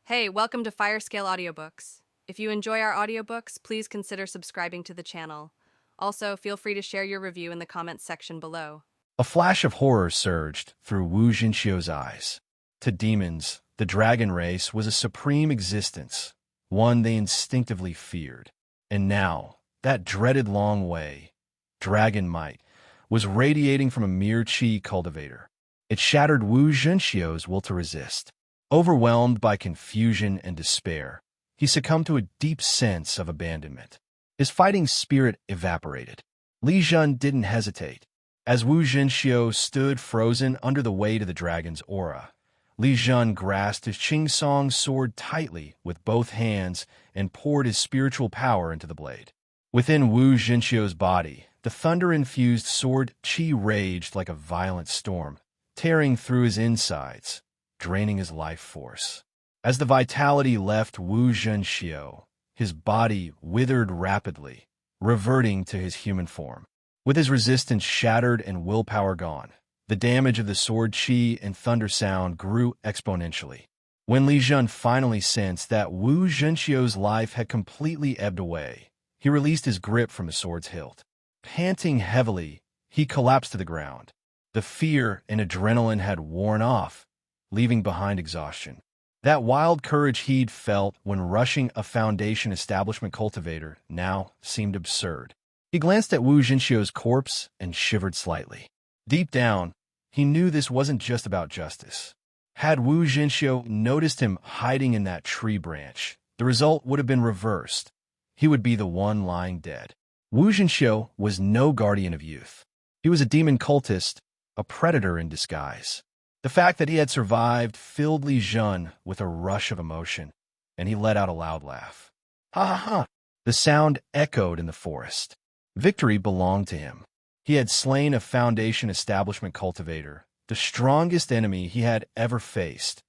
Hey, welcome to Firescale Audiobooks. If you enjoy our audiobooks, please consider subscribing to the channel. Also, feel free to share your review in the comments section below. A flash of horror surged through Wu Jinxiu's eyes. To demons, the dragon race was a supreme existence, one they instinctively feared. And now, that dreaded long way, dragon might, was radiating from a mere chi cultivator. It shattered Wu Jinxiu's will to resist. Overwhelmed by confusion and despair, he succumbed to a deep sense of abandonment. His fighting spirit evaporated. Li Zhen didn't hesitate. As Wu Jinxiu stood frozen under the weight of the dragon's aura, Li Zhen grasped his Qingsong sword tightly with both hands and poured his spiritual power into the blade. Within Wu Jinxiu's body, the thunder-infused sword qi raged like a violent storm, tearing through his insides, draining his life force. As the vitality left Wu Jinxiu, his body withered rapidly, reverting to his human form. With his resistance shattered and willpower gone, the damage of the sword qi and thunder sound grew exponentially. When Li Zhen finally sensed that Wu Jinxiu's life had completely ebbed away, he released his grip from the sword's hilt. Panting heavily, he collapsed to the ground. The fear and adrenaline had worn off, leaving behind exhaustion. That wild courage he'd felt when rushing a Foundation establishment cultivator now seemed absurd. He glanced at Wu Jinxiu's corpse and shivered slightly. Deep down, he knew this wasn't just about justice. Had Wu Jinxiu noticed him hiding in that tree branch, the result would have been reversed. He would be the one lying dead. Wu Jinxiu was no guardian of youth. He was a demon cultist, a predator in disguise. The fact that he had survived filled Li Zhen with a rush of emotion, and he let out a loud laugh. Ha ha ha! The sound echoed in the forest. Victory belonged to him. He had slain a Foundation establishment cultivator, the strongest enemy he had ever faced,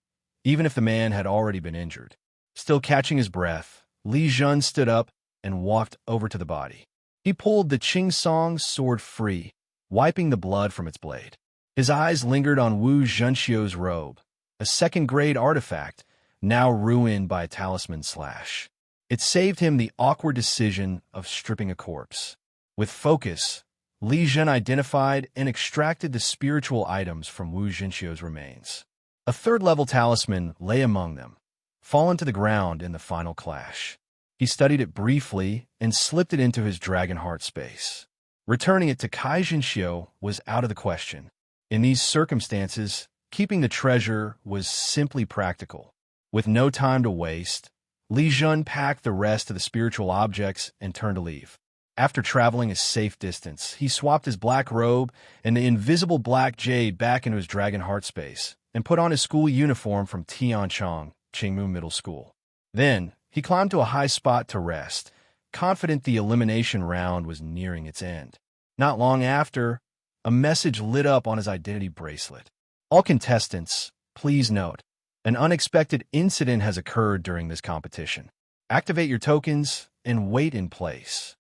even if the man had already been injured. Still catching his breath, Li Zhen stood up and walked over to the body. He pulled the Qingsong sword free, wiping the blood from its blade. His eyes lingered on Wu Jinxiu's robe, a second-grade artifact, now ruined by a talisman slash. It saved him the awkward decision of stripping a corpse. With focus, Li Zhen identified and extracted the spiritual items from Wu Jinxiu's remains. A third-level talisman lay among them, fallen to the ground in the final clash. He studied it briefly and slipped it into his dragon heart space. Returning it to Kai Jinxiu was out of the question. In these circumstances, keeping the treasure was simply practical. With no time to waste, Li Zhen packed the rest of the spiritual objects and turned to leave. After traveling a safe distance, he swapped his black robe and the invisible black jade back into his dragon heart space and put on his school uniform from Tianchong, Qingmu Middle School. Then, he climbed to a high spot to rest, confident the elimination round was nearing its end. Not long after, a message lit up on his identity bracelet. All contestants, please note, an unexpected incident has occurred during this competition. Activate your tokens and wait in place.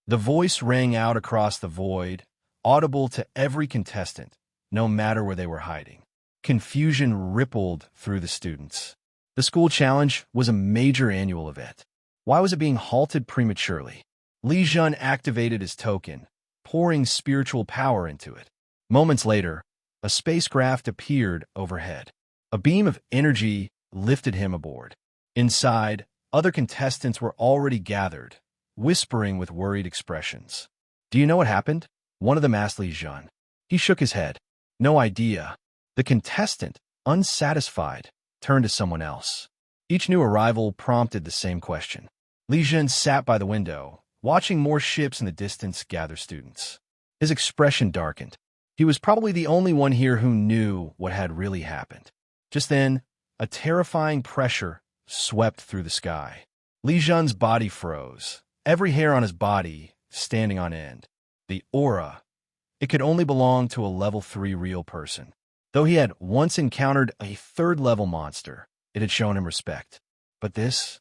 The voice rang out across the void, audible to every contestant, no matter where they were hiding. Confusion rippled through the students. The school challenge was a major annual event. Why was it being halted prematurely? Li Zhen activated his token, pouring spiritual power into it. Moments later, a spacecraft appeared overhead. A beam of energy lifted him aboard. Inside, other contestants were already gathered, whispering with worried expressions. Do you know what happened? One of them asked Li Zhen. He shook his head. No idea. The contestant, unsatisfied, turned to someone else. Each new arrival prompted the same question. Li Zhen sat by the window, watching more ships in the distance gather students. His expression darkened. He was probably the only one here who knew what had really happened. Just then, a terrifying pressure swept through the sky. Li Zhen's body froze, every hair on his body standing on end. The aura. It could only belong to a level 3 real person. Though he had once encountered a third-level monster, it had shown him respect. But this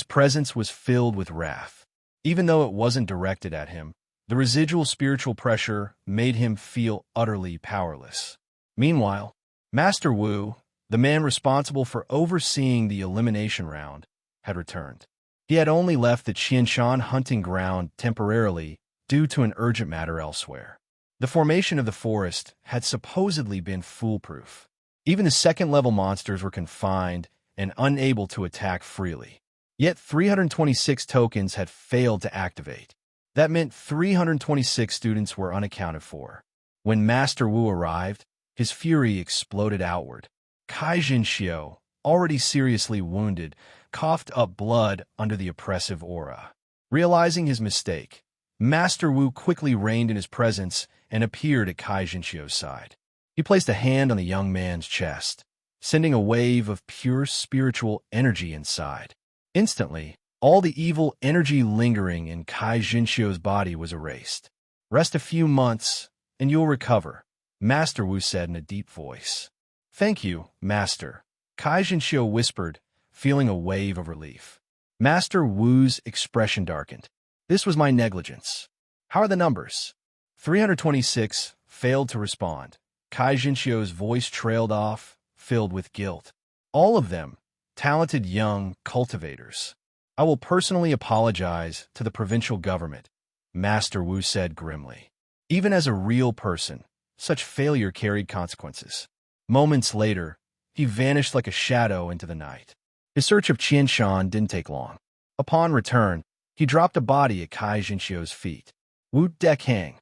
presence was filled with wrath. Even though it wasn't directed at him, the residual spiritual pressure made him feel utterly powerless. Meanwhile, Master Wu, The man responsible for overseeing the elimination round had returned. He had only left the Qianshan hunting ground temporarily due to an urgent matter elsewhere. The formation of the forest had supposedly been foolproof. Even the second-level monsters were confined and unable to attack freely. Yet 326 tokens had failed to activate. That meant 326 students were unaccounted for. When Master Wu arrived, his fury exploded outward. Kai Jinxiu, already seriously wounded, coughed up blood under the oppressive aura. Realizing his mistake, Master Wu quickly reined in his presence and appeared at Kai Jinxiu's side. He placed a hand on the young man's chest, sending a wave of pure spiritual energy inside. Instantly, all the evil energy lingering in Kai Jinxiu's body was erased. Rest a few months, and you'll recover, Master Wu said in a deep voice. Thank you, Master, Kai Jinxiu whispered, feeling a wave of relief. Master Wu's expression darkened. This was my negligence. How are the numbers? 326 failed to respond. Kai Jinxiu's voice trailed off, filled with guilt. All of them, talented young cultivators. I will personally apologize to the provincial government, Master Wu said grimly. Even as a real person, such failure carried consequences. Moments later, he vanished like a shadow into the night. His search of Qianshan didn't take long. Upon return, he dropped a body at Kai Jinxiu's feet. Wu Dekang.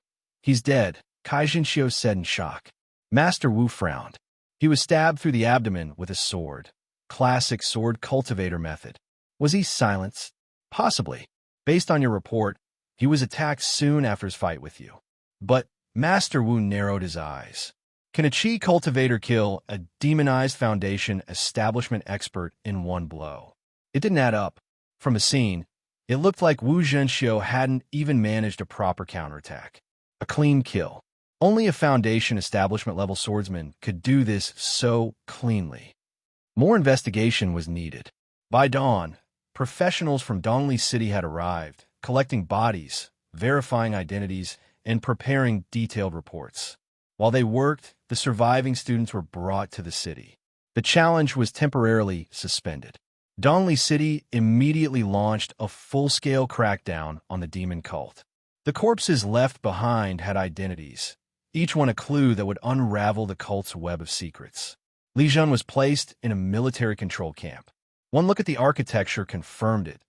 He's dead, Kai Jinxiu said in shock. Master Wu frowned. He was stabbed through the abdomen with a sword. Classic sword cultivator method. Was he silenced? Possibly. Based on your report, he was attacked soon after his fight with you. But Master Wu narrowed his eyes. Can a Qi cultivator kill a demonized Foundation establishment expert in one blow? It didn't add up. From the scene, it looked like Wu Zhenxiu hadn't even managed a proper counterattack. A clean kill. Only a Foundation establishment-level swordsman could do this so cleanly. More investigation was needed. By dawn, professionals from Dongli City had arrived, collecting bodies, verifying identities, and preparing detailed reports. While they worked, the surviving students were brought to the city. The challenge was temporarily suspended. Dongli City immediately launched a full-scale crackdown on the demon cult. The corpses left behind had identities, each one a clue that would unravel the cult's web of secrets. Li Zhen was placed in a military control camp. One look at the architecture confirmed it.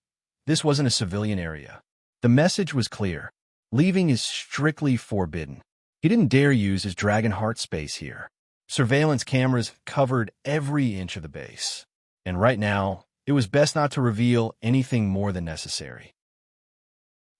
This wasn't a civilian area. The message was clear. Leaving is strictly forbidden. He didn't dare use his dragon heart space here. Surveillance cameras covered every inch of the base. And right now, it was best not to reveal anything more than necessary.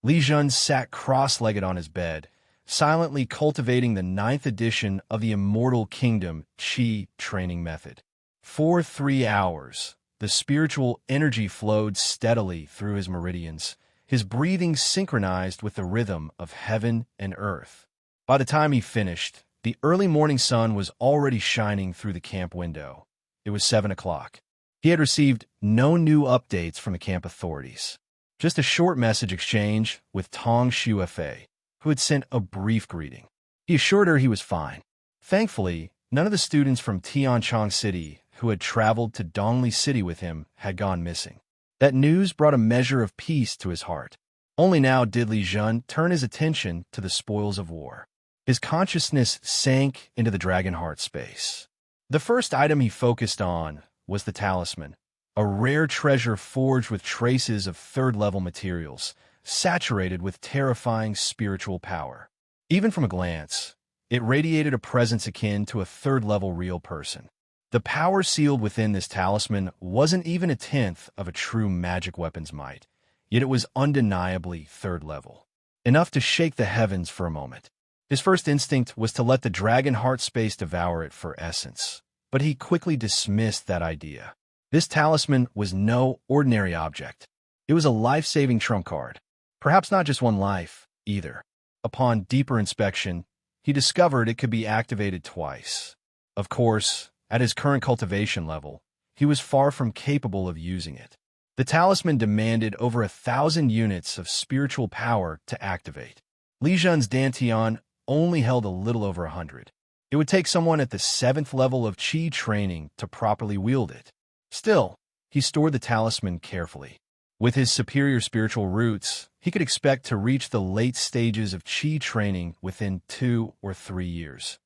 Li Zhen sat cross-legged on his bed, silently cultivating the 9th edition of the Immortal Kingdom Qi training method. For 3 hours, the spiritual energy flowed steadily through his meridians, his breathing synchronized with the rhythm of heaven and earth. By the time he finished, the early morning sun was already shining through the camp window. It was 7 o'clock. He had received no new updates from the camp authorities. Just a short message exchange with Tong Xuefei, who had sent a brief greeting. He assured her he was fine. Thankfully, none of the students from Tianchong City who had traveled to Dongli City with him had gone missing. That news brought a measure of peace to his heart. Only now did Li Zhen turn his attention to the spoils of war. His consciousness sank into the dragon heart space. The first item he focused on was the talisman, a rare treasure forged with traces of third-level materials, saturated with terrifying spiritual power. Even from a glance, it radiated a presence akin to a third-level real person. The power sealed within this talisman wasn't even a tenth of a true magic weapon's might, yet it was undeniably third level, enough to shake the heavens for a moment. His first instinct was to let the dragon heart space devour it for essence, but he quickly dismissed that idea. This talisman was no ordinary object. It was a life-saving trump card. Perhaps not just one life, either. Upon deeper inspection, he discovered it could be activated twice. Of course, at his current cultivation level, he was far from capable of using it. The talisman demanded over 1,000 units of spiritual power to activate. Li Zhen's Dantian only held a little over 100. It would take someone at the 7th level of Qi training to properly wield it. Still, he stored the talisman carefully. With his superior spiritual roots, he could expect to reach the late stages of Qi training within 2 or 3 years,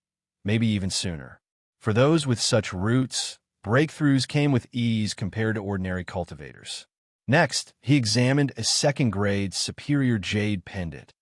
maybe even sooner. For those with such roots, breakthroughs came with ease compared to ordinary cultivators. Next, he examined a second-grade superior jade pendant,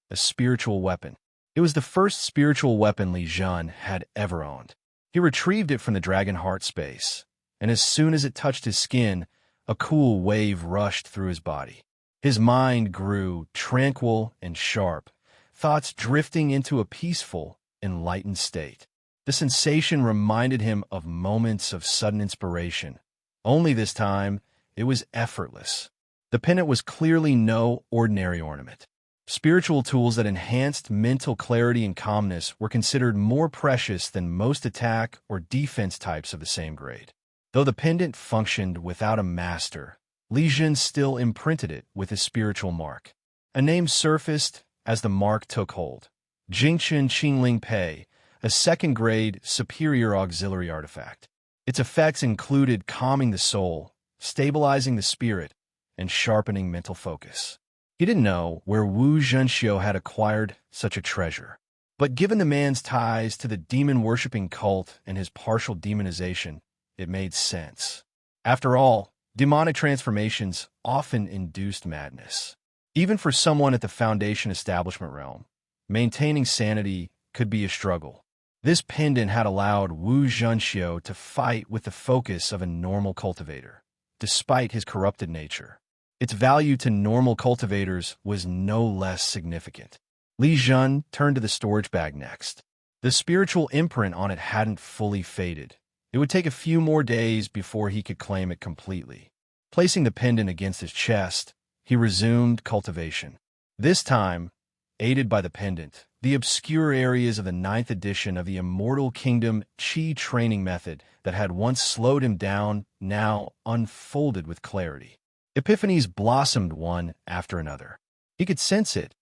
a spiritual weapon. It was the first spiritual weapon Li Zhen had ever owned. He retrieved it from the dragon heart space, and as soon as it touched his skin, a cool wave rushed through his body. His mind grew tranquil and sharp, thoughts drifting into a peaceful, enlightened state. The sensation reminded him of moments of sudden inspiration. Only this time, it was effortless. The pendant was clearly no ordinary ornament. Spiritual tools that enhanced mental clarity and calmness were considered more precious than most attack or defense types of the same grade. Though the pendant functioned without a master, Li Zhen still imprinted it with his spiritual mark. A name surfaced as the mark took hold. Jingchen Qingling Pei, a second-grade superior auxiliary artifact. Its effects included calming the soul, stabilizing the spirit, and sharpening mental focus. He didn't know where Wu Zhenxiu had acquired such a treasure. But given the man's ties to the demon-worshipping cult and his partial demonization, it made sense. After all, demonic transformations often induced madness. Even for someone at the Foundation establishment realm, maintaining sanity could be a struggle. This pendant had allowed Wu Zhenxiu to fight with the focus of a normal cultivator, despite his corrupted nature. Its value to normal cultivators was no less significant. Li Zhen turned to the storage bag next. The spiritual imprint on it hadn't fully faded. It would take a few more days before he could claim it completely. Placing the pendant against his chest, he resumed cultivation. This time, aided by the pendant, the obscure areas of the 9th edition of the Immortal Kingdom Qi training method that had once slowed him down now unfolded with clarity. Epiphanies blossomed one after another. He could sense it.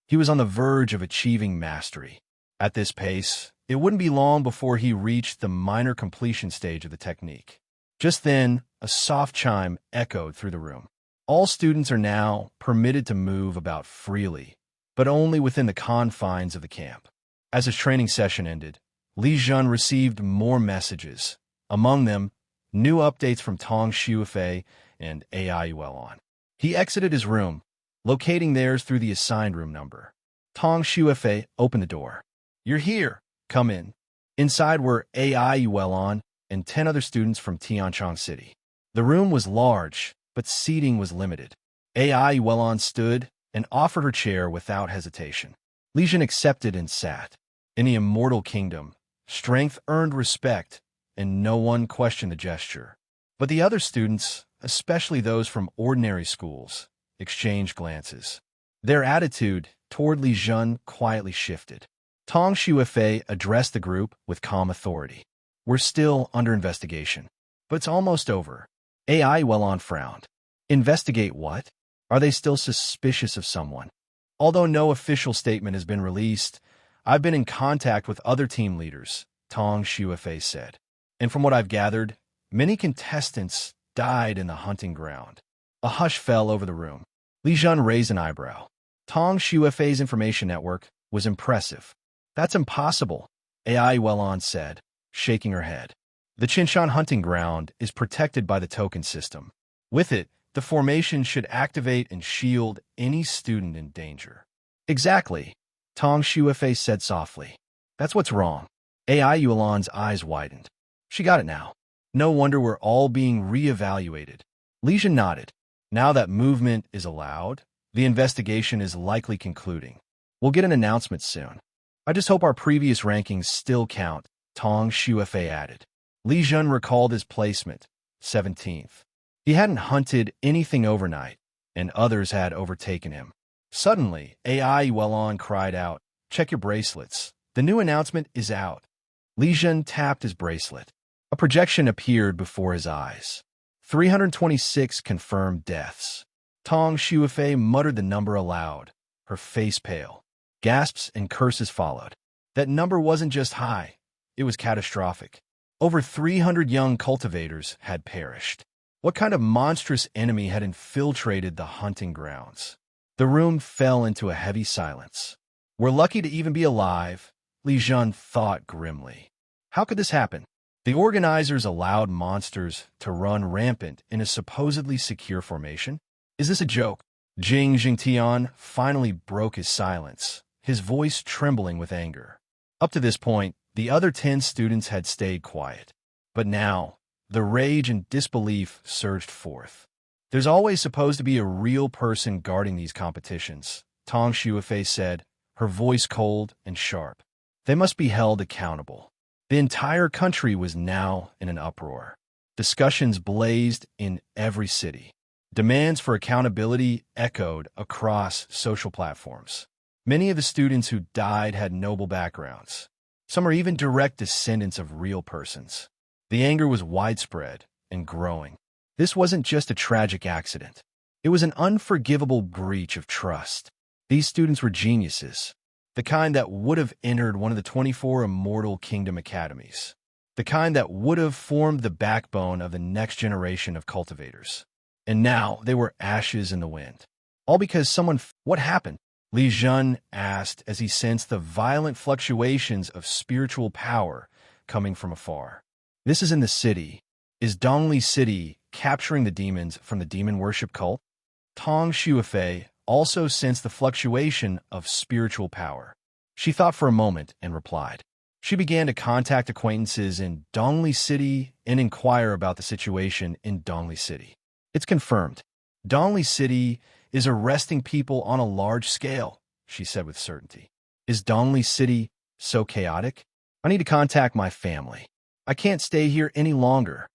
He was on the verge of achieving mastery. At this pace, it wouldn't be long before he reached the minor completion stage of the technique. Just then, a soft chime echoed through the room. All students are now permitted to move about freely, but only within the confines of the camp. As his training session ended, Li Zhen received more messages. Among them, new updates from Tong Xuefei and AI Yuelon. He exited his room, locating theirs through the assigned room number. Tong Xuefei opened the door. "You're here. Come in." Inside were AI Yuelon and 10 other students from Tianchong City. The room was large, but seating was limited. AI Yuelon stood and offered her chair without hesitation. Li Zhen accepted and sat. In the Immortal Kingdom, strength earned respect, and no one questioned the gesture. But the other students, especially those from ordinary schools, exchanged glances. Their attitude toward Li Zhen quietly shifted. Tong Xuefei addressed the group with calm authority. "We're still under investigation, but it's almost over." AI Yuelon frowned. "Investigate what? Are they still suspicious of someone?" "Although no official statement has been released, I've been in contact with other team leaders," Tong Xuefei said. "And from what I've gathered, many contestants died in the hunting ground." A hush fell over the room. Li Zhen raised an eyebrow. Tong Xuefei's information network was impressive. "That's impossible," AI Yuelon said, shaking her head. "The Qinshan hunting ground is protected by the token system. With it, the formation should activate and shield any student in danger." "Exactly," Tong Xuefei said softly. "That's what's wrong." AI Yuelon's eyes widened. She got it now. "No wonder we're all being re-evaluated." Li Zhen nodded. "Now that movement is allowed, the investigation is likely concluding. We'll get an announcement soon. I just hope our previous rankings still count," Tong Xuefei added. Li Zhen recalled his placement, 17th. He hadn't hunted anything overnight, and others had overtaken him. Suddenly, AI Yuelon cried out, "Check your bracelets. The new announcement is out." Li Zhen tapped his bracelet. A projection appeared before his eyes. 326 confirmed deaths. Tong Xuefei muttered the number aloud, her face pale. Gasps and curses followed. That number wasn't just high. it was catastrophic. Over 300 young cultivators had perished. What kind of monstrous enemy had infiltrated the hunting grounds? The room fell into a heavy silence. "We're lucky to even be alive," Li Zhen thought grimly. How could this happen? The organizers allowed monsters to run rampant in a supposedly secure formation? Is this a joke? Jing Jingtian finally broke his silence, his voice trembling with anger. Up to this point, the other 10 students had stayed quiet. But now, the rage and disbelief surged forth. "There's always supposed to be a real person guarding these competitions," Tong Shuifei said, her voice cold and sharp. "They must be held accountable." The entire country was now in an uproar. Discussions blazed in every city. Demands for accountability echoed across social platforms. Many of the students who died had noble backgrounds. Some are even direct descendants of real persons. The anger was widespread and growing. This wasn't just a tragic accident. It was an unforgivable breach of trust. These students were geniuses, the kind that would have entered one of the 24 Immortal Kingdom Academies, the kind that would have formed the backbone of the next generation of cultivators. And now they were ashes in the wind. All because What happened? Li Zhen asked as he sensed the violent fluctuations of spiritual power coming from afar. "This is in the city. Is Dongli City capturing the demons from the demon worship cult?" Tong Shuifei also sensed the fluctuation of spiritual power. She thought for a moment and replied. She began to contact acquaintances in Dongli City and inquire about the situation in Dongli City. "It's confirmed. Dongli City is arresting people on a large scale," she said with certainty. "Is Dongli City so chaotic? I need to contact my family. I can't stay here any longer."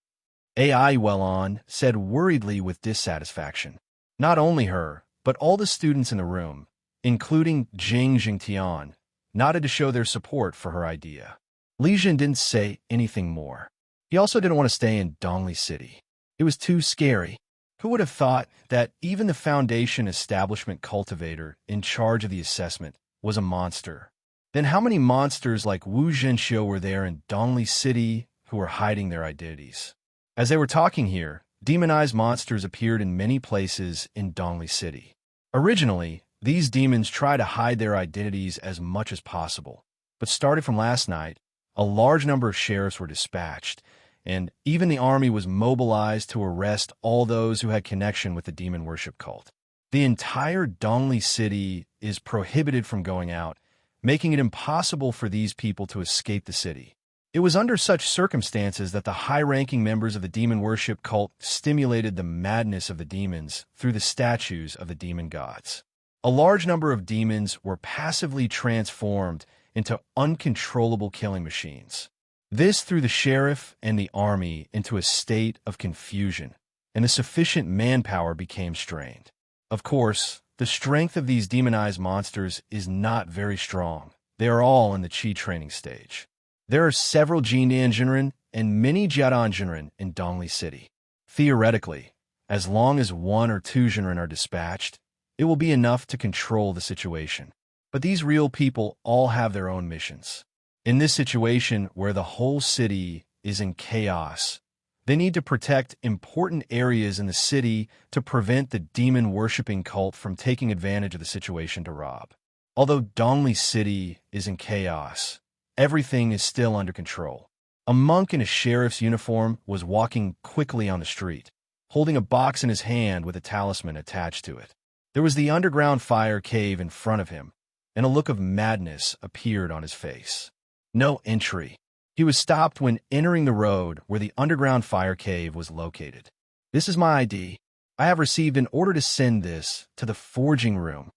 AI Wellon said worriedly with dissatisfaction. Not only her, but all the students in the room, including Jing Jingtian, nodded to show their support for her idea. Li Zhen didn't say anything more. He also didn't want to stay in Dongli City. It was too scary. Who would have thought that even the Foundation Establishment cultivator in charge of the assessment was a monster? Then how many monsters like Wu Zhenxiu were there in Dongli City who were hiding their identities? As they were talking here, demonized monsters appeared in many places in Dongli City. Originally, these demons try to hide their identities as much as possible, but starting from last night, a large number of sheriffs were dispatched, and even the army was mobilized to arrest all those who had connection with the demon worship cult. The entire Dongli City is prohibited from going out, making it impossible for these people to escape the city. It was under such circumstances that the high-ranking members of the demon worship cult stimulated the madness of the demons through the statues of the demon gods. A large number of demons were passively transformed into uncontrollable killing machines. This threw the sheriff and the army into a state of confusion, and the sufficient manpower became strained. Of course, the strength of these demonized monsters is not very strong. They are all in the Qi training stage. There are several Jindan Jinren and many Jiadan Jinren in Dongli City. Theoretically, as long as 1 or 2 Jinren are dispatched, it will be enough to control the situation. But these real people all have their own missions. In this situation where the whole city is in chaos, they need to protect important areas in the city to prevent the demon-worshipping cult from taking advantage of the situation to rob. Although Dongli City is in chaos, everything is still under control. A monk in a sheriff's uniform was walking quickly on the street, holding a box in his hand with a talisman attached to it. There was the underground fire cave in front of him, and a look of madness appeared on his face. No entry. He was stopped when entering the road where the underground fire cave was located. "This is my ID. I have received an order to send this to the forging room."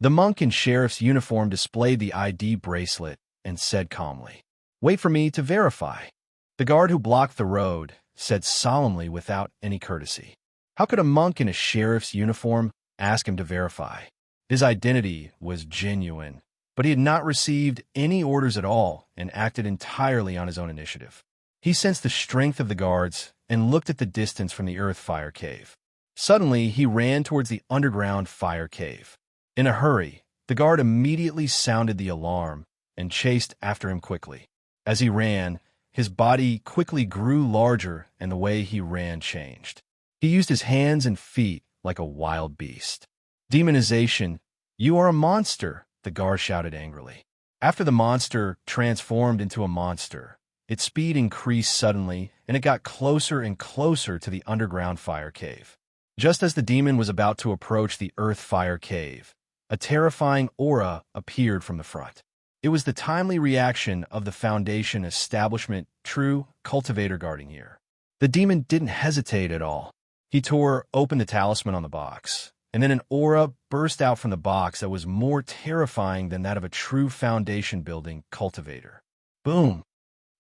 The monk in sheriff's uniform displayed the ID bracelet and said calmly, "Wait for me to verify." The guard who blocked the road said solemnly without any courtesy. How could a monk in a sheriff's uniform ask him to verify? His identity was genuine, but he had not received any orders at all and acted entirely on his own initiative. He sensed the strength of the guards and looked at the distance from the earth fire cave. Suddenly, he ran towards the underground fire cave. In a hurry, the guard immediately sounded the alarm and chased after him quickly. As he ran, his body quickly grew larger and the way he ran changed. He used his hands and feet like a wild beast. Demonization. You are a monster, the guard shouted angrily. After the monster transformed into a monster, its speed increased suddenly and it got closer and closer to the underground fire cave. Just as the demon was about to approach the earth fire cave, a terrifying aura appeared from the front. It was the timely reaction of the Foundation establishment, true cultivator guarding here. The demon didn't hesitate at all. He tore open the talisman on the box, and then an aura burst out from the box that was more terrifying than that of a true Foundation-building cultivator. Boom!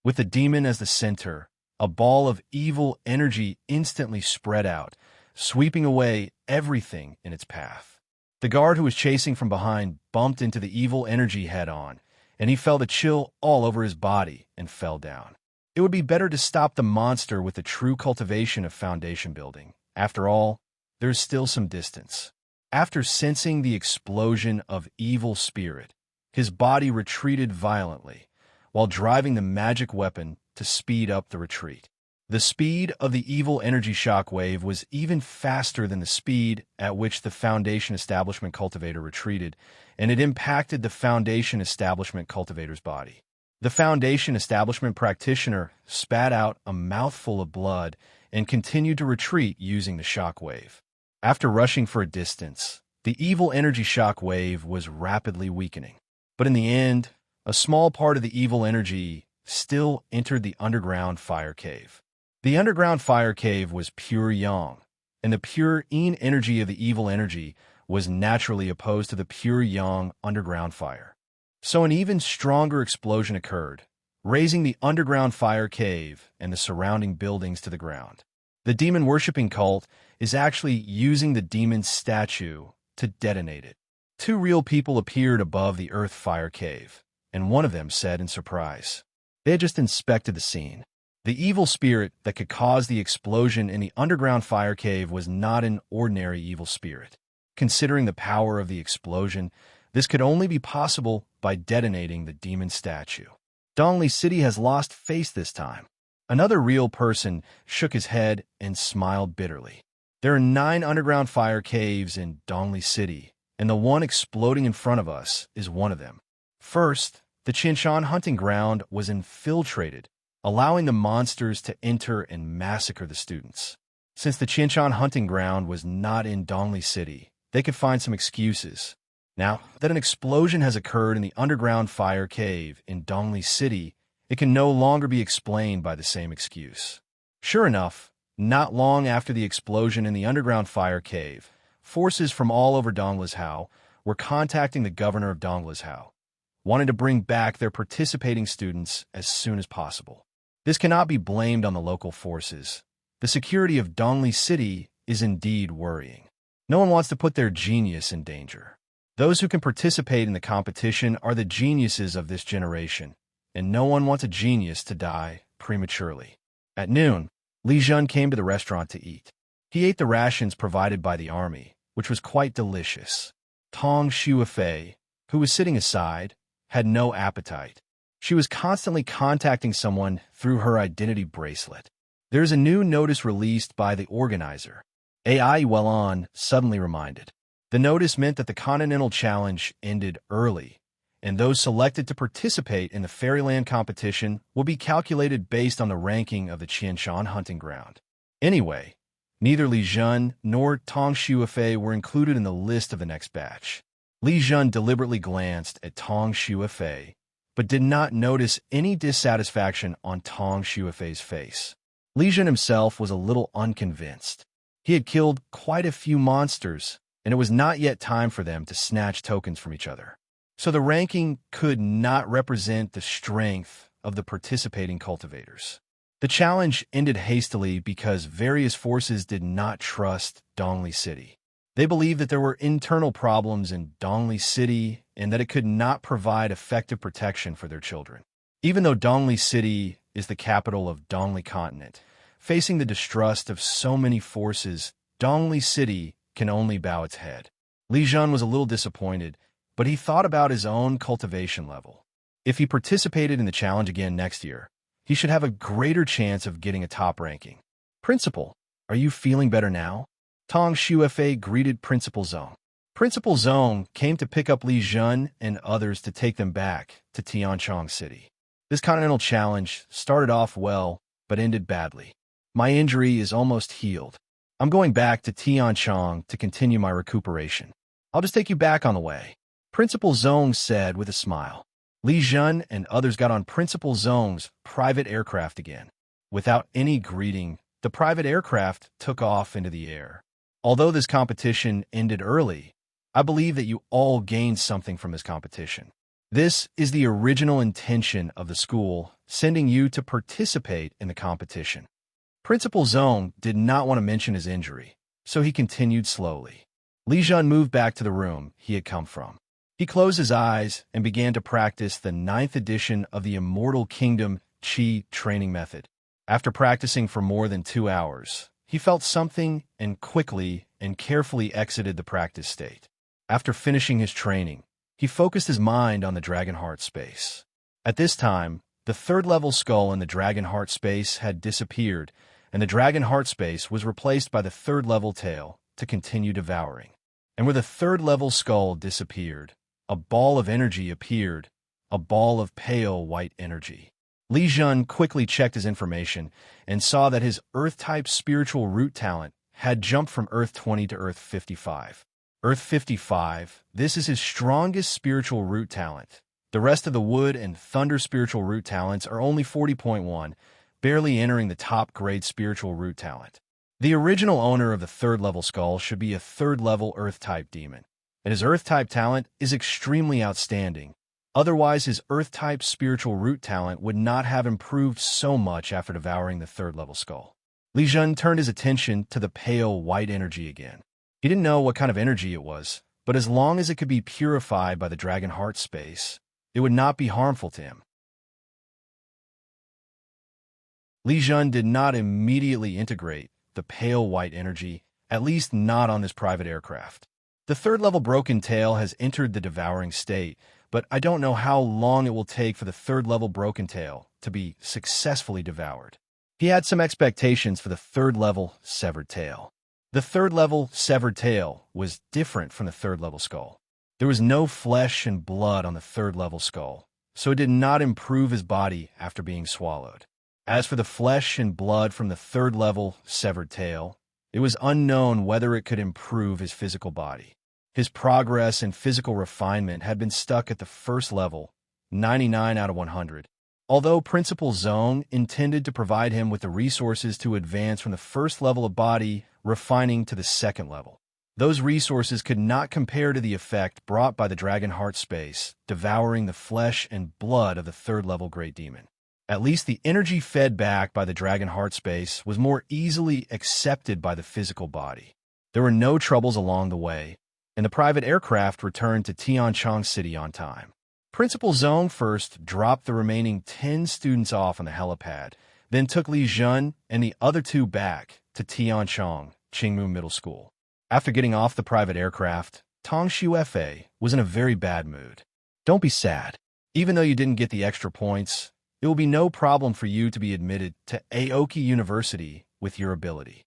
With the demon as the center, a ball of evil energy instantly spread out, sweeping away everything in its path. The guard who was chasing from behind bumped into the evil energy head-on, and he felt a chill all over his body and fell down. It would be better to stop the monster with the true cultivation of Foundation building. After all, there's still some distance. After sensing the explosion of evil spirit, his body retreated violently, while driving the magic weapon to speed up the retreat. The speed of the evil energy shock wave was even faster than the speed at which the Foundation establishment cultivator retreated, and it impacted the Foundation establishment cultivator's body. The Foundation establishment practitioner spat out a mouthful of blood and continued to retreat using the shock wave. After rushing for a distance, the evil energy shock wave was rapidly weakening. But in the end, a small part of the evil energy still entered the underground fire cave. The underground fire cave was pure yang, and the pure yin energy of the evil energy was naturally opposed to the pure yang underground fire. So an even stronger explosion occurred, raising the underground fire cave and the surrounding buildings to the ground. The demon-worshipping cult is actually using the demon's statue to detonate it. Two real people appeared above the earth fire cave, and one of them said in surprise. They had just inspected the scene. The evil spirit that could cause the explosion in the underground fire cave was not an ordinary evil spirit. Considering the power of the explosion, this could only be possible by detonating the demon statue. Dongli City has lost face this time. Another real person shook his head and smiled bitterly. There are 9 underground fire caves in Dongli City, and the one exploding in front of us is one of them. First, the Qinshan hunting ground was infiltrated, allowing the monsters to enter and massacre the students. Since the Qinshan hunting ground was not in Dongli City, they could find some excuses. Now that an explosion has occurred in the underground fire cave in Dongli City, it can no longer be explained by the same excuse. Sure enough, not long after the explosion in the underground fire cave, forces from all over Donglishao were contacting the governor of Donglishao, wanting to bring back their participating students as soon as possible. This cannot be blamed on the local forces. The security of Dongli City is indeed worrying. No one wants to put their genius in danger. Those who can participate in the competition are the geniuses of this generation, and no one wants a genius to die prematurely. At noon, Li Zhen came to the restaurant to eat. He ate the rations provided by the army, which was quite delicious. Tong Shuifei, who was sitting aside, had no appetite. She was constantly contacting someone through her identity bracelet. There's a new notice released by the organizer. AI Welon suddenly reminded. The notice meant that the Continental Challenge ended early, and those selected to participate in the Fairyland competition will be calculated based on the ranking of the Qianshan hunting ground. Anyway, neither Li Zhen nor Tong Shuifei were included in the list of the next batch. Li Zhen deliberately glanced at Tong Shuifei, but did not notice any dissatisfaction on Tong Shuifei's face. Li Zhen himself was a little unconvinced. He had killed quite a few monsters, and it was not yet time for them to snatch tokens from each other. So the ranking could not represent the strength of the participating cultivators. The challenge ended hastily because various forces did not trust Dongli City. They believed that there were internal problems in Dongli City and that it could not provide effective protection for their children. Even though Dongli City is the capital of Dongli Continent, facing the distrust of so many forces, Dongli City can only bow its head. Li Zhen was a little disappointed, but he thought about his own cultivation level. If he participated in the challenge again next year, he should have a greater chance of getting a top ranking. Principal, are you feeling better now? Tong Shuefei greeted Principal Zhong. Principal Zhong came to pick up Li Zhen and others to take them back to Tianchong City. This continental challenge started off well, but ended badly. My injury is almost healed. I'm going back to Tianchong to continue my recuperation. I'll just take you back on the way, Principal Zhong said with a smile. Li Zhen and others got on Principal Zhong's private aircraft again. Without any greeting, the private aircraft took off into the air. Although this competition ended early, I believe that you all gained something from this competition. This is the original intention of the school, sending you to participate in the competition. Principal Zhong did not want to mention his injury, so he continued slowly. Li Zhen moved back to the room he had come from. He closed his eyes and began to practice the 9th edition of the Immortal Kingdom Qi training method. After practicing for more than 2 hours, he felt something and quickly and carefully exited the practice state. After finishing his training, he focused his mind on the Dragon Heart space. At this time, the 3rd level skull in the Dragon Heart space had disappeared, and the Dragon Heart space was replaced by the 3rd level tail to continue devouring. And where the 3rd level skull disappeared, a ball of energy appeared, a ball of pale white energy. Li Zhen quickly checked his information and saw that his Earth-type spiritual root talent had jumped from Earth 20 to Earth 55. Earth 55, this is his strongest spiritual root talent. The rest of the wood and thunder spiritual root talents are only 40.1, barely entering the top grade spiritual root talent. The original owner of the 3rd level skull should be a 3rd level Earth-type demon, and his Earth-type talent is extremely outstanding. Otherwise, his Earth-type spiritual root talent would not have improved so much after devouring the 3rd level skull. Li Zhen turned his attention to the pale white energy again. He didn't know what kind of energy it was, but as long as it could be purified by the Dragon Heart space, it would not be harmful to him. Li Zhen did not immediately integrate the pale white energy, at least not on this private aircraft. The 3rd level broken tail has entered the devouring state, but I don't know how long it will take for the 3rd level broken tail to be successfully devoured. He had some expectations for the 3rd level severed tail. The 3rd level severed tail was different from the 3rd level skull. There was no flesh and blood on the 3rd level skull, so it did not improve his body after being swallowed. As for the flesh and blood from the 3rd level severed tail, it was unknown whether it could improve his physical body. His progress and physical refinement had been stuck at the 1st level, 99 out of 100. Although Principal Zhong intended to provide him with the resources to advance from the 1st level of body refining to the 2nd level, those resources could not compare to the effect brought by the Dragon Heart space, devouring the flesh and blood of the 3rd level Great Demon. At least the energy fed back by the Dragon Heart space was more easily accepted by the physical body. There were no troubles along the way, and the private aircraft returned to Tianchong City on time. Principal Zhong first dropped the remaining 10 students off on the helipad, then took Li Zhen and the other 2 back to Tianchong, Qingmu Middle School. After getting off the private aircraft, Tong Shuefei was in a very bad mood. Don't be sad. Even though you didn't get the extra points, it will be no problem for you to be admitted to Aoki University with your ability.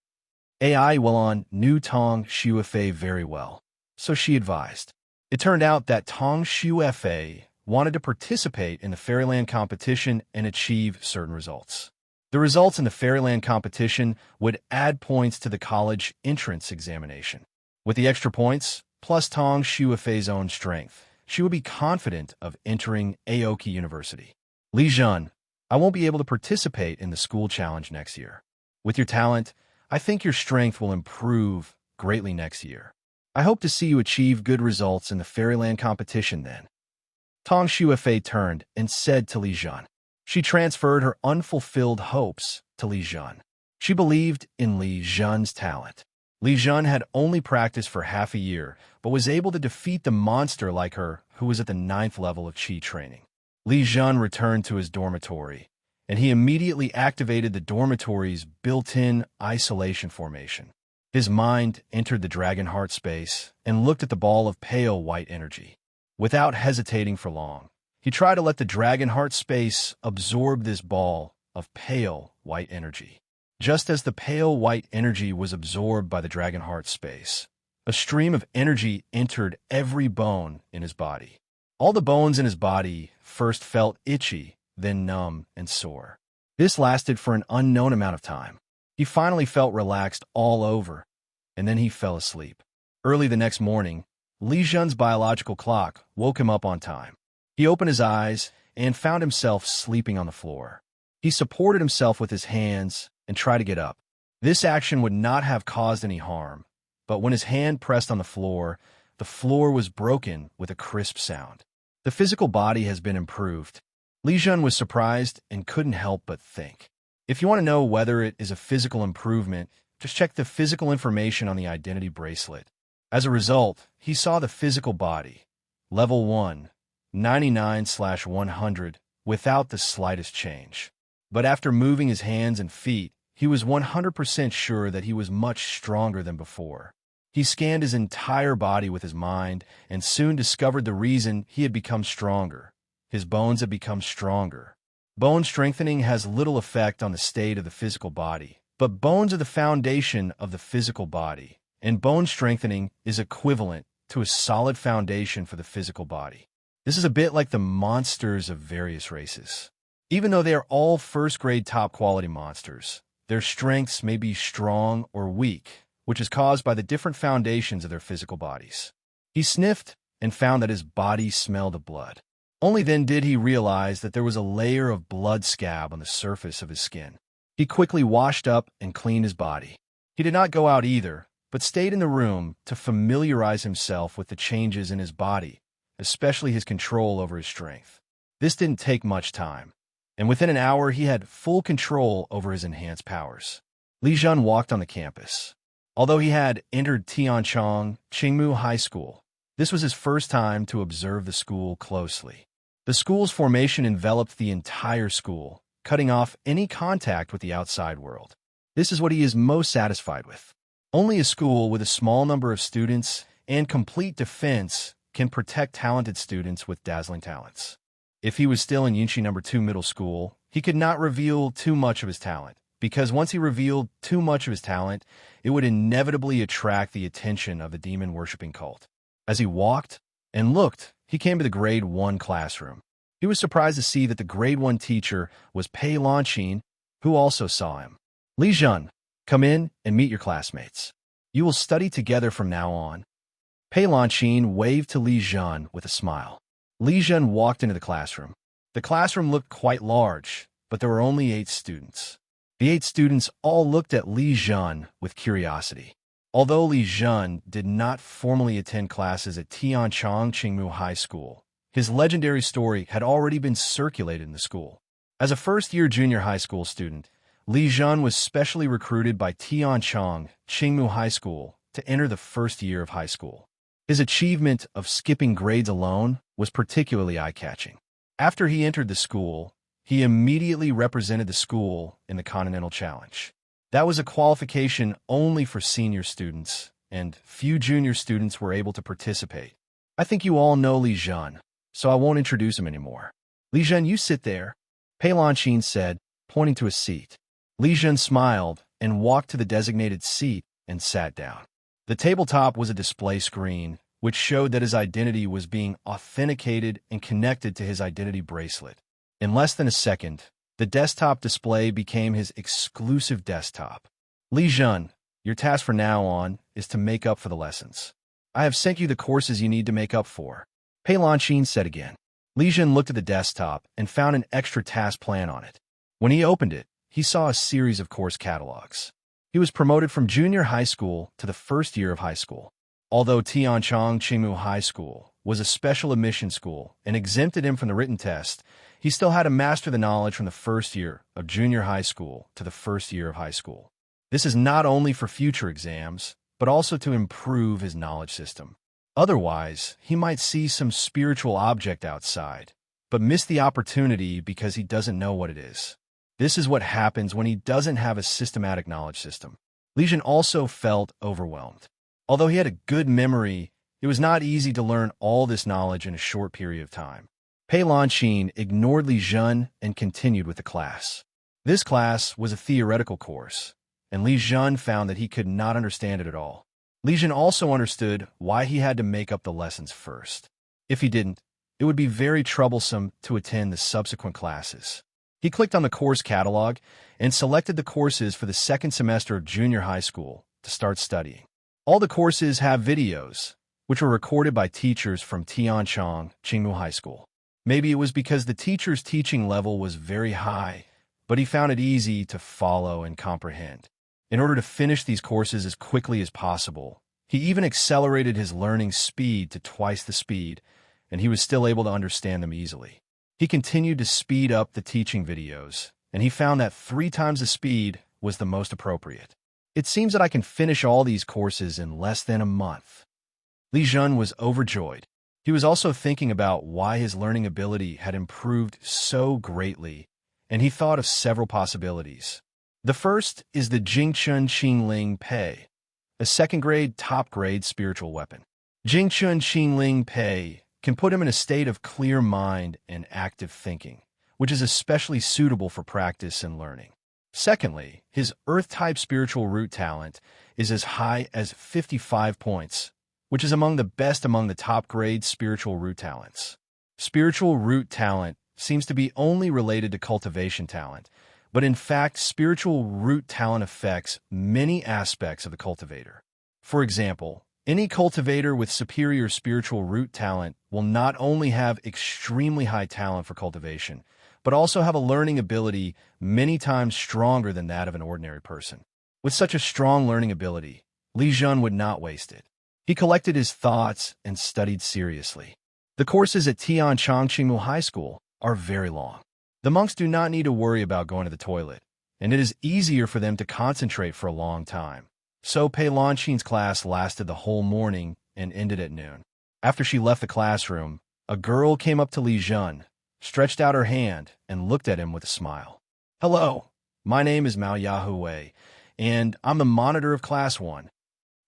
AI will on knew Tong Shuefei very well, so she advised. It turned out that Tong Shuefei wanted to participate in the Fairyland competition and achieve certain results. The results in the Fairyland competition would add points to the college entrance examination. With the extra points, plus Tong Shuefei's own strength, she would be confident of entering Aoki University. Li Zhen, I won't be able to participate in the school challenge next year. With your talent, I think your strength will improve greatly next year. I hope to see you achieve good results in the Fairyland competition then. Tong Shuefei turned and said to Li Zhen. She transferred her unfulfilled hopes to Li Zhen. She believed in Li Zhen's talent. Li Zhen had only practiced for half a year, but was able to defeat the monster like her who was at the 9th level of Qi training. Li Zhen returned to his dormitory, and he immediately activated the dormitory's built-in isolation formation. His mind entered the Dragon Heart space and looked at the ball of pale white energy. Without hesitating for long, He tried to let the dragon heart space absorb this ball of pale white energy. Just as the pale white energy was absorbed by the dragon heart space, a stream of energy entered every bone in his body. All the bones in his body first felt itchy, then numb and sore. This lasted for an unknown amount of time. He finally felt relaxed all over, and then he fell asleep. Early the next morning, Li Zhen's biological clock woke him up on time. He opened his eyes and found himself sleeping on the floor. He supported himself with his hands and tried to get up. This action would not have caused any harm, but when his hand pressed on the floor was broken with a crisp sound. The physical body has been improved. Li Zhen was surprised and couldn't help but think. If you want to know whether it is a physical improvement, just check the physical information on the identity bracelet. As a result, he saw the physical body, level 1, 99/100, without the slightest change. But after moving his hands and feet, he was 100% sure that he was much stronger than before. He scanned his entire body with his mind and soon discovered the reason he had become stronger. His bones had become stronger. Bone strengthening has little effect on the state of the physical body, but bones are the foundation of the physical body, and bone strengthening is equivalent to a solid foundation for the physical body. This is a bit like the monsters of various races. Even though they are all first-grade top-quality monsters, their strengths may be strong or weak, which is caused by the different foundations of their physical bodies. He sniffed and found that his body smelled of blood. Only then did he realize that there was a layer of blood scab on the surface of his skin. He quickly washed up and cleaned his body. He did not go out either, but stayed in the room to familiarize himself with the changes in his body, especially his control over his strength. This didn't take much time, and within an hour he had full control over his enhanced powers. Li Zhen walked on the campus. Although he had entered Tianchong Qingmu High School, this was his first time to observe the school closely. The school's formation enveloped the entire school, cutting off any contact with the outside world. This is what he is most satisfied with. Only a school with a small number of students and complete defense can protect talented students with dazzling talents. If he was still in Yunqi No. 2 Middle School, he could not reveal too much of his talent, because once he revealed too much of his talent, it would inevitably attract the attention of the demon-worshipping cult. As he walked and looked, he came to the Grade 1 classroom. He was surprised to see that the Grade 1 teacher was Pei Lanqin, who also saw him. Li Zhen, come in and meet your classmates. You will study together from now on. Pei Lanqin waved to Li Zhen with a smile. Li Zhen walked into the classroom. The classroom looked quite large, but there were only 8 students. The 8 students all looked at Li Zhen with curiosity. Although Li Zhen did not formally attend classes at Tianchong Qingmu High School, his legendary story had already been circulated in the school. As a first-year junior high school student, Li Zhen was specially recruited by Tianchong Qingmu High School to enter the first year of high school. His achievement of skipping grades alone was particularly eye-catching. After he entered the school, he immediately represented the school in the Continental Challenge. That was a qualification only for senior students, and few junior students were able to participate. I think you all know Li Zhen, so I won't introduce him anymore. Li Zhen, you sit there, Pei Lanqin said, pointing to a seat. Li Zhen smiled and walked to the designated seat and sat down. The tabletop was a display screen, which showed that his identity was being authenticated and connected to his identity bracelet. In less than a second, the desktop display became his exclusive desktop. Li Zhen, your task from now on is to make up for the lessons. I have sent you the courses you need to make up for. Pei Lanqin said again. Li Zhen looked at the desktop and found an extra task plan on it. When he opened it, he saw a series of course catalogs. He was promoted from junior high school to the first year of high school. Although Tianchong Qingmu High School was a special admission school and exempted him from the written test, he still had to master the knowledge from the first year of junior high school to the first year of high school. This is not only for future exams, but also to improve his knowledge system. Otherwise, he might see some spiritual object outside, but miss the opportunity because he doesn't know what it is. This is what happens when he doesn't have a systematic knowledge system. Li Zhen also felt overwhelmed. Although he had a good memory, it was not easy to learn all this knowledge in a short period of time. Pei Lanqin ignored Li Zhen and continued with the class. This class was a theoretical course, and Li Zhen found that he could not understand it at all. Li Zhen also understood why he had to make up the lessons first. If he didn't, it would be very troublesome to attend the subsequent classes. He clicked on the course catalog and selected the courses for the second semester of junior high school to start studying. All the courses have videos, which were recorded by teachers from Tianchang Qingmu High School. Maybe it was because the teacher's teaching level was very high, but he found it easy to follow and comprehend. In order to finish these courses as quickly as possible, he even accelerated his learning speed to twice the speed, and he was still able to understand them easily. He continued to speed up the teaching videos, and he found that 3 times the speed was the most appropriate. It seems that I can finish all these courses in less than a month. Li Zhen was overjoyed. He was also thinking about why his learning ability had improved so greatly, and he thought of several possibilities. The first is the Jingchun Qingling Pei, a second-grade, top-grade spiritual weapon. Jingchun Qingling Pei can put him in a state of clear mind and active thinking, which is especially suitable for practice and learning. Secondly, his Earth-type spiritual root talent is as high as 55 points, which is among the best among the top-grade spiritual root talents. Spiritual root talent seems to be only related to cultivation talent, but in fact, spiritual root talent affects many aspects of the cultivator. For example, any cultivator with superior spiritual root talent will not only have extremely high talent for cultivation, but also have a learning ability many times stronger than that of an ordinary person. With such a strong learning ability, Li Zhen would not waste it. He collected his thoughts and studied seriously. The courses at Tianchang Qingmu High School are very long. The monks do not need to worry about going to the toilet, and it is easier for them to concentrate for a long time. So Pei Lanqin's class lasted the whole morning and ended at noon. After she left the classroom, a girl came up to Li Zhen, stretched out her hand, and looked at him with a smile. "Hello, my name is Mao Yahuwei, and I'm the monitor of Class 1.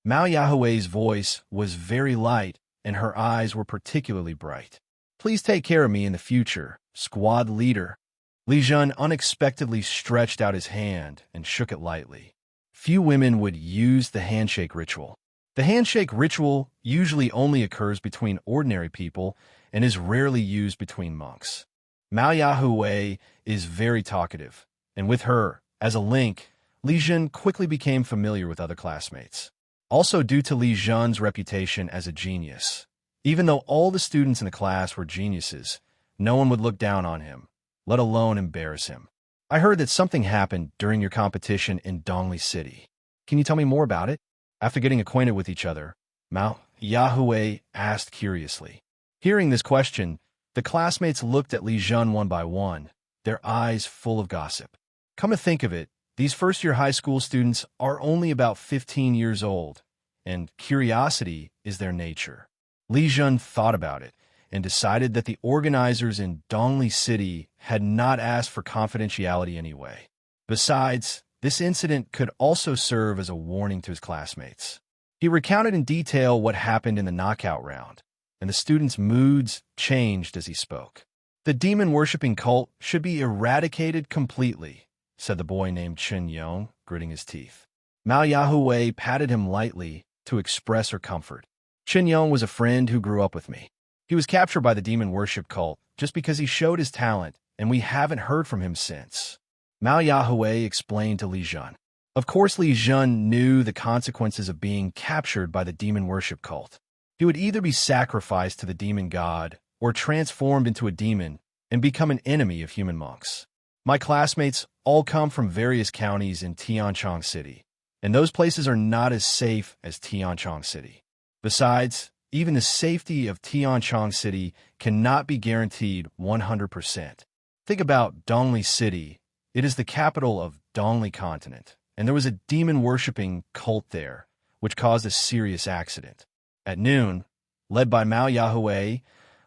Mao Yahuwei's voice was very light, and her eyes were particularly bright. "Please take care of me in the future, squad leader." Li Zhen unexpectedly stretched out his hand and shook it lightly. Few women would use the handshake ritual. The handshake ritual usually only occurs between ordinary people and is rarely used between monks. Mao Yahuwei is very talkative, and with her, as a link, Li Zhen quickly became familiar with other classmates. Also due to Li Zhen's reputation as a genius, even though all the students in the class were geniuses, no one would look down on him, let alone embarrass him. "I heard that something happened during your competition in Dongli City. Can you tell me more about it?" After getting acquainted with each other, Mao Yahuwei asked curiously. Hearing this question, the classmates looked at Li Zhen one by one, their eyes full of gossip. Come to think of it, these first-year high school students are only about 15 years old, and curiosity is their nature. Li Zhen thought about it and decided that the organizers in Dongli City had not asked for confidentiality anyway. Besides, this incident could also serve as a warning to his classmates. He recounted in detail what happened in the knockout round, and the students' moods changed as he spoke. "The demon-worshipping cult should be eradicated completely," said the boy named Chen Yong, gritting his teeth. Mao Yahuwei patted him lightly to express her comfort. "Chen Yong was a friend who grew up with me. He was captured by the demon worship cult just because he showed his talent, and we haven't heard from him since," Mao Yahuwei explained to Li Zhen. Of course, Li Zhen knew the consequences of being captured by the demon worship cult. He would either be sacrificed to the demon god or transformed into a demon and become an enemy of human monks. My classmates all come from various counties in Tianchang City, and those places are not as safe as Tianchang City. Besides, even the safety of Tianchang City cannot be guaranteed 100%. Think about Dongli City. It is the capital of Dongli Continent, and there was a demon-worshipping cult there, which caused a serious accident. At noon, led by Mao Yahuwei,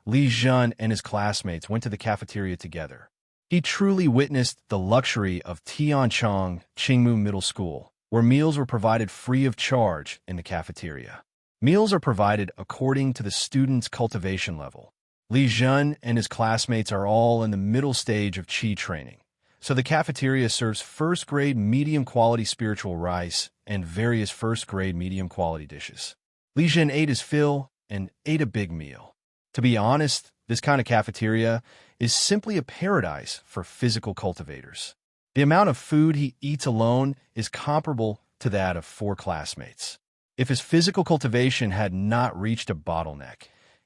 Li Zhen and his classmates went to the cafeteria together. He truly witnessed the luxury of Tianchang Qingmu Middle School, where meals were provided free of charge in the cafeteria. Meals are provided according to the student's cultivation level. Li Zhen and his classmates are all in the middle stage of Qi training, so the cafeteria serves first-grade medium-quality spiritual rice and various first-grade medium-quality dishes. Li Zhen ate his fill and ate a big meal. To be honest, this kind of cafeteria is simply a paradise for physical cultivators. The amount of food he eats alone is comparable to that of 4 classmates. If his physical cultivation had not reached a bottleneck,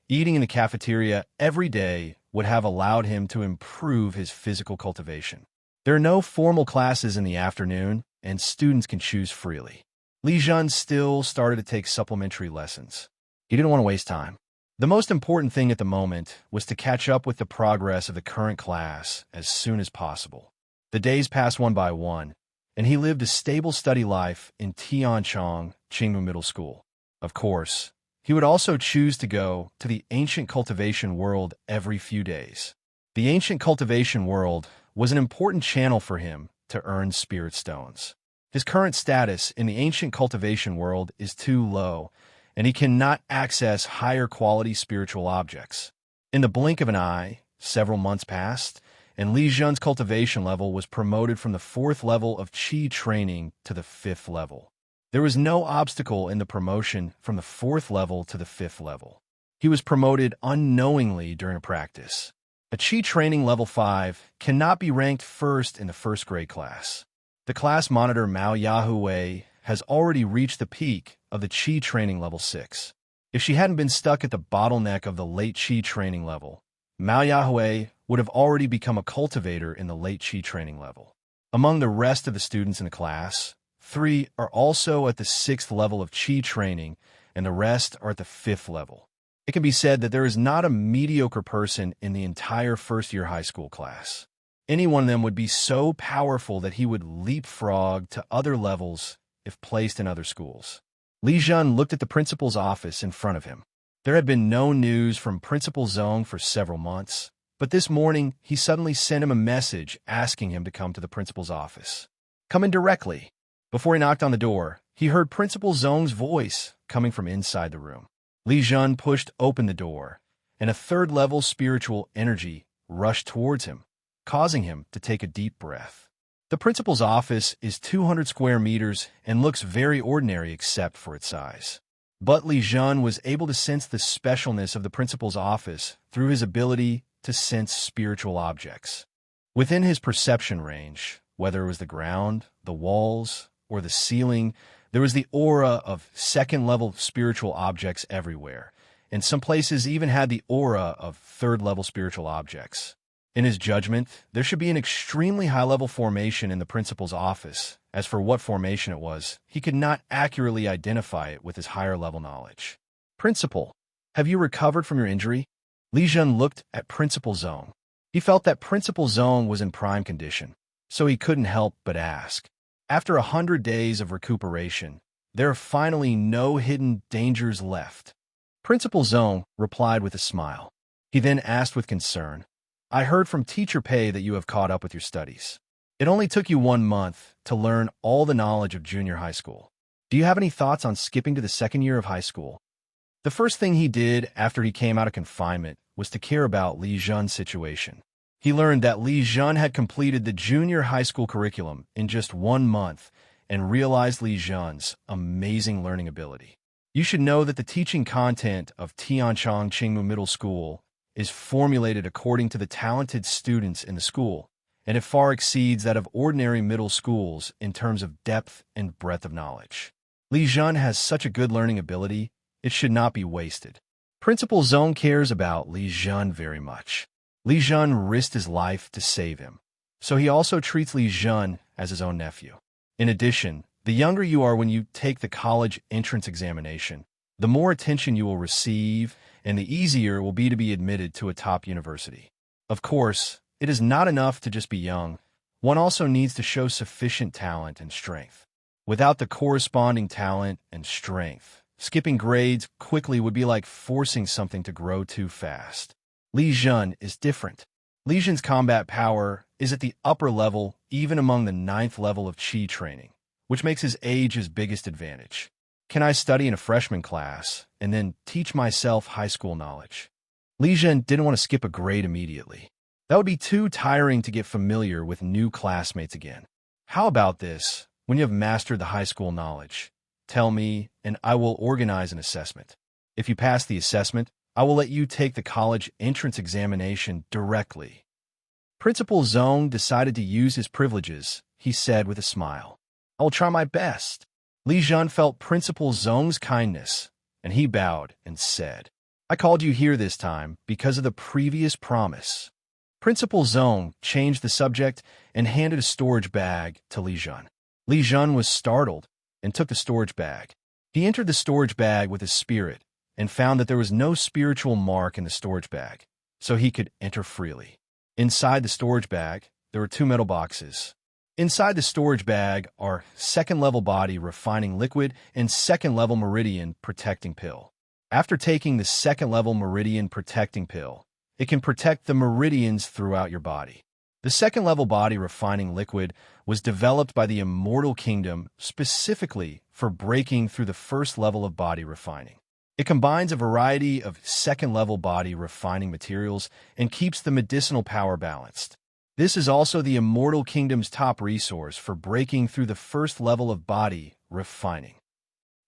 eating in the cafeteria every day would have allowed him to improve his physical cultivation. There are no formal classes in the afternoon, and students can choose freely. Li Zhen still started to take supplementary lessons. He didn't want to waste time. The most important thing at the moment was to catch up with the progress of the current class as soon as possible. The days passed one by one, and he lived a stable study life in Tianchong, Qingmu Middle School. Of course, he would also choose to go to the ancient cultivation world every few days. The ancient cultivation world was an important channel for him to earn spirit stones. His current status in the ancient cultivation world is too low, and he cannot access higher quality spiritual objects. In the blink of an eye, several months passed, and Li Zhen's cultivation level was promoted from the 4th level of Qi training to the 5th level. There was no obstacle in the promotion from the 4th level to the 5th level. He was promoted unknowingly during a practice. A Qi training level 5 cannot be ranked first in the first grade class. The class monitor Mao Yahui has already reached the peak of the Qi training level 6. If she hadn't been stuck at the bottleneck of the late Qi training level, Mao Yahui would have already become a cultivator in the late Qi training level. Among the rest of the students in the class, 3 are also at the 6th level of Qi training, and the rest are at the 5th level. It can be said that there is not a mediocre person in the entire first-year high school class. Any one of them would be so powerful that he would leapfrog to other levels if placed in other schools. Li Zhen looked at the principal's office in front of him. There had been no news from Principal Zhong for several months, but this morning he suddenly sent him a message asking him to come to the principal's office. Come in directly. Before he knocked on the door, he heard Principal Zhong's voice coming from inside the room. Li Zhen pushed open the door, and a 3rd-level spiritual energy rushed towards him, causing him to take a deep breath. The principal's office is 200 square meters and looks very ordinary except for its size. But Li Zhen was able to sense the specialness of the principal's office through his ability to sense spiritual objects. Within his perception range, whether it was the ground, the walls, or the ceiling, there was the aura of 2nd-level spiritual objects everywhere, and some places even had the aura of 3rd-level spiritual objects. In his judgment, there should be an extremely high-level formation in the principal's office. As for what formation it was, he could not accurately identify it with his higher-level knowledge. Principal, have you recovered from your injury? Li Zhen looked at Principal Zhong. He felt that Principal Zhong was in prime condition, so he couldn't help but ask. After 100 days of recuperation, there are finally no hidden dangers left. Principal Zhong replied with a smile. He then asked with concern, I heard from Teacher Pei that you have caught up with your studies. It only took you 1 month to learn all the knowledge of junior high school. Do you have any thoughts on skipping to the 2nd year of high school? The first thing he did after he came out of confinement was to care about Li Zhen's situation. He learned that Li Zhen had completed the junior high school curriculum in just 1 month and realized Li Zhen's amazing learning ability. You should know that the teaching content of Tianchong Qingmu Middle School is formulated according to the talented students in the school, and it far exceeds that of ordinary middle schools in terms of depth and breadth of knowledge. Li Zhen has such a good learning ability, it should not be wasted. Principal Zhong cares about Li Zhen very much. Li Zhen risked his life to save him, so he also treats Li Zhen as his own nephew. In addition, the younger you are when you take the college entrance examination, the more attention you will receive, and the easier it will be to be admitted to a top university. Of course, it is not enough to just be young. One also needs to show sufficient talent and strength. Without the corresponding talent and strength, skipping grades quickly would be like forcing something to grow too fast. Li Zhen is different. Li Zhen's combat power is at the upper level even among the 9th level of Qi training, which makes his age his biggest advantage. Can I study in a freshman class and then teach myself high school knowledge? Li Zhen didn't want to skip a grade immediately. That would be too tiring to get familiar with new classmates again. How about this? When you have mastered the high school knowledge, tell me, and I will organize an assessment. If you pass the assessment, I will let you take the college entrance examination directly. Principal Zhong decided to use his privileges, he said with a smile. I will try my best. Li Zhen felt Principal Zhong's kindness, and he bowed and said, I called you here this time because of the previous promise. Principal Zhong changed the subject and handed a storage bag to Li Zhen. Li Zhen was startled and took the storage bag. He entered the storage bag with his spirit and found that there was no spiritual mark in the storage bag, so he could enter freely. Inside the storage bag, there were 2 metal boxes. Inside the storage bag are second-level body refining liquid and second-level meridian protecting pill. After taking the second-level meridian protecting pill, it can protect the meridians throughout your body. The second-level body refining liquid was developed by the Immortal Kingdom specifically for breaking through the first level of body refining. It combines a variety of second-level body refining materials and keeps the medicinal power balanced. This is also the Immortal Kingdom's top resource for breaking through the first level of body refining.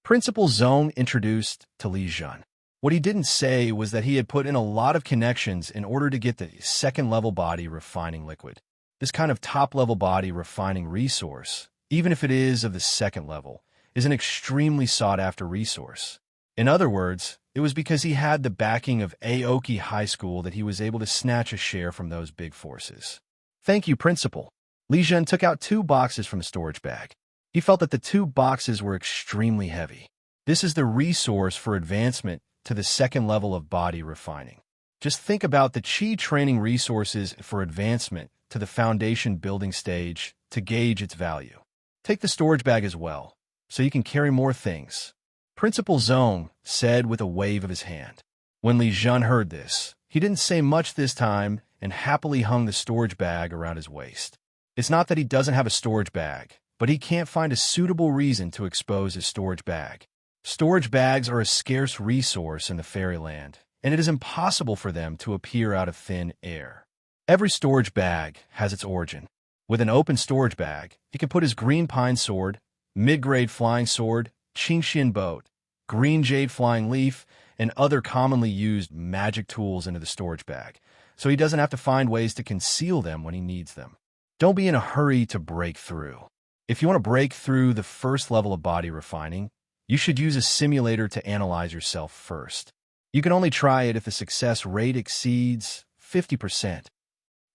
Principal Zhong introduced to Li Zhen. What he didn't say was that he had put in a lot of connections in order to get the second-level body refining liquid. This kind of top-level body refining resource, even if it is of the second level, is an extremely sought-after resource. In other words, it was because he had the backing of Aoki High School that he was able to snatch a share from those big forces. Thank you, Principal. Li Zhen took out 2 boxes from the storage bag. He felt that the 2 boxes were extremely heavy. This is the resource for advancement to the second level of body refining. Just think about the Qi training resources for advancement to the foundation building stage to gauge its value. Take the storage bag as well, so you can carry more things. Principal Zhong said with a wave of his hand. When Li Zhen heard this, he didn't say much this time and happily hung the storage bag around his waist. It's not that he doesn't have a storage bag, but he can't find a suitable reason to expose his storage bag. Storage bags are a scarce resource in the fairyland, and it is impossible for them to appear out of thin air. Every storage bag has its origin. With an open storage bag, he can put his green pine sword, mid-grade flying sword, Qingxian boat, green jade flying leaf, and other commonly used magic tools into the storage bag, so he doesn't have to find ways to conceal them when he needs them. Don't be in a hurry to break through. If you want to break through the first level of body refining, you should use a simulator to analyze yourself first. You can only try it if the success rate exceeds 50%.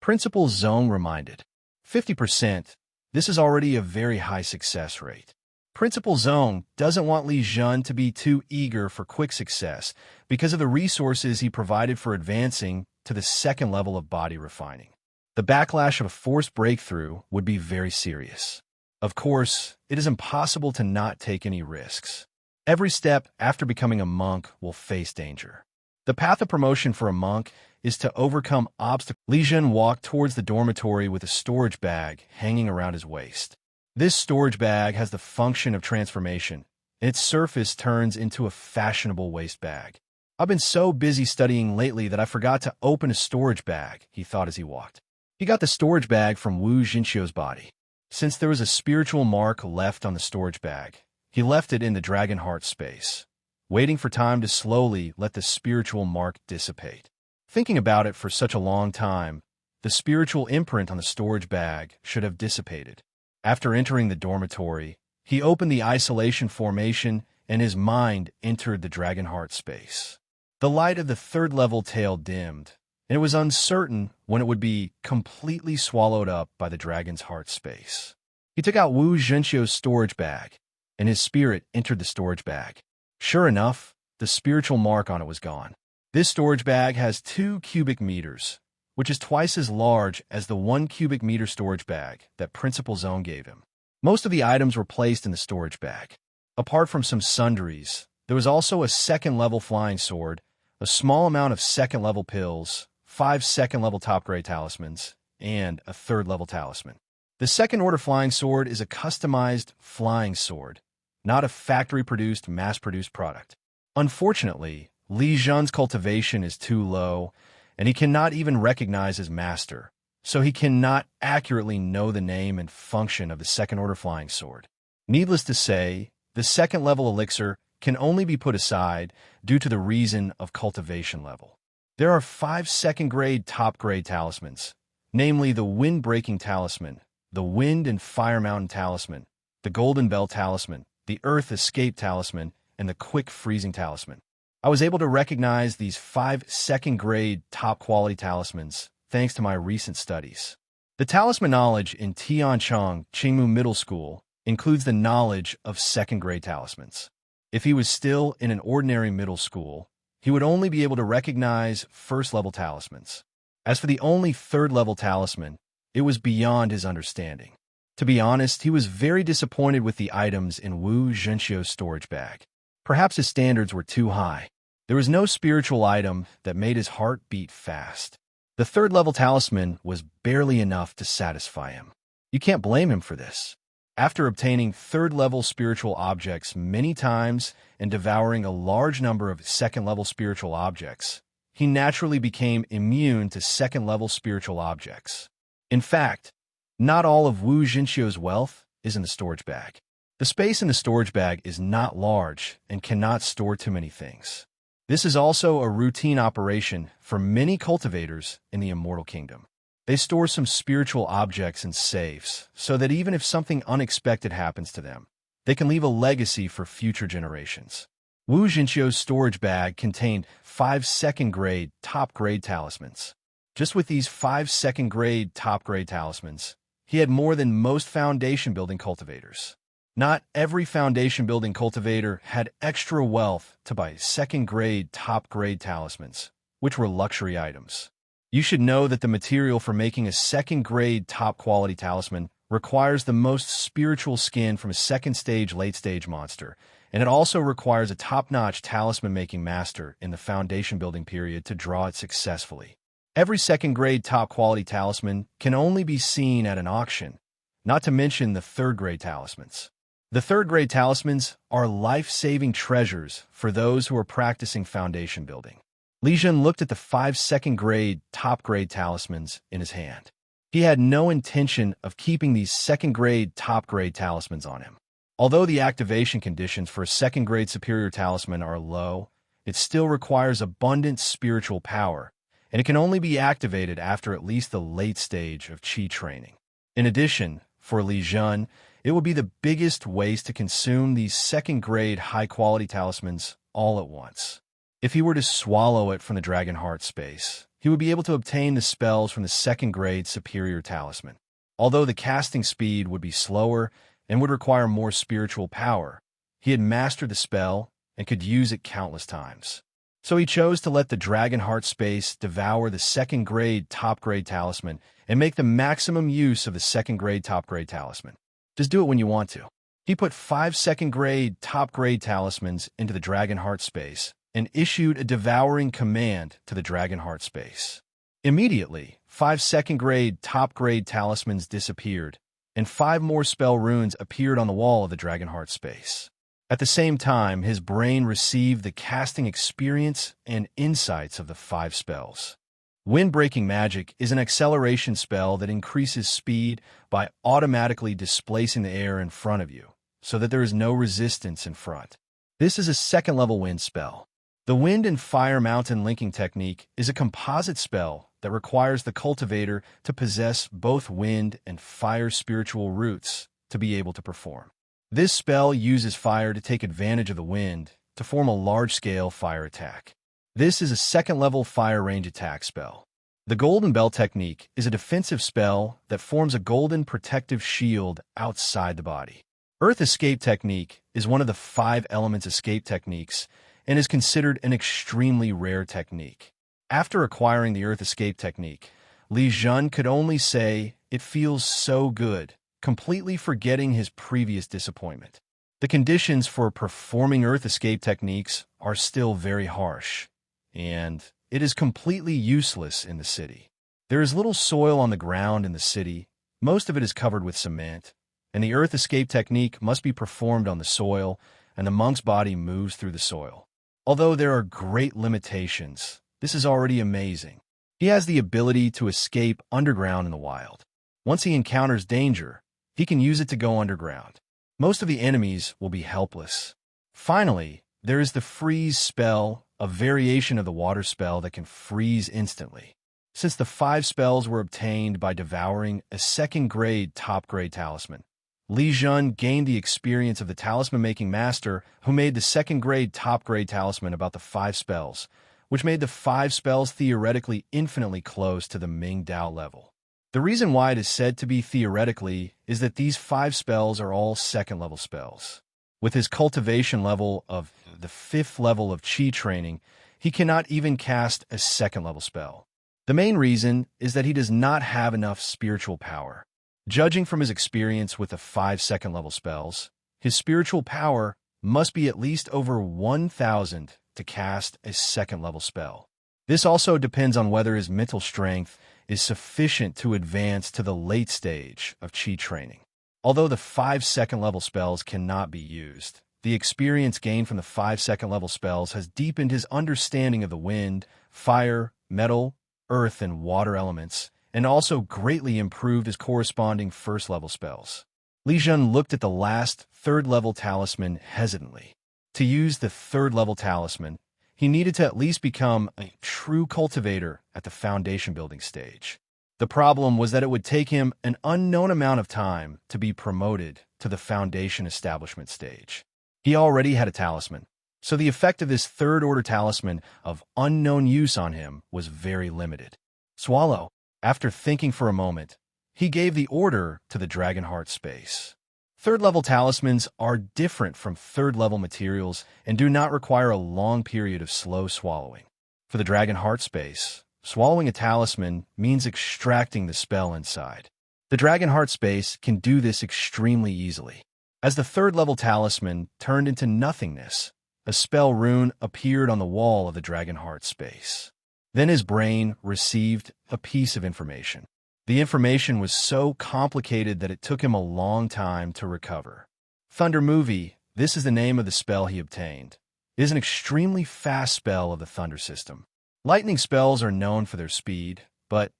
Principal Zhong reminded. 50%, this is already a very high success rate. Principal Zhong doesn't want Li Zhen to be too eager for quick success because of the resources he provided for advancing to the second level of body refining. The backlash of a forced breakthrough would be very serious. Of course, it is impossible to not take any risks. Every step after becoming a monk will face danger. The path of promotion for a monk is to overcome obstacles. Li Zhen walked towards the dormitory with a storage bag hanging around his waist. This storage bag has the function of transformation, and its surface turns into a fashionable waste bag. I've been so busy studying lately that I forgot to open a storage bag, he thought as he walked. He got the storage bag from Wu Jinxiu's body. Since there was a spiritual mark left on the storage bag, he left it in the dragon heart space, waiting for time to slowly let the spiritual mark dissipate. Thinking about it for such a long time, the spiritual imprint on the storage bag should have dissipated. After entering the dormitory, he opened the isolation formation and his mind entered the dragon heart space. The light of the third-level tail dimmed, and it was uncertain when it would be completely swallowed up by the dragon's heart space. He took out Wu Zhenxiu's storage bag, and his spirit entered the storage bag. Sure enough, the spiritual mark on it was gone. This storage bag has 2 cubic meters, which is twice as large as the 1 cubic meter storage bag that Principal Zhong gave him. Most of the items were placed in the storage bag. Apart from some sundries, there was also a second-level flying sword, a small amount of second-level pills, 5 second-level top-grade talismans, and a third-level talisman. The second-order flying sword is a customized flying sword, not a factory-produced, mass-produced product. Unfortunately, Li Zhen's cultivation is too low, and he cannot even recognize his master, so he cannot accurately know the name and function of the second-order flying sword. Needless to say, the second-level elixir can only be put aside due to the reason of cultivation level. There are 5 second-grade top-grade talismans, namely the Wind-Breaking Talisman, the Wind and Fire Mountain Talisman, the Golden Bell Talisman, the Earth Escape Talisman, and the Quick Freezing Talisman. I was able to recognize these 5 second-grade top-quality talismans thanks to my recent studies. The talisman knowledge in Tianchong Qingmu Middle School includes the knowledge of second-grade talismans. If he was still in an ordinary middle school, he would only be able to recognize first-level talismans. As for the only third-level talisman, it was beyond his understanding. To be honest, he was very disappointed with the items in Wu Zhenxiu's storage bag. Perhaps his standards were too high. There was no spiritual item that made his heart beat fast. The third-level talisman was barely enough to satisfy him. You can't blame him for this. After obtaining third-level spiritual objects many times and devouring a large number of second-level spiritual objects, he naturally became immune to second-level spiritual objects. In fact, not all of Wu Zhenxiu's wealth is in the storage bag. The space in the storage bag is not large and cannot store too many things. This is also a routine operation for many cultivators in the Immortal Kingdom. They store some spiritual objects in safes so that even if something unexpected happens to them, they can leave a legacy for future generations. Wu Zhenxiu's storage bag contained 5 second-grade top-grade talismans. Just with these 5 second-grade top-grade talismans, he had more than most foundation-building cultivators. Not every foundation-building cultivator had extra wealth to buy second-grade top-grade talismans, which were luxury items. You should know that the material for making a second-grade top-quality talisman requires the most spiritual skin from a second-stage, late-stage monster, and it also requires a top-notch talisman-making master in the foundation-building period to draw it successfully. Every second-grade top-quality talisman can only be seen at an auction, not to mention the third-grade talismans. The third-grade talismans are life-saving treasures for those who are practicing foundation building. Li Zhen looked at the 5 second-grade, top-grade talismans in his hand. He had no intention of keeping these second-grade, top-grade talismans on him. Although the activation conditions for a second-grade superior talisman are low, it still requires abundant spiritual power, and it can only be activated after at least the late stage of Qi training. In addition, for Li Zhen, it would be the biggest waste to consume these second-grade, high-quality talismans all at once. If he were to swallow it from the Dragon Heart space, he would be able to obtain the spells from the second-grade superior talisman. Although the casting speed would be slower and would require more spiritual power, he had mastered the spell and could use it countless times. So he chose to let the Dragon Heart space devour the second-grade top-grade talisman and make the maximum use of the second-grade top-grade talisman. Just do it when you want to. He put 5 second-grade top-grade talismans into the Dragon Heart space and issued a devouring command to the Dragon Heart space. Immediately, 5 second-grade top-grade talismans disappeared, and 5 more spell runes appeared on the wall of the Dragon Heart space. At the same time, his brain received the casting experience and insights of the 5 spells. Wind-Breaking Magic is an acceleration spell that increases speed by automatically displacing the air in front of you, so that there is no resistance in front. This is a second-level wind spell. The Wind and Fire Mountain linking technique is a composite spell that requires the cultivator to possess both wind and fire spiritual roots to be able to perform. This spell uses fire to take advantage of the wind to form a large-scale fire attack. This is a second-level fire range attack spell. The Golden Bell technique is a defensive spell that forms a golden protective shield outside the body. Earth Escape technique is one of the 5 elements escape techniques and is considered an extremely rare technique. After acquiring the Earth Escape technique, Li Zhen could only say, "It feels so good," completely forgetting his previous disappointment. The conditions for performing Earth Escape techniques are still very harsh, and it is completely useless in the city. There is little soil on the ground in the city, most of it is covered with cement, and the Earth Escape technique must be performed on the soil, and the monk's body moves through the soil. Although there are great limitations, this is already amazing. He has the ability to escape underground in the wild. Once he encounters danger, he can use it to go underground. Most of the enemies will be helpless. Finally, there is the freeze spell, a variation of the water spell that can freeze instantly. Since the 5 spells were obtained by devouring a second-grade top-grade talisman, Li Zhen gained the experience of the talisman-making master who made the second-grade top-grade talisman about the 5 spells, which made the 5 spells theoretically infinitely close to the Ming Dao level. The reason why it is said to be theoretically is that these 5 spells are all second-level spells. With his cultivation level of the 5th level of Qi training, he cannot even cast a second-level spell. The main reason is that he does not have enough spiritual power. Judging from his experience with the 5 second-level spells, his spiritual power must be at least over 1,000 to cast a second-level spell. This also depends on whether his mental strength is sufficient to advance to the late stage of Qi training. Although the 5 second-level spells cannot be used, the experience gained from the 5 second-level spells has deepened his understanding of the wind, fire, metal, earth, and water elements, and also greatly improved his corresponding first-level spells. Li Zhen looked at the last third-level talisman hesitantly. To use the third-level talisman, he needed to at least become a true cultivator at the foundation building stage. The problem was that it would take him an unknown amount of time to be promoted to the foundation establishment stage. He already had a talisman, so the effect of this third-order talisman of unknown use on him was very limited. Swallow. After thinking for a moment, he gave the order to the Dragon Heart space. Third-level talismans are different from third-level materials and do not require a long period of slow swallowing. For the Dragon Heart space, swallowing a talisman means extracting the spell inside. The Dragon Heart space can do this extremely easily. As the third-level talisman turned into nothingness, a spell rune appeared on the wall of the Dragon Heart space. Then his brain received a piece of information. The information was so complicated that it took him a long time to recover. Thunder Movie, this is the name of the spell he obtained. It is an extremely fast spell of the Thunder system. Lightning spells are known for their speed, but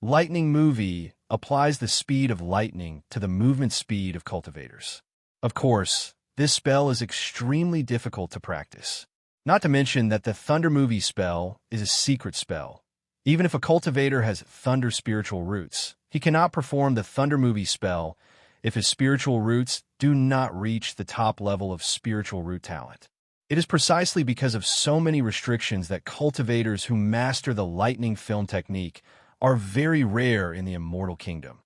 Lightning Movie applies the speed of lightning to the movement speed of cultivators. Of course, this spell is extremely difficult to practice. Not to mention that the Thunder Movie spell is a secret spell. Even if a cultivator has Thunder spiritual roots, he cannot perform the Thunder Movie spell if his spiritual roots do not reach the top level of spiritual root talent. It is precisely because of so many restrictions that cultivators who master the lightning film technique are very rare in the Immortal Kingdom.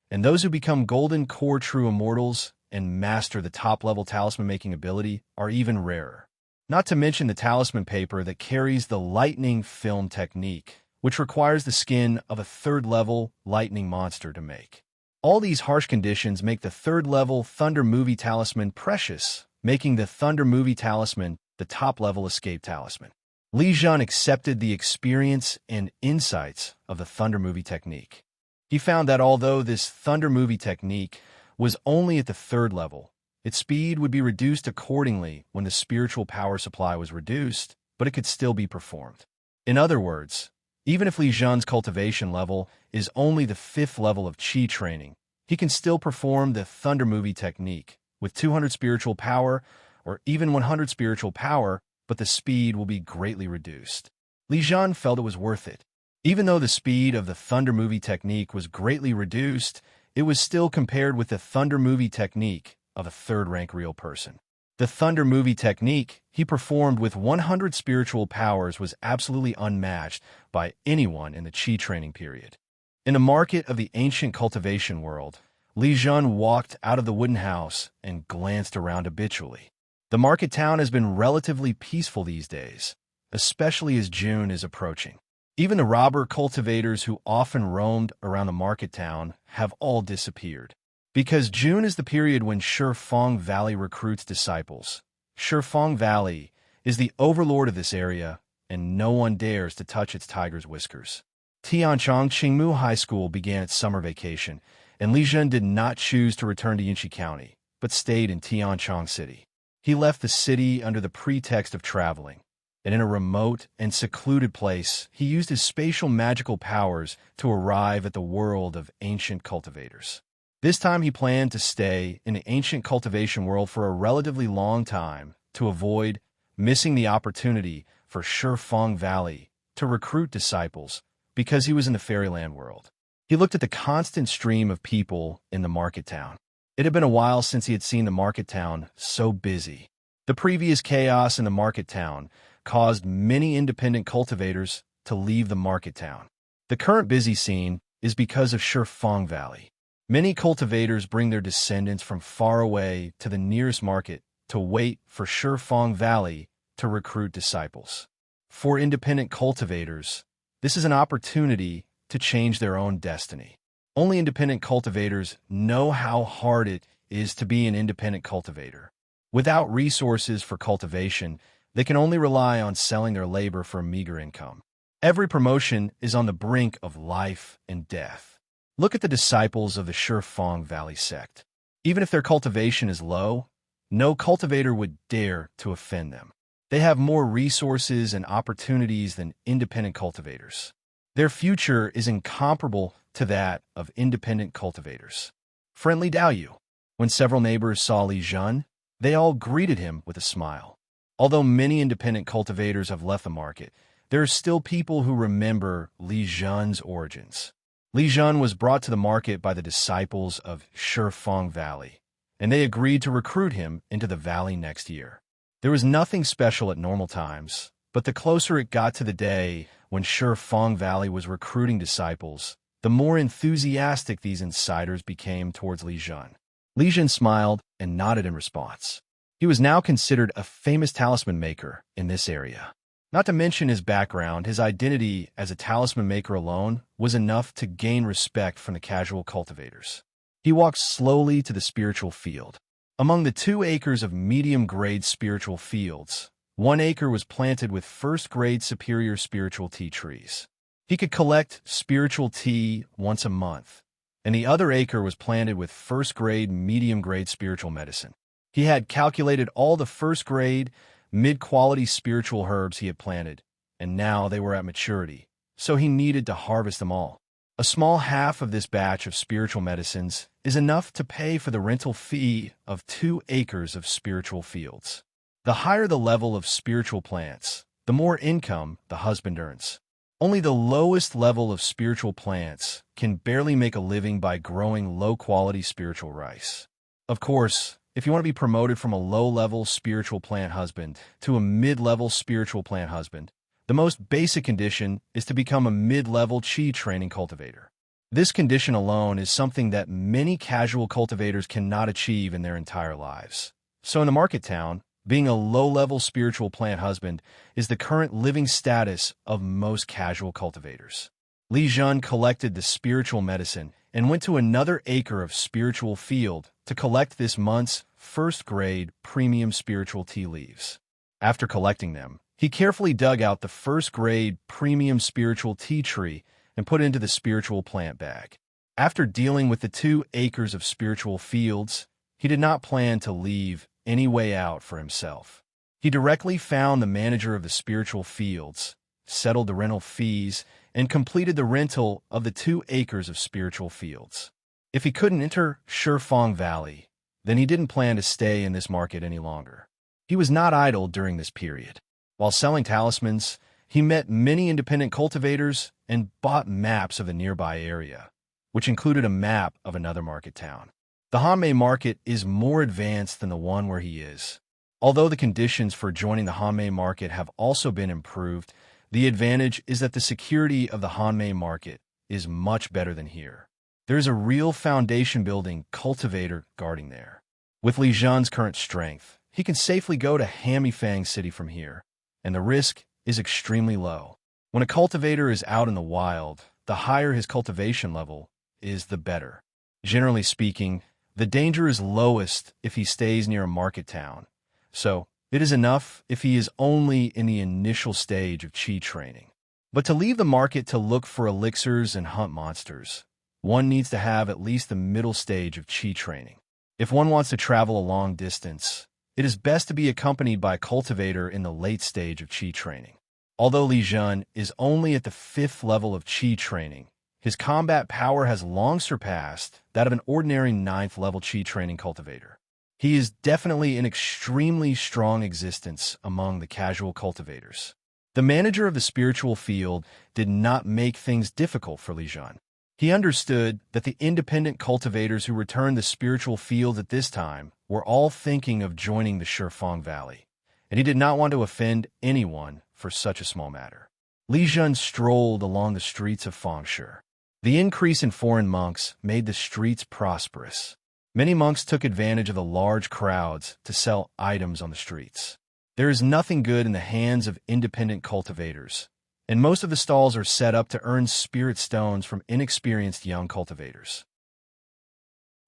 And those who become Golden Core True Immortals and master the top-level talisman-making ability are even rarer. Not to mention the talisman paper that carries the lightning film technique, which requires the skin of a third-level lightning monster to make. All these harsh conditions make the third-level Thunder Movie talisman precious, making the Thunder Movie talisman the top-level escape talisman. Li Zhen accepted the experience and insights of the Thunder Movie technique. He found that although this Thunder Movie technique was only at the 3rd level, its speed would be reduced accordingly when the spiritual power supply was reduced, but it could still be performed. In other words, even if Li Zhen's cultivation level is only the 5th level of Qi training, he can still perform the Thunder Movie technique with 200 spiritual power or even 100 spiritual power, but the speed will be greatly reduced. Li Zhen felt it was worth it. Even though the speed of the Thunder Movie technique was greatly reduced, it was still compared with the Thunder Movie technique of a 3rd-rank real person. The Thunder Movie technique he performed with 100 spiritual powers was absolutely unmatched by anyone in the Qi training period. In the market of the ancient cultivation world, Li Zhen walked out of the wooden house and glanced around habitually. The market town has been relatively peaceful these days, especially as June is approaching. Even the robber cultivators who often roamed around the market town have all disappeared. Because June is the period when Shifeng Valley recruits disciples. Shifeng Valley is the overlord of this area, and no one dares to touch its tiger's whiskers. Tianchang Qingmu High School began its summer vacation, and Li Zhen did not choose to return to Yinxi County, but stayed in Tianchang City. He left the city under the pretext of traveling, and in a remote and secluded place, he used his spatial magical powers to arrive at the world of ancient cultivators. This time he planned to stay in the ancient cultivation world for a relatively long time to avoid missing the opportunity for Shifeng Valley to recruit disciples because he was in the fairyland world. He looked at the constant stream of people in the market town. It had been a while since he had seen the market town so busy. The previous chaos in the market town caused many independent cultivators to leave the market town. The current busy scene is because of Shifeng Valley. Many cultivators bring their descendants from far away to the nearest market to wait for Shifeng Valley to recruit disciples. For independent cultivators, this is an opportunity to change their own destiny. Only independent cultivators know how hard it is to be an independent cultivator. Without resources for cultivation, they can only rely on selling their labor for a meager income. Every promotion is on the brink of life and death. Look at the disciples of the Shifeng Valley sect. Even if their cultivation is low, no cultivator would dare to offend them. They have more resources and opportunities than independent cultivators. Their future is incomparable to that of independent cultivators. Friendly Daoyu. When several neighbors saw Li Zhen, they all greeted him with a smile. Although many independent cultivators have left the market, there are still people who remember Li Zhen's origins. Li Zhen was brought to the market by the disciples of Shifeng Valley, and they agreed to recruit him into the valley next year. There was nothing special at normal times, but the closer it got to the day when Shifeng Valley was recruiting disciples, the more enthusiastic these insiders became towards Li Zhen. Li Zhen smiled and nodded in response. He was now considered a famous talisman maker in this area. Not to mention his background, his identity as a talisman maker alone was enough to gain respect from the casual cultivators. He walked slowly to the spiritual field. Among the 2 acres of medium-grade spiritual fields, 1 acre was planted with first-grade superior spiritual tea trees. He could collect spiritual tea once a month, and the other acre was planted with first-grade, medium-grade spiritual medicine. He had calculated all the first-grade, mid-quality spiritual herbs he had planted, and now they were at maturity, so he needed to harvest them all. A small half of this batch of spiritual medicines is enough to pay for the rental fee of 2 acres of spiritual fields. The higher the level of spiritual plants, the more income the husband earns. Only the lowest level of spiritual plants can barely make a living by growing low-quality spiritual rice. Of course, if you want to be promoted from a low-level spiritual plant husband to a mid-level spiritual plant husband, the most basic condition is to become a mid-level qi training cultivator. This condition alone is something that many casual cultivators cannot achieve in their entire lives. So in the market town, being a low-level spiritual plant husband is the current living status of most casual cultivators. Li Zhen collected the spiritual medicine and went to another acre of spiritual field to collect this month's first-grade premium spiritual tea leaves. After collecting them, he carefully dug out the first-grade premium spiritual tea tree and put it into the spiritual plant bag. After dealing with the 2 acres of spiritual fields, he did not plan to leave any way out for himself. He directly found the manager of the spiritual fields, settled the rental fees, and completed the rental of the 2 acres of spiritual fields. If he couldn't enter Shifeng Valley, then he didn't plan to stay in this market any longer. He was not idle during this period. While selling talismans, he met many independent cultivators and bought maps of the nearby area, which included a map of another market town. The Hanmei market is more advanced than the one where he is. Although the conditions for joining the Hanmei market have also been improved, the advantage is that the security of the Hanmei market is much better than here. There is a real foundation-building cultivator guarding there. With Li Zhen's current strength, he can safely go to Hamifang City from here, and the risk is extremely low. When a cultivator is out in the wild, the higher his cultivation level is, the better. Generally speaking, the danger is lowest if he stays near a market town, so it is enough if he is only in the initial stage of qi training. But to leave the market to look for elixirs and hunt monsters, one needs to have at least the middle stage of qi training. If one wants to travel a long distance, it is best to be accompanied by a cultivator in the late stage of Qi training. Although Li Zhen is only at the 5th level of Qi training, his combat power has long surpassed that of an ordinary 9th level Qi training cultivator. He is definitely an extremely strong existence among the casual cultivators. The manager of the spiritual field did not make things difficult for Li Zhen. He understood that the independent cultivators who returned the spiritual field at this time were all thinking of joining the Shifeng Valley, and he did not want to offend anyone for such a small matter. Li Zhen strolled along the streets of Fengshe. The increase in foreign monks made the streets prosperous. Many monks took advantage of the large crowds to sell items on the streets. There is nothing good in the hands of independent cultivators, and most of the stalls are set up to earn spirit stones from inexperienced young cultivators.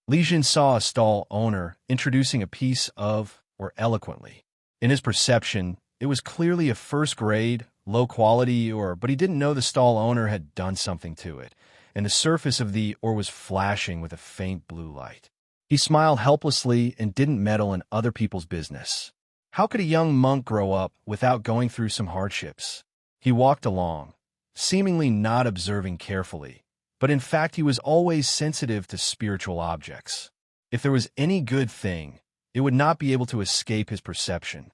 Li Zhen saw a stall owner introducing a piece of, or eloquently. In his perception, it was clearly a first-grade, low-quality ore, but he didn't know the stall owner had done something to it, and the surface of the ore was flashing with a faint blue light. He smiled helplessly and didn't meddle in other people's business. How could a young monk grow up without going through some hardships? He walked along, seemingly not observing carefully, but in fact he was always sensitive to spiritual objects. If there was any good thing, it would not be able to escape his perception.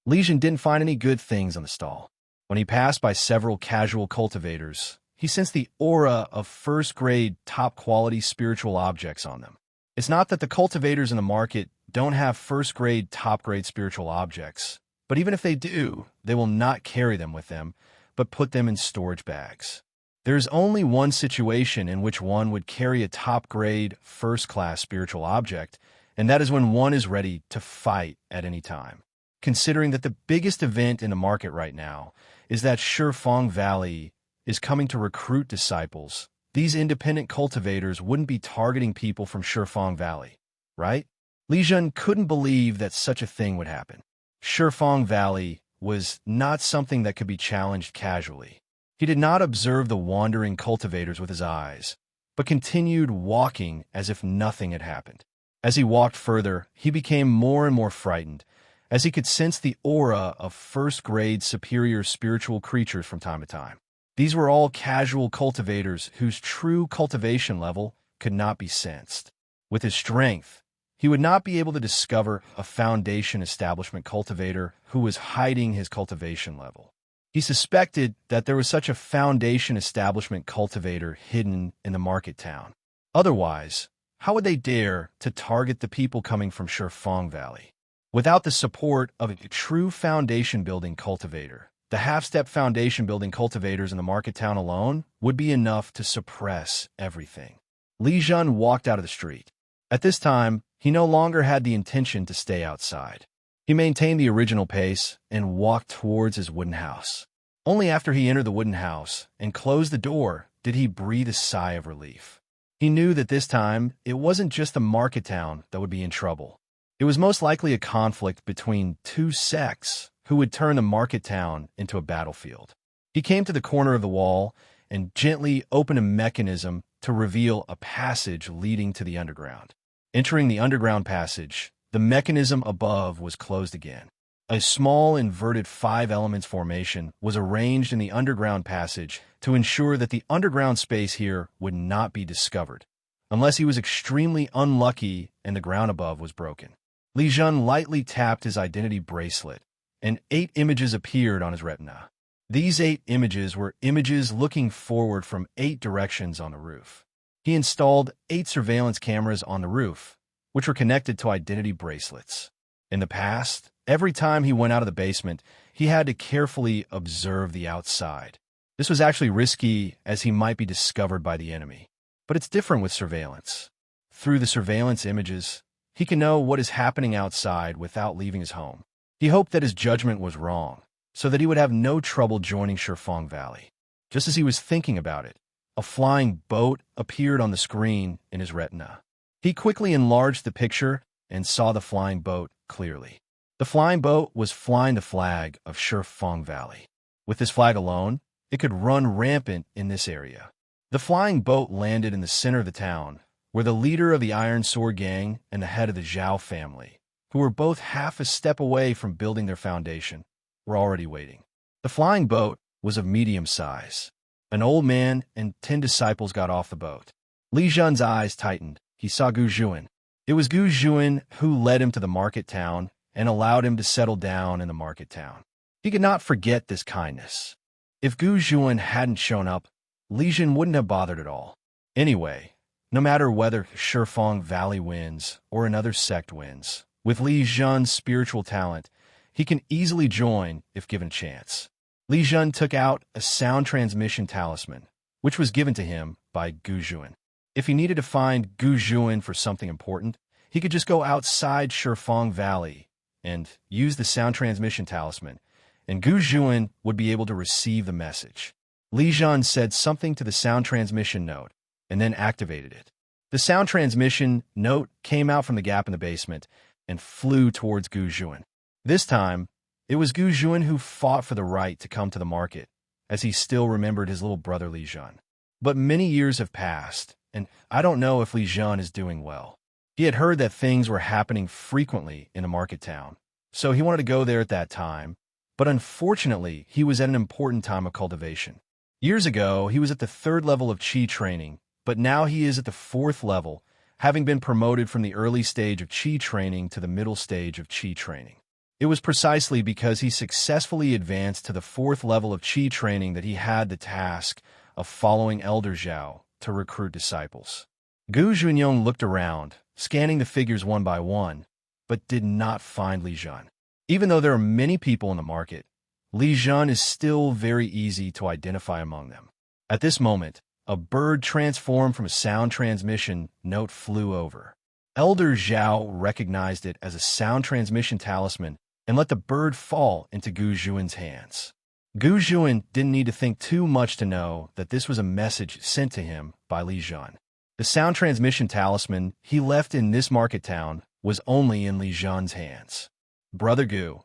Li Zhen didn't find any good things on the stall. When he passed by several casual cultivators, he sensed the aura of first-grade, top-quality spiritual objects on them. It's not that the cultivators in the market don't have first-grade, top-grade spiritual objects, but even if they do, they will not carry them with them, but put them in storage bags. There is only one situation in which one would carry a top-grade, first-class spiritual object, and that is when one is ready to fight at any time. Considering that the biggest event in the market right now is that Shifeng Valley is coming to recruit disciples, these independent cultivators wouldn't be targeting people from Shifeng Valley, right? Li Zhen couldn't believe that such a thing would happen. Shifeng Valley was not something that could be challenged casually. He did not observe the wandering cultivators with his eyes, but continued walking as if nothing had happened. As he walked further, he became more and more frightened, as he could sense the aura of first-grade superior spiritual creatures from time to time. These were all casual cultivators whose true cultivation level could not be sensed. With his strength, he would not be able to discover a foundation establishment cultivator who was hiding his cultivation level. He suspected that there was such a foundation establishment cultivator hidden in the market town. Otherwise, how would they dare to target the people coming from Shifeng Valley? Without the support of a true foundation-building cultivator, the half-step foundation-building cultivators in the market town alone would be enough to suppress everything. Li Zhen walked out of the street. At this time, he no longer had the intention to stay outside. He maintained the original pace and walked towards his wooden house. Only after he entered the wooden house and closed the door did he breathe a sigh of relief. He knew that this time it wasn't just the market town that would be in trouble. It was most likely a conflict between two sects who would turn the market town into a battlefield. He came to the corner of the wall and gently opened a mechanism to reveal a passage leading to the underground. Entering the underground passage, the mechanism above was closed again. A small inverted 5 elements formation was arranged in the underground passage to ensure that the underground space here would not be discovered, unless he was extremely unlucky and the ground above was broken. Li Zhen lightly tapped his identity bracelet, and 8 images appeared on his retina. These 8 images were images looking forward from 8 directions on the roof. He installed 8 surveillance cameras on the roof, which were connected to identity bracelets. In the past, every time he went out of the basement, he had to carefully observe the outside. This was actually risky, as he might be discovered by the enemy. But it's different with surveillance. Through the surveillance images, he can know what is happening outside without leaving his home. He hoped that his judgment was wrong, so that he would have no trouble joining Shifeng Valley. Just as he was thinking about it, a flying boat appeared on the screen in his retina. He quickly enlarged the picture and saw the flying boat clearly. The flying boat was flying the flag of Shifeng Valley. With this flag alone, it could run rampant in this area. The flying boat landed in the center of the town, where the leader of the Iron Sword Gang and the head of the Zhao family who were both half a step away from building their foundation, were already waiting. The flying boat was of medium size. An old man and 10 disciples got off the boat. Li Zhen's eyes tightened. He saw Gu Zhuan. It was Gu Zhuan who led him to the market town and allowed him to settle down in the market town. He could not forget this kindness. If Gu Zhuan hadn't shown up, Li Zhen wouldn't have bothered at all. Anyway, no matter whether Shifeng Valley wins or another sect wins, with Li Zhen's spiritual talent, he can easily join if given a chance. Li Zhen took out a sound transmission talisman, which was given to him by Gu Zhuan. If he needed to find Gu Zhuan for something important, he could just go outside Shifeng Valley and use the sound transmission talisman, and Gu Zhuan would be able to receive the message. Li Zhen said something to the sound transmission note, and then activated it. The sound transmission note came out from the gap in the basement and flew towards Gu Zhuan. This time, it was Gu Zhuan who fought for the right to come to the market, as he still remembered his little brother Li Zhen. But many years have passed, and I don't know if Li Zhen is doing well. He had heard that things were happening frequently in the market town, so he wanted to go there at that time, but unfortunately, he was at an important time of cultivation. Years ago, he was at the 3rd level of Qi training, but now he is at the 4th level, having been promoted from the early stage of Qi training to the middle stage of Qi training. It was precisely because he successfully advanced to the 4th level of Qi training that he had the task of following Elder Zhao to recruit disciples. Gu Zhunyong looked around, scanning the figures one by one, but did not find Li Zhen. Even though there are many people in the market, Li Zhen is still very easy to identify among them. At this moment, a bird transformed from a sound transmission note flew over. Elder Zhao recognized it as a sound transmission talisman and let the bird fall into Gu Zhuan's hands. Gu Zhuan didn't need to think too much to know that this was a message sent to him by Li Zhen. The sound transmission talisman he left in this market town was only in Li Zhen's hands. Brother Gu,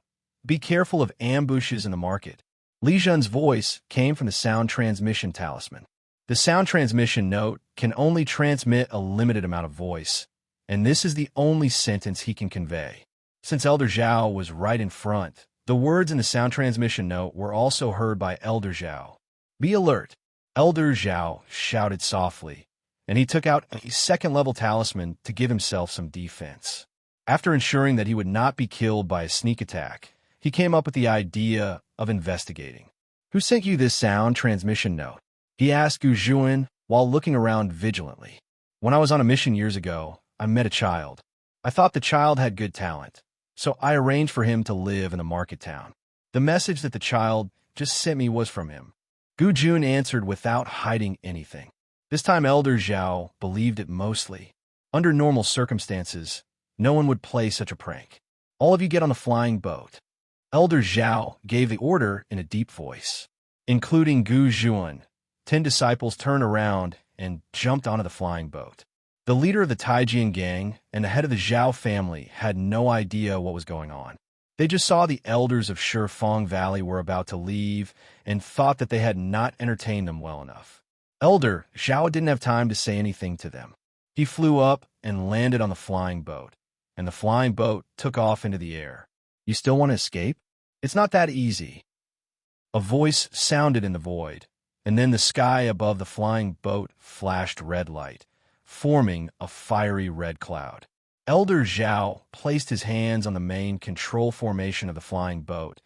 be careful of ambushes in the market. Li Zhen's voice came from the sound transmission talisman. The sound transmission note can only transmit a limited amount of voice, and this is the only sentence he can convey. Since Elder Zhao was right in front, the words in the sound transmission note were also heard by Elder Zhao. Be alert, Elder Zhao shouted softly, and he took out a 2nd level talisman to give himself some defense. After ensuring that he would not be killed by a sneak attack, he came up with the idea of investigating. Who sent you this sound transmission note? He asked Gu Zhuan while looking around vigilantly. When I was on a mission years ago, I met a child. I thought the child had good talent, so I arranged for him to live in the market town. The message that the child just sent me was from him. Gu Zhuan answered without hiding anything. This time Elder Zhao believed it mostly. Under normal circumstances, no one would play such a prank. All of you get on the flying boat. Elder Zhao gave the order in a deep voice. Including Gu Zhuan, 10 disciples turned around and jumped onto the flying boat. The leader of the Taijian gang and the head of the Zhao family had no idea what was going on. They just saw the elders of Shifeng Valley were about to leave and thought that they had not entertained them well enough. Elder Zhao didn't have time to say anything to them. He flew up and landed on the flying boat, and the flying boat took off into the air. You still want to escape? It's not that easy. A voice sounded in the void, and then the sky above the flying boat flashed red light, forming a fiery red cloud. Elder Zhao placed his hands on the main control formation of the flying boat,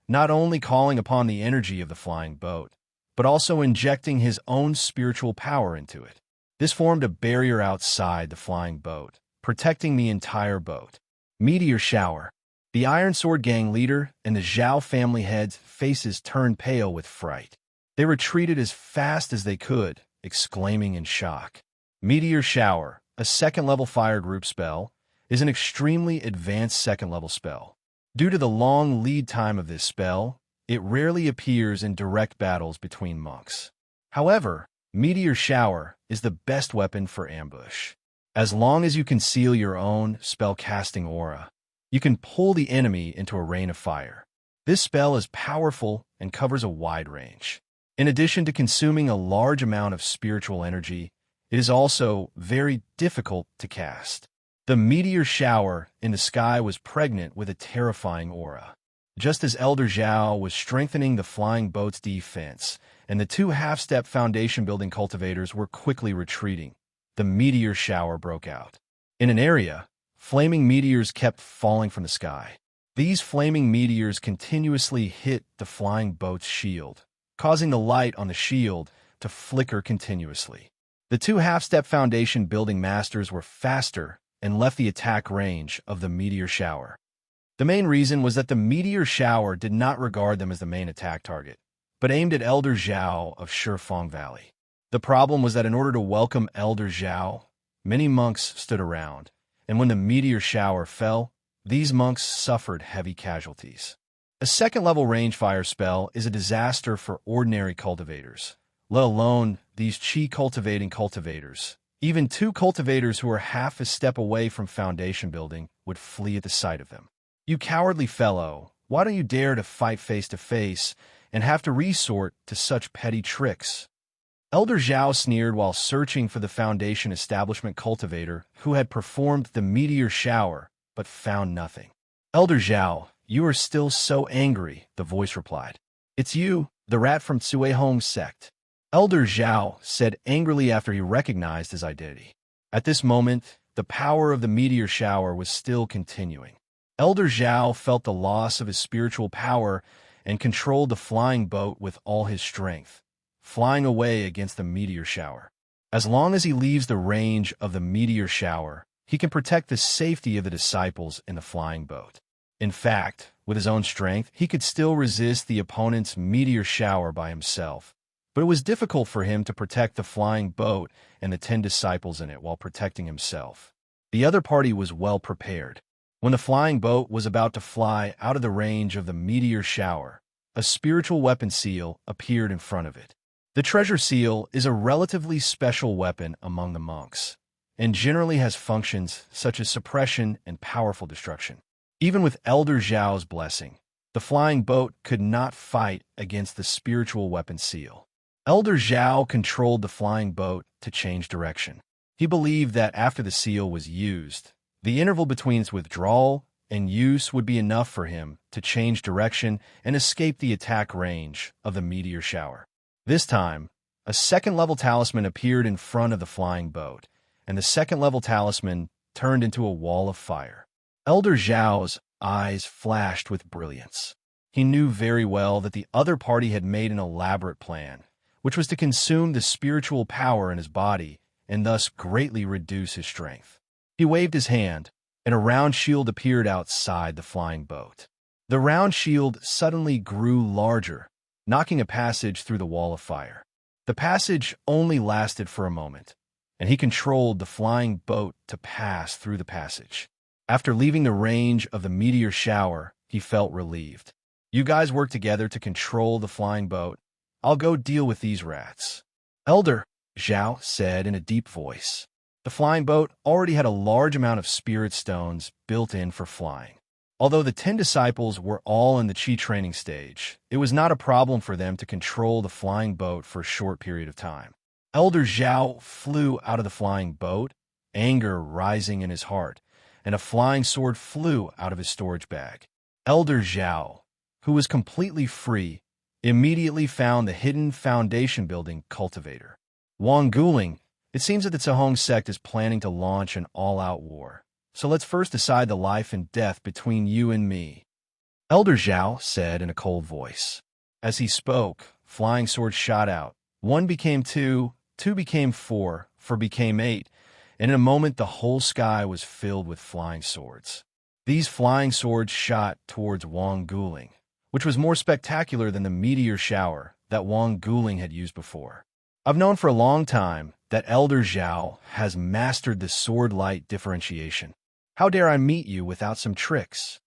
not only calling upon the energy of the flying boat, but also injecting his own spiritual power into it. This formed a barrier outside the flying boat, protecting the entire boat. Meteor shower. The Iron Sword Gang leader and the Zhao family heads' faces turned pale with fright. They retreated as fast as they could, exclaiming in shock. Meteor shower, a 2nd-level fire group spell, is an extremely advanced 2nd-level spell. Due to the long lead time of this spell, it rarely appears in direct battles between monks. However, Meteor Shower is the best weapon for ambush. As long as you conceal your own spell-casting aura, you can pull the enemy into a rain of fire. This spell is powerful and covers a wide range. In addition to consuming a large amount of spiritual energy, it is also very difficult to cast. The meteor shower in the sky was pregnant with a terrifying aura. Just as Elder Zhao was strengthening the flying boat's defense, and the two half-step foundation-building cultivators were quickly retreating, the meteor shower broke out. In an area, flaming meteors kept falling from the sky. These flaming meteors continuously hit the flying boat's shield, causing the light on the shield to flicker continuously. The two half-step foundation-building masters were faster and left the attack range of the meteor shower. The main reason was that the meteor shower did not regard them as the main attack target, but aimed at Elder Zhao of Shifeng Valley. The problem was that in order to welcome Elder Zhao, many monks stood around, and when the meteor shower fell, these monks suffered heavy casualties. A second-level range-fire spell is a disaster for ordinary cultivators, let alone these chi-cultivating cultivators. Even two cultivators who are half a step away from foundation building would flee at the sight of them. You cowardly fellow, why don't you dare to fight face-to-face and have to resort to such petty tricks? Elder Zhao sneered while searching for the foundation establishment cultivator who had performed the meteor shower but found nothing. Elder Zhao, you are still so angry, the voice replied. It's you, the rat from Cuihong's sect. Elder Zhao said angrily after he recognized his identity. At this moment, the power of the meteor shower was still continuing. Elder Zhao felt the loss of his spiritual power and controlled the flying boat with all his strength, flying away against the meteor shower. As long as he leaves the range of the meteor shower, he can protect the safety of the disciples in the flying boat. In fact, with his own strength, he could still resist the opponent's meteor shower by himself. But it was difficult for him to protect the flying boat and the 10 disciples in it while protecting himself. The other party was well prepared. When the flying boat was about to fly out of the range of the meteor shower, a spiritual weapon seal appeared in front of it. The treasure seal is a relatively special weapon among the monks, and generally has functions such as suppression and powerful destruction. Even with Elder Zhao's blessing, the flying boat could not fight against the spiritual weapon seal. Elder Zhao controlled the flying boat to change direction. He believed that after the seal was used, the interval between its withdrawal and use would be enough for him to change direction and escape the attack range of the meteor shower. This time, a second-level talisman appeared in front of the flying boat, and the second-level talisman turned into a wall of fire. Elder Zhao's eyes flashed with brilliance. He knew very well that the other party had made an elaborate plan, which was to consume the spiritual power in his body and thus greatly reduce his strength. He waved his hand, and a round shield appeared outside the flying boat. The round shield suddenly grew larger, knocking a passage through the wall of fire. The passage only lasted for a moment, and he controlled the flying boat to pass through the passage. After leaving the range of the meteor shower, he felt relieved. You guys work together to control the flying boat. I'll go deal with these rats. Elder, Zhao said in a deep voice. The flying boat already had a large amount of spirit stones built in for flying. Although the 10 disciples were all in the Qi training stage, it was not a problem for them to control the flying boat for a short period of time. Elder Zhao flew out of the flying boat, anger rising in his heart, and a flying sword flew out of his storage bag. Elder Zhao, who was completely free, immediately found the hidden foundation-building cultivator. Wang Guling, it seems that the Cuihong sect is planning to launch an all-out war. So let's first decide the life and death between you and me. Elder Zhao said in a cold voice. As he spoke, flying swords shot out. 1 became 2, 2 became 4, 4 became 8, and in a moment the whole sky was filled with flying swords. These flying swords shot towards Wang Guling, which was more spectacular than the meteor shower that Wang Guling had used before. I've known for a long time that Elder Zhao has mastered the sword-light differentiation. How dare I meet you without some tricks?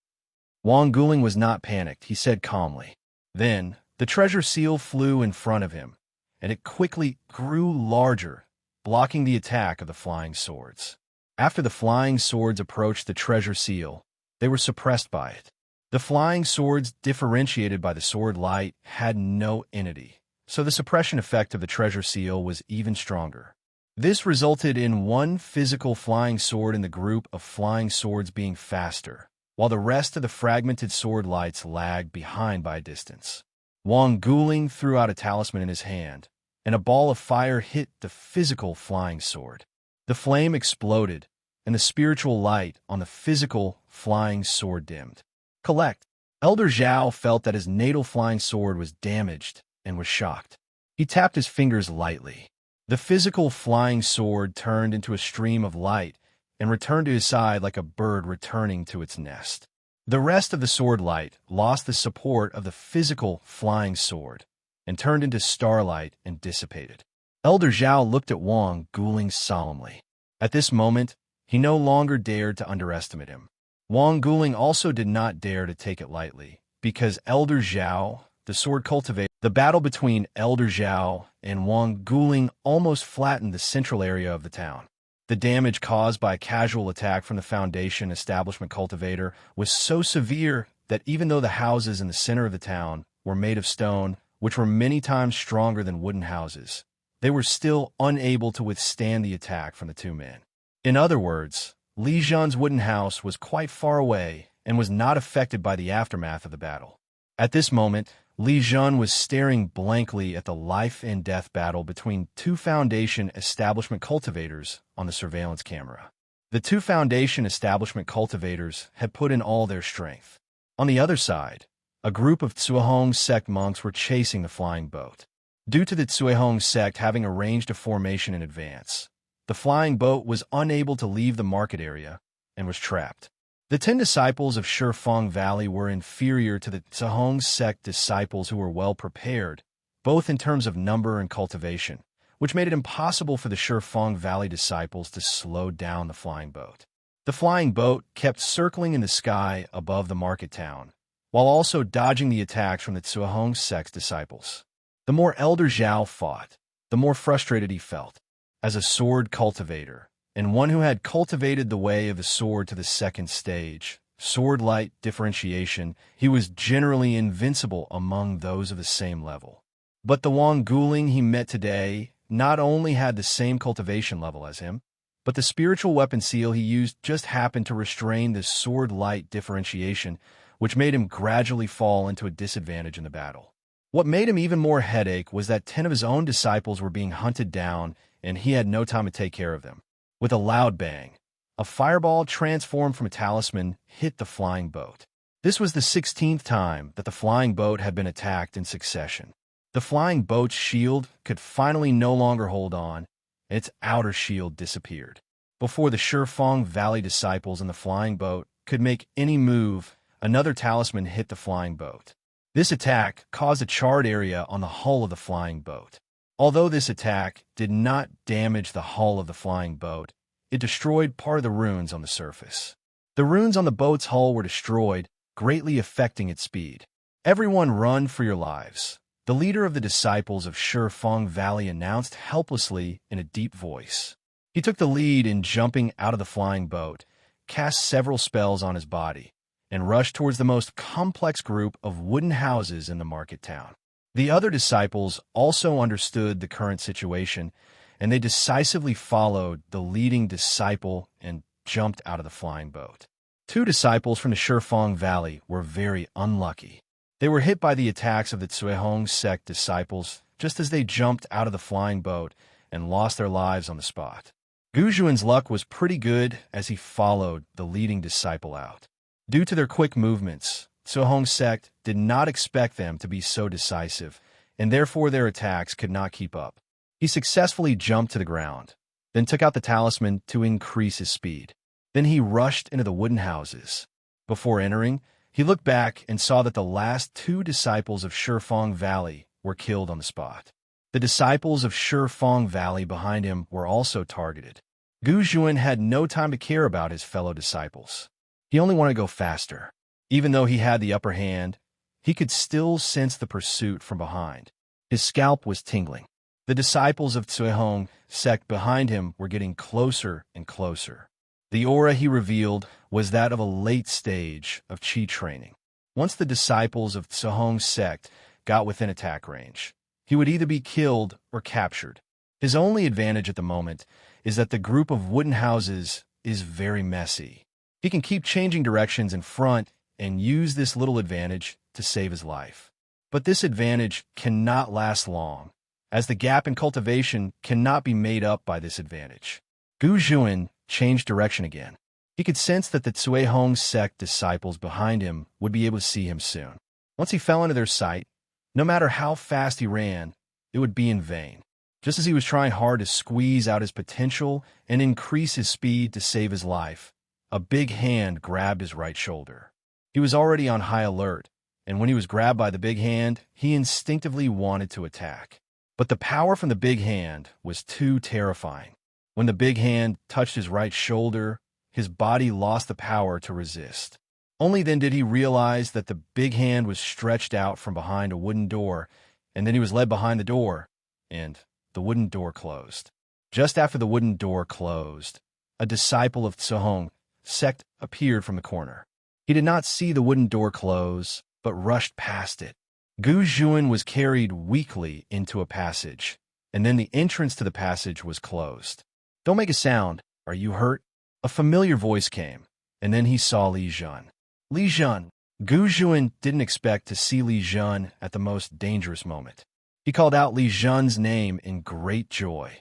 Wang Guling was not panicked, he said calmly. Then, the treasure seal flew in front of him, and it quickly grew larger, blocking the attack of the flying swords. After the flying swords approached the treasure seal, they were suppressed by it. The flying swords, differentiated by the sword light, had no entity, so the suppression effect of the treasure seal was even stronger. This resulted in one physical flying sword in the group of flying swords being faster, while the rest of the fragmented sword lights lagged behind by a distance. Wang Guling threw out a talisman in his hand, and a ball of fire hit the physical flying sword. The flame exploded, and the spiritual light on the physical flying sword dimmed. Collect. Elder Zhao felt that his natal flying sword was damaged and was shocked. He tapped his fingers lightly. The physical flying sword turned into a stream of light and returned to his side like a bird returning to its nest. The rest of the sword light lost the support of the physical flying sword and turned into starlight and dissipated. Elder Zhao looked at Wang Guling solemnly. At this moment, he no longer dared to underestimate him. Wang Guling also did not dare to take it lightly, because Elder Zhao, the sword cultivator, the battle between Elder Zhao and Wang Guling almost flattened the central area of the town. The damage caused by a casual attack from the Foundation establishment cultivator was so severe that even though the houses in the center of the town were made of stone, which were many times stronger than wooden houses, they were still unable to withstand the attack from the two men. In other words, Li Zhen's wooden house was quite far away and was not affected by the aftermath of the battle. At this moment, Li Zhen was staring blankly at the life and death battle between two Foundation establishment cultivators on the surveillance camera. The two Foundation establishment cultivators had put in all their strength. On the other side, a group of Cuihong sect monks were chasing the flying boat. Due to the Cuihong sect having arranged a formation in advance, the flying boat was unable to leave the market area and was trapped. The 10 disciples of Shifeng Valley were inferior to the Cuihong sect disciples who were well prepared, both in terms of number and cultivation, which made it impossible for the Shifeng Valley disciples to slow down the flying boat. The flying boat kept circling in the sky above the market town, while also dodging the attacks from the Cuihong sect disciples. The more Elder Zhao fought, the more frustrated he felt. As a sword cultivator, and one who had cultivated the way of the sword to the second stage, sword light differentiation, he was generally invincible among those of the same level. But the Wang Guling he met today not only had the same cultivation level as him, but the spiritual weapon seal he used just happened to restrain this sword light differentiation, which made him gradually fall into a disadvantage in the battle. What made him even more headache was that 10 of his own disciples were being hunted down, and he had no time to take care of them. With a loud bang, a fireball transformed from a talisman hit the flying boat. This was the 16th time that the flying boat had been attacked in succession. The flying boat's shield could finally no longer hold on, and its outer shield disappeared. Before the Shifeng Valley disciples in the flying boat could make any move, another talisman hit the flying boat. This attack caused a charred area on the hull of the flying boat. Although this attack did not damage the hull of the flying boat, it destroyed part of the runes on the surface. The runes on the boat's hull were destroyed, greatly affecting its speed. "Everyone run for your lives," the leader of the disciples of Shifeng Valley announced helplessly in a deep voice. He took the lead in jumping out of the flying boat, cast several spells on his body, and rushed towards the most complex group of wooden houses in the market town. The other disciples also understood the current situation, and they decisively followed the leading disciple and jumped out of the flying boat. 2 disciples from the Shifeng Valley were very unlucky. They were hit by the attacks of the Cuihong sect disciples just as they jumped out of the flying boat and lost their lives on the spot. Gu Zhuan's luck was pretty good as he followed the leading disciple out. Due to their quick movements, Cuihong sect did not expect them to be so decisive, and therefore their attacks could not keep up. He successfully jumped to the ground, then took out the talisman to increase his speed. Then he rushed into the wooden houses. Before entering, he looked back and saw that the last 2 disciples of Shifeng Valley were killed on the spot. The disciples of Shifeng Valley behind him were also targeted. Gu Zhuan had no time to care about his fellow disciples. He only wanted to go faster. Even though he had the upper hand, he could still sense the pursuit from behind. His scalp was tingling. The disciples of Cuihong sect behind him were getting closer and closer. The aura he revealed was that of a late stage of qi training. Once the disciples of Cuihong sect got within attack range, he would either be killed or captured. His only advantage at the moment is that the group of wooden houses is very messy. He can keep changing directions in front and use this little advantage to save his life. But this advantage cannot last long, as the gap in cultivation cannot be made up by this advantage. Gu Zhuan changed direction again. He could sense that the Cui Hong sect disciples behind him would be able to see him soon. Once he fell into their sight, no matter how fast he ran, it would be in vain. Just as he was trying hard to squeeze out his potential and increase his speed to save his life, a big hand grabbed his right shoulder. He was already on high alert, and when he was grabbed by the big hand, he instinctively wanted to attack. But the power from the big hand was too terrifying. When the big hand touched his right shoulder, his body lost the power to resist. Only then did he realize that the big hand was stretched out from behind a wooden door, and then he was led behind the door, and the wooden door closed. Just after the wooden door closed, a disciple of Tsuhong sect appeared from the corner. He did not see the wooden door close, but rushed past it. Gu Zhuan was carried weakly into a passage, and then the entrance to the passage was closed. "Don't make a sound. Are you hurt?" A familiar voice came, and then he saw Li Zhen. Li Zhen. Gu Zhuan didn't expect to see Li Zhen at the most dangerous moment. He called out Li Zhen's name in great joy,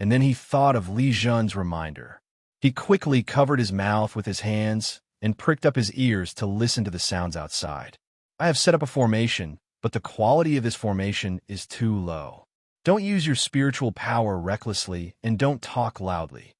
and then he thought of Li Zhen's reminder. He quickly covered his mouth with his hands and pricked up his ears to listen to the sounds outside. "I have set up a formation, but the quality of this formation is too low. Don't use your spiritual power recklessly and don't talk loudly."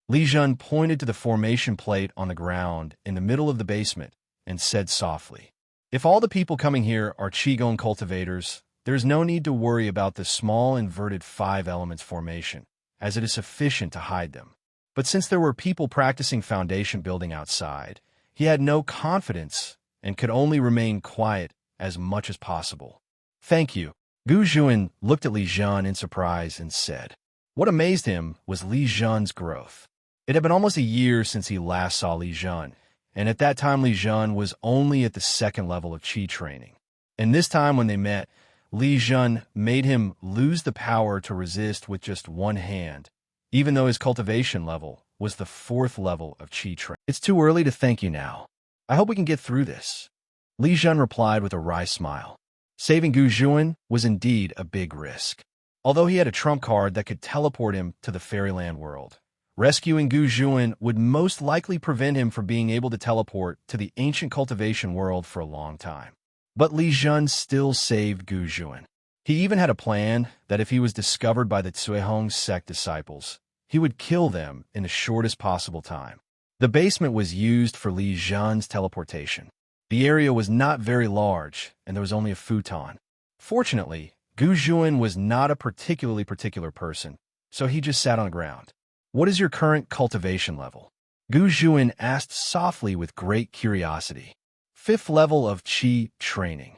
Li Zhen pointed to the formation plate on the ground in the middle of the basement and said softly, "If all the people coming here are Qigong cultivators, there's no need to worry about the small inverted 5 elements formation, as it is sufficient to hide them." But since there were people practicing foundation building outside, he had no confidence and could only remain quiet as much as possible. "Thank you." Gu Zhuan looked at Li Zhen in surprise and said. What amazed him was Li Zhen's growth. It had been almost a year since he last saw Li Zhen, and at that time Li Zhen was only at the 2nd level of Qi training. And this time when they met, Li Zhen made him lose the power to resist with just one hand, even though his cultivation level was the 4th level of Qi training. "It's too early to thank you now. I hope we can get through this." Li Zhen replied with a wry smile. Saving Gu Zhuan was indeed a big risk. Although he had a trump card that could teleport him to the fairyland world, rescuing Gu Zhuan would most likely prevent him from being able to teleport to the ancient cultivation world for a long time. But Li Zhen still saved Gu Zhuan. He even had a plan that if he was discovered by the Cui Hong sect disciples, he would kill them in the shortest possible time. The basement was used for Li Zhen's teleportation. The area was not very large, and there was only a futon. Fortunately, Gu Zhuan was not a particular person, so he just sat on the ground. "What is your current cultivation level?" Gu Zhuan asked softly with great curiosity. 5th level of Qi training."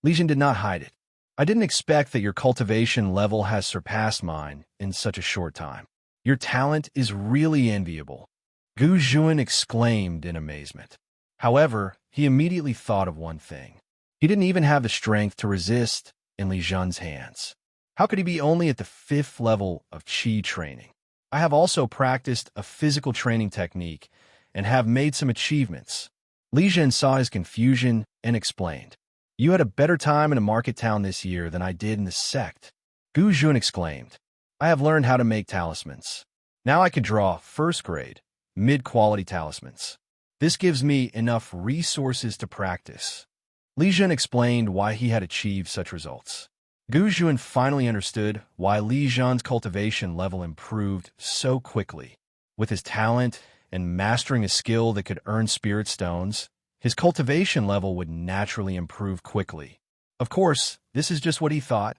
Li Zhen did not hide it. "I didn't expect that your cultivation level has surpassed mine in such a short time. Your talent is really enviable." Gu Zhuan exclaimed in amazement. However, he immediately thought of one thing. He didn't even have the strength to resist in Li Zhen's hands. How could he be only at the 5th level of Qi training? "I have also practiced a physical training technique and have made some achievements." Li Zhen saw his confusion and explained. "You had a better time in a market town this year than I did in the sect." Gu Zhuan exclaimed. "I have learned how to make talismans. Now I can draw 1st grade, mid-quality talismans. This gives me enough resources to practice." Li Zhen explained why he had achieved such results. Gu Zhuan finally understood why Li Zhen's cultivation level improved so quickly. With his talent and mastering a skill that could earn spirit stones, his cultivation level would naturally improve quickly. Of course, this is just what he thought.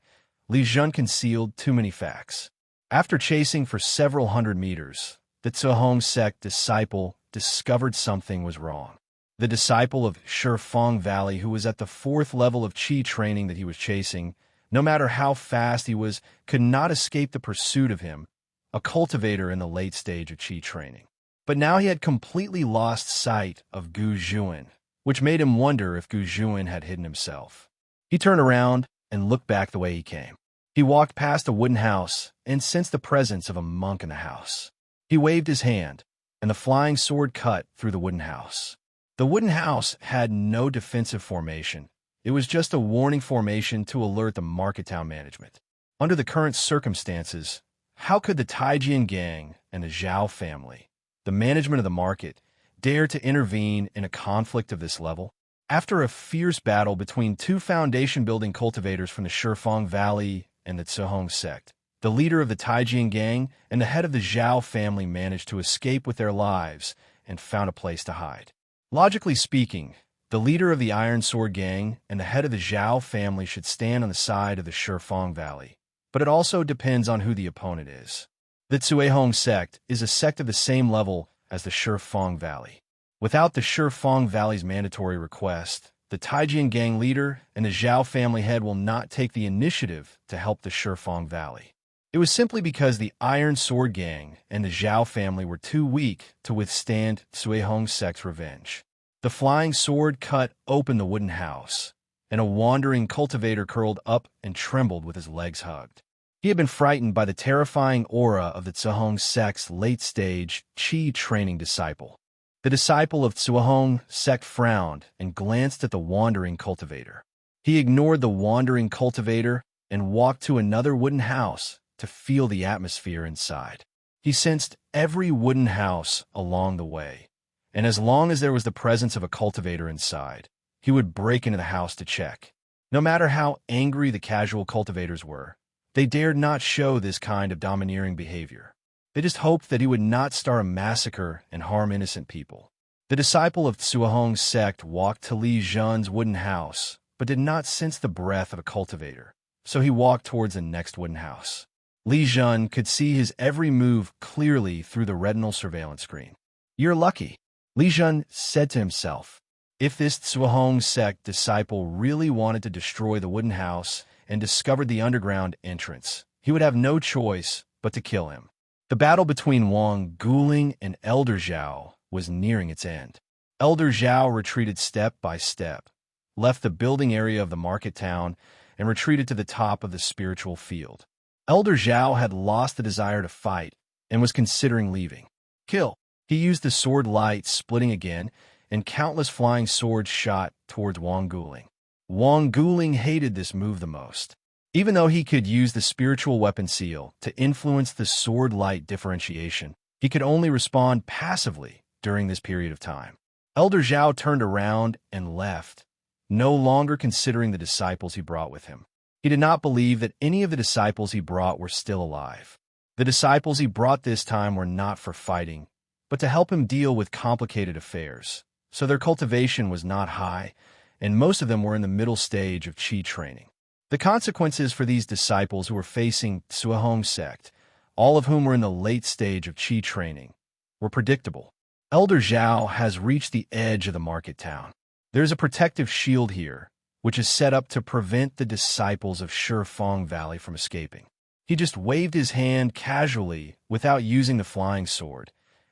Li Zhen concealed too many facts. After chasing for several hundred meters, the Tsuhong sect disciple discovered something was wrong. The disciple of Shifeng Valley, who was at the 4th level of Qi training that he was chasing, no matter how fast he was, could not escape the pursuit of him, a cultivator in the late stage of Qi training. But now he had completely lost sight of Gu Zhuan, which made him wonder if Gu Zhuan had hidden himself. He turned around and looked back the way he came. He walked past a wooden house and sensed the presence of a monk in the house. He waved his hand, and the flying sword cut through the wooden house. The wooden house had no defensive formation. It was just a warning formation to alert the market town management. Under the current circumstances, how could the Taijian gang and the Zhao family, the management of the market, dare to intervene in a conflict of this level? After a fierce battle between two foundation-building cultivators from the Shifeng Valley and the Zhehong sect, the leader of the Taijian gang and the head of the Zhao family managed to escape with their lives and found a place to hide. Logically speaking, the leader of the Iron Sword gang and the head of the Zhao family should stand on the side of the Shifeng Valley, but it also depends on who the opponent is. The Zhehong sect is a sect of the same level as the Shifeng Valley. Without the Shifeng Valley's mandatory request, the Taijian gang leader and the Zhao family head will not take the initiative to help the Shifeng Valley. It was simply because the Iron Sword gang and the Zhao family were too weak to withstand Zhehong sect's revenge. The flying sword cut open the wooden house, and a wandering cultivator curled up and trembled with his legs hugged. He had been frightened by the terrifying aura of the Zhehong sect's late-stage Qi training disciple. The disciple of Zhehong sect frowned and glanced at the wandering cultivator. He ignored the wandering cultivator and walked to another wooden house to feel the atmosphere inside. He sensed every wooden house along the way, and as long as there was the presence of a cultivator inside, he would break into the house to check. No matter how angry the casual cultivators were, they dared not show this kind of domineering behavior. They just hoped that he would not start a massacre and harm innocent people. The disciple of Zhehong's sect walked to Li Zhen's wooden house, but did not sense the breath of a cultivator, so he walked towards the next wooden house. Li Zhen could see his every move clearly through the retinal surveillance screen. "You're lucky," Li Zhen said to himself. If this Zhehong sect disciple really wanted to destroy the wooden house and discovered the underground entrance, he would have no choice but to kill him. The battle between Wang Guling and Elder Zhao was nearing its end. Elder Zhao retreated step by step, left the building area of the market town, and retreated to the top of the spiritual field. Elder Zhao had lost the desire to fight and was considering leaving. Kill! He used the sword light splitting again, and countless flying swords shot towards Wang Guling. Wang Guling hated this move the most. Even though he could use the spiritual weapon seal to influence the sword light differentiation, he could only respond passively during this period of time. Elder Zhao turned around and left, no longer considering the disciples he brought with him. He did not believe that any of the disciples he brought were still alive. The disciples he brought this time were not for fighting, but to help him deal with complicated affairs, so their cultivation was not high, and most of them were in the middle stage of Qi training. The consequences for these disciples who were facing Zhehong sect, all of whom were in the late stage of Qi training, were predictable. Elder Zhao has reached the edge of the market town. There is a protective shield here, which is set up to prevent the disciples of Shifeng Valley from escaping. He just waved his hand casually without using the flying sword,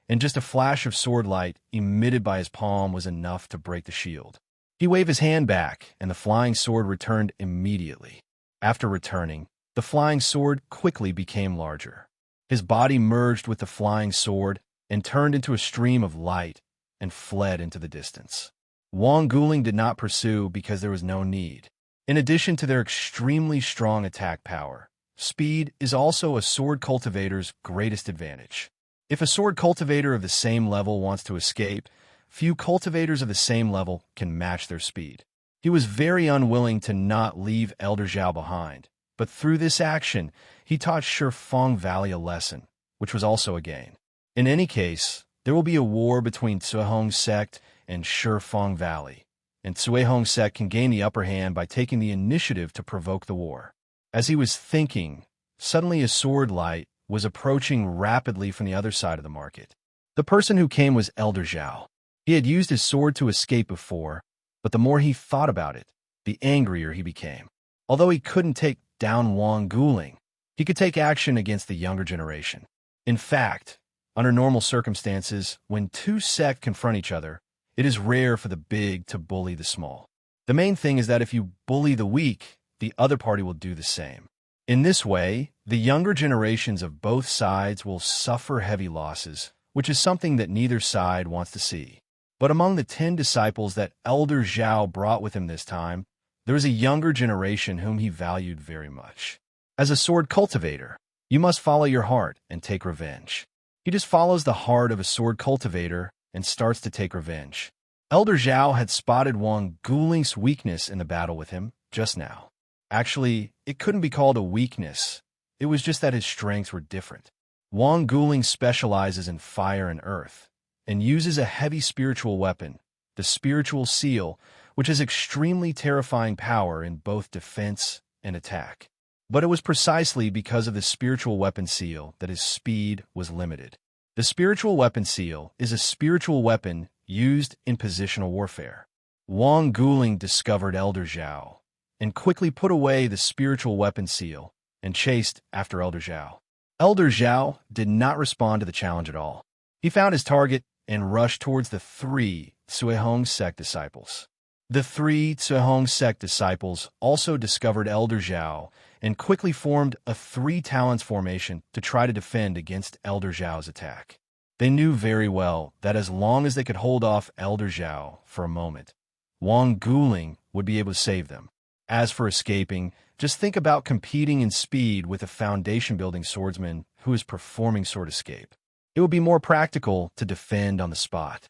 and just a flash of sword light emitted by his palm was enough to break the shield. He waved his hand back, and the flying sword returned immediately. After returning, the flying sword quickly became larger. His body merged with the flying sword and turned into a stream of light and fled into the distance. Wang Guling did not pursue because there was no need. In addition to their extremely strong attack power, speed is also a sword cultivator's greatest advantage. If a sword cultivator of the same level wants to escape, few cultivators of the same level can match their speed. He was very unwilling to not leave Elder Zhao behind, but through this action, he taught Shifeng Valley a lesson, which was also a gain. In any case, there will be a war between Zhehong sect and Shifeng Valley, and Zhehong sect can gain the upper hand by taking the initiative to provoke the war. As he was thinking, suddenly a sword light was approaching rapidly from the other side of the market. The person who came was Elder Zhao. He had used his sword to escape before, but the more he thought about it, the angrier he became. Although he couldn't take down Wang Guling, he could take action against the younger generation. In fact, under normal circumstances, when two sects confront each other, it is rare for the big to bully the small. The main thing is that if you bully the weak, the other party will do the same. In this way, the younger generations of both sides will suffer heavy losses, which is something that neither side wants to see. But among the 10 disciples that Elder Zhao brought with him this time, there was a younger generation whom he valued very much. As a sword cultivator, you must follow your heart and take revenge. He just follows the heart of a sword cultivator and starts to take revenge. Elder Zhao had spotted Wang Guling's weakness in the battle with him just now. Actually, it couldn't be called a weakness. It was just that his strengths were different. Wang Guling specializes in fire and earth, and uses a heavy spiritual weapon, the spiritual seal, which has extremely terrifying power in both defense and attack. But it was precisely because of the spiritual weapon seal that his speed was limited. The spiritual weapon seal is a spiritual weapon used in positional warfare. Wang Guling discovered Elder Zhao and quickly put away the spiritual weapon seal and chased after Elder Zhao. Elder Zhao did not respond to the challenge at all. He found his target and rushed towards the 3 Cuihong sect disciples. The 3 Cuihong sect disciples also discovered Elder Zhao and quickly formed a 3 talents formation to try to defend against Elder Zhao's attack. They knew very well that as long as they could hold off Elder Zhao for a moment, Wang Guling would be able to save them. As for escaping, just think about competing in speed with a foundation-building swordsman who is performing sword escape. It would be more practical to defend on the spot.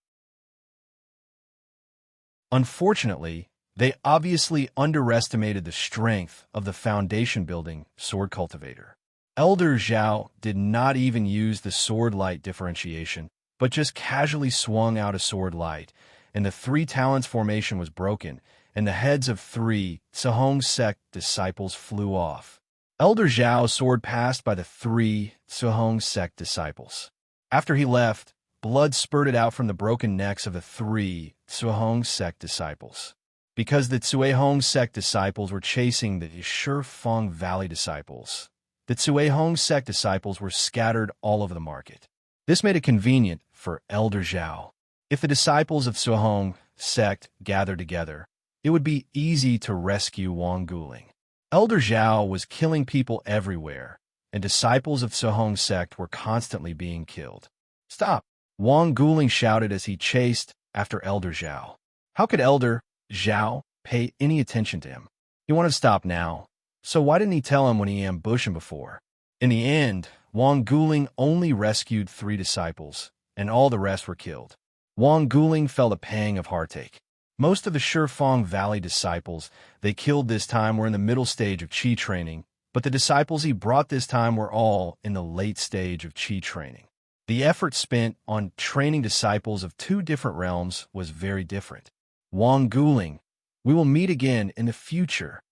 Unfortunately, they obviously underestimated the strength of the foundation-building sword cultivator. Elder Zhao did not even use the sword-light differentiation, but just casually swung out a sword light, and the 3 talents formation was broken, and the heads of 3 Cuihong sect disciples flew off. Elder Zhao's sword passed by the 3 Cuihong sect disciples. After he left, blood spurted out from the broken necks of the 3 Cuihong sect disciples. Because the Cuihong sect disciples were chasing the Shifeng Valley disciples, the Cuihong sect disciples were scattered all over the market. This made it convenient for Elder Zhao. If the disciples of Cuihong sect gathered together, it would be easy to rescue Wang Guling. Elder Zhao was killing people everywhere, and disciples of Cuihong sect were constantly being killed. "Stop!" Wang Guling shouted as he chased after Elder Zhao. How could Elder Zhao pay any attention to him? He wanted to stop now, so why didn't he tell him when he ambushed him before? In the end, Wang Guling only rescued 3 disciples, and all the rest were killed. Wang Guling felt a pang of heartache. Most of the Shifeng Valley disciples they killed this time were in the middle stage of Qi training, but the disciples he brought this time were all in the late stage of Qi training. The effort spent on training disciples of 2 different realms was very different. Wang Guling, we will meet again in the future.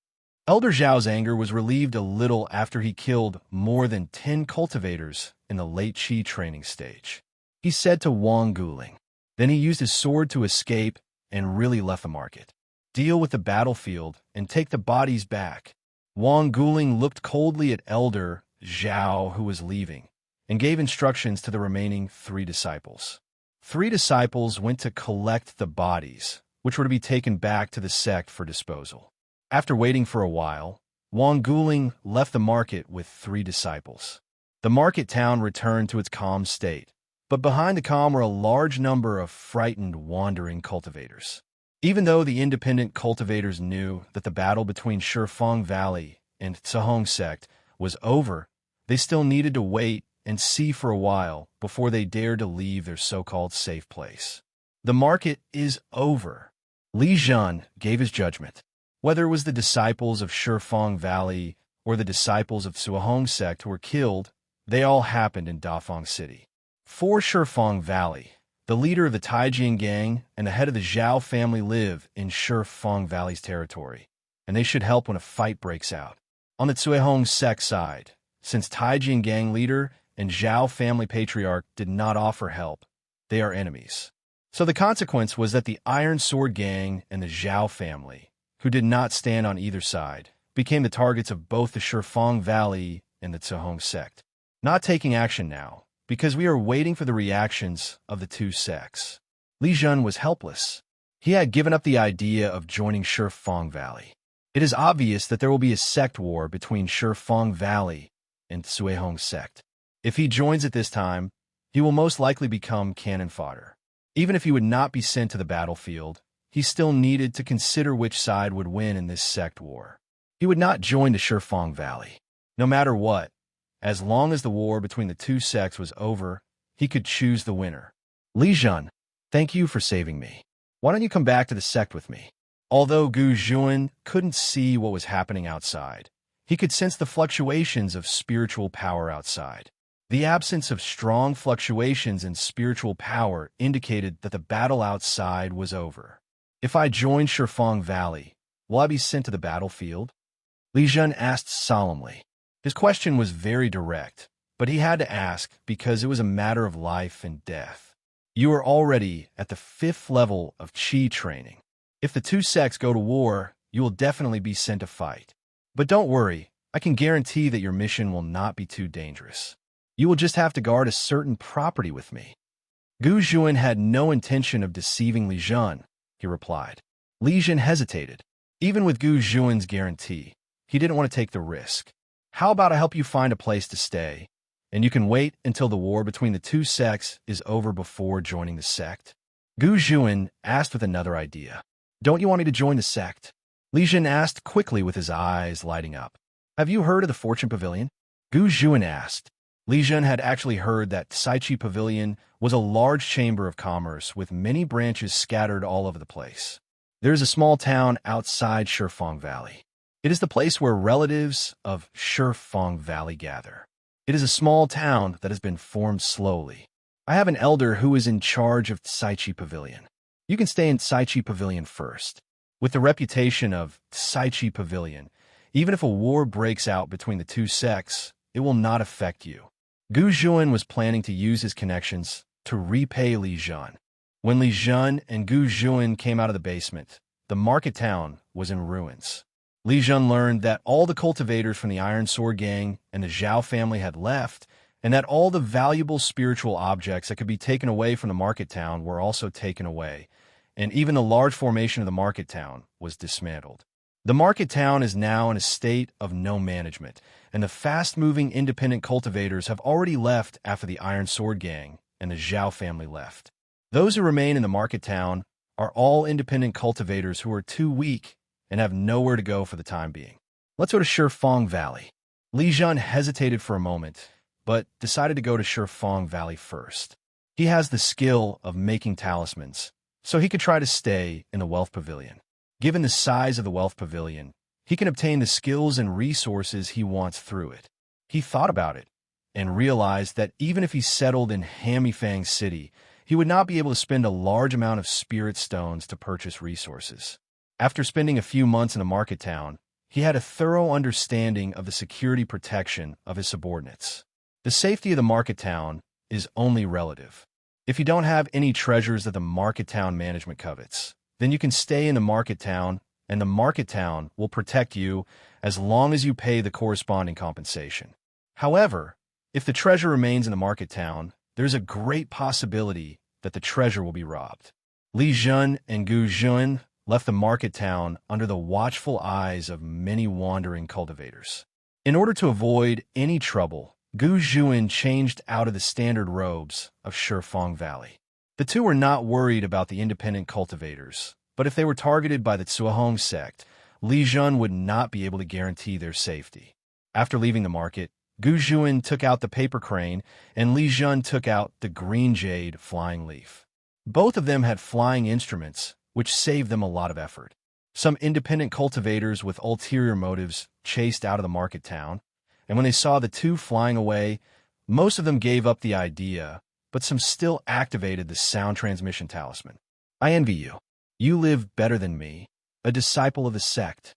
Elder Zhao's anger was relieved a little after he killed more than 10 cultivators in the late Qi training stage. He said to Wang Guling. Then he used his sword to escape and really left the market. Deal with the battlefield and take the bodies back. Wang Guling looked coldly at Elder Zhao, who was leaving, and gave instructions to the remaining 3 disciples. 3 disciples went to collect the bodies, which were to be taken back to the sect for disposal. After waiting for a while, Wang Guling left the market with 3 disciples. The market town returned to its calm state, but behind the calm were a large number of frightened, wandering cultivators. Even though the independent cultivators knew that the battle between Shifeng Valley and Cuihong sect was over, they still needed to wait and see for a while before they dared to leave their so-called safe place. The market is over. Li Zhen gave his judgment. Whether it was the disciples of Shifeng Valley or the disciples of Cuihong sect who were killed, they all happened in Dafeng City. For Shifeng Valley, the leader of the Taijing gang and the head of the Zhao family live in Shifeng Valley's territory, and they should help when a fight breaks out. On the Cuihong sect side, since Taijing gang leader and Zhao family patriarch did not offer help, they are enemies. So the consequence was that the Iron Sword gang and the Zhao family, who did not stand on either side, became the targets of both the Shifeng Valley and the Cuihong sect. Not taking action now, because we are waiting for the reactions of the 2 sects. Li Zhen was helpless. He had given up the idea of joining Shifeng Valley. It is obvious that there will be a sect war between Shifeng Valley and Suihong sect. If he joins at this time, he will most likely become cannon fodder. Even if he would not be sent to the battlefield, he still needed to consider which side would win in this sect war. He would not join the Shifeng Valley. No matter what, as long as the war between the two sects was over, he could choose the winner. Li Zhen, thank you for saving me. Why don't you come back to the sect with me? Although Gu Zhuan couldn't see what was happening outside, he could sense the fluctuations of spiritual power outside. The absence of strong fluctuations in spiritual power indicated that the battle outside was over. If I join Shifeng Valley, will I be sent to the battlefield? Li Zhen asked solemnly. His question was very direct, but he had to ask because it was a matter of life and death. You are already at the 5th level of Qi training. If the two sects go to war, you will definitely be sent to fight. But don't worry, I can guarantee that your mission will not be too dangerous. You will just have to guard a certain property with me. Gu Zhuan had no intention of deceiving Li Zhen, he replied. Li Zhen hesitated. Even with Gu Zhuan's guarantee, he didn't want to take the risk. How about I help you find a place to stay, and you can wait until the war between the two sects is over before joining the sect? Gu Zhuan asked with another idea. Don't you want me to join the sect? Li Zhen asked quickly with his eyes lighting up. Have you heard of the Fortune Pavilion? Gu Zhuan asked. Li Zhen had actually heard that Saichi Pavilion was a large chamber of commerce with many branches scattered all over the place. There is a small town outside Shifeng Valley. It is the place where relatives of Shifeng Valley gather. It is a small town that has been formed slowly. I have an elder who is in charge of Saichi Pavilion. You can stay in Saichi Pavilion first. With the reputation of Saichi Pavilion, even if a war breaks out between the two sects, it will not affect you. Gu Zhuan was planning to use his connections to repay Li Zhen. When Li Zhen and Gu Zhuan came out of the basement, the market town was in ruins. Li Zhen learned that all the cultivators from the Iron Sword Gang and the Zhao family had left, and that all the valuable spiritual objects that could be taken away from the market town were also taken away, and even the large formation of the market town was dismantled. The market town is now in a state of no management, and the fast-moving independent cultivators have already left after the Iron Sword Gang and the Zhao family left. Those who remain in the market town are all independent cultivators who are too weak and have nowhere to go for the time being. Let's go to Shifeng Valley. Li Zhen hesitated for a moment, but decided to go to Shifeng Valley first. He has the skill of making talismans, so he could try to stay in the Wealth Pavilion. Given the size of the Wealth Pavilion, he can obtain the skills and resources he wants through it. He thought about it and realized that even if he settled in Hamifang City, he would not be able to spend a large amount of spirit stones to purchase resources. After spending a few months in the market town, he had a thorough understanding of the security protection of his subordinates. The safety of the market town is only relative. If you don't have any treasures that the market town management covets, then you can stay in the market town, and the market town will protect you as long as you pay the corresponding compensation. However, if the treasure remains in the market town, there's a great possibility that the treasure will be robbed. Li Zhen and Gu Zhuan left the market town under the watchful eyes of many wandering cultivators. In order to avoid any trouble, Gu Zhuan changed out of the standard robes of Shifeng Valley. The two were not worried about the independent cultivators, but if they were targeted by the Suihong sect, Li Zhen would not be able to guarantee their safety. After leaving the market, Gu Zhuan took out the paper crane, and Li Zhen took out the green jade flying leaf. Both of them had flying instruments, which saved them a lot of effort. Some independent cultivators with ulterior motives chased out of the market town, and when they saw the two flying away, most of them gave up the idea, but some still activated the sound transmission talisman. I envy you. You live better than me, a disciple of the sect.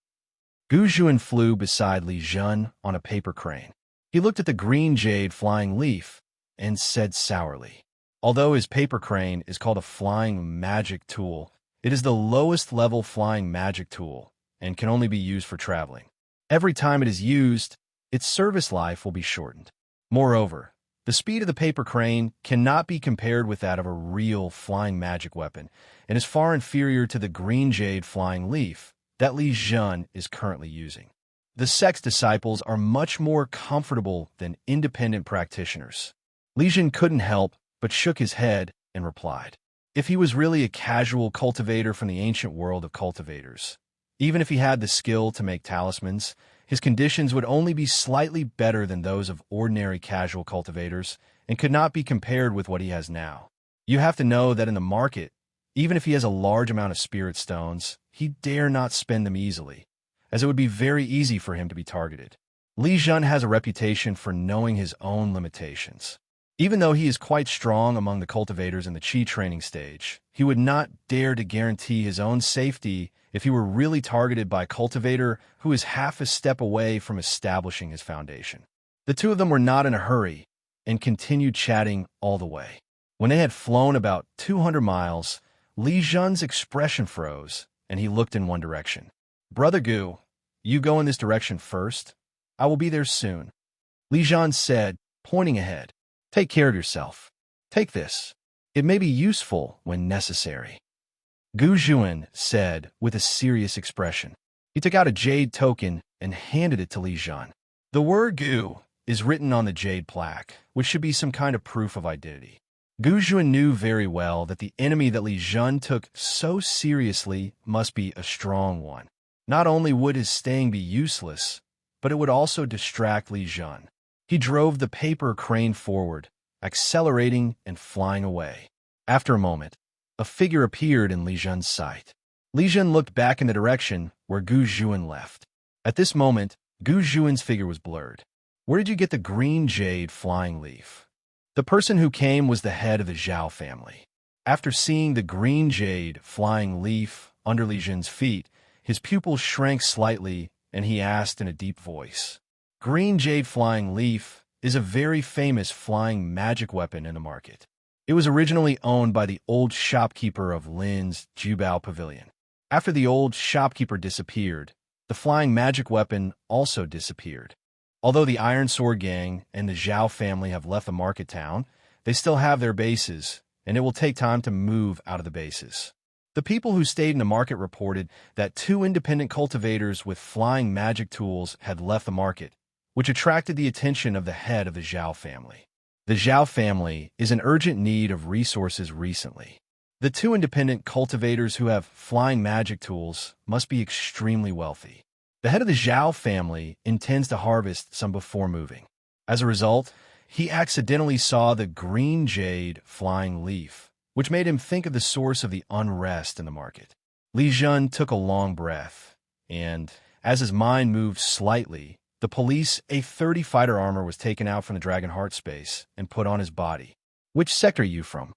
Gu Zhuan flew beside Li Zhen on a paper crane. He looked at the green jade flying leaf and said sourly, although his paper crane is called a flying magic tool, it is the lowest level flying magic tool and can only be used for traveling. Every time it is used, its service life will be shortened. Moreover, the speed of the paper crane cannot be compared with that of a real flying magic weapon and is far inferior to the green jade flying leaf, that Li Zhen is currently using. The sect's disciples are much more comfortable than independent practitioners. Li Zhen couldn't help but shook his head and replied. If he was really a casual cultivator from the ancient world of cultivators, even if he had the skill to make talismans, his conditions would only be slightly better than those of ordinary casual cultivators and could not be compared with what he has now. You have to know that in the market, even if he has a large amount of spirit stones, he dare not spend them easily, as it would be very easy for him to be targeted. Li Zhen has a reputation for knowing his own limitations. Even though he is quite strong among the cultivators in the Qi training stage, he would not dare to guarantee his own safety if he were really targeted by a cultivator who is half a step away from establishing his foundation. The two of them were not in a hurry and continued chatting all the way. When they had flown about 200 miles, Li Zhen's expression froze, and he looked in one direction. Brother Gu, you go in this direction first. I will be there soon, Li Zhen said, pointing ahead. Take care of yourself. Take this. It may be useful when necessary. Gu Zhuan said with a serious expression. He took out a jade token and handed it to Li Zhen. The word Gu is written on the jade plaque, which should be some kind of proof of identity. Gu Zhuan knew very well that the enemy that Li Zhen took so seriously must be a strong one. Not only would his staying be useless, but it would also distract Li Zhen. He drove the paper crane forward, accelerating and flying away. After a moment, a figure appeared in Li Zhen's sight. Li Zhen looked back in the direction where Gu Zhuan left. At this moment, Gu Zhuan's figure was blurred. Where did you get the green jade flying leaf? The person who came was the head of the Zhao family. After seeing the green jade flying leaf under Li Zhen's feet, his pupils shrank slightly, and he asked in a deep voice. Green jade flying leaf is a very famous flying magic weapon in the market. It was originally owned by the old shopkeeper of Lin's Jubao Pavilion. After the old shopkeeper disappeared, the flying magic weapon also disappeared. Although the Iron Sword Gang and the Zhao family have left the market town, they still have their bases, and it will take time to move out of the bases. The people who stayed in the market reported that 2 independent cultivators with flying magic tools had left the market, which attracted the attention of the head of the Zhao family. The Zhao family is in urgent need of resources recently. The 2 independent cultivators who have flying magic tools must be extremely wealthy. The head of the Zhao family intends to harvest some before moving. As a result, he accidentally saw the green jade flying leaf, which made him think of the source of the unrest in the market. Li Zhen took a long breath, and, as his mind moved slightly, the police A-30 fighter armor was taken out from the Dragon Heart space and put on his body. Which sector are you from?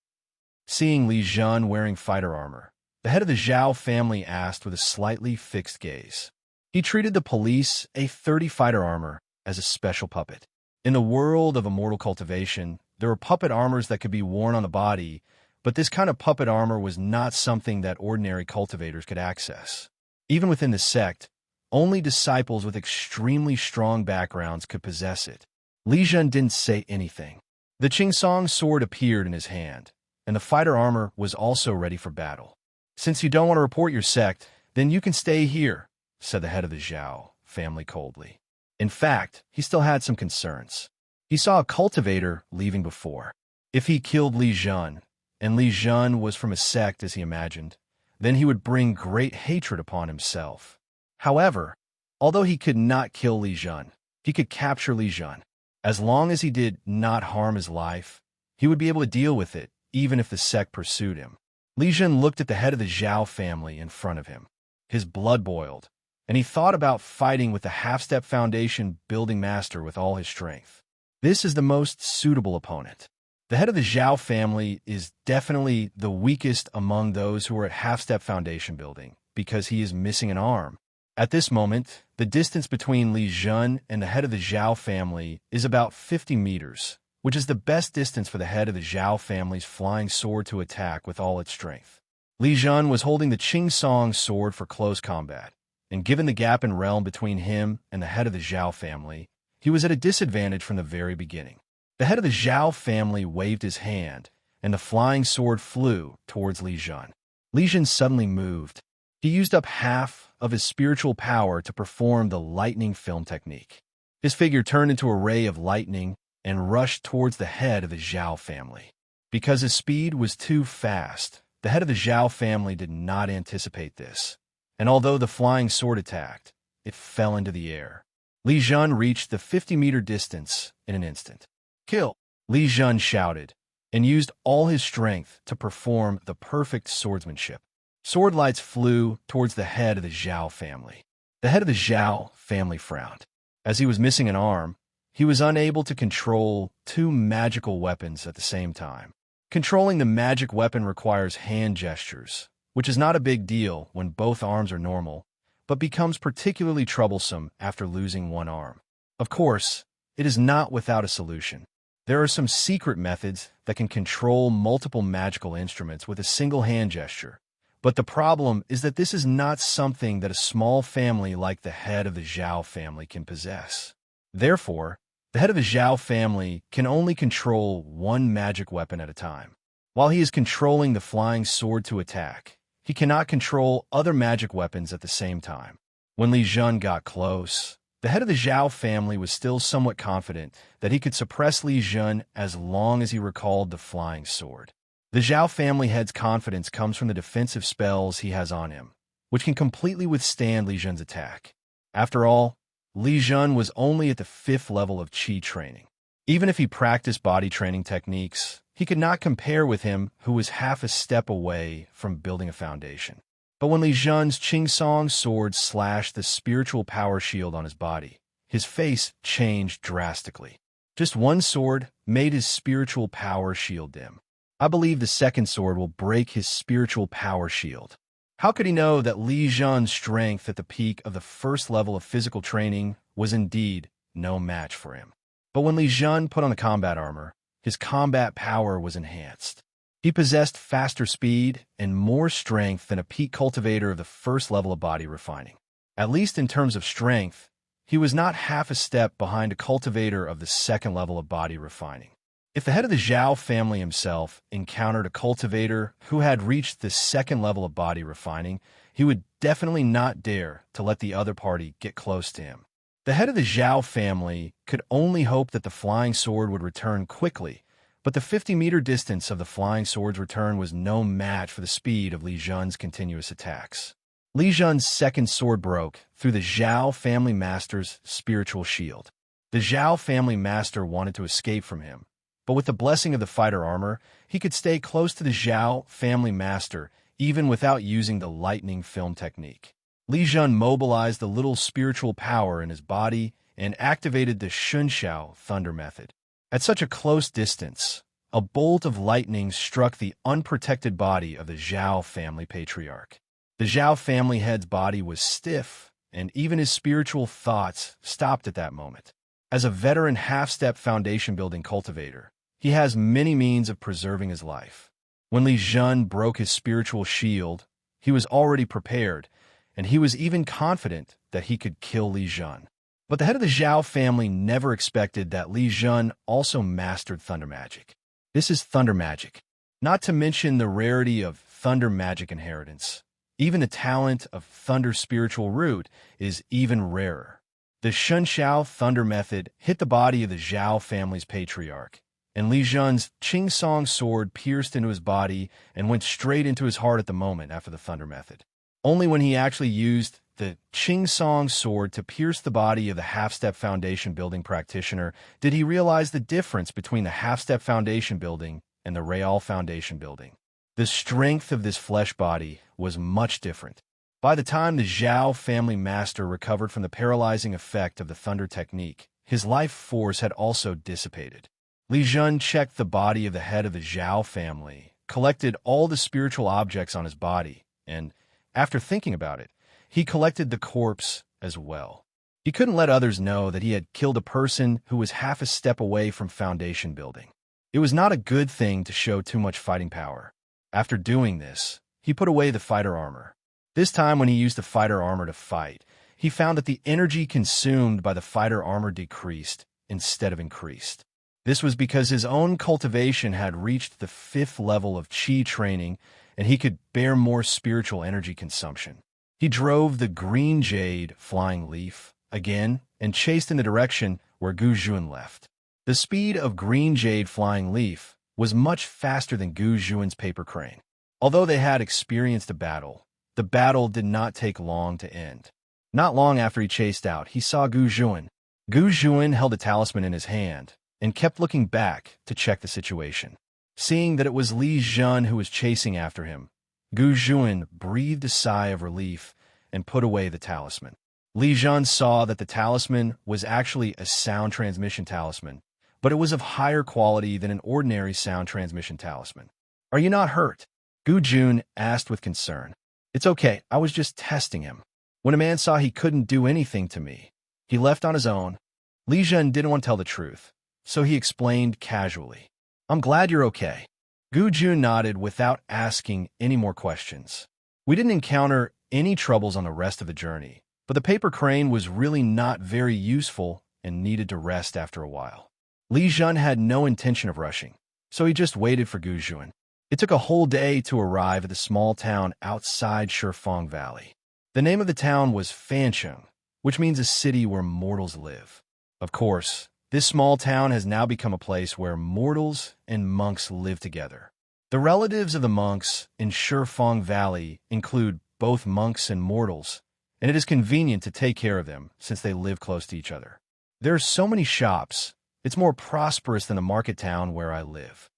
Seeing Li Zhen wearing fighter armor, the head of the Zhao family asked with a slightly fixed gaze. He treated the police A-30 fighter armor as a special puppet. In the world of immortal cultivation, there were puppet armors that could be worn on the body, but this kind of puppet armor was not something that ordinary cultivators could access. Even within the sect, only disciples with extremely strong backgrounds could possess it. Li Zhen didn't say anything. The Qingsong sword appeared in his hand, and the fighter armor was also ready for battle. Since you don't want to report your sect, then you can stay here, said the head of the Zhao family coldly. In fact, he still had some concerns. He saw a cultivator leaving before. If he killed Li Zhen, and Li Zhen was from a sect as he imagined, then he would bring great hatred upon himself. However, although he could not kill Li Zhen, he could capture Li Zhen. As long as he did not harm his life, he would be able to deal with it, even if the sect pursued him. Li Zhen looked at the head of the Zhao family in front of him. His blood boiled, and he thought about fighting with the Half-Step Foundation building master with all his strength. This is the most suitable opponent. The head of the Zhao family is definitely the weakest among those who are at Half-Step Foundation building, because he is missing an arm. At this moment, the distance between Li Zhen and the head of the Zhao family is about 50 meters, which is the best distance for the head of the Zhao family's flying sword to attack with all its strength. Li Zhen was holding the Qingsong sword for close combat, and given the gap in realm between him and the head of the Zhao family, he was at a disadvantage from the very beginning. The head of the Zhao family waved his hand, and the flying sword flew towards Li Zhen. Li Zhen suddenly moved, He used up half of his spiritual power to perform the lightning film technique. His figure turned into a ray of lightning and rushed towards the head of the Zhao family. Because his speed was too fast, the head of the Zhao family did not anticipate this, and although the flying sword attacked, it fell into the air. Li Zhen reached the 50-meter distance in an instant. "Kill!" Li Zhen shouted, and used all his strength to perform the perfect swordsmanship. Sword lights flew towards the head of the Zhao family. The head of the Zhao family frowned. As he was missing an arm, he was unable to control two magical weapons at the same time. Controlling the magic weapon requires hand gestures, which is not a big deal when both arms are normal, but becomes particularly troublesome after losing one arm. Of course, it is not without a solution. There are some secret methods that can control multiple magical instruments with a single hand gesture, but the problem is that this is not something that a small family like the head of the Zhao family can possess. Therefore, the head of the Zhao family can only control one magic weapon at a time. While he is controlling the flying sword to attack, he cannot control other magic weapons at the same time. When Li Zhen got close, the head of the Zhao family was still somewhat confident that he could suppress Li Zhen as long as he recalled the flying sword. The Zhao family head's confidence comes from the defensive spells he has on him, which can completely withstand Li Zhen's attack. After all, Li Zhen was only at the 5th level of Qi training. Even if he practiced body training techniques, he could not compare with him who was half a step away from building a foundation. But when Li Zhen's Qingsong sword slashed the spiritual power shield on his body, his face changed drastically. Just one sword made his spiritual power shield dim. I believe the second sword will break his spiritual power shield. How could he know that Li Zhen's strength at the peak of the 1st level of physical training was indeed no match for him? But when Li Zhen put on the combat armor, his combat power was enhanced. He possessed faster speed and more strength than a peak cultivator of the 1st level of body refining. At least in terms of strength, he was not half a step behind a cultivator of the 2nd level of body refining. If the head of the Zhao family himself encountered a cultivator who had reached the 2nd level of body refining, he would definitely not dare to let the other party get close to him. The head of the Zhao family could only hope that the flying sword would return quickly, but the 50-meter distance of the flying sword's return was no match for the speed of Li Zhen's continuous attacks. Li Zhen's second sword broke through the Zhao family master's spiritual shield. The Zhao family master wanted to escape from him, but with the blessing of the fighter armor, he could stay close to the Zhao family master even without using the lightning film technique. Li Zhen mobilized the little spiritual power in his body and activated the Shunxiao thunder method. At such a close distance, a bolt of lightning struck the unprotected body of the Zhao family patriarch. The Zhao family head's body was stiff, and even his spiritual thoughts stopped at that moment. As a veteran half-step foundation-building cultivator, he has many means of preserving his life. When Li Zhen broke his spiritual shield, he was already prepared, and he was even confident that he could kill Li Zhen. But the head of the Zhao family never expected that Li Zhen also mastered thunder magic. This is thunder magic. Not to mention the rarity of thunder magic inheritance. Even the talent of thunder spiritual root is even rarer. The Shunxiao thunder method hit the body of the Zhao family's patriarch, and Li Zhen's Qingsong sword pierced into his body and went straight into his heart at the moment after the thunder method. Only when he actually used the Qingsong sword to pierce the body of the half-step foundation building practitioner did he realize the difference between the half-step foundation building and the Real foundation building. The strength of this flesh body was much different. By the time the Zhao family master recovered from the paralyzing effect of the thunder technique, his life force had also dissipated. Li Zhen checked the body of the head of the Zhao family, collected all the spiritual objects on his body, and, after thinking about it, he collected the corpse as well. He couldn't let others know that he had killed a person who was half a step away from foundation building. It was not a good thing to show too much fighting power. After doing this, he put away the fighter armor. This time when he used the fighter armor to fight, he found that the energy consumed by the fighter armor decreased instead of increased. This was because his own cultivation had reached the 5th level of Qi training, and he could bear more spiritual energy consumption. He drove the green jade flying leaf again and chased in the direction where Gu Zhuan left. The speed of green jade flying leaf was much faster than Gu Zhuan's paper crane. Although they had experienced a battle, the battle did not take long to end. Not long after he chased out, he saw Gu Zhuan. Gu Zhuan held a talisman in his hand and kept looking back to check the situation. Seeing that it was Li Zhen who was chasing after him, Gu Zhuan breathed a sigh of relief and put away the talisman. Li Zhen saw that the talisman was actually a sound transmission talisman, but it was of higher quality than an ordinary sound transmission talisman. "Are you not hurt?" Gu Zhuan asked with concern. "It's okay, I was just testing him. When a man saw he couldn't do anything to me, he left on his own." Li Zhen didn't want to tell the truth, so he explained casually. "I'm glad you're okay." Gu Zhuan nodded without asking any more questions. "We didn't encounter any troubles on the rest of the journey, but the paper crane was really not very useful and needed to rest after a while." Li Zhen had no intention of rushing, so he just waited for Gu Zhuan. It took a whole day to arrive at the small town outside Shifeng Valley. The name of the town was Fancheng, which means a city where mortals live. Of course, this small town has now become a place where mortals and monks live together. The relatives of the monks in Shifeng Valley include both monks and mortals, and it is convenient to take care of them since they live close to each other. There are so many shops, it's more prosperous than the market town where I live.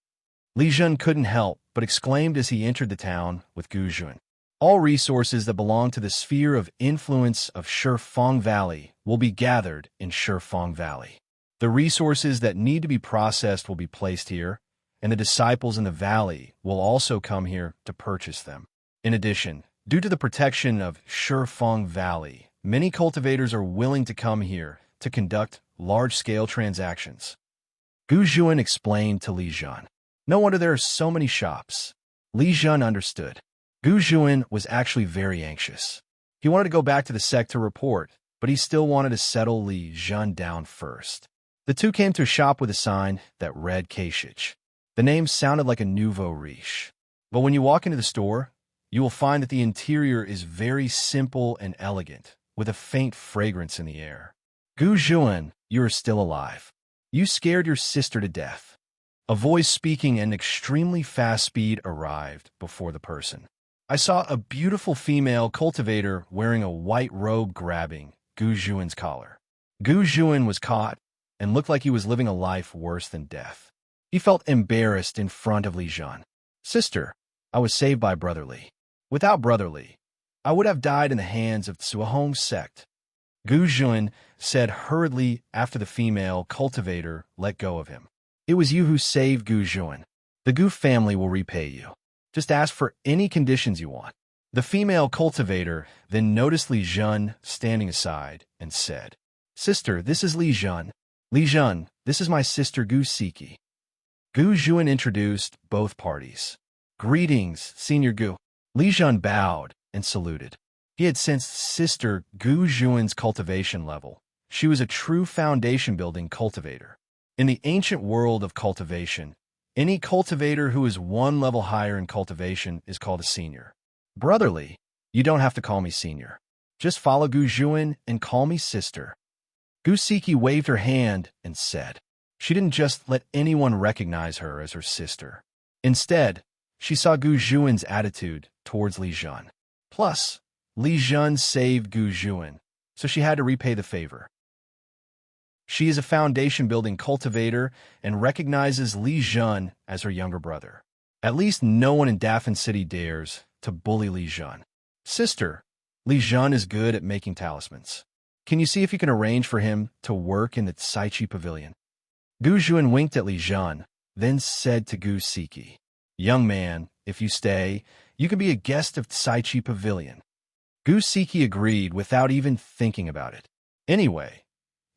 Li Zhen couldn't help but exclaimed as he entered the town with Gu Zhuan. All resources that belong to the sphere of influence of Shifeng Valley will be gathered in Shifeng Valley. The resources that need to be processed will be placed here, and the disciples in the valley will also come here to purchase them. In addition, due to the protection of Shifeng Valley, many cultivators are willing to come here to conduct large-scale transactions. Gu Zhuan explained to Li Zhen. "No wonder there are so many shops." Li Zhen understood. Gu Zhuan was actually very anxious. He wanted to go back to the sect to report, but he still wanted to settle Li Zhen down first. The two came to a shop with a sign that read Kashich. The name sounded like a nouveau riche. But when you walk into the store, you will find that the interior is very simple and elegant, with a faint fragrance in the air. "Gu Zhuan, you are still alive. You scared your sister to death." A voice speaking at an extremely fast speed arrived before the person. "I saw a beautiful female cultivator wearing a white robe grabbing Gu Zhuan's collar." Gu Zhuan was caught and looked like he was living a life worse than death. He felt embarrassed in front of Li Zhen. "Sister, I was saved by Brother Li. Without Brother Li, I would have died in the hands of Cuihong's sect." Gu Zhuan said hurriedly after the female cultivator let go of him. "It was you who saved Gu Zhuan. The Gu family will repay you. Just ask for any conditions you want." The female cultivator then noticed Li Zhen standing aside and said, "Sister, this is Li Zhen. Li Zhen, this is my sister Gu Siki." Gu Zhuan introduced both parties. "Greetings, Senior Gu." Li Zhen bowed and saluted. He had sensed Sister Gu Zhuan's cultivation level. She was a true foundation-building cultivator. In the ancient world of cultivation, any cultivator who is one level higher in cultivation is called a senior. "Brotherly, you don't have to call me senior. Just follow Gu Zhuan and call me sister." Gu Siki waved her hand and said. She didn't just let anyone recognize her as her sister. Instead, she saw Gu Zhuan's attitude towards Li Zhen. Plus, Li Zhen saved Gu Zhuan, so she had to repay the favor. She is a foundation-building cultivator and recognizes Li Zhen as her younger brother. At least no one in Dafan City dares to bully Li Zhen. "Sister, Li Zhen is good at making talismans. Can you see if you can arrange for him to work in the Saichi Pavilion?" Gu Zhuan winked at Li Zhen, then said to Gu Siki, "Young man, if you stay, you can be a guest of Saichi Pavilion." Gu Siki agreed without even thinking about it. Anyway,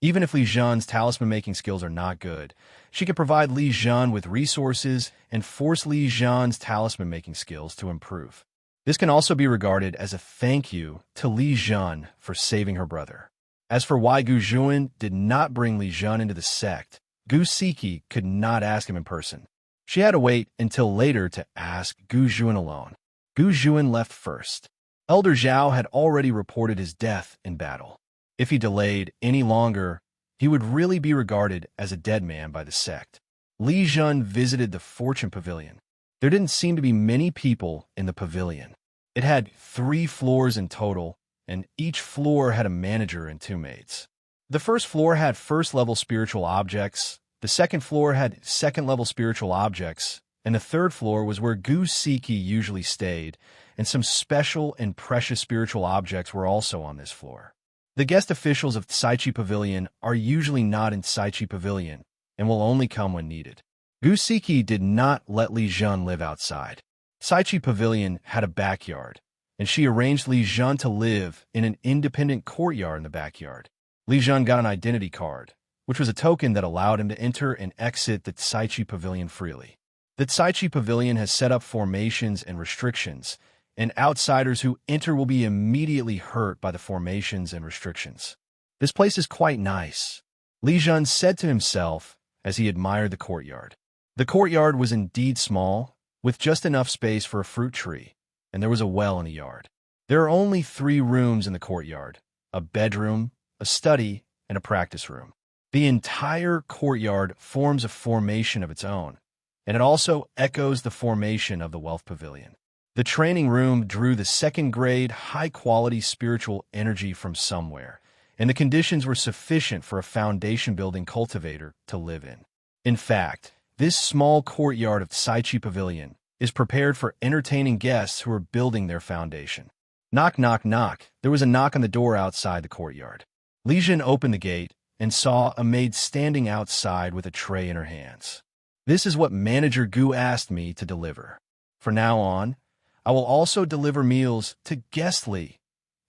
even if Li Zhen's talisman-making skills are not good, she can provide Li Zhen with resources and force Li Zhen's talisman-making skills to improve. This can also be regarded as a thank you to Li Zhen for saving her brother. As for why Gu Zhuan did not bring Li Zhen into the sect, Gu Siki could not ask him in person. She had to wait until later to ask Gu Zhuan alone. Gu Zhuan left first. Elder Zhao had already reported his death in battle. If he delayed any longer, he would really be regarded as a dead man by the sect. Li Zhen visited the Fortune Pavilion. There didn't seem to be many people in the pavilion. It had 3 floors in total, and each floor had a manager and 2 maids. The first floor had first-level spiritual objects, the second floor had second-level spiritual objects, and the third floor was where Gu Siki usually stayed, and some special and precious spiritual objects were also on this floor. The guest officials of Saichi Pavilion are usually not in Saichi Pavilion and will only come when needed. Gu Siki did not let Li Zhen live outside. Saichi Pavilion had a backyard, and she arranged Li Zhen to live in an independent courtyard in the backyard. Li Zhen got an identity card, which was a token that allowed him to enter and exit the Saichi Pavilion freely. The Saichi Pavilion has set up formations and restrictions, and outsiders who enter will be immediately hurt by the formations and restrictions. This place is quite nice, Li Zhen said to himself as he admired the courtyard. The courtyard was indeed small, with just enough space for a fruit tree, and there was a well in the yard. There are only 3 rooms in the courtyard: a bedroom, a study, and a practice room. The entire courtyard forms a formation of its own, and it also echoes the formation of the Wealth Pavilion. The training room drew the second-grade, high-quality spiritual energy from somewhere, and the conditions were sufficient for a foundation-building cultivator to live in. In fact, this small courtyard of Saichi Pavilion is prepared for entertaining guests who are building their foundation. Knock, knock, knock. There was a knock on the door outside the courtyard. Li Zhen opened the gate and saw a maid standing outside with a tray in her hands. "This is what Manager Gu asked me to deliver. For now on, I will also deliver meals to guest Li,"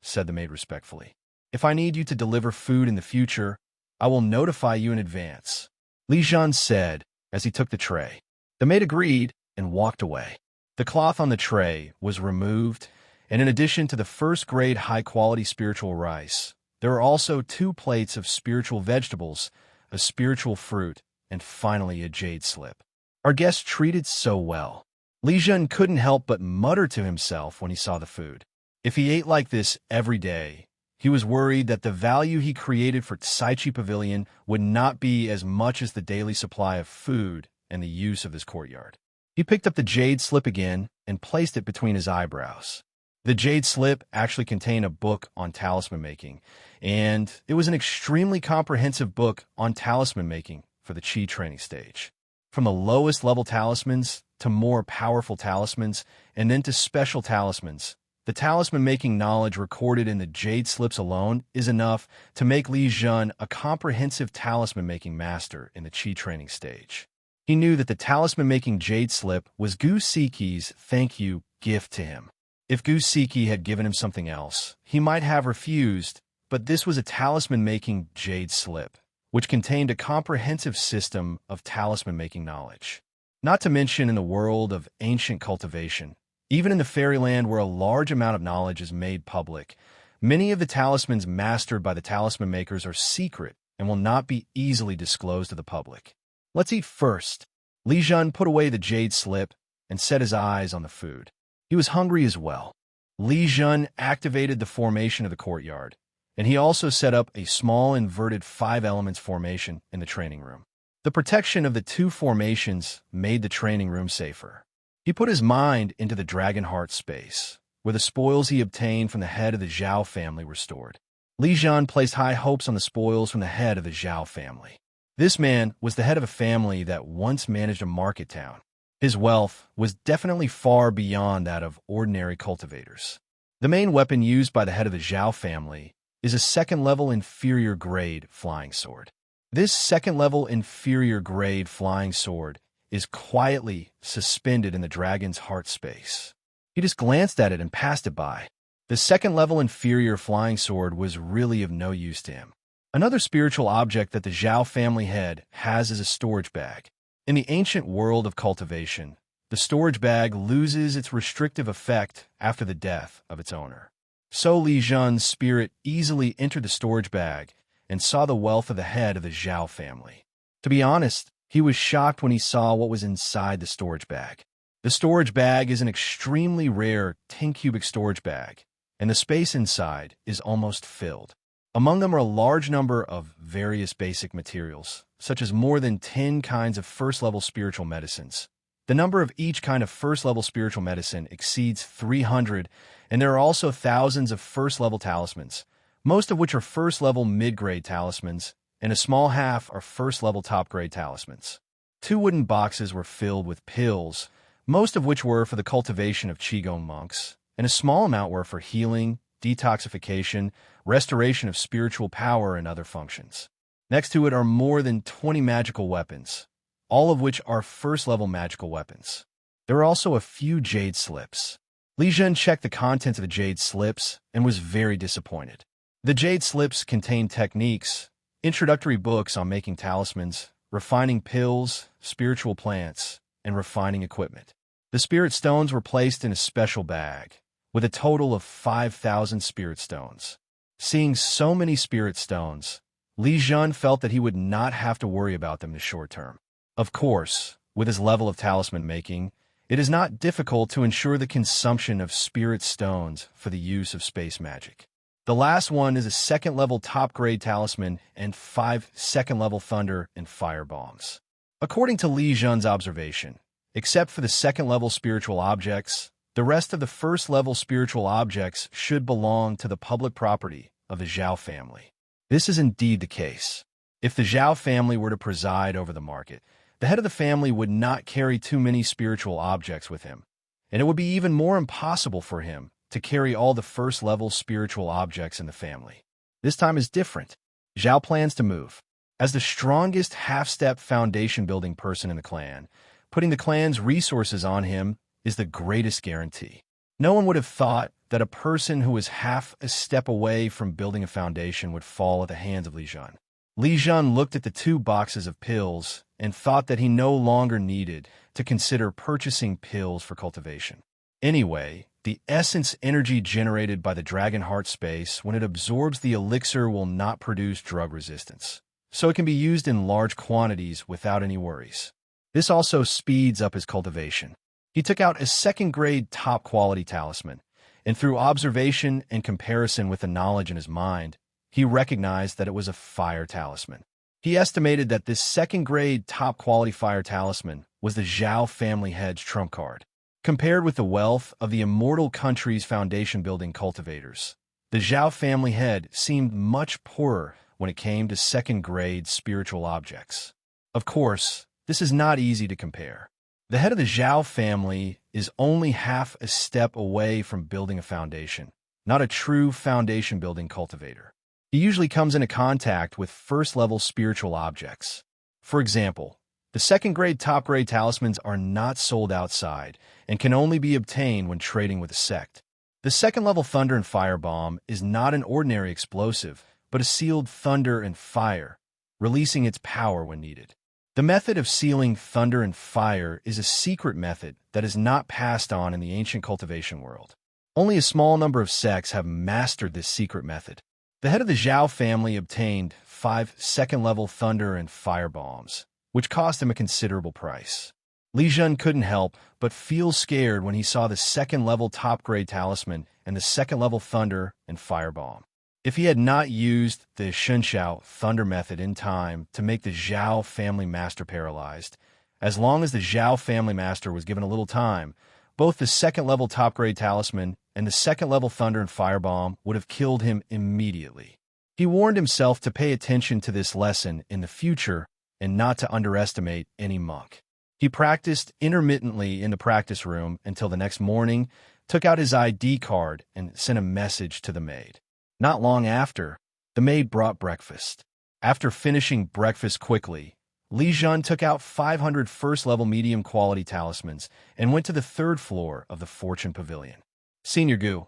said the maid respectfully. "If I need you to deliver food in the future, I will notify you in advance," Li Zhen said as he took the tray. The maid agreed and walked away. The cloth on the tray was removed, and in addition to the first-grade high-quality spiritual rice, there were also 2 plates of spiritual vegetables, a spiritual fruit, and finally a jade slip. Our guests treated so well. Li Zhen couldn't help but mutter to himself when he saw the food. If he ate like this every day, he was worried that the value he created for Saichi Pavilion would not be as much as the daily supply of food and the use of his courtyard. He picked up the jade slip again and placed it between his eyebrows. The jade slip actually contained a book on talisman making, and it was an extremely comprehensive book on talisman making for the Qi training stage. From the lowest level talismans to more powerful talismans, and then to special talismans, the talisman-making knowledge recorded in the jade slips alone is enough to make Li Zhen a comprehensive talisman-making master in the Qi training stage. He knew that the talisman-making jade slip was Gu Siki's thank you gift to him. If Gu Siki had given him something else, he might have refused, but this was a talisman-making jade slip, which contained a comprehensive system of talisman-making knowledge. Not to mention in the world of ancient cultivation, even in the fairyland where a large amount of knowledge is made public, many of the talismans mastered by the talisman makers are secret and will not be easily disclosed to the public. "Let's eat first." Li Zhen put away the jade slip and set his eyes on the food. He was hungry as well. Li Zhen activated the formation of the courtyard, and he also set up a small inverted 5 elements formation in the training room. The protection of the 2 formations made the training room safer. He put his mind into the dragon heart space, where the spoils he obtained from the head of the Zhao family were stored. Li Zhen placed high hopes on the spoils from the head of the Zhao family. This man was the head of a family that once managed a market town. His wealth was definitely far beyond that of ordinary cultivators. The main weapon used by the head of the Zhao family is a second-level inferior grade flying sword. This second-level inferior grade flying sword is quietly suspended in the dragon's heart space. He just glanced at it and passed it by. The second-level inferior flying sword was really of no use to him. Another spiritual object that the Zhao family head has is a storage bag. In the ancient world of cultivation, the storage bag loses its restrictive effect after the death of its owner. So Li Zhen's spirit easily entered the storage bag and saw the wealth of the head of the Zhao family. To be honest, he was shocked when he saw what was inside the storage bag. The storage bag is an extremely rare 10-cubic storage bag, and the space inside is almost filled. Among them are a large number of various basic materials, such as more than 10 kinds of first-level spiritual medicines. The number of each kind of first-level spiritual medicine exceeds 300, and there are also thousands of first-level talismans, most of which are first-level mid-grade talismans, and a small half are first-level top-grade talismans. 2 wooden boxes were filled with pills, most of which were for the cultivation of Qigong monks, and a small amount were for healing, detoxification, restoration of spiritual power, and other functions. Next to it are more than 20 magical weapons, all of which are first-level magical weapons. There are also a few jade slips. Li Zhen checked the contents of the jade slips and was very disappointed. The jade slips contain techniques, introductory books on making talismans, refining pills, spiritual plants, and refining equipment. The spirit stones were placed in a special bag, with a total of 5,000 spirit stones. Seeing so many spirit stones, Li Zhen felt that he would not have to worry about them in the short term. Of course, with his level of talisman making, it is not difficult to ensure the consumption of spirit stones for the use of space magic. The last one is a second-level top-grade talisman and 5 second-level thunder and fire bombs. According to Li Zhen's observation, except for the second-level spiritual objects, the rest of the first-level spiritual objects should belong to the public property of the Zhao family. This is indeed the case. If the Zhao family were to preside over the market, the head of the family would not carry too many spiritual objects with him, and it would be even more impossible for him to carry all the first-level spiritual objects in the family. This time is different. Zhao plans to move. As the strongest half-step foundation-building person in the clan, putting the clan's resources on him is the greatest guarantee. No one would have thought that a person who was half a step away from building a foundation would fall at the hands of Li Zhen. Li Zhen looked at the 2 boxes of pills and thought that he no longer needed to consider purchasing pills for cultivation. Anyway, the essence energy generated by the dragon heart space when it absorbs the elixir will not produce drug resistance, so it can be used in large quantities without any worries. This also speeds up his cultivation. He took out a second-grade top-quality talisman, and through observation and comparison with the knowledge in his mind, he recognized that it was a fire talisman. He estimated that this second-grade top-quality fire talisman was the Zhao family head's trump card. Compared with the wealth of the immortal country's foundation-building cultivators, the Zhao family head seemed much poorer when it came to second-grade spiritual objects. Of course, this is not easy to compare. The head of the Zhao family is only half a step away from building a foundation, not a true foundation-building cultivator. He usually comes into contact with first-level spiritual objects. For example, the second-grade top-grade talismans are not sold outside and can only be obtained when trading with a sect. The second-level thunder and fire bomb is not an ordinary explosive, but a sealed thunder and fire, releasing its power when needed. The method of sealing thunder and fire is a secret method that is not passed on in the ancient cultivation world. Only a small number of sects have mastered this secret method. The head of the Zhao family obtained 5 second-level thunder and fire bombs, which cost him a considerable price. Li Zhen couldn't help but feel scared when he saw the second-level top-grade talisman and the second-level thunder and fire bomb. If he had not used the Shenxiao thunder method in time to make the Zhao family master paralyzed, as long as the Zhao family master was given a little time, both the second-level top-grade talisman and the second-level thunder and fire bomb would have killed him immediately. He warned himself to pay attention to this lesson in the future and not to underestimate any monk. He practiced intermittently in the practice room until the next morning, took out his ID card, and sent a message to the maid. Not long after, the maid brought breakfast. After finishing breakfast quickly, Li Zhen took out 500 first-level medium-quality talismans and went to the 3rd floor of the Fortune Pavilion. Senior Gu,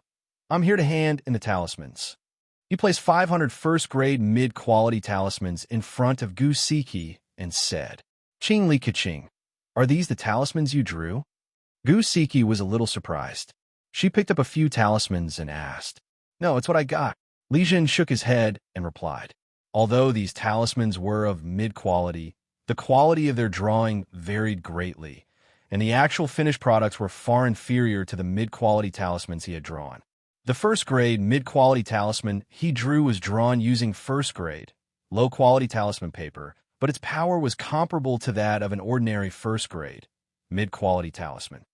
I'm here to hand in the talismans. He placed 500 first-grade mid-quality talismans in front of Gu Siki and said, "Qing Li Kaching, are these the talismans you drew?" Gu Siki was a little surprised. She picked up a few talismans and asked, "No, it's what I got." Li Zhen shook his head and replied, although these talismans were of mid-quality, the quality of their drawing varied greatly, and the actual finished products were far inferior to the mid-quality talismans he had drawn. The first-grade, mid-quality talisman he drew was drawn using first-grade, low-quality talisman paper, but its power was comparable to that of an ordinary first-grade, mid-quality talisman.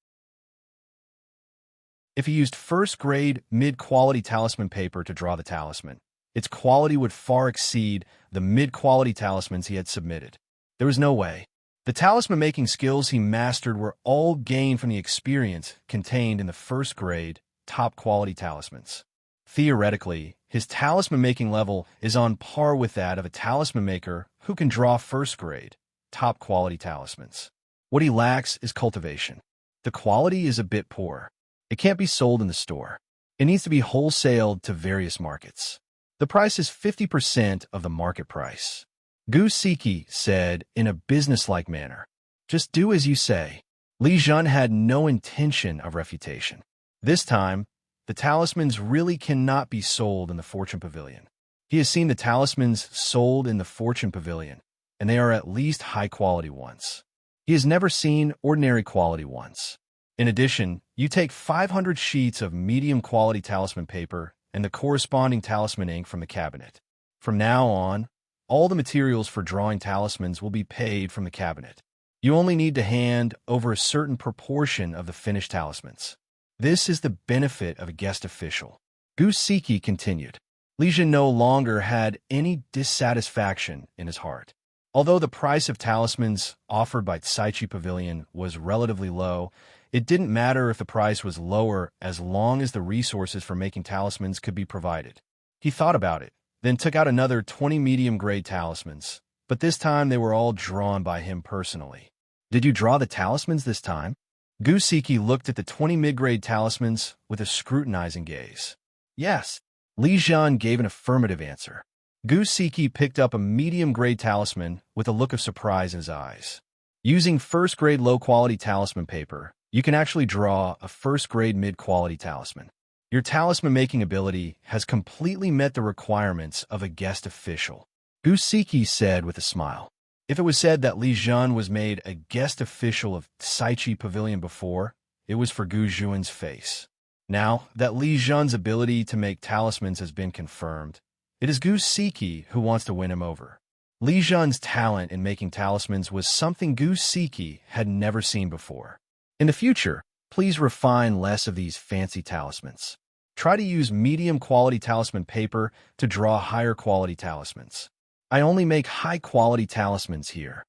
If he used first-grade, mid-quality talisman paper to draw the talisman, its quality would far exceed the mid-quality talismans he had submitted. There was no way. The talisman-making skills he mastered were all gained from the experience contained in the first-grade, top-quality talismans. Theoretically, his talisman-making level is on par with that of a talisman maker who can draw first-grade, top-quality talismans. What he lacks is cultivation. The quality is a bit poor. It can't be sold in the store. It needs to be wholesaled to various markets. The price is 50% of the market price. Gu Siki said in a businesslike manner, "Just do as you say." Li Zhen had no intention of refutation. This time, the talismans really cannot be sold in the Fortune Pavilion. He has seen the talismans sold in the Fortune Pavilion, and they are at least high-quality ones. He has never seen ordinary quality ones. In addition, you take 500 sheets of medium-quality talisman paper and the corresponding talisman ink from the cabinet. From now on, all the materials for drawing talismans will be paid from the cabinet. You only need to hand over a certain proportion of the finished talismans. This is the benefit of a guest official. Gu Siki continued. Li Zhen no longer had any dissatisfaction in his heart. Although the price of talismans offered by Tsaichi Pavilion was relatively low, it didn't matter if the price was lower as long as the resources for making talismans could be provided. He thought about it, then took out another 20 medium-grade talismans, but this time they were all drawn by him personally. "Did you draw the talismans this time?" Gu Siki looked at the 20 mid-grade talismans with a scrutinizing gaze. "Yes." Li Zhen gave an affirmative answer. Gu Siki picked up a medium-grade talisman with a look of surprise in his eyes. Using first-grade low-quality talisman paper, you can actually draw a first-grade mid-quality talisman. Your talisman-making ability has completely met the requirements of a guest official, Gu Siki said with a smile. If it was said that Li Zhen was made a guest official of Tsaichi Pavilion before, it was for Gu Zhuan's face. Now that Li Zhen's ability to make talismans has been confirmed, it is Gu Siki who wants to win him over. Li Zhen's talent in making talismans was something Gu Siki had never seen before. In the future, please refine less of these fancy talismans. Try to use medium-quality talisman paper to draw higher-quality talismans. I only make high-quality talismans here,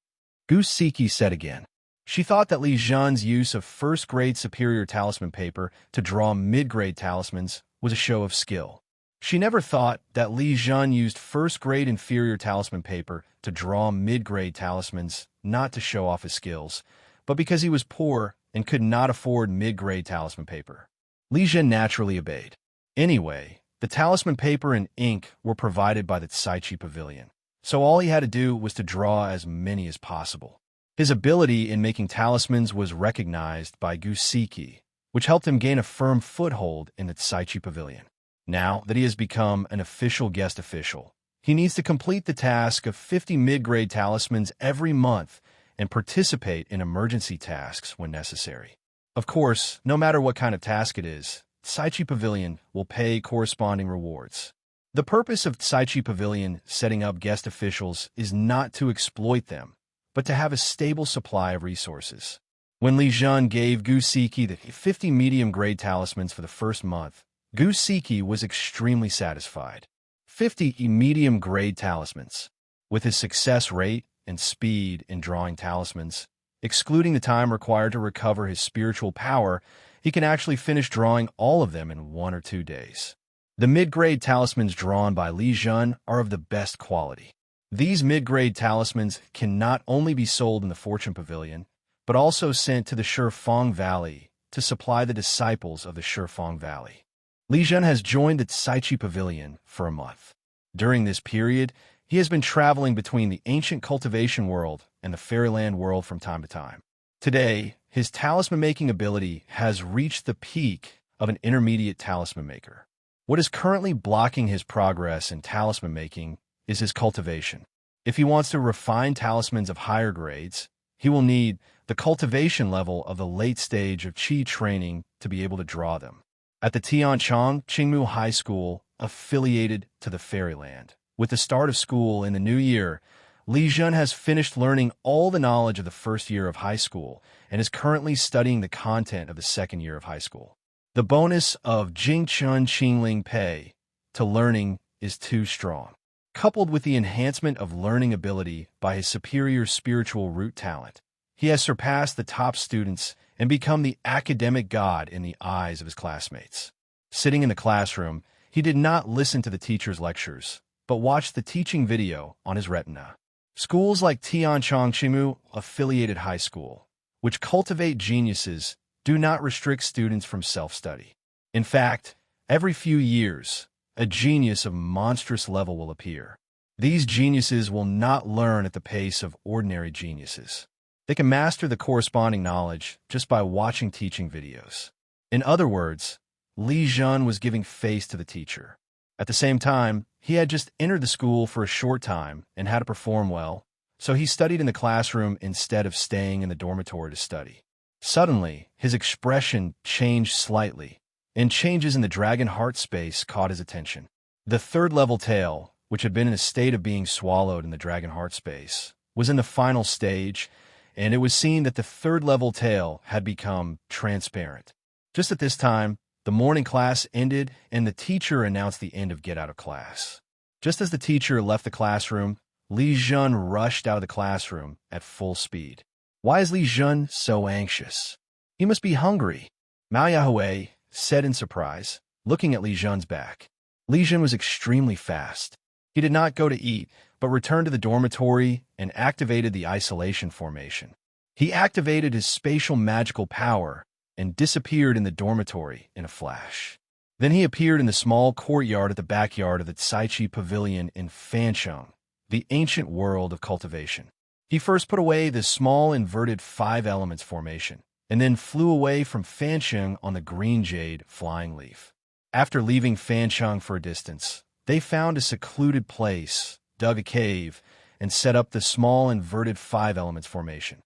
Gu Siki said again. She thought that Li Zhen's use of first-grade superior talisman paper to draw mid-grade talismans was a show of skill. She never thought that Li Zhen used first-grade inferior talisman paper to draw mid-grade talismans not to show off his skills, but because he was poor and could not afford mid-grade talisman paper. Li Zhen naturally obeyed. Anyway, the talisman paper and ink were provided by the Tsaichi Pavilion, so all he had to do was to draw as many as possible. His ability in making talismans was recognized by Gu Siki, which helped him gain a firm foothold in the Tsaichi Pavilion. Now that he has become an official guest official, he needs to complete the task of 50 mid-grade talismans every month and participate in emergency tasks when necessary. Of course, no matter what kind of task it is, Tsaichi Pavilion will pay corresponding rewards. The purpose of Tsaichi Pavilion setting up guest officials is not to exploit them, but to have a stable supply of resources. When Li Zhen gave Gu Siki the 50 medium-grade talismans for the first month, Gu Siki was extremely satisfied. 50 medium-grade talismans. With his success rate and speed in drawing talismans, excluding the time required to recover his spiritual power, he can actually finish drawing all of them in 1 or 2 days. The mid-grade talismans drawn by Li Zhen are of the best quality. These mid-grade talismans can not only be sold in the Fortune Pavilion, but also sent to the Shifeng Valley to supply the disciples of the Shifeng Valley. Li Zhen has joined the Tsaichi Pavilion for a month. During this period, he has been traveling between the ancient cultivation world and the fairyland world from time to time. Today, his talisman-making ability has reached the peak of an intermediate talisman maker. What is currently blocking his progress in talisman making is his cultivation. If he wants to refine talismans of higher grades, he will need the cultivation level of the late stage of Qi training to be able to draw them. at the Tianchong Qingmu High School, affiliated to the Fairyland. With the start of school in the new year, Li Zhen has finished learning all the knowledge of the first year of high school and is currently studying the content of the second year of high school. The bonus of Jingchun Qingling Pei to learning is too strong. Coupled with the enhancement of learning ability by his superior spiritual root talent, he has surpassed the top students and become the academic god in the eyes of his classmates. Sitting in the classroom, he did not listen to the teacher's lectures, but watched the teaching video on his retina. Schools like Tianchong Qingmu Affiliated High School, which cultivate geniuses, do not restrict students from self-study. In fact, every few years, a genius of monstrous level will appear. These geniuses will not learn at the pace of ordinary geniuses. They can master the corresponding knowledge just by watching teaching videos. In other words, Li Zhen was giving face to the teacher. At the same time, he had just entered the school for a short time and had to perform well, so he studied in the classroom instead of staying in the dormitory to study. Suddenly, his expression changed slightly, and changes in the dragon heart space caught his attention. The third-level tail, which had been in a state of being swallowed in the dragon heart space, was in the final stage, and it was seen that the third-level tail had become transparent. Just at this time, the morning class ended, and the teacher announced the end of Get Out of Class. Just as the teacher left the classroom, Li Zhen rushed out of the classroom at full speed. Why is Li Zhen so anxious? He must be hungry, Mao Yahui said in surprise, looking at Li Zhen's back. Li Zhen was extremely fast. He did not go to eat, but returned to the dormitory and activated the isolation formation. He activated his spatial magical power and disappeared in the dormitory in a flash. Then he appeared in the small courtyard at the backyard of the Caichi Pavilion in Fancheng, the ancient world of cultivation. He first put away the small inverted 5 elements formation, and then flew away from Fancheng on the green jade flying leaf. After leaving Fancheng for a distance, they found a secluded place, dug a cave, and set up the small inverted 5 elements formation.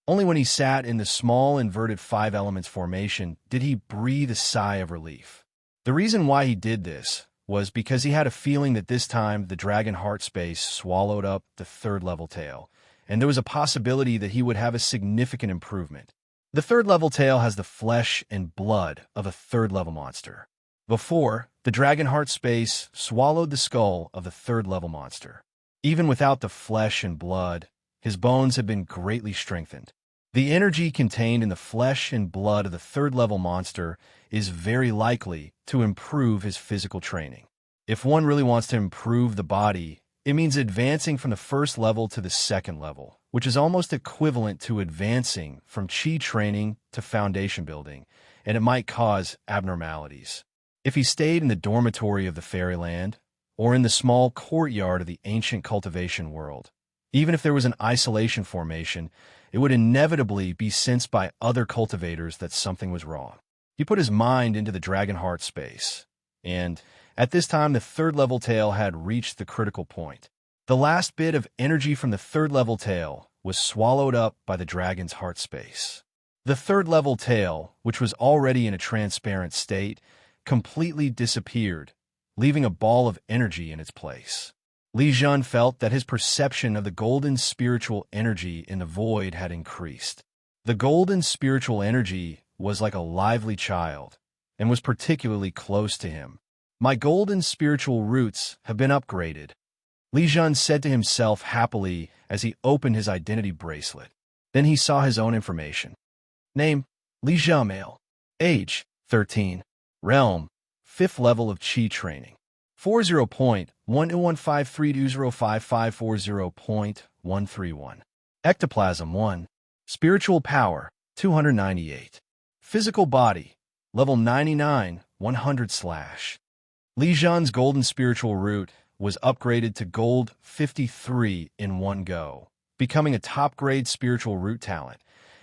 Only when he sat in the small inverted 5 elements formation did he breathe a sigh of relief. The reason why he did this was because he had a feeling that this time the dragon heart space swallowed up the third-level tail, and there was a possibility that he would have a significant improvement. The third-level tail has the flesh and blood of a third-level monster. Before, the dragon heart space swallowed the skull of the third-level monster. Even without the flesh and blood, his bones had been greatly strengthened. The energy contained in the flesh and blood of the third-level monster is very likely to improve his physical training. If one really wants to improve the body, it means advancing from the first level to the second level, which is almost equivalent to advancing from chi training to foundation building, and it might cause abnormalities. If he stayed in the dormitory of the Fairyland, or in the small courtyard of the ancient cultivation world, even if there was an isolation formation, it would inevitably be sensed by other cultivators that something was wrong. He put his mind into the dragon heart space, and at this time the third-level tail had reached the critical point. The last bit of energy from the third-level tail was swallowed up by the dragon's heart space. The third-level tail, which was already in a transparent state, completely disappeared, leaving a ball of energy in its place. Li Zhen felt that his perception of the golden spiritual energy in the void had increased. The golden spiritual energy was like a lively child, and was particularly close to him. My golden spiritual roots have been upgraded, Li Zhen said to himself happily as he opened his identity bracelet. Then he saw his own information. Name, Li Zhen male. Age, 13. Realm, 5th level of Qi training. 40.11532055540.131. Ectoplasm 1. Spiritual power, 298. Physical body, level 99, 100/. Li Zhen's golden spiritual root was upgraded to gold 53 in one go, becoming a top-grade spiritual root talent,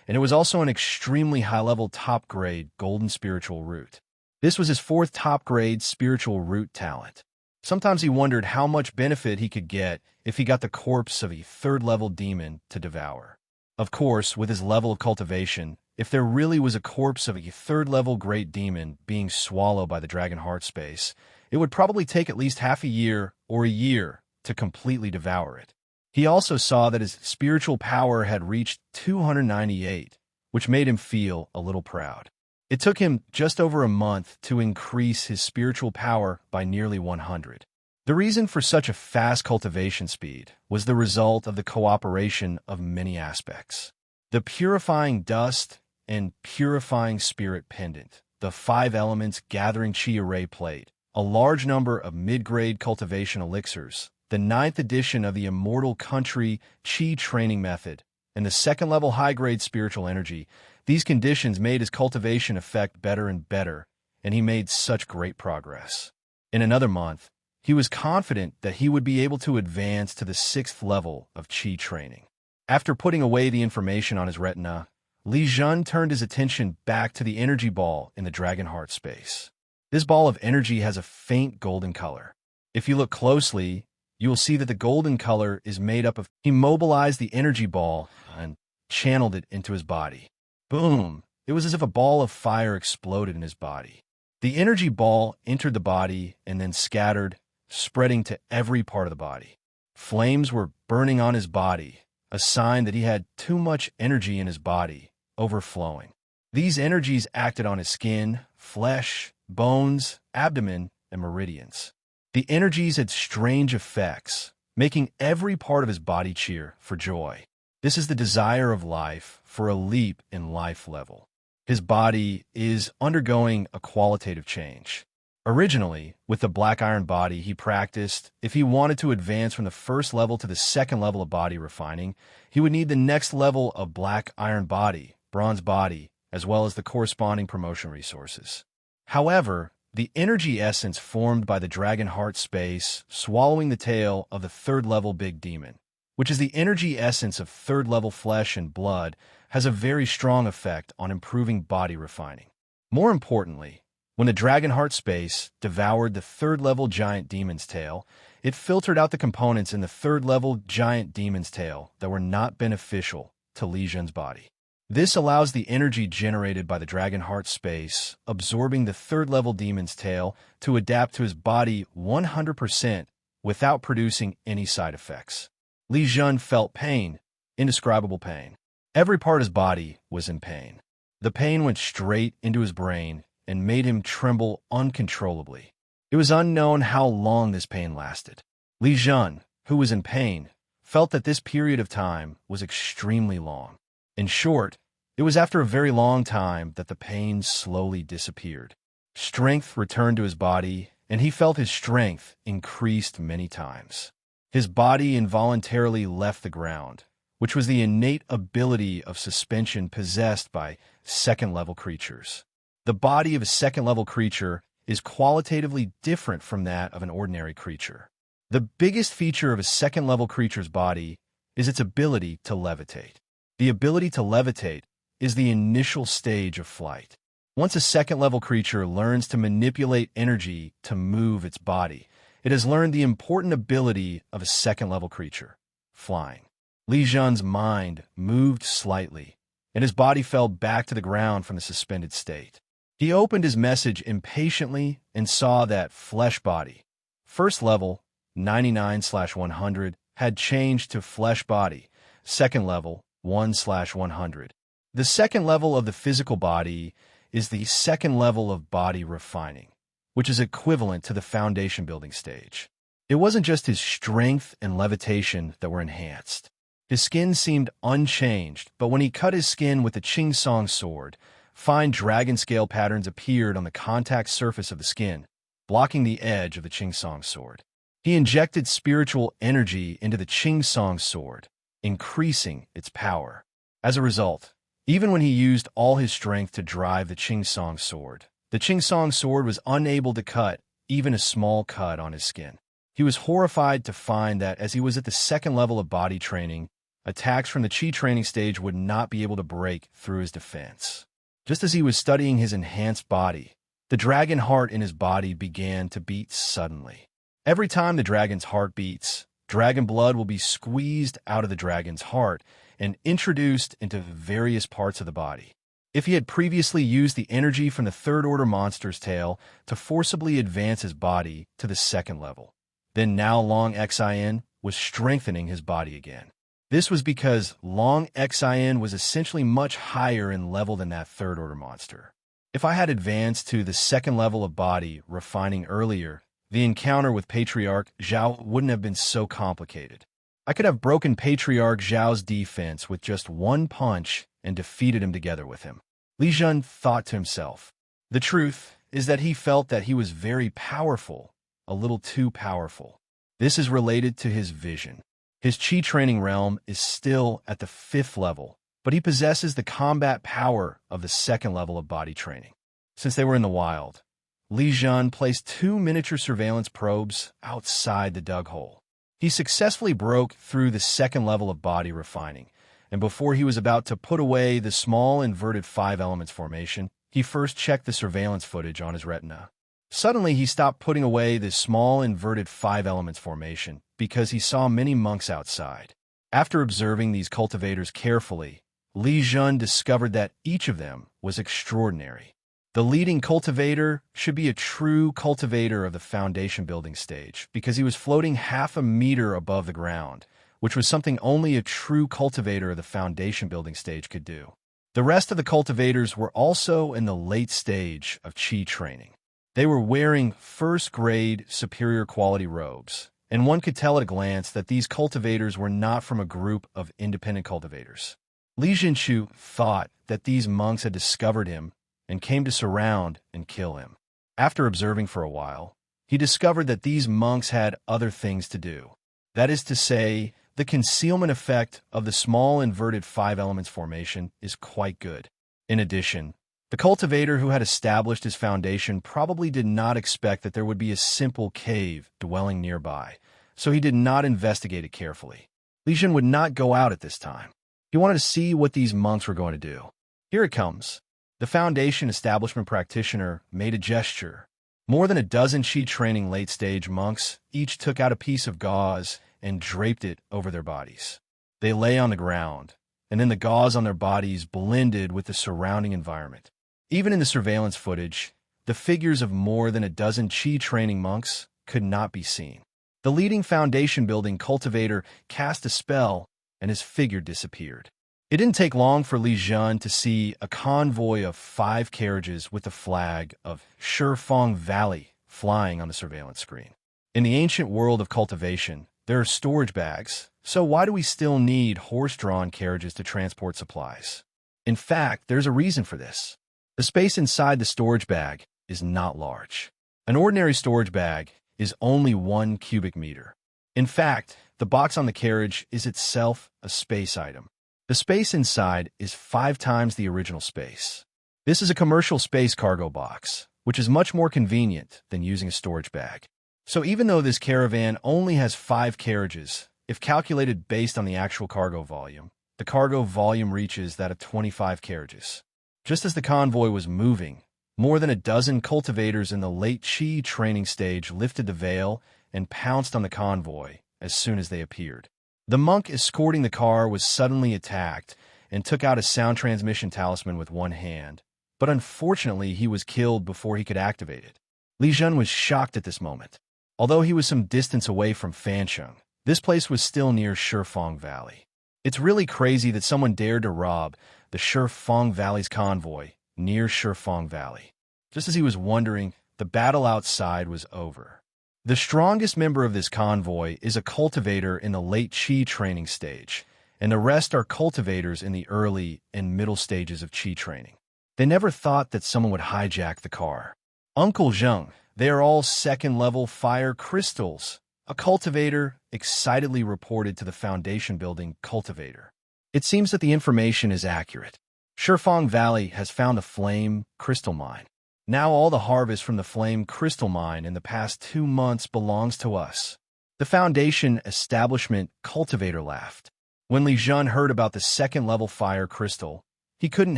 and it was also an extremely high-level top-grade golden spiritual root. This was his 4th top-grade spiritual root talent. Sometimes he wondered how much benefit he could get if he got the corpse of a 3rd-level demon to devour. Of course, with his level of cultivation, if there really was a corpse of a third-level great demon being swallowed by the dragon heart space, it would probably take at least half a year or a year to completely devour it. He also saw that his spiritual power had reached 298, which made him feel a little proud. It took him just over a month to increase his spiritual power by nearly 100. The reason for such a fast cultivation speed was the result of the cooperation of many aspects. The purifying dust and purifying spirit pendant, the 5 elements gathering chi array plate, a large number of mid-grade cultivation elixirs, the 9th edition of the Immortal Country Chi training method, and the 2nd-level high-grade spiritual energy. These conditions made his cultivation effect better and better, and he made such great progress. In another month, he was confident that he would be able to advance to the 6th level of Qi training. After putting away the information on his retina, Li Zhen turned his attention back to the energy ball in the dragon heart space. This ball of energy has a faint golden color. If you look closely, you will see that the golden color is made up of... He mobilized the energy ball and channeled it into his body. Boom! It was as if a ball of fire exploded in his body. The energy ball entered the body and then scattered, spreading to every part of the body. Flames were burning on his body, a sign that he had too much energy in his body, overflowing. These energies acted on his skin, flesh, bones, abdomen, and meridians. The energies had strange effects, making every part of his body cheer for joy. This is the desire of life for a leap in life level. His body is undergoing a qualitative change. Originally, with the black iron body he practiced, if he wanted to advance from the 1st level to the 2nd level of body refining, he would need the next level of black iron body, bronze body, as well as the corresponding promotion resources. However, the energy essence formed by the dragon heart space swallowing the tail of the 3rd level big demon, which is the energy essence of 3rd level flesh and blood, has a very strong effect on improving body refining. More importantly, when the dragon heart space devoured the 3rd level giant demon's tail, it filtered out the components in the 3rd level giant demon's tail that were not beneficial to Li Zhen's body. This allows the energy generated by the dragon heart space absorbing the 3rd level demon's tail to adapt to his body 100% without producing any side effects. Li Zhen felt pain, indescribable pain. Every part of his body was in pain. The pain went straight into his brain and made him tremble uncontrollably. It was unknown how long this pain lasted. Li Zhen, who was in pain, felt that this period of time was extremely long. In short, it was after a very long time that the pain slowly disappeared. Strength returned to his body, and he felt his strength increased many times. His body involuntarily left the ground, which was the innate ability of suspension possessed by 2nd-level creatures. The body of a 2nd-level creature is qualitatively different from that of an ordinary creature. The biggest feature of a 2nd-level creature's body is its ability to levitate. The ability to levitate is the initial stage of flight. Once a 2nd-level creature learns to manipulate energy to move its body, it has learned the important ability of a 2nd-level creature, flying. Li Zhen's mind moved slightly, and his body fell back to the ground from the suspended state. He opened his message impatiently and saw that flesh body, 1st level, 99/100, had changed to flesh body, 2nd level, 1/100. The 2nd level of the physical body is the 2nd level of body refining, which is equivalent to the foundation building stage. It wasn't just his strength and levitation that were enhanced. His skin seemed unchanged, but when he cut his skin with the Qing Song sword, fine dragon scale patterns appeared on the contact surface of the skin, blocking the edge of the Qing Song sword. He injected spiritual energy into the Qing Song sword, increasing its power. As a result, even when he used all his strength to drive the Qing Song sword, the Qing Song sword was unable to cut even a small cut on his skin. He was horrified to find that as he was at the 2nd level of body training, attacks from the Qi training stage would not be able to break through his defense. Just as he was studying his enhanced body, the dragon heart in his body began to beat suddenly. Every time the dragon's heart beats, dragon blood will be squeezed out of the dragon's heart, and introduced into various parts of the body. If he had previously used the energy from the third-order monster's tail to forcibly advance his body to the second level, then now Long Xin was strengthening his body again. This was because Long Xin was essentially much higher in level than that third-order monster. If I had advanced to the second level of body refining earlier, the encounter with Patriarch Zhao wouldn't have been so complicated. I could have broken Patriarch Zhao's defense with just one punch and defeated him together with him. Li Zhen thought to himself. The truth is that he felt that he was very powerful, a little too powerful. This is related to his vision. His Qi training realm is still at the 5th level, but he possesses the combat power of the 2nd level of body training. Since they were in the wild, Li Zhen placed 2 miniature surveillance probes outside the dug hole. He successfully broke through the 2nd level of body refining, and before he was about to put away the small inverted 5 elements formation, he first checked the surveillance footage on his retina. Suddenly, he stopped putting away the small inverted 5 elements formation because he saw many monks outside. After observing these cultivators carefully, Li Zhen discovered that each of them was extraordinary. The leading cultivator should be a true cultivator of the foundation building stage because he was floating half a meter above the ground, which was something only a true cultivator of the foundation building stage could do. The rest of the cultivators were also in the late stage of Qi training. They were wearing first-grade, superior quality robes, and one could tell at a glance that these cultivators were not from a group of independent cultivators. Li Zhen thought that these monks had discovered him and came to surround and kill him. After observing for a while, he discovered that these monks had other things to do. That is to say, the concealment effect of the small inverted 5 elements formation is quite good. In addition, the cultivator who had established his foundation probably did not expect that there would be a simple cave dwelling nearby, so he did not investigate it carefully. Li Zhen would not go out at this time. He wanted to see what these monks were going to do. Here it comes. The foundation establishment practitioner made a gesture. More than a dozen Qi training late-stage monks each took out a piece of gauze and draped it over their bodies. They lay on the ground, and then the gauze on their bodies blended with the surrounding environment. Even in the surveillance footage, the figures of more than a dozen Qi training monks could not be seen. The leading foundation-building cultivator cast a spell, and his figure disappeared. It didn't take long for Li Zhen to see a convoy of 5 carriages with the flag of Shifeng Valley flying on the surveillance screen. In the ancient world of cultivation, there are storage bags, so why do we still need horse-drawn carriages to transport supplies? In fact, there's a reason for this. The space inside the storage bag is not large. An ordinary storage bag is only 1 cubic meter. In fact, the box on the carriage is itself a space item. The space inside is 5 times the original space. This is a commercial space cargo box, which is much more convenient than using a storage bag. So even though this caravan only has 5 carriages, if calculated based on the actual cargo volume, the cargo volume reaches that of 25 carriages. Just as the convoy was moving, more than a dozen cultivators in the late Qi training stage lifted the veil and pounced on the convoy as soon as they appeared. The monk escorting the car was suddenly attacked and took out a sound transmission talisman with one hand, but unfortunately he was killed before he could activate it. Li Zhen was shocked at this moment. Although he was some distance away from Fancheng, this place was still near Shifeng Valley. It's really crazy that someone dared to rob the Shifeng Valley's convoy near Shifeng Valley. Just as he was wondering, the battle outside was over. The strongest member of this convoy is a cultivator in the late Qi training stage, and the rest are cultivators in the early and middle stages of Qi training. They never thought that someone would hijack the car. Uncle Zheng, they are all second-level fire crystals, a cultivator excitedly reported to the foundation-building cultivator. It seems that the information is accurate. Shifeng Valley has found a flame crystal mine. Now all the harvest from the flame crystal mine in the past 2 months belongs to us. The foundation establishment cultivator laughed. When Li Zhen heard about the second-level fire crystal, he couldn't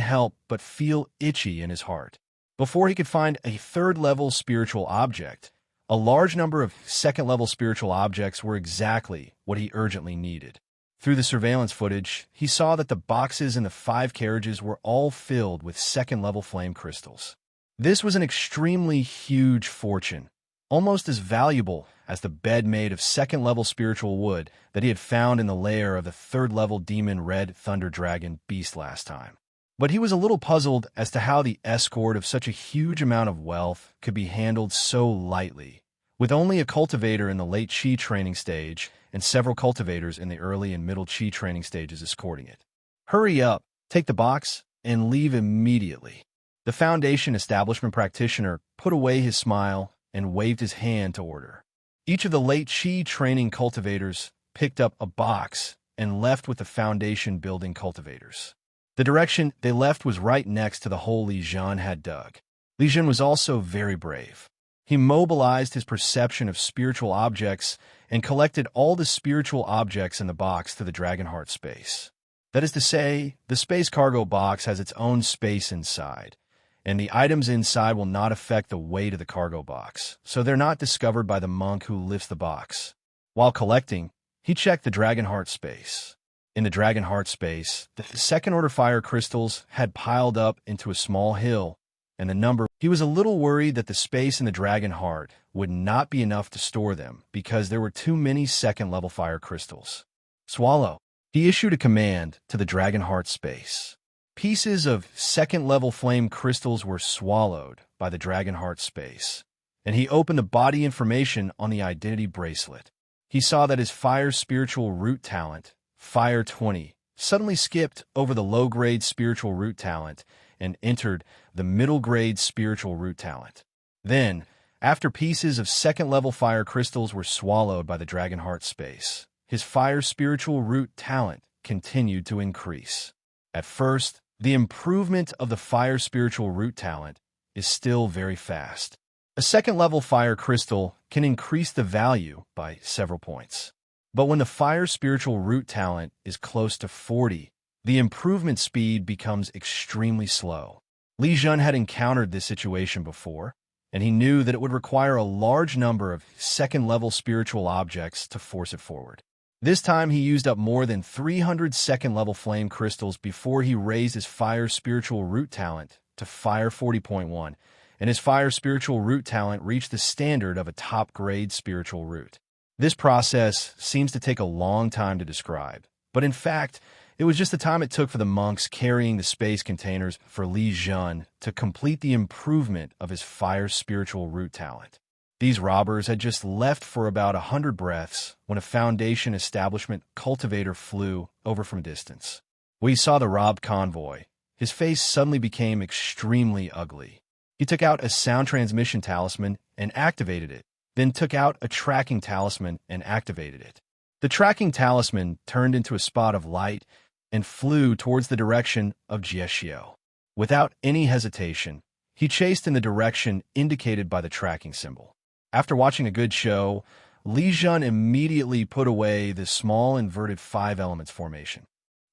help but feel itchy in his heart. Before he could find a third-level spiritual object, a large number of second-level spiritual objects were exactly what he urgently needed. Through the surveillance footage, he saw that the boxes in the 5 carriages were all filled with second-level flame crystals. This was an extremely huge fortune, almost as valuable as the bed made of second-level spiritual wood that he had found in the lair of the third-level demon red thunder dragon beast last time. But he was a little puzzled as to how the escort of such a huge amount of wealth could be handled so lightly, with only a cultivator in the late Qi training stage and several cultivators in the early and middle Qi training stages escorting it. Hurry up, take the box, and leave immediately. The Foundation establishment practitioner put away his smile and waved his hand to order. Each of the late Qi training cultivators picked up a box and left with the Foundation building cultivators. The direction they left was right next to the hole Li Zhen had dug. Li Zhen was also very brave. He mobilized his perception of spiritual objects and collected all the spiritual objects in the box to the Dragonheart space. That is to say, the space cargo box has its own space inside, and the items inside will not affect the weight of the cargo box, so they're not discovered by the monk who lifts the box. While collecting, he checked the Dragonheart space. In the Dragonheart space, the second-order fire crystals had piled up into a small hill, and he was a little worried that the space in the Dragonheart would not be enough to store them because there were too many second-level fire crystals. Swallow. He issued a command to the Dragonheart space. Pieces of second-level flame crystals were swallowed by the Dragonheart space, and he opened the body information on the identity bracelet. He saw that his fire spiritual root talent, Fire 20, suddenly skipped over the low-grade spiritual root talent and entered the middle-grade spiritual root talent. Then, after pieces of second-level fire crystals were swallowed by the Dragonheart space, his fire spiritual root talent continued to increase. At first, the improvement of the fire spiritual root talent is still very fast. A second-level fire crystal can increase the value by several points. But when the fire spiritual root talent is close to 40, the improvement speed becomes extremely slow. Li Zhen had encountered this situation before, and he knew that it would require a large number of second-level spiritual objects to force it forward. This time he used up more than 300 second-level flame crystals before he raised his fire spiritual root talent to Fire 40.1, and his fire spiritual root talent reached the standard of a top-grade spiritual root. This process seems to take a long time to describe, but in fact, it was just the time it took for the monks carrying the space containers for Li Zhen to complete the improvement of his fire spiritual root talent. These robbers had just left for about 100 breaths when a Foundation establishment cultivator flew over from a distance. When he saw the robbed convoy, his face suddenly became extremely ugly. He took out a sound transmission talisman and activated it, then took out a tracking talisman and activated it. The tracking talisman turned into a spot of light and flew towards the direction of Jieshio. Without any hesitation, he chased in the direction indicated by the tracking symbol. After watching a good show, Li Zhen immediately put away the small inverted 5 elements formation.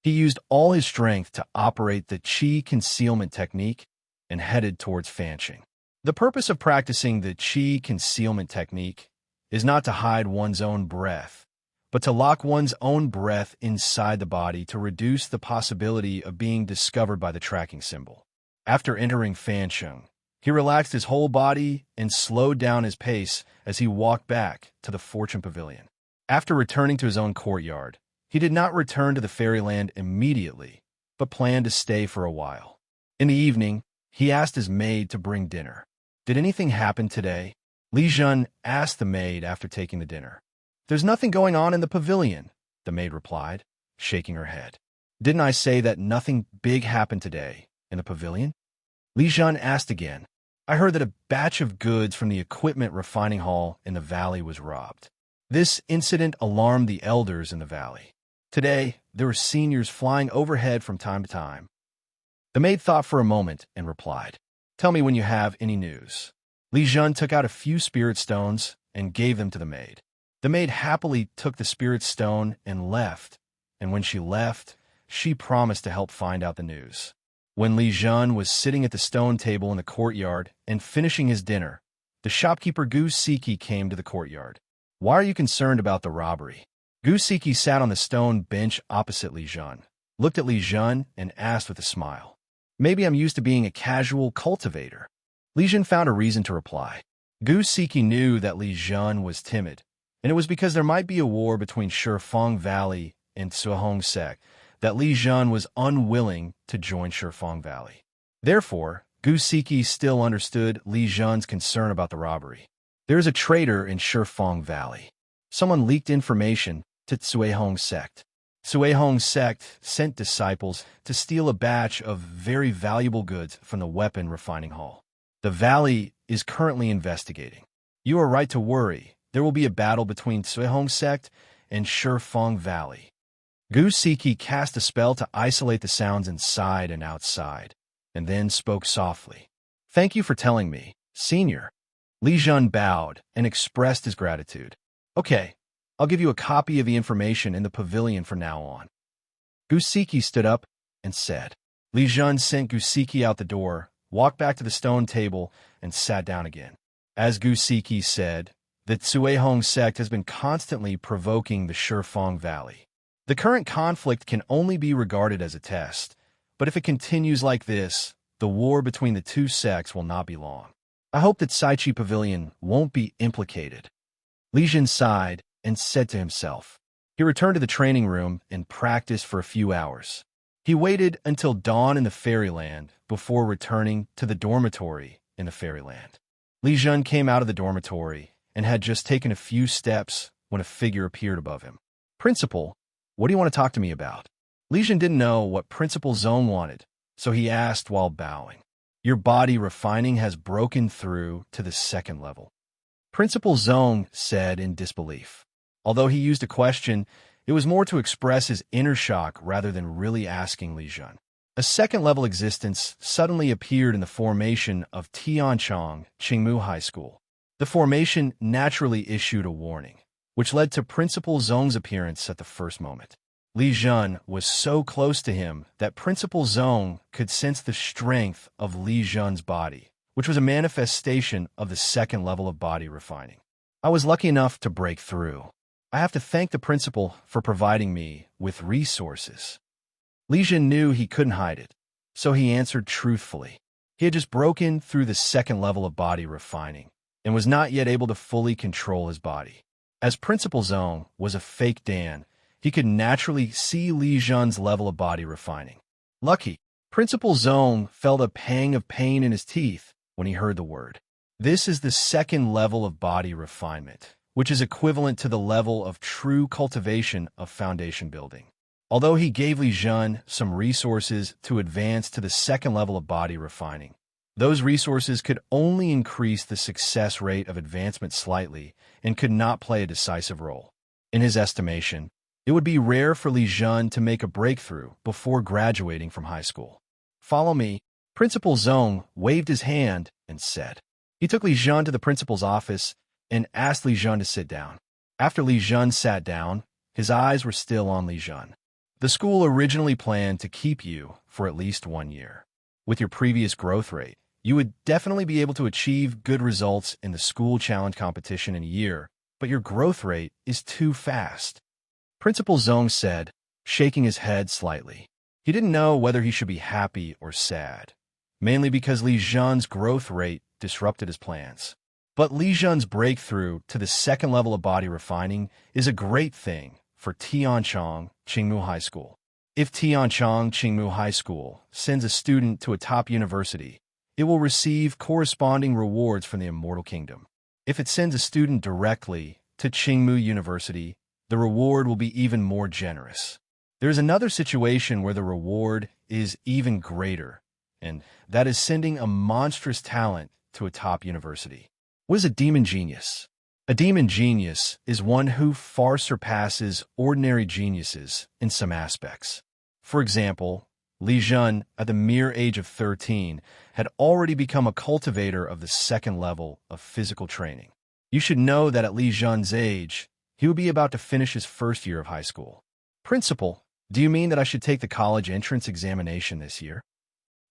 He used all his strength to operate the Qi concealment technique and headed towards Fanqing. The purpose of practicing the Qi concealment technique is not to hide one's own breath, but to lock one's own breath inside the body to reduce the possibility of being discovered by the tracking symbol. After entering Fanqing, he relaxed his whole body and slowed down his pace as he walked back to the Fortune Pavilion. After returning to his own courtyard, he did not return to the fairyland immediately, but planned to stay for a while. In the evening, he asked his maid to bring dinner. "Did anything happen today?" Li Zhen asked the maid after taking the dinner. "There's nothing going on in the pavilion," the maid replied, shaking her head. "Didn't I say that nothing big happened today in the pavilion?" Li Zhen asked again. "I heard that a batch of goods from the equipment refining hall in the valley was robbed. This incident alarmed the elders in the valley. Today, there were seniors flying overhead from time to time." The maid thought for a moment and replied, "Tell me when you have any news." Li Zhen took out a few spirit stones and gave them to the maid. The maid happily took the spirit stone and left, and when she left, she promised to help find out the news. When Li Zhen was sitting at the stone table in the courtyard and finishing his dinner, the shopkeeper Gu Siki came to the courtyard. "Why are you concerned about the robbery?" Gusiki sat on the stone bench opposite Li Zhen, looked at Li Zhen, and asked with a smile. Maybe I'm used to being a casual cultivator. Li Zhen found a reason to reply. Gusiki knew that Li Zhen was timid, and it was because there might be a war between Shifeng Valley and Suihong sect that Li Zhen was unwilling to join Shifeng Valley. Therefore, Gusiki still understood Li Zhen's concern about the robbery. There is a traitor in Shifeng Valley. Someone leaked information to Suihong sect. Suihong sect sent disciples to steal a batch of very valuable goods from the weapon refining hall. The valley is currently investigating. You are right to worry. There will be a battle between Suihong sect and Shifeng Valley. Gusiki cast a spell to isolate the sounds inside and outside, and then spoke softly. Thank you for telling me, Senior. Li Zhen bowed and expressed his gratitude. Okay, I'll give you a copy of the information in the pavilion from now on. Gusiki stood up and said. Li Zhen sent Gusiki out the door, walked back to the stone table, and sat down again. As Gusiki said, the Suihong sect has been constantly provoking the Shifeng Valley. The current conflict can only be regarded as a test, but if it continues like this, the war between the two sects will not be long. I hope that Saichi Pavilion won't be implicated. Li Zhen sighed and said to himself. He returned to the training room and practiced for a few hours. He waited until dawn in the fairyland before returning to the dormitory in the fairyland. Li Zhen came out of the dormitory and had just taken a few steps when a figure appeared above him. Principal, what do you want to talk to me about? Li Zhen didn't know what Principal Zong wanted, so he asked while bowing. Your body refining has broken through to the second level. Principal Zong said in disbelief. Although he used a question, it was more to express his inner shock rather than really asking Li Zhen. A second-level existence suddenly appeared in the formation of Tianchong Qingmu High School. The formation naturally issued a warning, which led to Principal Zong's appearance at the first moment. Li Zhen was so close to him that Principal Zong could sense the strength of Li Zhen's body, which was a manifestation of the second level of body refining. I was lucky enough to break through. I have to thank the principal for providing me with resources. Li Zhen knew he couldn't hide it, so he answered truthfully. He had just broken through the second level of body refining and was not yet able to fully control his body. As Principal Zong was a fake Dan, he could naturally see Li Zhen's level of body refining. Lucky, Principal Zong felt a pang of pain in his teeth when he heard the word. This is the second level of body refinement, which is equivalent to the level of true cultivation of foundation building. Although he gave Li Zhen some resources to advance to the second level of body refining, those resources could only increase the success rate of advancement slightly and could not play a decisive role. In his estimation, it would be rare for Li Zhen to make a breakthrough before graduating from high school. Follow me. Principal Zong waved his hand and said. He took Li Zhen to the principal's office and asked Li Zhen to sit down. After Li Zhen sat down, his eyes were still on Li Zhen. The school originally planned to keep you for at least 1 year. With your previous growth rate, you would definitely be able to achieve good results in the school challenge competition in a year, but your growth rate is too fast. Principal Zong said, shaking his head slightly. He didn't know whether he should be happy or sad, mainly because Li Zhen's growth rate disrupted his plans. But Li Zhen's breakthrough to the second level of body refining is a great thing for Tianchong Qingmu High School. If Tianchong Qingmu High School sends a student to a top university, it will receive corresponding rewards from the Immortal Kingdom. If it sends a student directly to Qingmu University, the reward will be even more generous. There is another situation where the reward is even greater, and that is sending a monstrous talent to a top university. What is a demon genius? A demon genius is one who far surpasses ordinary geniuses in some aspects. For example, Li Zhen, at the mere age of 13, had already become a cultivator of the second level of physical training. You should know that at Li Zhen's age, he would be about to finish his first year of high school. Principal, do you mean that I should take the college entrance examination this year?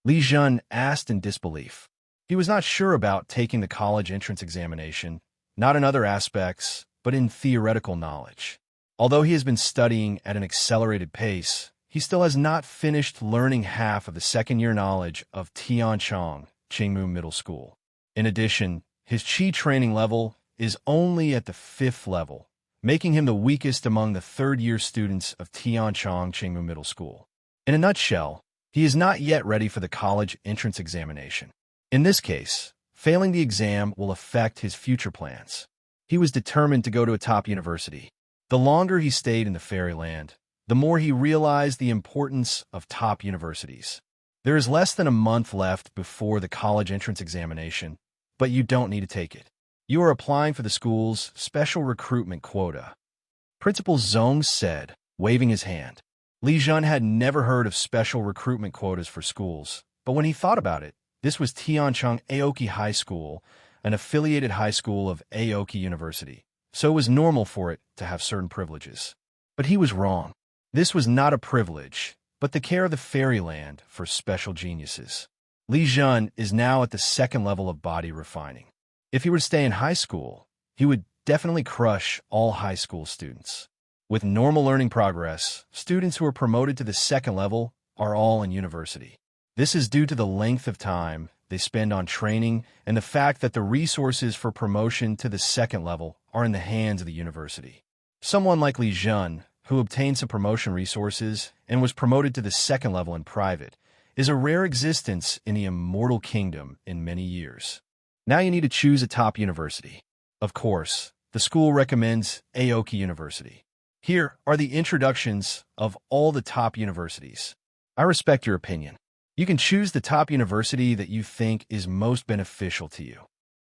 Li Zhen asked in disbelief. He was not sure about taking the college entrance examination, not in other aspects, but in theoretical knowledge. Although he has been studying at an accelerated pace, he still has not finished learning half of the second-year knowledge of Tianchong, Qingmu Middle School. In addition, his Qi training level is only at the 5th level, making him the weakest among the third-year students of Tianchong Qingmu Middle School. In a nutshell, he is not yet ready for the college entrance examination. In this case, failing the exam will affect his future plans. He was determined to go to a top university. The longer he stayed in the fairyland, the more he realized the importance of top universities. There is less than a month left before the college entrance examination, but you don't need to take it. You are applying for the school's special recruitment quota. Principal Zhong said, waving his hand. Li Zhen had never heard of special recruitment quotas for schools, but when he thought about it, this was Tianchong Aoki High School, an affiliated high school of Aoki University, so it was normal for it to have certain privileges. But he was wrong. This was not a privilege, but the care of the fairyland for special geniuses. Li Zhen is now at the 2nd level of body refining. If he were to stay in high school, he would definitely crush all high school students. With normal learning progress, students who are promoted to the 2nd level are all in university. This is due to the length of time they spend on training and the fact that the resources for promotion to the 2nd level are in the hands of the university. Someone like Li Zhen, who obtained some promotion resources and was promoted to the 2nd level in private, is a rare existence in the immortal kingdom in many years. Now you need to choose a top university. Of course, the school recommends Aoki University. Here are the introductions of all the top universities. I respect your opinion. You can choose the top university that you think is most beneficial to you.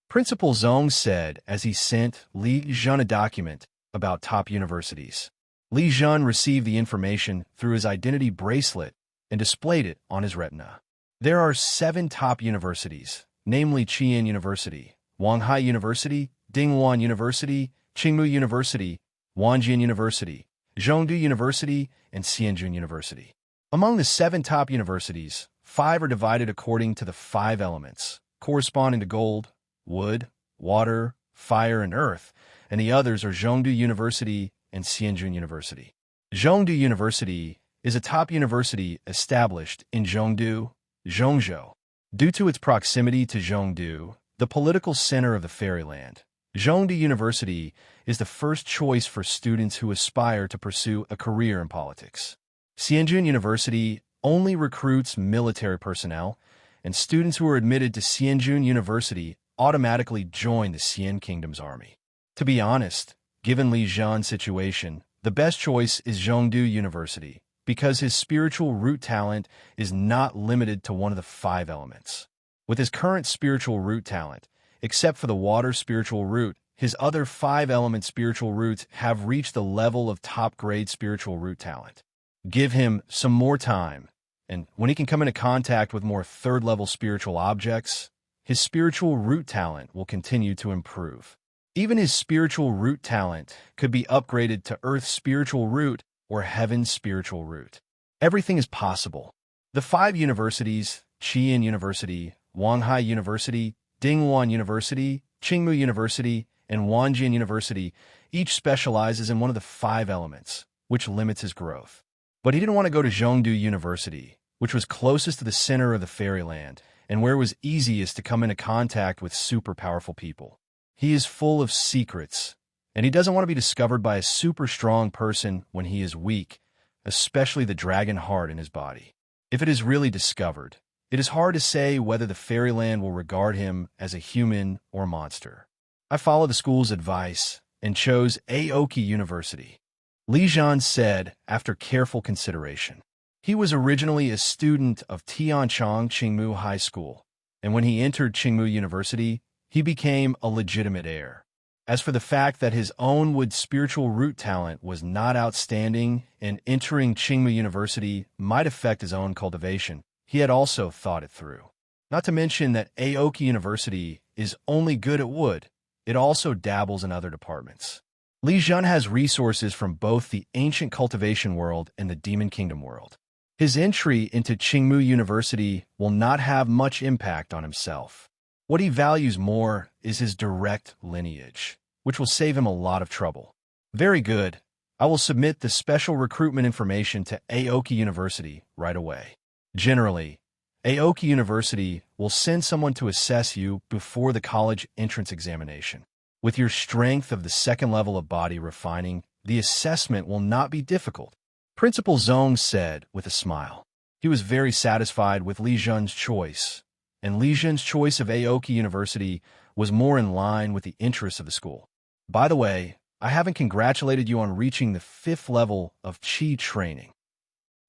Principal Zhong said as he sent Li Zhen a document about top universities. Li Zhen received the information through his identity bracelet and displayed it on his retina. There are 7 top universities, namely Qian University, Wanghai University, Dinghuan University, Qingmu University, Wanjian University, Zhongdu University, and Xianjun University. Among the 7 top universities, 5 are divided according to the 5 elements, corresponding to gold, wood, water, fire, and earth, and the others are Zhongdu University and Xianjun University. Zhongdu University is a top university established in Zhongdu, Zhongzhou. Due to its proximity to Zhongdu, the political center of the fairyland, Zhongdu University is the first choice for students who aspire to pursue a career in politics. Xianjun University only recruits military personnel, and students who are admitted to Xianjun University automatically join the Xian Kingdom's army. To be honest, given Li Zhen's situation, the best choice is Zhongdu University, because his spiritual root talent is not limited to one of the 5 elements. With his current spiritual root talent, except for the water spiritual root, his other 5-element spiritual roots have reached the level of top-grade spiritual root talent. Give him some more time, and when he can come into contact with more 3rd-level spiritual objects, his spiritual root talent will continue to improve. Even his spiritual root talent could be upgraded to Earth's spiritual root or Heaven's spiritual root. Everything is possible. The 5 universities, Qian University, Wanghai University, Dinghuan University, Qingmu University, and Wanjian University, each specializes in one of the 5 elements, which limits his growth. But he didn't want to go to Zhongdu University, which was closest to the center of the fairyland and where it was easiest to come into contact with super powerful people. He is full of secrets, and he doesn't want to be discovered by a super strong person when he is weak, especially the dragon heart in his body. If it is really discovered, it is hard to say whether the fairyland will regard him as a human or monster. I followed the school's advice and chose Aoki University. Li Zhen said after careful consideration. He was originally a student of Tianchong Qingmu High School, and when he entered Qingmu University, he became a legitimate heir. As for the fact that his own wood spiritual root talent was not outstanding and entering Qingmu University might affect his own cultivation, he had also thought it through. Not to mention that Aoki University is only good at wood, it also dabbles in other departments. Li Zhen has resources from both the ancient cultivation world and the demon kingdom world. His entry into Qingmu University will not have much impact on himself. What he values more is his direct lineage, which will save him a lot of trouble. Very good. I will submit the special recruitment information to Aoki University right away. Generally, Aoki University will send someone to assess you before the college entrance examination. With your strength of the second level of body refining, the assessment will not be difficult, Principal Zhong said with a smile. He was very satisfied with Li Zhen's choice, and Li Zhen's choice of Aoki University was more in line with the interests of the school. By the way, I haven't congratulated you on reaching the 5th level of Qi training.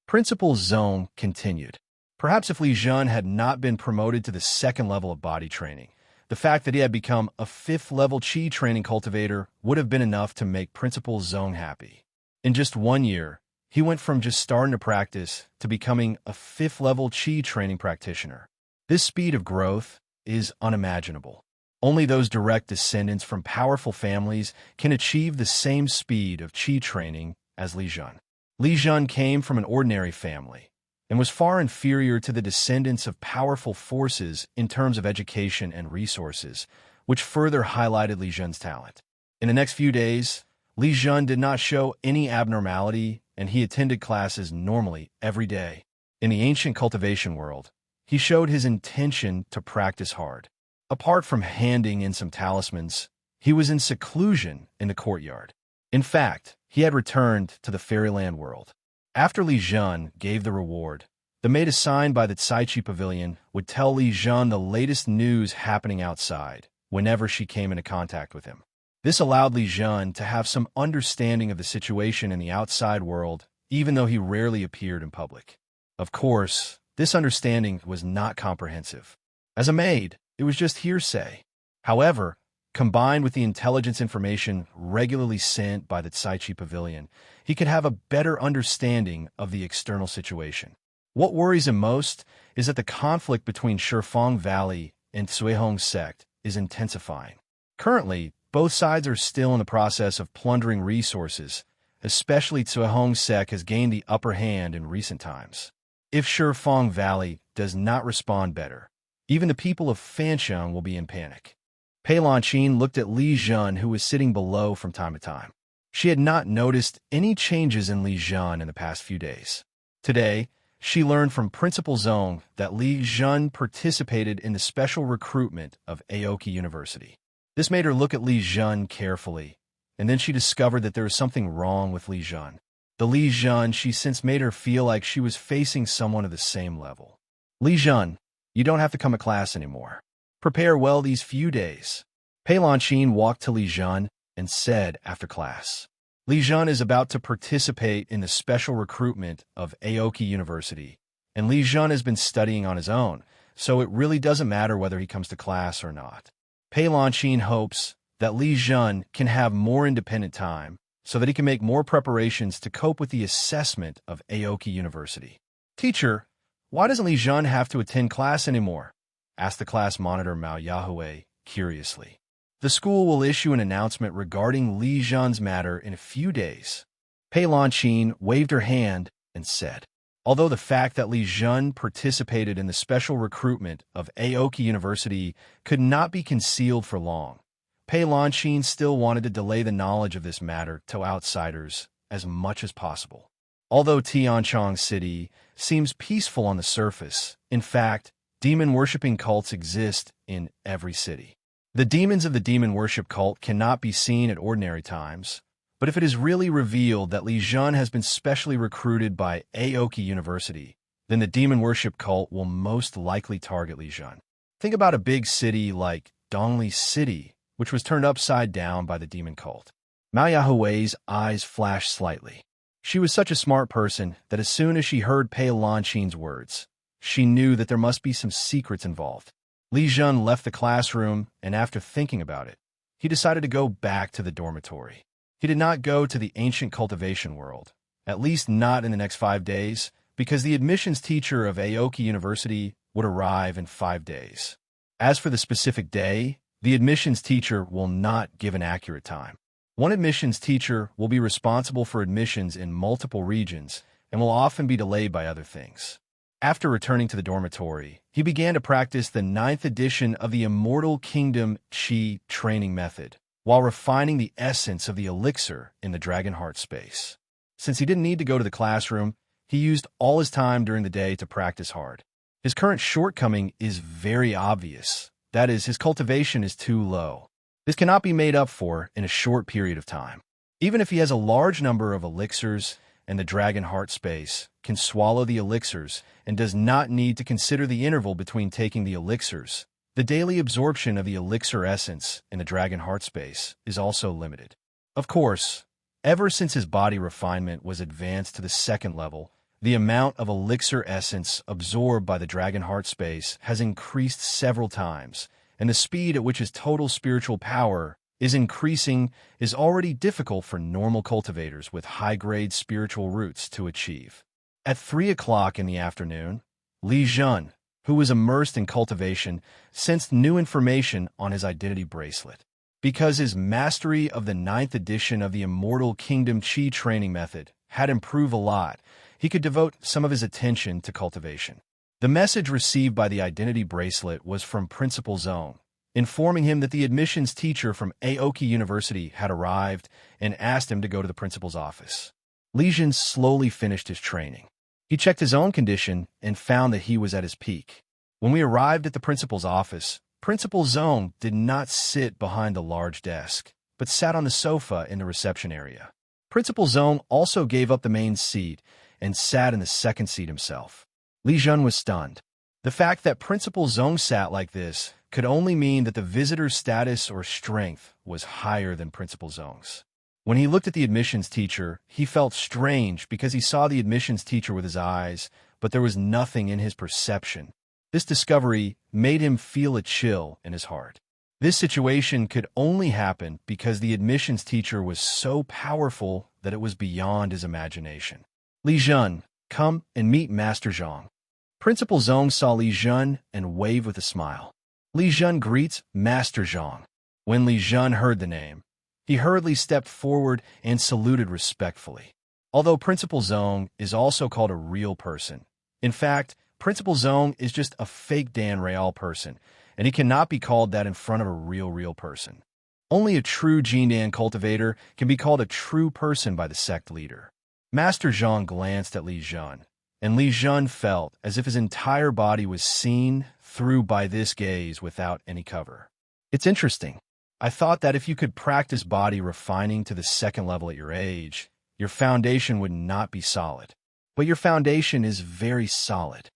Principal Zhong continued. Perhaps if Li Zhen had not been promoted to the 2nd level of body training, the fact that he had become a 5th level Qi training cultivator would have been enough to make Principal Zhong happy. In just 1 year, he went from just starting to practice to becoming a 5th level Qi training practitioner. This speed of growth is unimaginable. Only those direct descendants from powerful families can achieve the same speed of Qi training as Li Zhen. Li Zhen came from an ordinary family and was far inferior to the descendants of powerful forces in terms of education and resources, which further highlighted Li Zhen's talent. In the next few days, Li Zhen did not show any abnormality, and he attended classes normally every day. In the ancient cultivation world, he showed his intention to practice hard. Apart from handing in some talismans, he was in seclusion in the courtyard. In fact, he had returned to the fairyland world. After Li Zhen gave the reward, the maid assigned by the Caiqi Pavilion would tell Li Zhen the latest news happening outside whenever she came into contact with him. This allowed Li Zhen to have some understanding of the situation in the outside world, even though he rarely appeared in public. Of course, this understanding was not comprehensive. As a maid, it was just hearsay. However, combined with the intelligence information regularly sent by the Caiqi Pavilion, he could have a better understanding of the external situation. What worries him most is that the conflict between Shifeng Valley and Cuihong sect is intensifying. Currently, both sides are still in the process of plundering resources, especially Cuihong sect has gained the upper hand in recent times. If Shifeng Valley does not respond better, even the people of Fansheng will be in panic. Pei Lanqin looked at Li Zhen, who was sitting below from time to time. She had not noticed any changes in Li Zhen in the past few days. Today, she learned from Principal Zhong that Li Zhen participated in the special recruitment of Aoki University. This made her look at Li Zhen carefully, and then she discovered that there was something wrong with Li Zhen. The Li Zhen she sensed made her feel like she was facing someone of the same level. Li Zhen, you don't have to come to class anymore. Prepare well these few days. Pei Lanqin walked to Li Zhen and said after class. Li Zhen is about to participate in the special recruitment of Aoki University, and Li Zhen has been studying on his own, so it really doesn't matter whether he comes to class or not. Pei Lanqin hopes that Li Zhen can have more independent time so that he can make more preparations to cope with the assessment of Aoki University. Teacher, why doesn't Li Zhen have to attend class anymore? Asked the class monitor Mao Yahweh curiously. The school will issue an announcement regarding Li Zhen's matter in a few days. Pei Lanqin waved her hand and said, although the fact that Li Zhen participated in the special recruitment of Aoki University could not be concealed for long, Pei Lanqin still wanted to delay the knowledge of this matter to outsiders as much as possible. Although Tianchong City seems peaceful on the surface, in fact, demon-worshipping cults exist in every city. The demons of the demon worship cult cannot be seen at ordinary times, but if it is really revealed that Li Zhen has been specially recruited by Aoki University, then the demon worship cult will most likely target Li Zhen. Think about a big city like Dongli City, which was turned upside down by the demon cult. Mao Yahui's eyes flashed slightly. She was such a smart person that as soon as she heard Pei Lanqin's words, she knew that there must be some secrets involved. Li Zhen left the classroom, and after thinking about it, he decided to go back to the dormitory. He did not go to the ancient cultivation world, at least not in the next 5 days, because the admissions teacher of Aoki University would arrive in 5 days. As for the specific day, the admissions teacher will not give an accurate time. One admissions teacher will be responsible for admissions in multiple regions and will often be delayed by other things. After returning to the dormitory, he began to practice the 9th edition of the Immortal Kingdom Qi training method, while refining the essence of the elixir in the dragon heart space. Since he didn't need to go to the classroom, he used all his time during the day to practice hard. His current shortcoming is very obvious. That is, his cultivation is too low. This cannot be made up for in a short period of time. Even if he has a large number of elixirs and the dragon heart space can swallow the elixirs and does not need to consider the interval between taking the elixirs, the daily absorption of the elixir essence in the dragon heart space is also limited. Of course, ever since his body refinement was advanced to the second level, the amount of elixir essence absorbed by the dragon heart space has increased several times, and the speed at which his total spiritual power is increasing is already difficult for normal cultivators with high-grade spiritual roots to achieve. At 3 o'clock in the afternoon, Li Zhen, who was immersed in cultivation, sensed new information on his identity bracelet. Because his mastery of the 9th edition of the Immortal Kingdom Qi training method had improved a lot, he could devote some of his attention to cultivation. The message received by the identity bracelet was from Principal Zong, informing him that the admissions teacher from Aoki University had arrived and asked him to go to the principal's office. Li Zhen slowly finished his training. He checked his own condition and found that he was at his peak. When we arrived at the principal's office, Principal Zong did not sit behind the large desk, but sat on the sofa in the reception area. Principal Zong also gave up the main seat and sat in the second seat himself. Li Zhen was stunned. The fact that Principal Zong sat like this could only mean that the visitor's status or strength was higher than Principal Zong's. When he looked at the admissions teacher, he felt strange because he saw the admissions teacher with his eyes, but there was nothing in his perception. This discovery made him feel a chill in his heart. This situation could only happen because the admissions teacher was so powerful that it was beyond his imagination. Li Zhen, come and meet Master Zhang. Principal Zong saw Li Zhen and waved with a smile. Li Zhen greets Master Zhang. When Li Zhen heard the name, he hurriedly stepped forward and saluted respectfully. Although Principal Zong is also called a real person, in fact, Principal Zong is just a fake Dan Real person, and he cannot be called that in front of a real person. Only a true Jindan cultivator can be called a true person by the sect leader. Master Zhang glanced at Li Zhen, and Li Zhen felt as if his entire body was seen through by this gaze without any cover. It's interesting. I thought that if you could practice body refining to the second level at your age, your foundation would not be solid. But your foundation is very solid.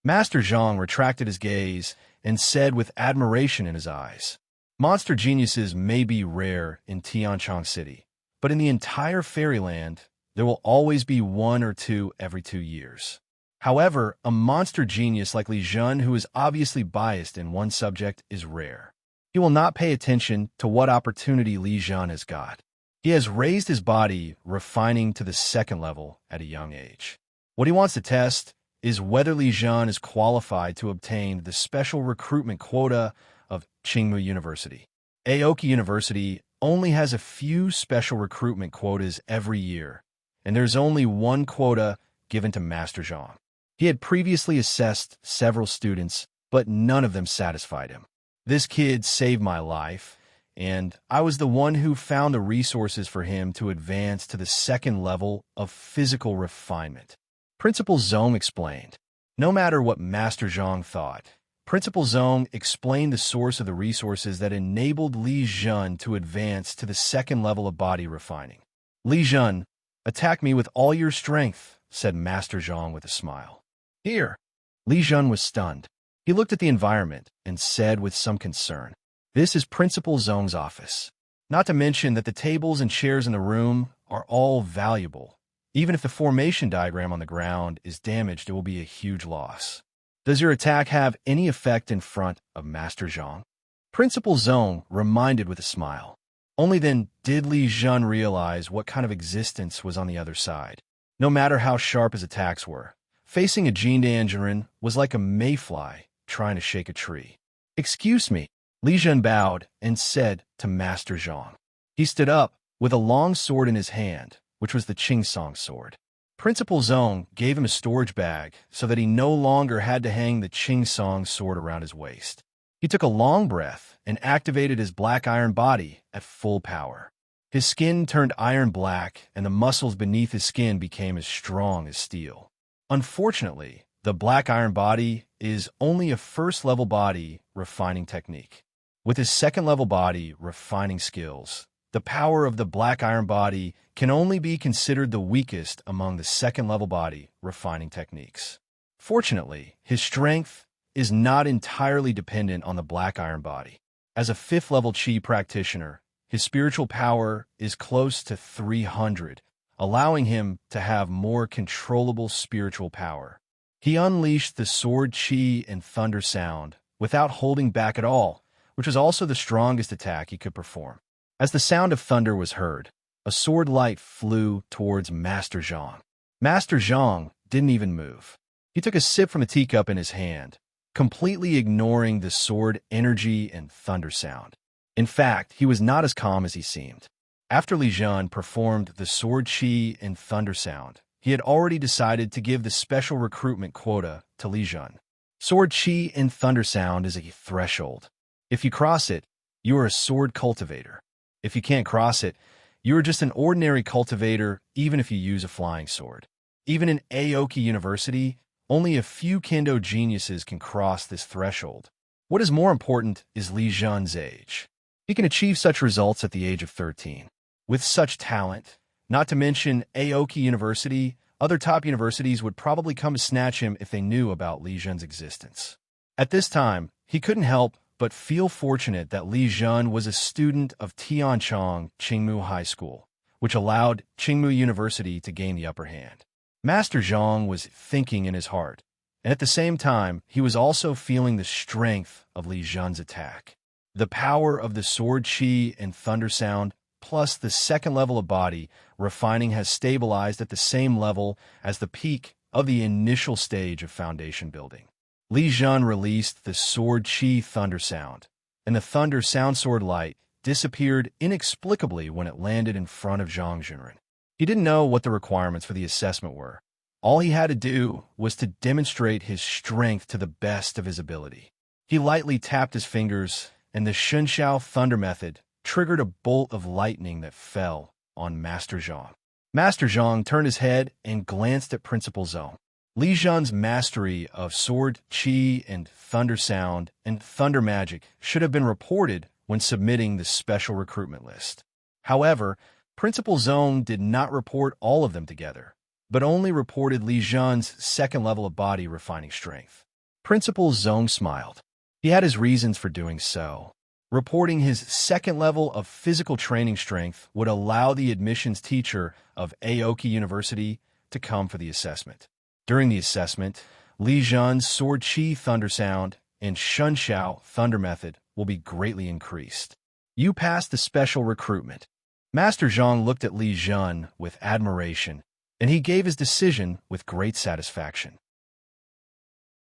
Master Zhang retracted his gaze and said with admiration in his eyes, monster geniuses may be rare in Tianchong City, but in the entire fairyland, there will always be 1 or 2 every 2 years. However, a monster genius like Li Zhen who is obviously biased in one subject is rare. He will not pay attention to what opportunity Li Zhen has got. He has raised his body, refining to the second level at a young age. What he wants to test is whether Li Zhen is qualified to obtain the special recruitment quota of Qingmu University. Aoki University only has a few special recruitment quotas every year, and there's only one quota given to Master Zhang. He had previously assessed several students, but none of them satisfied him. This kid saved my life, and I was the one who found the resources for him to advance to the second level of physical refinement. Principal Zong explained. No matter what Master Zhang thought, Principal Zong explained the source of the resources that enabled Li Zhen to advance to the second level of body refining. Li Zhen, attack me with all your strength, said Master Zhang with a smile. Here. Li Zhen was stunned. He looked at the environment and said with some concern, this is Principal Zong's office. Not to mention that the tables and chairs in the room are all valuable. Even if the formation diagram on the ground is damaged, it will be a huge loss. Does your attack have any effect in front of Master Zhang? Principal Zong reminded with a smile. Only then did Li Zhen realize what kind of existence was on the other side. No matter how sharp his attacks were, facing a Jindan was like a mayfly trying to shake a tree. Excuse me, Li Zhen bowed and said to Master Zhang. He stood up with a long sword in his hand, which was the Qingsong sword. Principal Zong gave him a storage bag so that he no longer had to hang the Qingsong sword around his waist. He took a long breath and activated his black iron body at full power. His skin turned iron black, and the muscles beneath his skin became as strong as steel. Unfortunately, the black iron body is only a first-level body refining technique. With his second-level body refining skills, the power of the black iron body can only be considered the weakest among the second-level body refining techniques. Fortunately, his strength is not entirely dependent on the black iron body. As a fifth-level Qi practitioner, his spiritual power is close to 300, allowing him to have more controllable spiritual power. He unleashed the sword Qi and thunder sound without holding back at all, which was also the strongest attack he could perform. As the sound of thunder was heard, a sword light flew towards Master Zhang. Master Zhang didn't even move. He took a sip from a teacup in his hand, completely ignoring the sword energy and thunder sound. In fact, he was not as calm as he seemed. After Li Zhen performed the sword Qi and thunder sound, he had already decided to give the special recruitment quota to Li Zhen. Sword Qi and thunder sound is a threshold. If you cross it, you are a sword cultivator. If you can't cross it, you are just an ordinary cultivator, even if you use a flying sword. Even in Aoki University, only a few kendo geniuses can cross this threshold. What is more important is Li Zhen's age. He can achieve such results at the age of 13. With such talent, not to mention Aoki University, other top universities would probably come to snatch him if they knew about Li Zhen's existence. At this time, he couldn't help but feel fortunate that Li Zhen was a student of Tianchong Qingmu High School, which allowed Qingmu University to gain the upper hand. Master Zhang was thinking in his heart, and at the same time, he was also feeling the strength of Li Zhen's attack. The power of the sword Qi and thunder sound, plus the second level of body refining, has stabilized at the same level as the peak of the initial stage of foundation building. Li Zhen released the sword Qi thunder sound, and the thunder sound sword light disappeared inexplicably when it landed in front of Zhang Junren. He didn't know what the requirements for the assessment were. All he had to do was to demonstrate his strength to the best of his ability. He lightly tapped his fingers, and the Shunxiao thunder method triggered a bolt of lightning that fell on Master Zhang. Master Zhang turned his head and glanced at Principal Zhang. Li Zhen's mastery of sword, qi, and thunder sound and thunder magic should have been reported when submitting the special recruitment list. However, Principal Zhang did not report all of them together, but only reported Li Zhen's second level of body refining strength. Principal Zhang smiled. He had his reasons for doing so. Reporting his second level of physical training strength would allow the admissions teacher of Aoki University to come for the assessment. During the assessment, Li Zhen's sword Qi thunder sound and Shunxiao thunder method will be greatly increased. You passed the special recruitment. Master Zhang looked at Li Zhen with admiration, and he gave his decision with great satisfaction.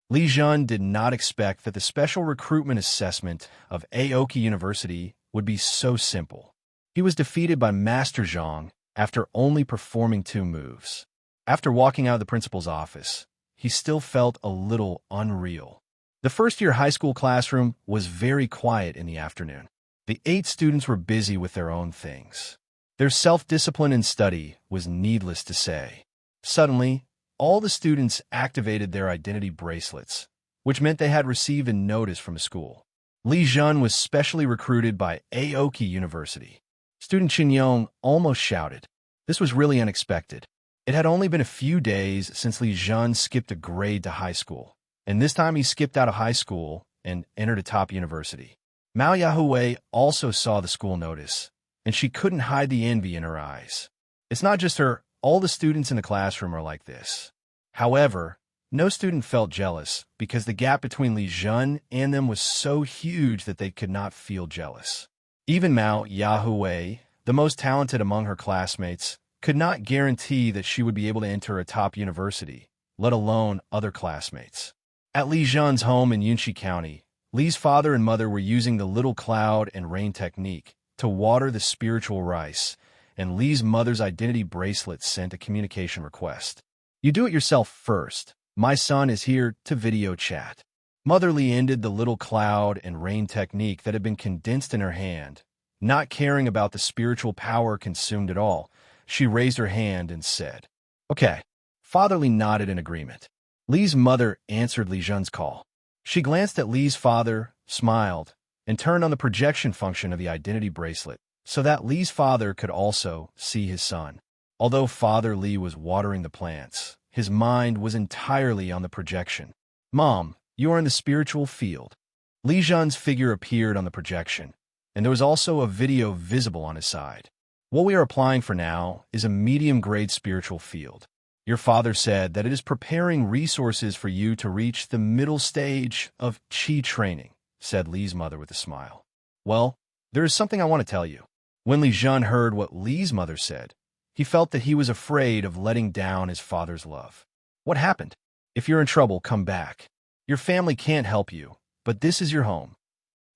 Li Zhen did not expect that the special recruitment assessment of Aoki University would be so simple. He was defeated by Master Zhang after only performing 2 moves. After walking out of the principal's office, he still felt a little unreal. The first-year high school classroom was very quiet in the afternoon. The 8 students were busy with their own things. Their self-discipline and study was needless to say. Suddenly, all the students activated their identity bracelets, which meant they had received a notice from a school. Li Zhen was specially recruited by Aoki University. Student Qin Yong almost shouted. This was really unexpected. It had only been a few days since Li Zhen skipped a grade to high school, and this time he skipped out of high school and entered a top university. Mao Yahui also saw the school notice, and she couldn't hide the envy in her eyes. It's not just her, all the students in the classroom are like this. However, no student felt jealous because the gap between Li Zhen and them was so huge that they could not feel jealous. Even Mao Yahui, the most talented among her classmates, could not guarantee that she would be able to enter a top university, let alone other classmates. At Li Zhen's home in Yunxi County, Li's father and mother were using the little cloud and rain technique to water the spiritual rice, and Li's mother's identity bracelet sent a communication request. You do it yourself first. My son is here to video chat. Mother Li ended the little cloud and rain technique that had been condensed in her hand. Not caring about the spiritual power consumed at all, she raised her hand and said, "Okay." Father Li nodded in agreement. Li's mother answered Li Zhen's call. She glanced at Li's father, smiled, and turned on the projection function of the identity bracelet so that Li's father could also see his son. Although Father Li was watering the plants, his mind was entirely on the projection. "Mom, you are in the spiritual field." Li Zhen's figure appeared on the projection, and there was also a video visible on his side. "What we are applying for now is a medium-grade spiritual field. Your father said that it is preparing resources for you to reach the middle stage of Qi training," said Li's mother with a smile. "Well, there is something I want to tell you." When Li Zhen heard what Li's mother said, he felt that he was afraid of letting down his father's love. "What happened? If you're in trouble, come back. Your family can't help you, but this is your home."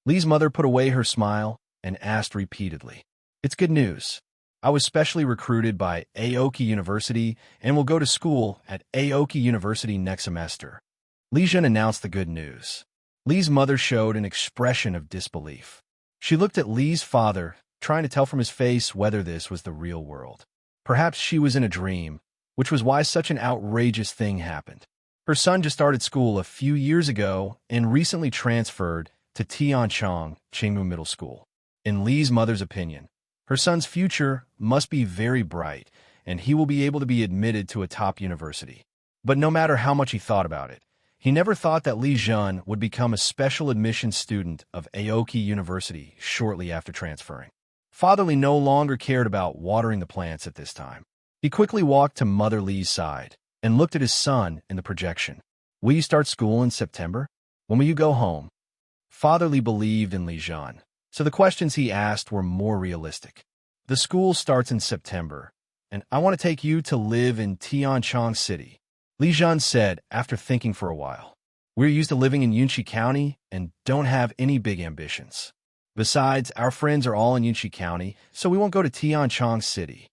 Li's mother put away her smile and asked repeatedly, "It's good news. I was specially recruited by Aoki University and will go to school at Aoki University next semester." Li Zhen announced the good news. Li's mother showed an expression of disbelief. She looked at Li's father, trying to tell from his face whether this was the real world. Perhaps she was in a dream, which was why such an outrageous thing happened. Her son just started school a few years ago and recently transferred to Tianchong Qingmu Middle School. In Li's mother's opinion, her son's future must be very bright, and he will be able to be admitted to a top university. But no matter how much he thought about it, he never thought that Li Zhen would become a special admissions student of Aoki University shortly after transferring. Father Li no longer cared about watering the plants at this time. He quickly walked to Mother Li's side and looked at his son in the projection. "Will you start school in September? When will you go home?" Father Li believed in Li Zhen, so the questions he asked were more realistic. "The school starts in September, and I want to take you to live in Tianchong City," Li Zhen said after thinking for a while. "We're used to living in Yunqi County and don't have any big ambitions. Besides, our friends are all in Yunqi County, so we won't go to Tianchong City."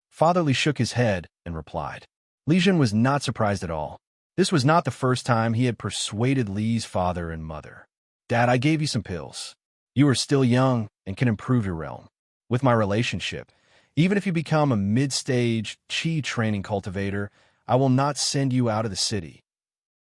Father Li shook his head and replied. Li Zhen was not surprised at all. This was not the first time he had persuaded Li's father and mother. "Dad, I gave you some pills. You are still young and can improve your realm. With my relationship, even if you become a mid-stage Qi training cultivator, I will not send you out of the city."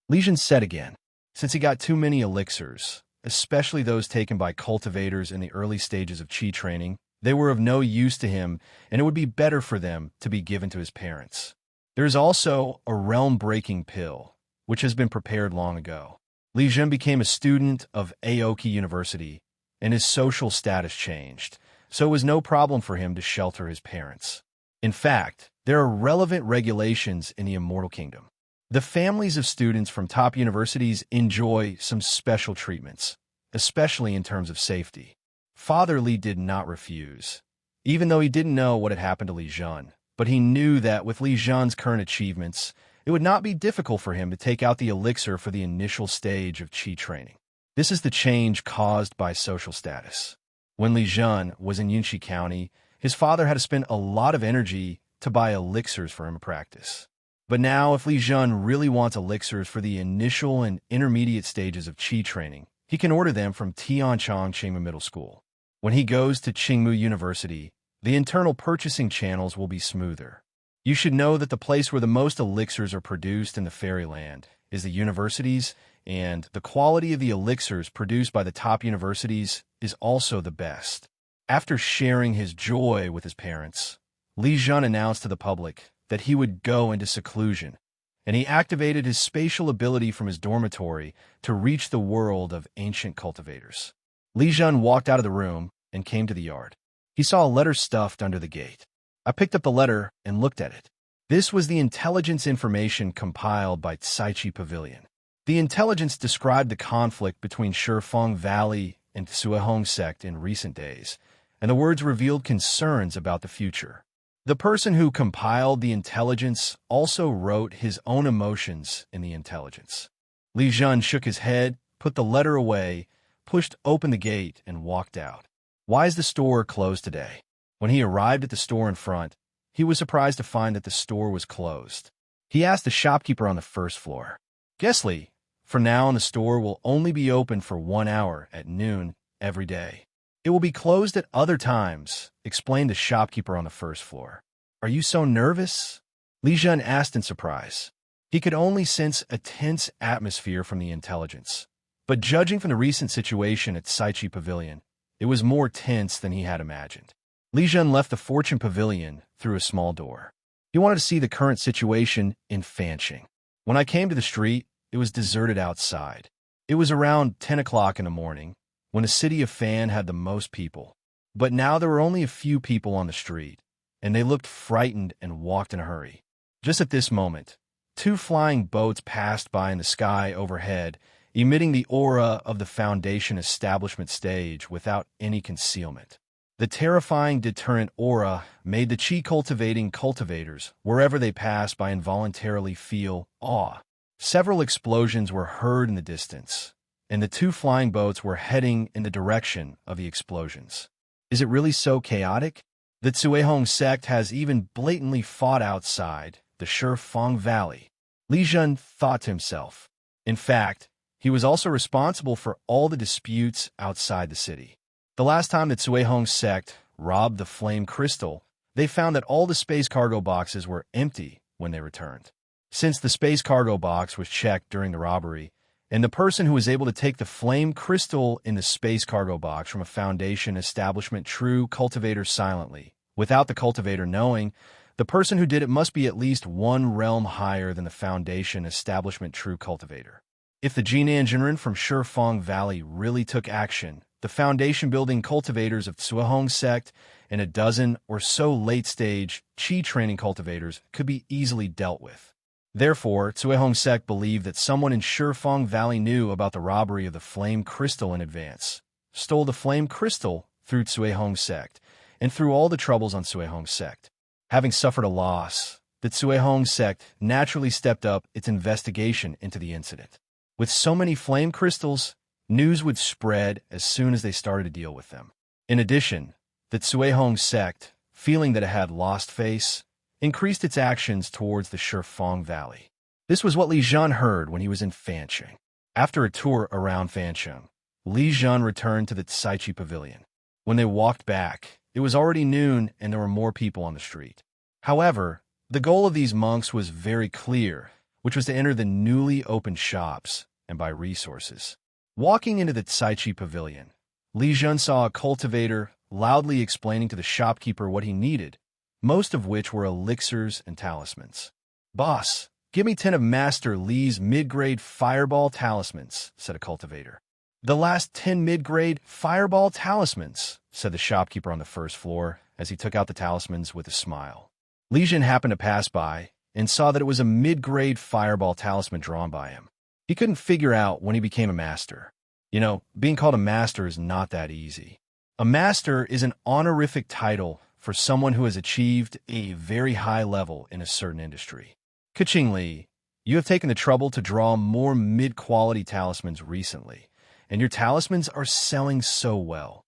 Li Zhen said again, since he got too many elixirs, especially those taken by cultivators in the early stages of Qi training, they were of no use to him, and it would be better for them to be given to his parents. There is also a realm-breaking pill, which has been prepared long ago. Li Zhen became a student of Aoki University, and his social status changed, so it was no problem for him to shelter his parents. In fact, there are relevant regulations in the Immortal Kingdom. The families of students from top universities enjoy some special treatments, especially in terms of safety. Father Li did not refuse, even though he didn't know what had happened to Li Zhen, but he knew that with Li Zhen's current achievements, it would not be difficult for him to take out the elixir for the initial stage of Qi training. This is the change caused by social status. When Li Zhen was in Yunqi County, his father had to spend a lot of energy to buy elixirs for him to practice. But now, if Li Zhen really wants elixirs for the initial and intermediate stages of Qi training, he can order them from Tianchong Qingmu Middle School. When he goes to Qingmu University, the internal purchasing channels will be smoother. You should know that the place where the most elixirs are produced in the fairyland is the universities, and the quality of the elixirs produced by the top universities is also the best. After sharing his joy with his parents, Li Zhen announced to the public that he would go into seclusion, and he activated his spatial ability from his dormitory to reach the world of ancient cultivators. Li Zhen walked out of the room and came to the yard. He saw a letter stuffed under the gate. I picked up the letter and looked at it. This was the intelligence information compiled by Tsaichi Pavilion. The intelligence described the conflict between Shifeng Valley and Suihong sect in recent days, and the words revealed concerns about the future. The person who compiled the intelligence also wrote his own emotions in the intelligence. Li Zhen shook his head, put the letter away, pushed open the gate, and walked out. "Why is the store closed today?" When he arrived at the store in front, he was surprised to find that the store was closed. He asked the shopkeeper on the first floor, "Guess Li, From now on, the store will only be open for 1 hour at noon every day. It will be closed at other times, explained the shopkeeper on the first floor. Are you so nervous? Li Zhen asked in surprise. He could only sense a tense atmosphere from the intelligence. But judging from the recent situation at Saichi Pavilion, it was more tense than he had imagined. Li Zhen left the Fortune Pavilion through a small door. He wanted to see the current situation in Fancheng. When I came to the street, it was deserted outside. It was around 10 o'clock in the morning, when the city of Fan had the most people. But now there were only a few people on the street, and they looked frightened and walked in a hurry. Just at this moment, 2 flying boats passed by in the sky overhead, emitting the aura of the Foundation establishment stage without any concealment. The terrifying deterrent aura made the chi cultivating cultivators, wherever they passed by, involuntarily feel awe. Several explosions were heard in the distance, and the 2 flying boats were heading in the direction of the explosions. Is it really so chaotic? The Cuihong sect has even blatantly fought outside the Shifeng Valley. Li Zhen thought to himself. In fact, he was also responsible for all the disputes outside the city. The last time the Cuihong sect robbed the flame crystal, they found that all the space cargo boxes were empty when they returned. Since the space cargo box was checked during the robbery, and the person who was able to take the flame crystal in the space cargo box from a Foundation establishment true cultivator silently, without the cultivator knowing, the person who did it must be at least 1 realm higher than the Foundation establishment true cultivator. If the Jinan Jinren from Shifeng Valley really took action, the Foundation-building cultivators of Cuihong sect and a dozen or so late-stage Qi-training cultivators could be easily dealt with. Therefore, Cuihong sect believed that someone in Shifeng Valley knew about the robbery of the flame crystal in advance, stole the flame crystal through Cuihong sect, and threw all the troubles on Cuihong sect. Having suffered a loss, the Cuihong sect naturally stepped up its investigation into the incident. With so many flame crystals, news would spread as soon as they started to deal with them. In addition, the Cuihong sect, feeling that it had lost face, increased its actions towards the Shifeng Valley. This was what Li Zhen heard when he was in Fancheng. After a tour around Fancheng, Li Zhen returned to the Saichi Pavilion. When they walked back, it was already noon and there were more people on the street. However, the goal of these monks was very clear, which was to enter the newly opened shops and buy resources. Walking into the Saichi Pavilion, Li Zhen saw a cultivator loudly explaining to the shopkeeper what he needed, most of which were elixirs and talismans. "Boss, give me 10 of Master Li's mid-grade fireball talismans," said a cultivator. "The last 10 mid-grade fireball talismans," said the shopkeeper on the first floor as he took out the talismans with a smile. Li Zhen happened to pass by and saw that it was a mid-grade fireball talisman drawn by him. He couldn't figure out when he became a master. Being called a master is not that easy. A master is an honorific title for someone who has achieved a very high level in a certain industry. Kaching Li, you have taken the trouble to draw more mid-quality talismans recently, and your talismans are selling so well.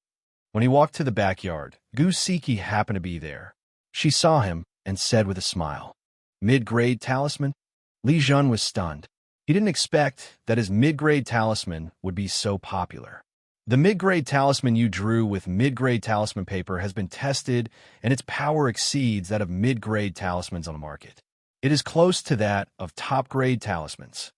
When he walked to the backyard, Gu Siki happened to be there. She saw him and said with a smile, "Mid-grade talisman?" Li Zhen was stunned. He didn't expect that his mid-grade talisman would be so popular. The mid-grade talisman you drew with mid-grade talisman paper has been tested, and its power exceeds that of mid-grade talismans on the market. It is close to that of top-grade talismans.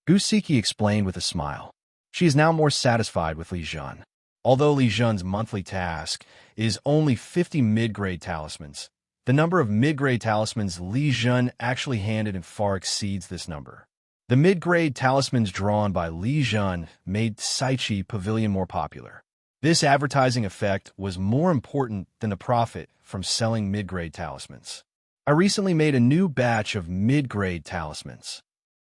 Gusiki explained with a smile. She is now more satisfied with Li Zhen. Although Li Zhen's monthly task is only 50 mid-grade talismans, the number of mid-grade talismans Li Zhen actually handed and far exceeds this number. The mid-grade talismans drawn by Li Zhen made Saichi Pavilion more popular. This advertising effect was more important than the profit from selling mid-grade talismans. I recently made a new batch of mid-grade talismans.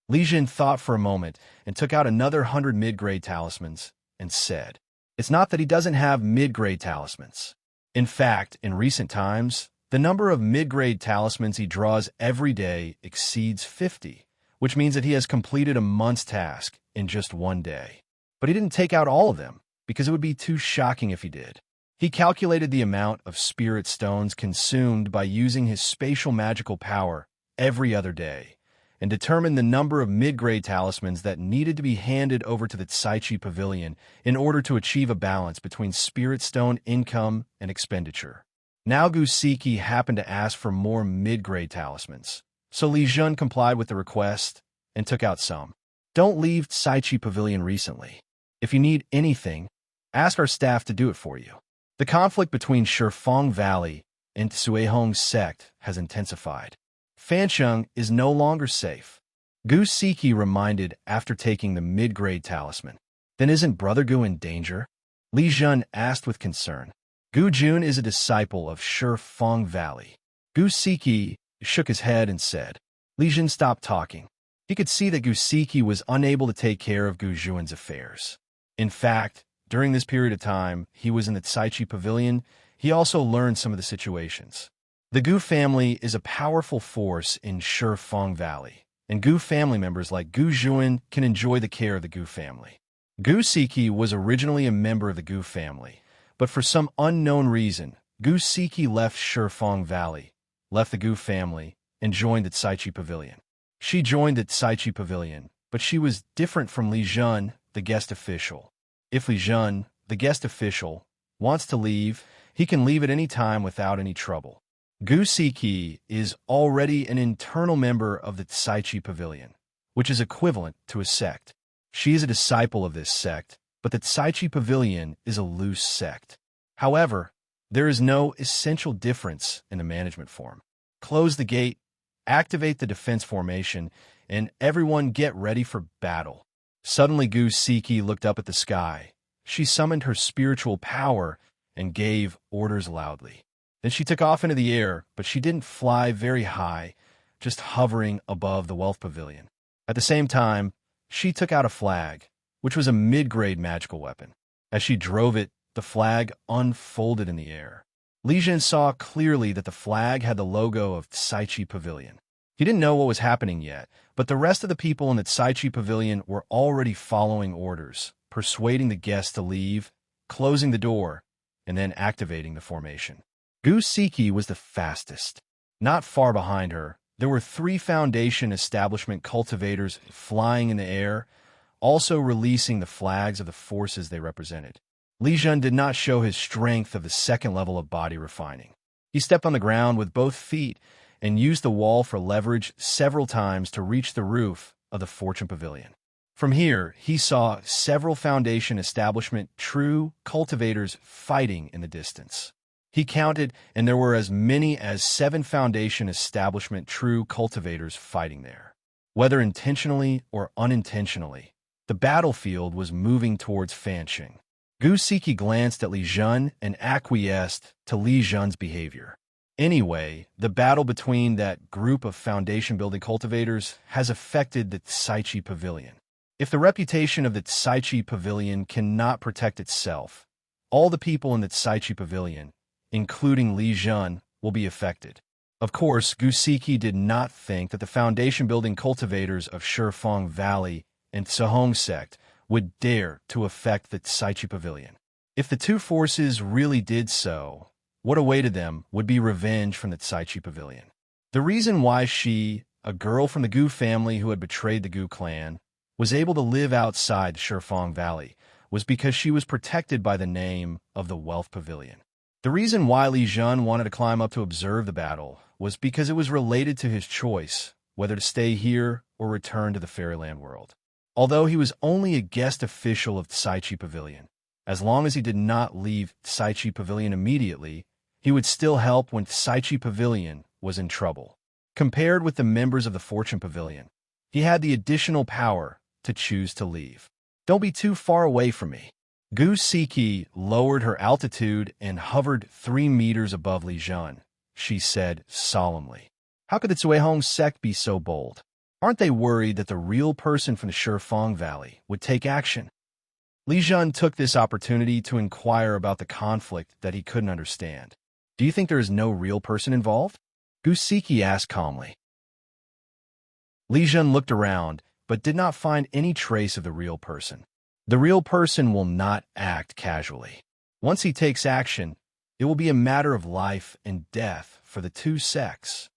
Li Zhen thought for a moment and took out another 100 mid-grade talismans and said, "It's not that he doesn't have mid-grade talismans. In fact, in recent times, the number of mid-grade talismans he draws every day exceeds 50. Which means that he has completed a month's task in just one day. But he didn't take out all of them, because it would be too shocking if he did. He calculated the amount of spirit stones consumed by using his spatial magical power every other day, and determined the number of mid-grade talismans that needed to be handed over to the Tsaichi Pavilion in order to achieve a balance between Spirit Stone income and expenditure. Now Gusiki happened to ask for more mid-grade talismans, so Li Zhen complied with the request and took out some. Don't leave Tsaichi Pavilion recently. If you need anything, ask our staff to do it for you. The conflict between Shifeng Valley and Suihong's sect has intensified. Fancheng is no longer safe. Gu Siki reminded after taking the mid-grade talisman. Then isn't Brother Gu in danger? Li Zhen asked with concern. Gu Jun is a disciple of Shifeng Valley. Gu Siki shook his head and said. Li Zhen stopped talking. He could see that Gu Siki was unable to take care of Gu Jun's affairs. In fact, during this period of time he was in the Tsaichi Pavilion, he also learned some of the situations. The Gu family is a powerful force in Shifeng Valley, and Gu family members like Gu Jun can enjoy the care of the Gu family. Gu Siki was originally a member of the Gu family, but for some unknown reason, Gu Siki left Shifeng Valley, left the Gu family, and joined the Tsaichi Pavilion. She joined the Tsaichi Pavilion, but she was different from Li Zhen, the guest official. If Li Zhen, the guest official, wants to leave, he can leave at any time without any trouble. Gu Siki is already an internal member of the Tsaichi Pavilion, which is equivalent to a sect. She is a disciple of this sect, but the Tsaichi Pavilion is a loose sect. However, there is no essential difference in the management form. Close the gate, activate the defense formation, and everyone get ready for battle. Suddenly Gu Siki looked up at the sky. She summoned her spiritual power and gave orders loudly. Then she took off into the air, but she didn't fly very high, just hovering above the Wealth Pavilion. At the same time, she took out a flag, which was a mid-grade magical weapon. As she drove it, the flag unfolded in the air. Li Zhen saw clearly that the flag had the logo of Tsaichi Pavilion. He didn't know what was happening yet, but the rest of the people in the Tsaichi Pavilion were already following orders, persuading the guests to leave, closing the door, and then activating the formation. Gu Siki was the fastest. Not far behind her, there were 3 Foundation establishment cultivators flying in the air, also releasing the flags of the forces they represented. Li Zhen did not show his strength of the second level of body refining. He stepped on the ground with both feet and used the wall for leverage several times to reach the roof of the Fortune Pavilion. From here, he saw several Foundation establishment true cultivators fighting in the distance. He counted, and there were as many as 7 Foundation establishment true cultivators fighting there. Whether intentionally or unintentionally, the battlefield was moving towards Fancheng. Gu Siki glanced at Li Zhen and acquiesced to Li Zhen's behavior. Anyway, the battle between that group of Foundation-building cultivators has affected the Tsaichi Pavilion. If the reputation of the Tsaichi Pavilion cannot protect itself, all the people in the Tsaichi Pavilion, including Li Zhen, will be affected. Of course, Gu Siki did not think that the Foundation-building cultivators of Shifeng Valley and Suihong sect would dare to affect the Tsaichi Pavilion. If the two forces really did so, what awaited them would be revenge from the Tsaichi Pavilion. The reason why she, a girl from the Gu family who had betrayed the Gu clan, was able to live outside Shifeng Valley was because she was protected by the name of the Wealth Pavilion. The reason why Li Zhen wanted to climb up to observe the battle was because it was related to his choice whether to stay here or return to the Fairyland world. Although he was only a guest official of Tsaichi Pavilion, as long as he did not leave Tsaichi Pavilion immediately, he would still help when Tsaichi Pavilion was in trouble. Compared with the members of the Fortune Pavilion, he had the additional power to choose to leave. Don't be too far away from me. Gu Siki lowered her altitude and hovered 3 meters above Li Zhen. She said solemnly, "How could the Suihong sect be so bold? Aren't they worried that the real person from the Shifeng Valley would take action?" Li Zhen took this opportunity to inquire about the conflict that he couldn't understand. "Do you think there is no real person involved?" Gu Siki asked calmly. Li Zhen looked around, but did not find any trace of the real person. The real person will not act casually. Once he takes action, it will be a matter of life and death for the two sects.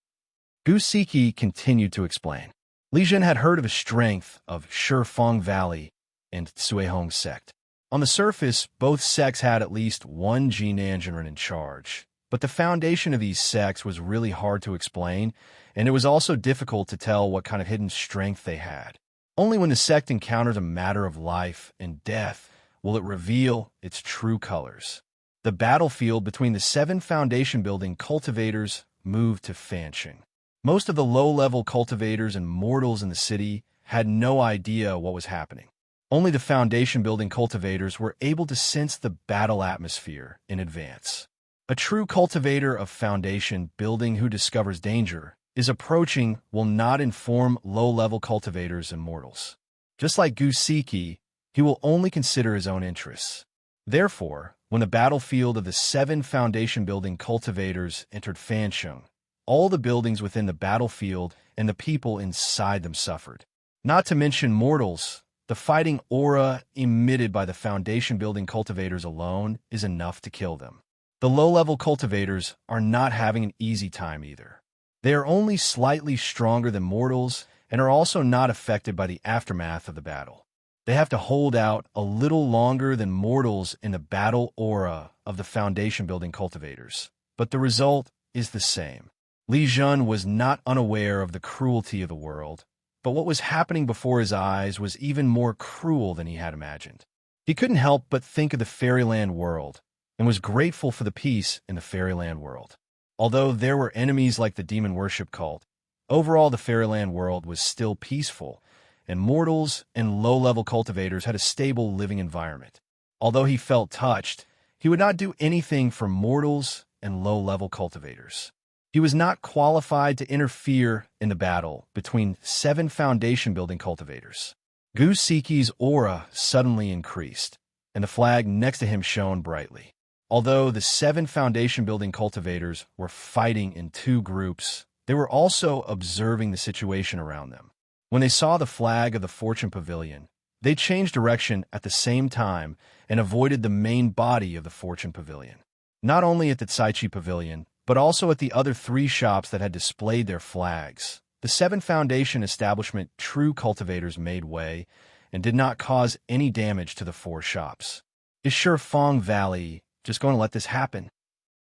Gu Siki continued to explain. Li Zhen had heard of the strength of Shifeng Valley and Suihong sect. On the surface, both sects had at least one Jinanjiren in charge, but the foundation of these sects was really hard to explain, and it was also difficult to tell what kind of hidden strength they had. Only when the sect encounters a matter of life and death will it reveal its true colors. The battlefield between the 7 foundation-building cultivators moved to Fancheng. Most of the low-level cultivators and mortals in the city had no idea what was happening. Only the foundation-building cultivators were able to sense the battle atmosphere in advance. A true cultivator of foundation building who discovers danger is approaching will not inform low-level cultivators and mortals. Just like Gusiki, he will only consider his own interests. Therefore, when the battlefield of the 7 foundation-building cultivators entered Fancheng, all the buildings within the battlefield and the people inside them suffered. Not to mention mortals. The fighting aura emitted by the foundation-building cultivators alone is enough to kill them. The low-level cultivators are not having an easy time either. They are only slightly stronger than mortals and are also not affected by the aftermath of the battle. They have to hold out a little longer than mortals in the battle aura of the foundation-building cultivators, but the result is the same. Li Zhen was not unaware of the cruelty of the world, but what was happening before his eyes was even more cruel than he had imagined. He couldn't help but think of the fairyland world, and was grateful for the peace in the fairyland world. Although there were enemies like the demon worship cult, overall the fairyland world was still peaceful, and mortals and low-level cultivators had a stable living environment. Although he felt touched, he would not do anything for mortals and low-level cultivators. He was not qualified to interfere in the battle between 7 foundation-building cultivators. Gusiki's aura suddenly increased, and the flag next to him shone brightly. Although the 7 foundation-building cultivators were fighting in 2 groups, they were also observing the situation around them. When they saw the flag of the Fortune Pavilion, they changed direction at the same time and avoided the main body of the Fortune Pavilion. Not only at the Caichi Pavilion, but also at the other 3 shops that had displayed their flags. The 7 foundation establishment true cultivators made way and did not cause any damage to the 4 shops. Is Shifeng Valley just going to let this happen?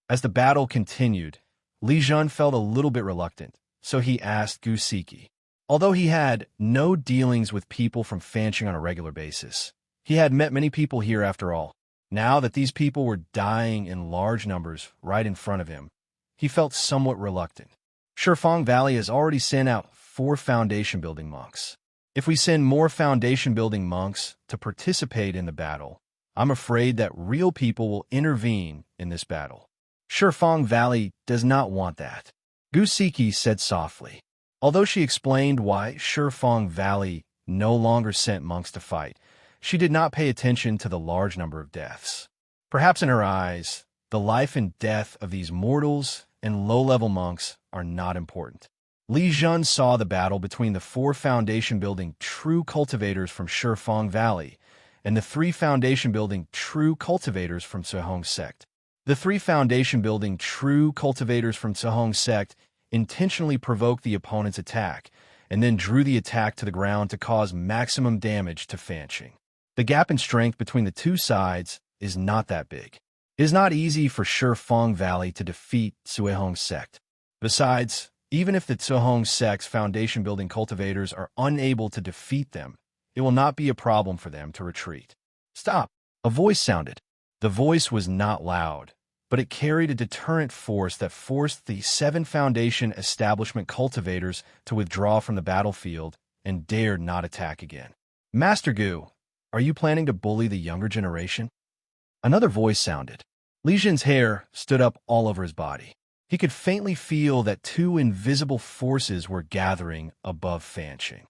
As the battle continued, Li Zhen felt a little bit reluctant, so he asked Gusiki. Although he had no dealings with people from Fancheng on a regular basis, he had met many people here after all. Now that these people were dying in large numbers right in front of him, he felt somewhat reluctant. Shifeng Valley has already sent out 4 foundation-building monks. If we send more foundation-building monks to participate in the battle, I'm afraid that real people will intervene in this battle. Shifeng Valley does not want that, Gusiki said softly. Although she explained why Shifeng Valley no longer sent monks to fight, she did not pay attention to the large number of deaths. Perhaps in her eyes, the life and death of these mortals and low-level monks are not important. Li Zhen saw the battle between the 4 foundation-building true cultivators from Shifeng Valley and the 3 foundation-building true cultivators from Suihong sect. The 3 foundation-building true cultivators from Suihong sect intentionally provoked the opponent's attack and then drew the attack to the ground to cause maximum damage to Fancheng. The gap in strength between the 2 sides is not that big. It is not easy for Shifeng Valley to defeat Suihong sect. Besides, even if the Suihong sect's foundation-building cultivators are unable to defeat them, it will not be a problem for them to retreat. Stop! A voice sounded. The voice was not loud, but it carried a deterrent force that forced the 7 foundation establishment cultivators to withdraw from the battlefield and dared not attack again. Master Gu, are you planning to bully the younger generation? Another voice sounded. Li Zhen's hair stood up all over his body. He could faintly feel that 2 invisible forces were gathering above Fancheng.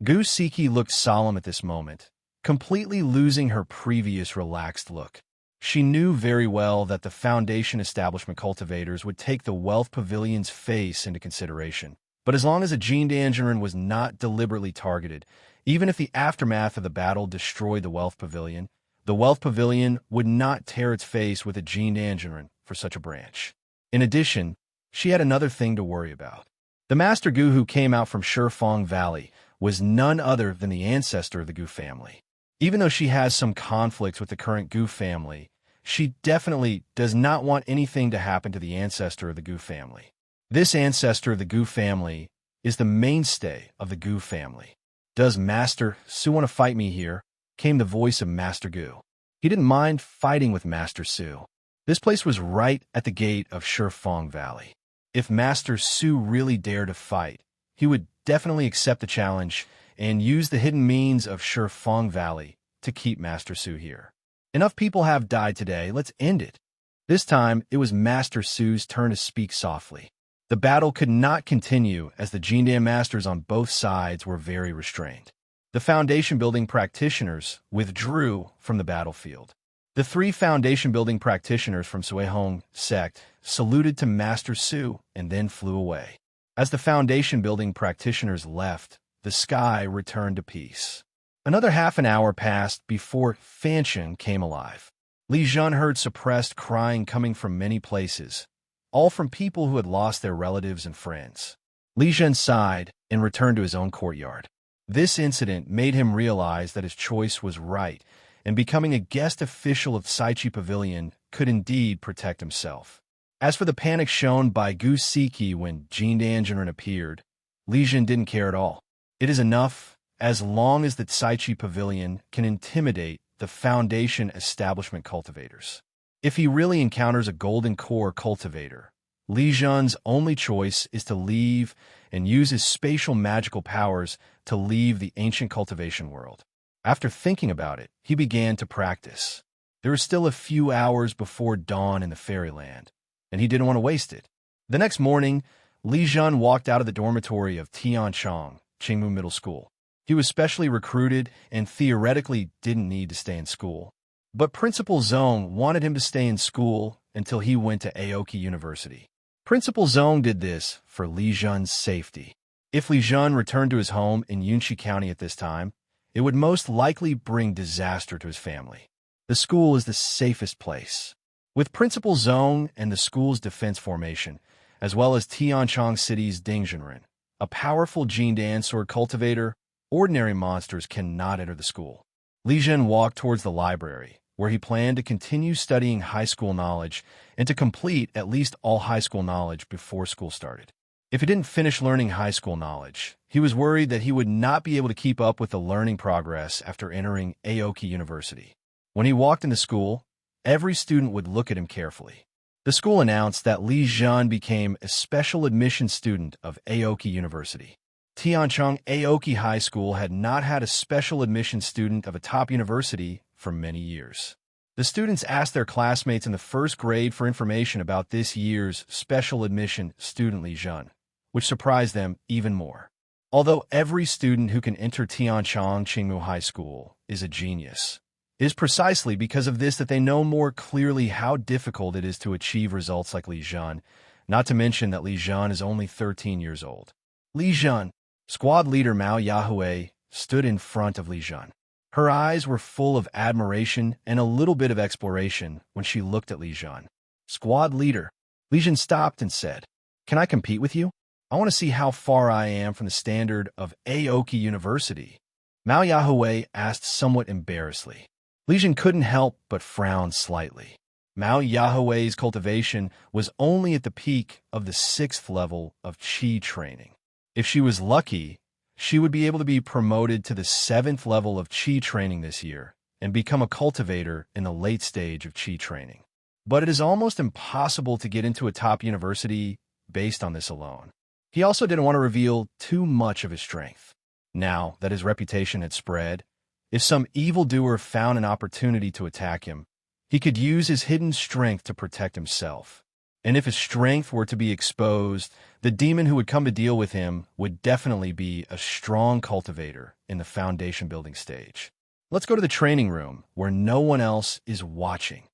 Gusiki looked solemn at this moment, completely losing her previous relaxed look. She knew very well that the foundation establishment cultivators would take the Wealth Pavilion's face into consideration. But as long as a Jindanjiren was not deliberately targeted, even if the aftermath of the battle destroyed the Wealth Pavilion, the Wealth Pavilion would not tear its face with a Jindanjiren for such a branch. In addition, she had another thing to worry about. The The Master Gu who came out from Shifeng Valley was none other than the ancestor of the Gu family. Even though she has some conflicts with the current Gu family, she definitely does not want anything to happen to the ancestor of the Gu family. This ancestor of the Gu family is the mainstay of the Gu family. "Does Master Su want to fight me here?" came the voice of Master Gu. He didn't mind fighting with Master Su. This place was right at the gate of Shifeng Valley. If Master Su really dared to fight, he would definitely accept the challenge and use the hidden means of Shifeng Valley to keep Master Su here. Enough people have died today, let's end it. This time, it was Master Su's turn to speak softly. The battle could not continue as the Jindan masters on both sides were very restrained. The foundation-building practitioners withdrew from the battlefield. The 3 foundation-building practitioners from Suihong sect saluted to Master Su and then flew away. As the foundation-building practitioners left, the sky returned to peace. Another half an hour passed before Fanshan came alive. Li Zhen heard suppressed crying coming from many places, all from people who had lost their relatives and friends. Li Zhen sighed and returned to his own courtyard. This incident made him realize that his choice was right, and becoming a guest official of Saichi Pavilion could indeed protect himself. As for the panic shown by Gu Siki when Jindan Jinren appeared, Li Zhen didn't care at all. It is enough as long as the Saichi Pavilion can intimidate the Foundation establishment cultivators. If he really encounters a golden core cultivator, Li Zhen's only choice is to leave and use his spatial magical powers to leave the ancient cultivation world. After thinking about it, he began to practice. There were still a few hours before dawn in the fairyland, and he didn't want to waste it. The next morning, Li Zhen walked out of the dormitory of Tianchang, Qingmu Middle School. He was specially recruited and theoretically didn't need to stay in school. But Principal Zong wanted him to stay in school until he went to Aoki University. Principal Zong did this for Li Zhen's safety. If Li Zhen returned to his home in Yunxi County at this time, it would most likely bring disaster to his family. The school is the safest place. With Principal Zong and the school's defense formation, as well as Tianchang City's Dingjinren, a powerful Jindan sword cultivator, ordinary monsters cannot enter the school. Li Zhen walked towards the library, where he planned to continue studying high school knowledge and to complete at least all high school knowledge before school started. If he didn't finish learning high school knowledge, he was worried that he would not be able to keep up with the learning progress after entering Aoki University. When he walked into school, every student would look at him carefully. The school announced that Li Zhen became a special admission student of Aoki University. Tianchang Aoki High School had not had a special admission student of a top university for many years. The students asked their classmates in the first grade for information about this year's special admission student Li Zhen, which surprised them even more. Although every student who can enter Tianchang Qingmu High School is a genius, it is precisely because of this that they know more clearly how difficult it is to achieve results like Li Zhen, not to mention that Li Zhen is only 13 years old. Li Zhen, squad leader Mao Yahue, stood in front of Li Zhen. Her eyes were full of admiration and a little bit of exploration when she looked at Li Zhen. "Squad leader." Li Zhen stopped and said, "Can I compete with you? I want to see how far I am from the standard of Aoki University." Mao Yahue asked somewhat embarrassedly. Li Zhen couldn't help but frown slightly. Mao Yahue's cultivation was only at the peak of the 6th level of Qi training. If she was lucky, she would be able to be promoted to the 7th level of Qi training this year and become a cultivator in the late stage of Qi training. But it is almost impossible to get into a top university based on this alone. He also didn't want to reveal too much of his strength. Now that his reputation had spread, if some evildoer found an opportunity to attack him, he could use his hidden strength to protect himself. And if his strength were to be exposed, the demon who would come to deal with him would definitely be a strong cultivator in the foundation building stage. "Let's go to the training room where no one else is watching,"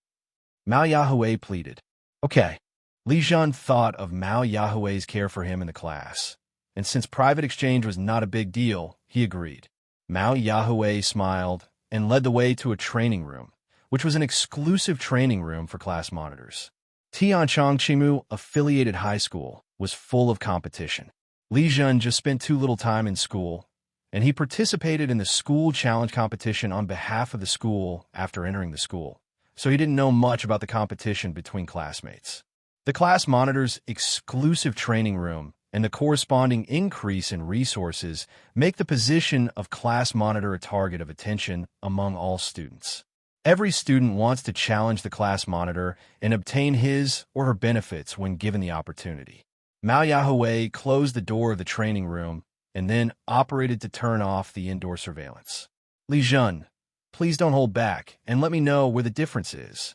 Mao Yahue pleaded. "Okay." Li Zhen thought of Mao Yahue's care for him in the class, and since private exchange was not a big deal, he agreed. Mao Yahue smiled and led the way to a training room, which was an exclusive training room for class monitors. Tianchang Qingmu Affiliated High School was full of competition. Li Zhen just spent too little time in school, and he participated in the school challenge competition on behalf of the school after entering the school, so he didn't know much about the competition between classmates. The class monitor's exclusive training room and the corresponding increase in resources make the position of class monitor a target of attention among all students. Every student wants to challenge the class monitor and obtain his or her benefits when given the opportunity. Mao Yahui closed the door of the training room and then operated to turn off the indoor surveillance. Li Zhen, please don't hold back and let me know where the difference is.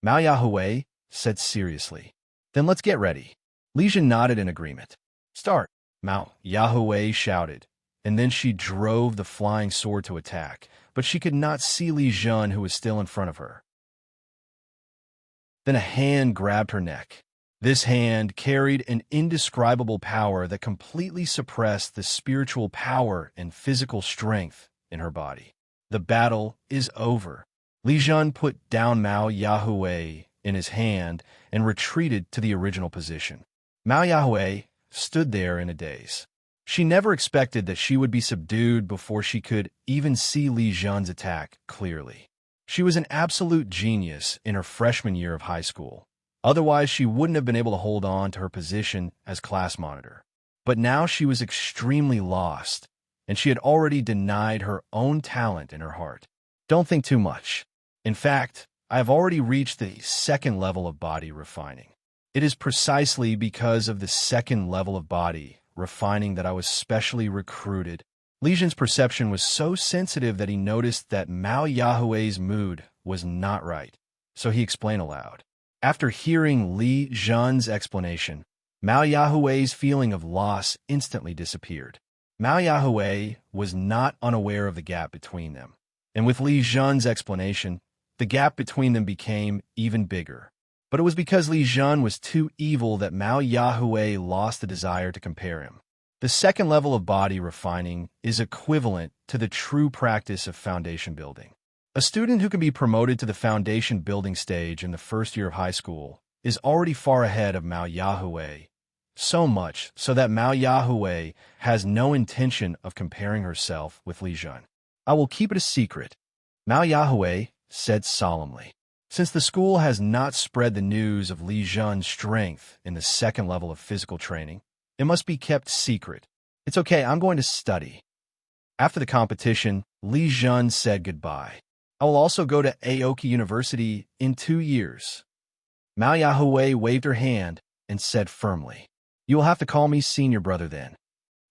Mao Yahui said seriously. Then let's get ready. Li Zhen nodded in agreement. Start, Mao Yahui shouted, and then she drove the flying sword to attack, but she could not see Li Zhen, who was still in front of her. Then a hand grabbed her neck. This hand carried an indescribable power that completely suppressed the spiritual power and physical strength in her body. The battle is over. Li Zhen put down Mao Yahui in his hand and retreated to the original position. Mao Yahui stood there in a daze. She never expected that she would be subdued before she could even see Li Zhen's attack clearly. She was an absolute genius in her freshman year of high school. Otherwise, she wouldn't have been able to hold on to her position as class monitor. But now she was extremely lost, and she had already denied her own talent in her heart. Don't think too much. In fact, I have already reached the second level of body refining. It is precisely because of the second level of body refining that I was specially recruited. Li Zhen's perception was so sensitive that he noticed that Mao Yahui's mood was not right, so he explained aloud. After hearing Li Zhen's explanation, Mao Yahui's feeling of loss instantly disappeared. Mao Yahui was not unaware of the gap between them, and with Li Zhen's explanation, the gap between them became even bigger. But it was because Li Zhen was too evil that Mao Yahui lost the desire to compare him. The second level of body refining is equivalent to the true practice of foundation building. A student who can be promoted to the foundation building stage in the first year of high school is already far ahead of Mao Yahui, so much so that Mao Yahui has no intention of comparing herself with Li Zhen. I will keep it a secret, Mao Yahui said solemnly. Since the school has not spread the news of Li Zhen's strength in the second level of physical training, it must be kept secret. It's okay, I'm going to study. After the competition, Li Zhen said goodbye. I will also go to Aoki University in 2 years. Mao Yahui waved her hand and said firmly, You will have to call me senior brother then.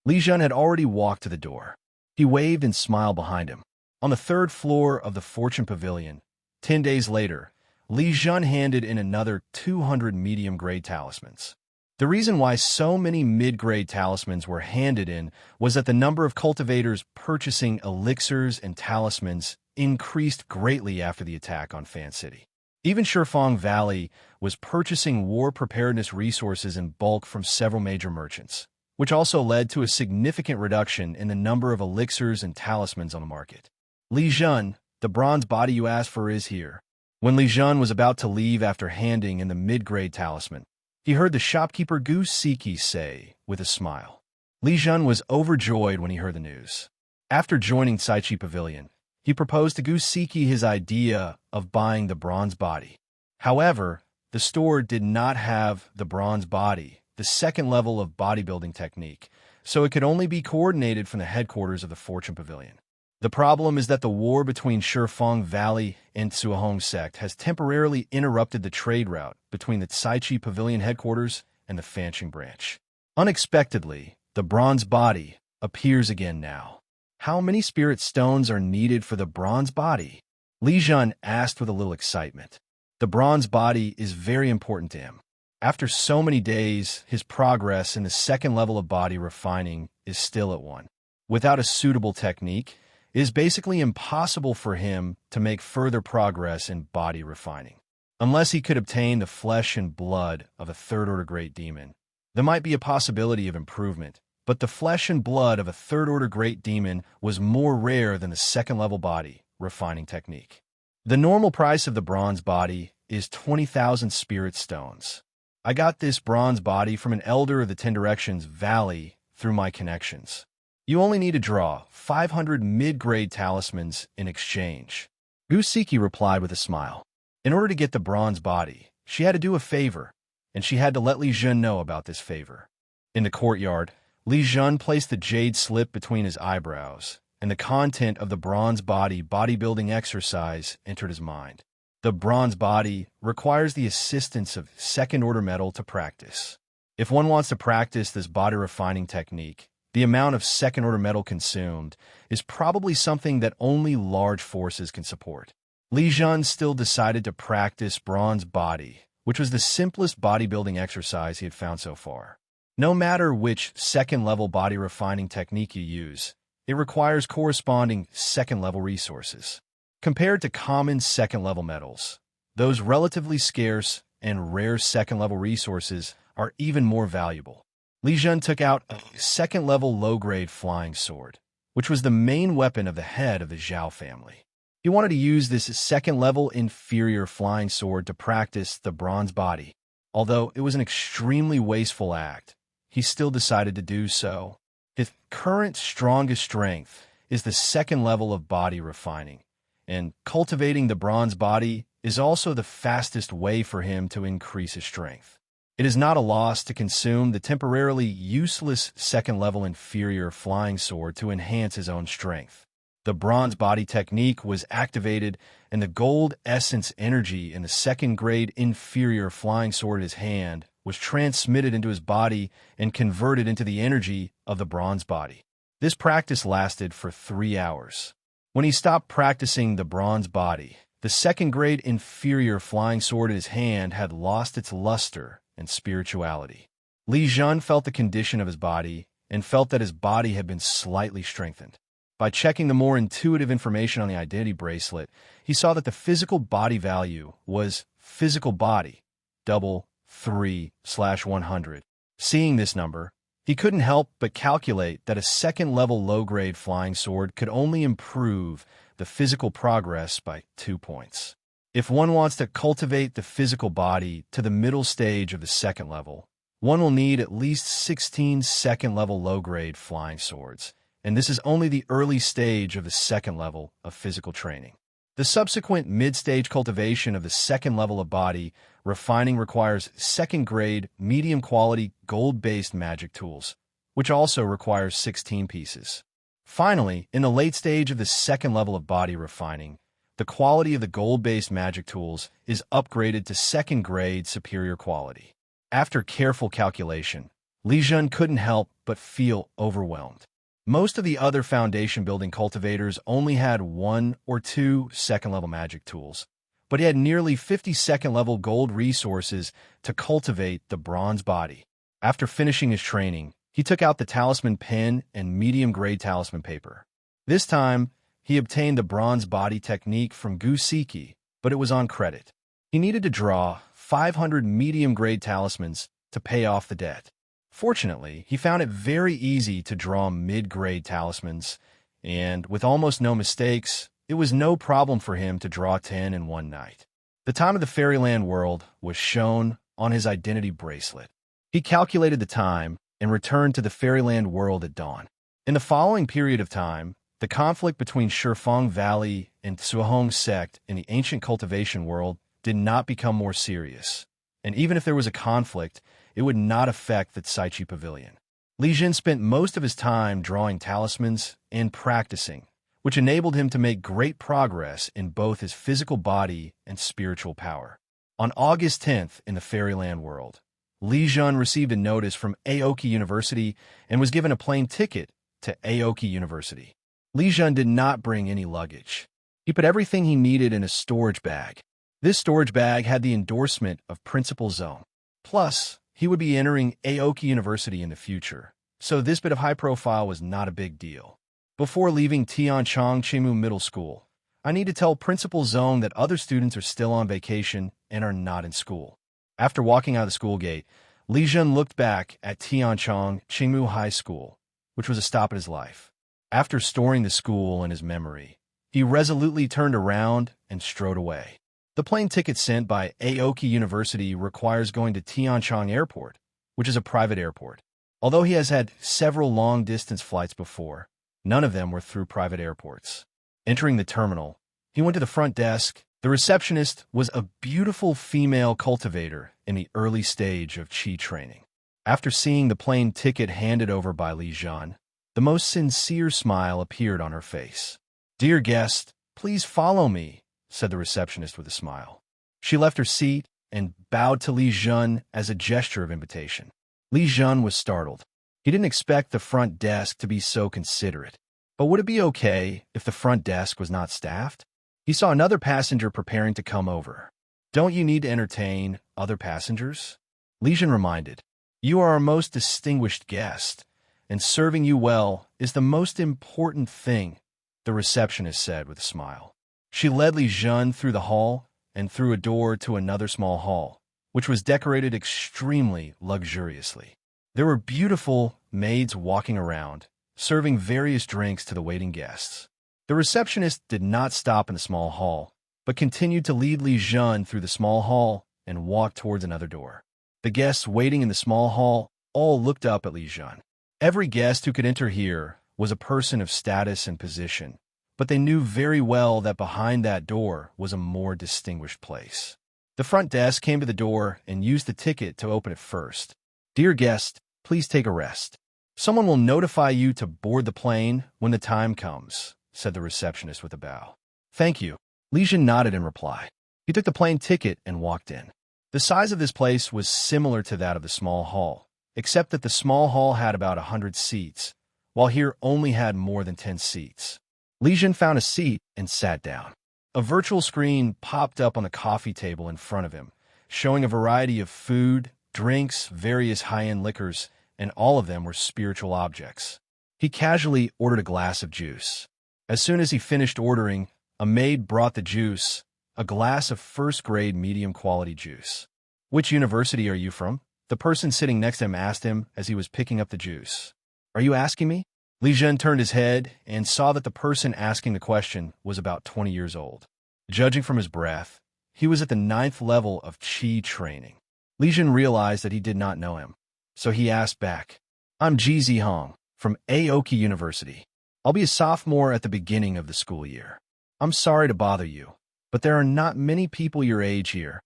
Li Zhen had already walked to the door. He waved and smiled behind him. On the 3rd floor of the Fortune Pavilion, 10 days later, Li Zhen handed in another 200 medium-grade talismans. The reason why so many mid-grade talismans were handed in was that the number of cultivators purchasing elixirs and talismans increased greatly after the attack on Fan City. Even Shifeng Valley was purchasing war preparedness resources in bulk from several major merchants, which also led to a significant reduction in the number of elixirs and talismans on the market. Li Zhen, the bronze body you asked for is here. When Li Zhen was about to leave after handing in the mid-grade talisman, he heard the shopkeeper Gu Siki say with a smile. Li Zhen was overjoyed when he heard the news. After joining Saichi Pavilion, he proposed to Gu Siki his idea of buying the bronze body. However, the store did not have the bronze body, the second level of bodybuilding technique, so it could only be coordinated from the headquarters of the Fortune Pavilion. The problem is that the war between Shifeng Valley and Suihong sect has temporarily interrupted the trade route between the Saichi Pavilion headquarters and the Fanqing branch. Unexpectedly, the bronze body appears again now. How many spirit stones are needed for the bronze body? Li Zhen asked with a little excitement. The bronze body is very important to him. After so many days, his progress in the second level of body refining is still at 1. Without a suitable technique, it is basically impossible for him to make further progress in body refining. Unless he could obtain the flesh and blood of a third-order great demon, there might be a possibility of improvement, but the flesh and blood of a third-order great demon was more rare than the second-level body refining technique. The normal price of the bronze body is 20,000 spirit stones. I got this bronze body from an elder of the Ten Directions Valley through my connections. You only need to draw 500 mid-grade talismans in exchange. Gusiki replied with a smile. In order to get the bronze body, she had to do a favor, and she had to let Li Zhen know about this favor. In the courtyard, Li Zhen placed the jade slip between his eyebrows, and the content of the bronze body bodybuilding exercise entered his mind. The bronze body requires the assistance of second-order metal to practice. If one wants to practice this body refining technique, the amount of second-order metal consumed is probably something that only large forces can support. Li Zhen still decided to practice bronze body, which was the simplest bodybuilding exercise he had found so far. No matter which second-level body refining technique you use, it requires corresponding second-level resources. Compared to common second-level metals, those relatively scarce and rare second-level resources are even more valuable. Li Zhen took out a second-level low-grade flying sword, which was the main weapon of the head of the Zhao family. He wanted to use this second-level inferior flying sword to practice the bronze body. Although it was an extremely wasteful act, he still decided to do so. His current strongest strength is the second level of body refining, and cultivating the bronze body is also the fastest way for him to increase his strength. It is not a loss to consume the temporarily useless second-level inferior flying sword to enhance his own strength. The bronze body technique was activated, and the gold essence energy in the second-grade inferior flying sword in his hand was transmitted into his body and converted into the energy of the bronze body. This practice lasted for 3 hours. When he stopped practicing the bronze body, the second-grade inferior flying sword in his hand had lost its luster and spirituality. Li Zhen felt the condition of his body and felt that his body had been slightly strengthened. By checking the more intuitive information on the identity bracelet, he saw that the physical body value was physical body, 3/100. Seeing this number, he couldn't help but calculate that a second-level low-grade flying sword could only improve the physical progress by 2 points. If one wants to cultivate the physical body to the middle stage of the second level, one will need at least 16 second-level low-grade flying swords, and this is only the early stage of the second level of physical training. The subsequent mid-stage cultivation of the second level of body refining requires second-grade, medium-quality, gold-based magic tools, which also requires 16 pieces. Finally, in the late stage of the second level of body refining, the quality of the gold-based magic tools is upgraded to second-grade superior quality. After careful calculation, Li Zhen couldn't help but feel overwhelmed. Most of the other foundation-building cultivators only had 1 or 2 second-level magic tools, but he had nearly 50 second-level gold resources to cultivate the bronze body. After finishing his training, he took out the talisman pen and medium-grade talisman paper. This time, he obtained the bronze body technique from Gusiki, but it was on credit. He needed to draw 500 medium-grade talismans to pay off the debt. Fortunately, he found it very easy to draw mid-grade talismans, and with almost no mistakes, it was no problem for him to draw 10 in one night. The time of the Fairyland world was shown on his identity bracelet. He calculated the time and returned to the Fairyland world at dawn. In the following period of time, the conflict between Shifeng Valley and Suihong sect in the ancient cultivation world did not become more serious, and even if there was a conflict, it would not affect the Tsaichi Pavilion. Li Zhen spent most of his time drawing talismans and practicing, which enabled him to make great progress in both his physical body and spiritual power. On August 10th in the Fairyland world, Li Zhen received a notice from Aoki University and was given a plane ticket to Aoki University. Li Zhen did not bring any luggage. He put everything he needed in a storage bag. This storage bag had the endorsement of Principal Zhong. Plus, he would be entering Aoki University in the future, so this bit of high profile was not a big deal. Before leaving Tianchang Chimu Middle School, I need to tell Principal Zhong that other students are still on vacation and are not in school. After walking out of the school gate, Li Zhen looked back at Tianchang Chimu High School, which was a stop in his life. After storing the school in his memory, he resolutely turned around and strode away. The plane ticket sent by Aoki University requires going to Tianchang Airport, which is a private airport. Although he has had several long-distance flights before, none of them were through private airports. Entering the terminal, he went to the front desk. The receptionist was a beautiful female cultivator in the early stage of Qi training. After seeing the plane ticket handed over by Li Zhen, the most sincere smile appeared on her face. "Dear guest, please follow me," said the receptionist with a smile. She left her seat and bowed to Li Zhen as a gesture of invitation. Li Zhen was startled. He didn't expect the front desk to be so considerate. But would it be okay if the front desk was not staffed? He saw another passenger preparing to come over. "Don't you need to entertain other passengers?" Li Zhen reminded. "You are our most distinguished guest, and serving you well is the most important thing," the receptionist said with a smile. She led Li Zhen through the hall and through a door to another small hall, which was decorated extremely luxuriously. There were beautiful maids walking around, serving various drinks to the waiting guests. The receptionist did not stop in the small hall, but continued to lead Li Zhen through the small hall and walk towards another door. The guests waiting in the small hall all looked up at Li Zhen. Every guest who could enter here was a person of status and position, but they knew very well that behind that door was a more distinguished place. The front desk came to the door and used the ticket to open it first. "Dear guest, please take a rest. Someone will notify you to board the plane when the time comes," said the receptionist with a bow. "Thank you." Li Zhen nodded in reply. He took the plane ticket and walked in. The size of this place was similar to that of the small hall, except that the small hall had about 100 seats, while here only had more than 10 seats. Li Zhen found a seat and sat down. A virtual screen popped up on the coffee table in front of him, showing a variety of food, drinks, various high-end liquors, and all of them were spiritual objects. He casually ordered a glass of juice. As soon as he finished ordering, a maid brought the juice, a glass of first-grade medium-quality juice. "Which university are you from?" the person sitting next to him asked him as he was picking up the juice. "Are you asking me?" Li Zhen turned his head and saw that the person asking the question was about 20 years old. Judging from his breath, he was at the 9th level of Qi training. Li Zhen realized that he did not know him, so he asked back, "I'm Ji Zihong from Aoki University. I'll be a sophomore at the beginning of the school year. I'm sorry to bother you, but there are not many people your age here."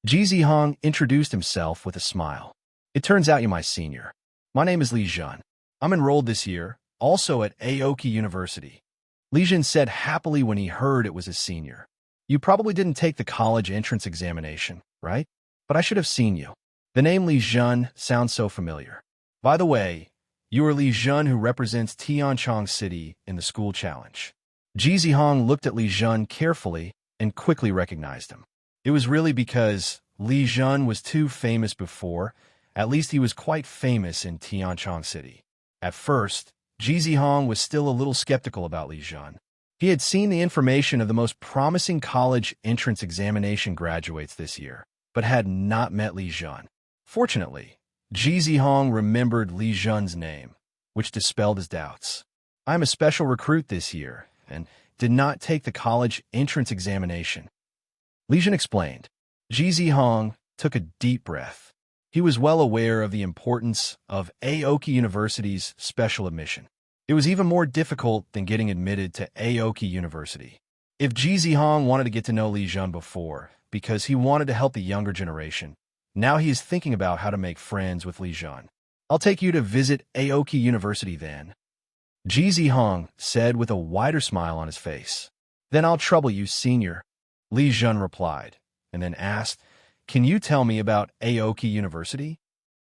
Ji Zihong introduced himself with a smile. "It turns out you're my senior. My name is Li Zhen. I'm enrolled this year, also at Aoki University." Li Zhen said happily when he heard it was his senior. "You probably didn't take the college entrance examination, right? But I should have seen you. The name Li Zhen sounds so familiar. By the way, you are Li Zhen who represents Tianchong City in the school challenge." Ji Zihong looked at Li Zhen carefully and quickly recognized him. It was really because Li Zhen was too famous before. At least he was quite famous in Tianchong City. At first, Ji Zihong was still a little skeptical about Li Zhen. He had seen the information of the most promising college entrance examination graduates this year, but had not met Li Zhen. Fortunately, Ji Zihong remembered Li Zhen's name, which dispelled his doubts. "I'm a special recruit this year, and did not take the college entrance examination," Li Zhen explained. Ji Zihong took a deep breath. He was well aware of the importance of Aoki University's special admission. It was even more difficult than getting admitted to Aoki University. If Ji Zihong wanted to get to know Li Zhen before, because he wanted to help the younger generation, now he is thinking about how to make friends with Li Zhen. "I'll take you to visit Aoki University then," Ji Zihong said with a wider smile on his face. "Then I'll trouble you, senior," Li Zhen replied, and then asked, "Can you tell me about Aoki University?"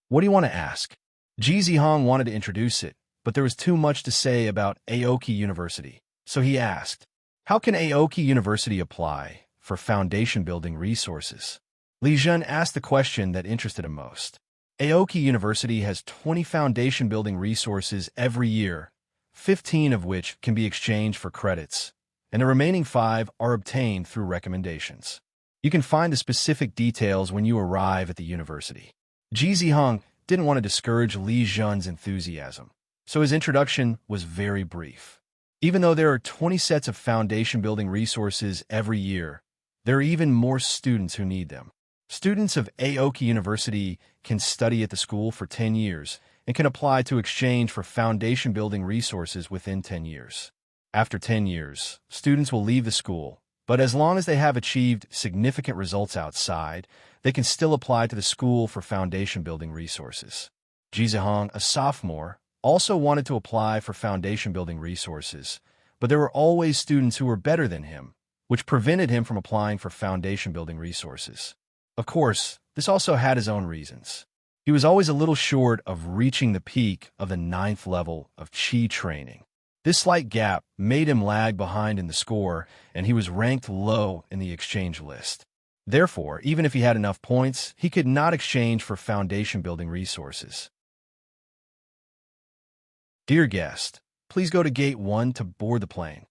"What do you want to ask?" Ji Zihong wanted to introduce it, but there was too much to say about Aoki University, so he asked, "How can Aoki University apply for foundation building resources?" Li Zhen asked the question that interested him most. Aoki University has 20 foundation building resources every year, 15 of which can be exchanged for credits, and the remaining 5 are obtained through recommendations. You can find the specific details when you arrive at the university. Ji Zihong didn't want to discourage Li Zhen's enthusiasm, so his introduction was very brief. Even though there are 20 sets of foundation-building resources every year, there are even more students who need them. Students of Aoki University can study at the school for 10 years and can apply to exchange for foundation-building resources within 10 years. After 10 years, students will leave the school, but as long as they have achieved significant results outside, they can still apply to the school for foundation-building resources. Ji Zihong, a sophomore, also wanted to apply for foundation-building resources, but there were always students who were better than him, which prevented him from applying for foundation-building resources. Of course, this also had his own reasons. He was always a little short of reaching the peak of the 9th level of Qi training. This slight gap made him lag behind in the score, and he was ranked low in the exchange list. Therefore, even if he had enough points, he could not exchange for foundation-building resources. Dear guest, please go to Gate 1 to board the plane.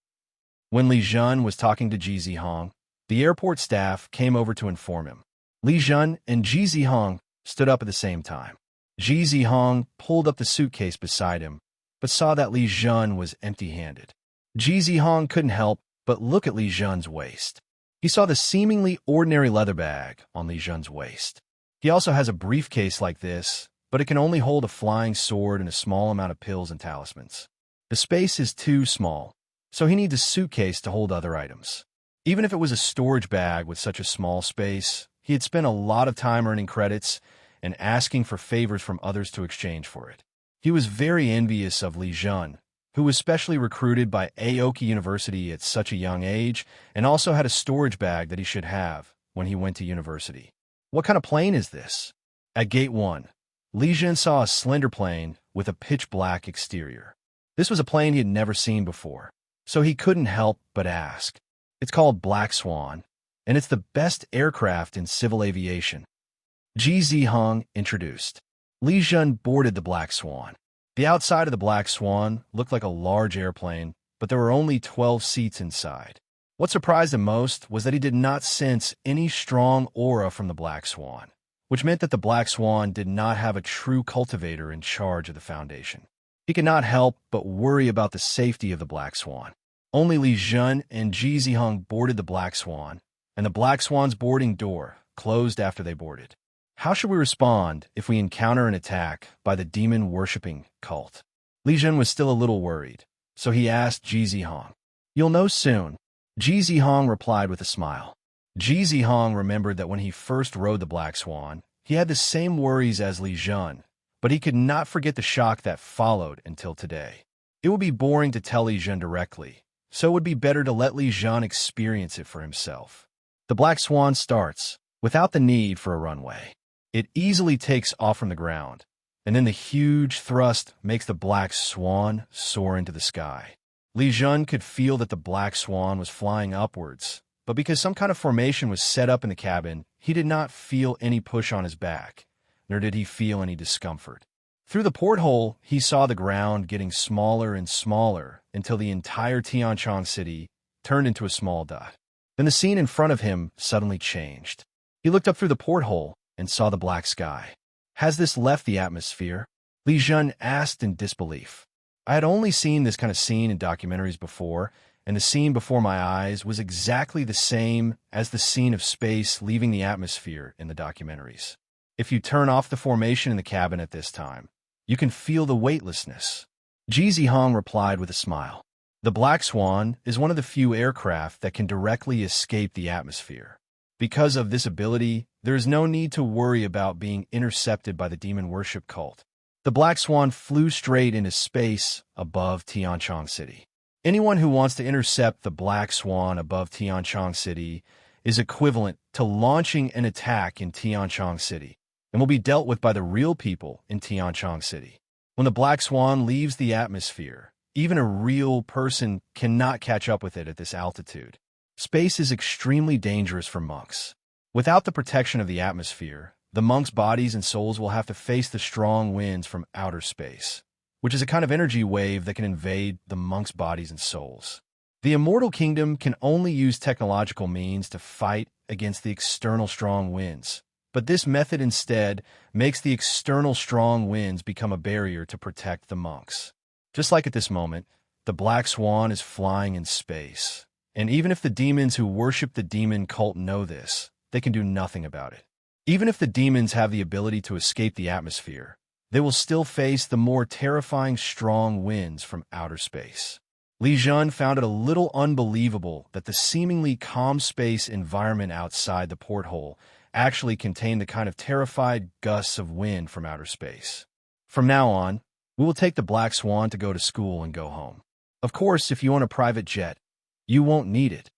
When Li Zhen was talking to Ji Zihong, the airport staff came over to inform him. Li Zhen and Ji Zihong stood up at the same time. Ji Zihong pulled up the suitcase beside him, but saw that Li Zhen was empty-handed. Ji Zihong couldn't help but look at Li Zhen's waist. He saw the seemingly ordinary leather bag on Li Zhen's waist. He also has a briefcase like this, but it can only hold a flying sword and a small amount of pills and talismans. The space is too small, so he needs a suitcase to hold other items. Even if it was a storage bag with such a small space, he had spent a lot of time earning credits and asking for favors from others to exchange for it. He was very envious of Li Zhen, who was specially recruited by Aoki University at such a young age and also had a storage bag that he should have when he went to university. What kind of plane is this? At Gate 1, Li Zhen saw a slender plane with a pitch-black exterior. This was a plane he had never seen before, so he couldn't help but ask. It's called Black Swan, and it's the best aircraft in civil aviation. Ji Zihong introduced. Li Zhen boarded the Black Swan. The outside of the Black Swan looked like a large airplane, but there were only 12 seats inside. What surprised him most was that he did not sense any strong aura from the Black Swan, which meant that the Black Swan did not have a true cultivator in charge of the Foundation. He could not help but worry about the safety of the Black Swan. Only Li Zhen and Ji Zihong boarded the Black Swan, and the Black Swan's boarding door closed after they boarded. How should we respond if we encounter an attack by the demon-worshipping cult? Li Zhen was still a little worried, so he asked Ji Zihong. You'll know soon. Ji Zihong replied with a smile. Ji Zihong remembered that when he first rode the Black Swan, he had the same worries as Li Zhen, but he could not forget the shock that followed until today. It would be boring to tell Li Zhen directly, so it would be better to let Li Zhen experience it for himself. The Black Swan starts without the need for a runway. It easily takes off from the ground, and then the huge thrust makes the Black Swan soar into the sky. Li Zhen could feel that the Black Swan was flying upwards, but because some kind of formation was set up in the cabin, he did not feel any push on his back, nor did he feel any discomfort. Through the porthole, he saw the ground getting smaller and smaller until the entire Tianchong city turned into a small dot. Then the scene in front of him suddenly changed. He looked up through the porthole and saw the black sky. Has this left the atmosphere? Li Zhen asked in disbelief. I had only seen this kind of scene in documentaries before, and the scene before my eyes was exactly the same as the scene of space leaving the atmosphere in the documentaries. If you turn off the formation in the cabin at this time, you can feel the weightlessness. Ji Zihong replied with a smile. The Black Swan is one of the few aircraft that can directly escape the atmosphere. Because of this ability, there is no need to worry about being intercepted by the demon worship cult. The Black Swan flew straight into space above Tianchong City. Anyone who wants to intercept the Black Swan above Tianchong City is equivalent to launching an attack in Tianchong City and will be dealt with by the real people in Tianchong City. When the Black Swan leaves the atmosphere, even a real person cannot catch up with it at this altitude. Space is extremely dangerous for monks. Without the protection of the atmosphere, the monks' bodies and souls will have to face the strong winds from outer space, which is a kind of energy wave that can invade the monks' bodies and souls. The immortal kingdom can only use technological means to fight against the external strong winds, but this method instead makes the external strong winds become a barrier to protect the monks. Just like at this moment, the Black Swan is flying in space. And even if the demons who worship the demon cult know this, they can do nothing about it. Even if the demons have the ability to escape the atmosphere, they will still face the more terrifying strong winds from outer space. Li Zhen found it a little unbelievable that the seemingly calm space environment outside the porthole actually contained the kind of terrified gusts of wind from outer space. From now on, we will take the Black Swan to go to school and go home. Of course, if you own a private jet, you won't need it.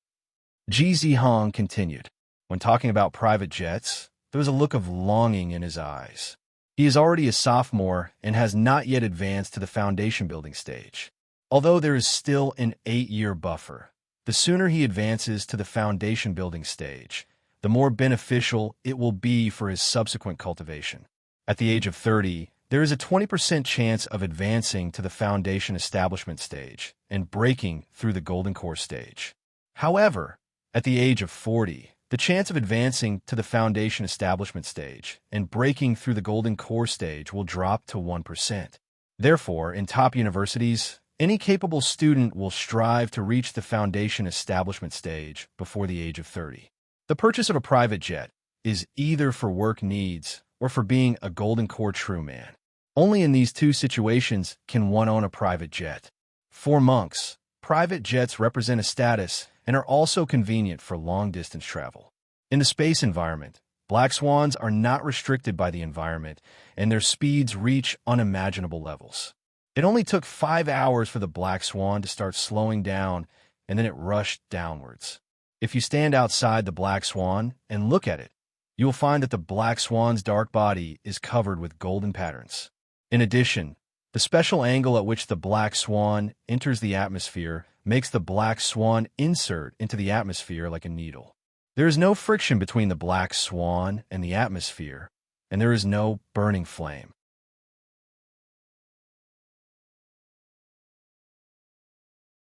Ji Zihong continued. When talking about private jets, there was a look of longing in his eyes. He is already a sophomore and has not yet advanced to the foundation building stage. Although there is still an 8-year buffer, the sooner he advances to the foundation building stage, the more beneficial it will be for his subsequent cultivation. At the age of 30, there is a 20% chance of advancing to the foundation establishment stage and breaking through the golden core stage. However, at the age of 40, the chance of advancing to the foundation establishment stage and breaking through the golden core stage will drop to 1%. Therefore, in top universities, any capable student will strive to reach the foundation establishment stage before the age of 30. The purchase of a private jet is either for work needs or for being a golden core true man. Only in these two situations can one own a private jet. For monks, private jets represent a status and are also convenient for long-distance travel. In the space environment, Black Swans are not restricted by the environment, and their speeds reach unimaginable levels. It only took 5 hours for the Black Swan to start slowing down, and then it rushed downwards. If you stand outside the Black Swan and look at it, you will find that the Black Swan's dark body is covered with golden patterns. In addition, the special angle at which the Black Swan enters the atmosphere makes the Black Swan insert into the atmosphere like a needle. There is no friction between the Black Swan and the atmosphere, and there is no burning flame.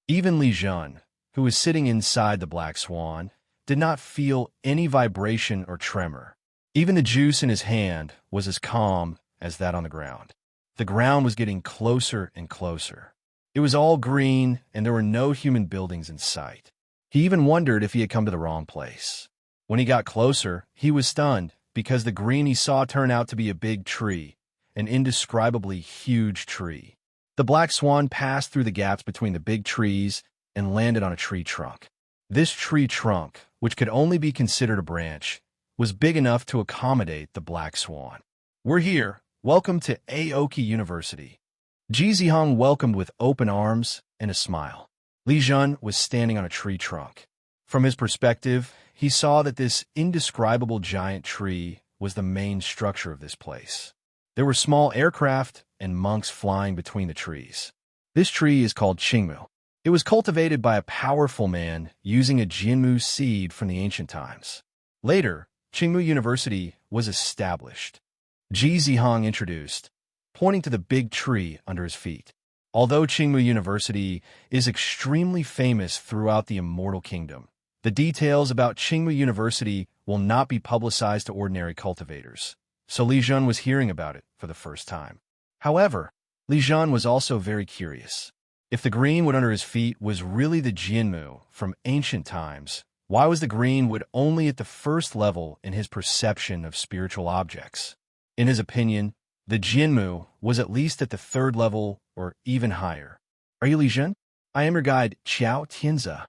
Even Li Zhen, who was sitting inside the Black Swan, did not feel any vibration or tremor. Even the juice in his hand was as calm as that on the ground. The ground was getting closer and closer. It was all green, and there were no human buildings in sight. He even wondered if he had come to the wrong place. When he got closer, he was stunned because the green he saw turned out to be a big tree, an indescribably huge tree. The Black Swan passed through the gaps between the big trees and landed on a tree trunk. This tree trunk, which could only be considered a branch, was big enough to accommodate the Black Swan. "We're here. Welcome to Aoki University." Ji Zihong welcomed with open arms and a smile. Li Zhen was standing on a tree trunk. From his perspective, he saw that this indescribable giant tree was the main structure of this place. There were small aircraft and monks flying between the trees. This tree is called Qingmu. It was cultivated by a powerful man using a Jinmu seed from the ancient times. Later, Qingmu University was established. Ji Zihong introduced, pointing to the big tree under his feet. Although Qingmu University is extremely famous throughout the Immortal Kingdom, the details about Qingmu University will not be publicized to ordinary cultivators, so Li Zhen was hearing about it for the first time. However, Li Zhen was also very curious. If the greenwood under his feet was really the Jinmu from ancient times, why was the greenwood only at the first level in his perception of spiritual objects? In his opinion, the Jinmu was at least at the 3rd level or even higher. "Are you Li Zhen? I am your guide, Qiao Tianze."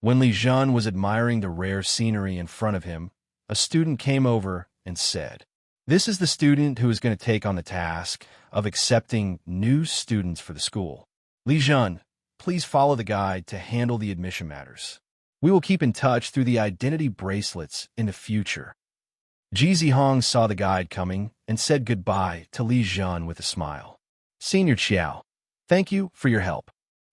When Li Zhen was admiring the rare scenery in front of him, a student came over and said, "This is the student who is going to take on the task of accepting new students for the school. Li Zhen, please follow the guide to handle the admission matters. We will keep in touch through the identity bracelets in the future." Ji Zihong saw the guide coming and said goodbye to Li Zhen with a smile. "Senior Qiao, thank you for your help."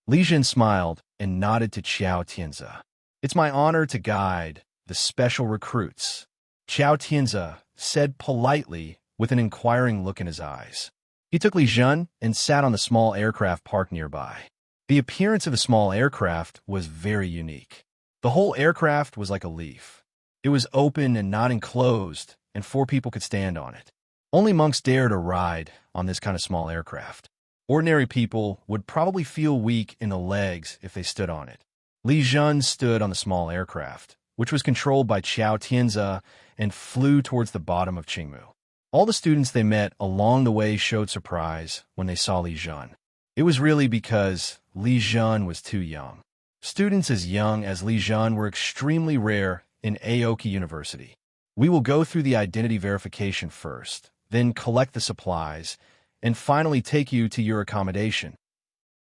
Li Zhen smiled and nodded to Qiao Tianze. "It's my honor to guide the special recruits," Qiao Tianze said politely with an inquiring look in his eyes. He took Li Zhen and sat on the small aircraft parked nearby. The appearance of the small aircraft was very unique. The whole aircraft was like a leaf. It was open and not enclosed, and 4 people could stand on it. Only monks dare to ride on this kind of small aircraft. Ordinary people would probably feel weak in the legs if they stood on it. Li Zhen stood on the small aircraft, which was controlled by Qiao Tianze, and flew towards the bottom of Qingmu. All the students they met along the way showed surprise when they saw Li Zhen. It was really because Li Zhen was too young. Students as young as Li Zhen were extremely rare in Aoki University. We will go through the identity verification first, then collect the supplies, and finally take you to your accommodation.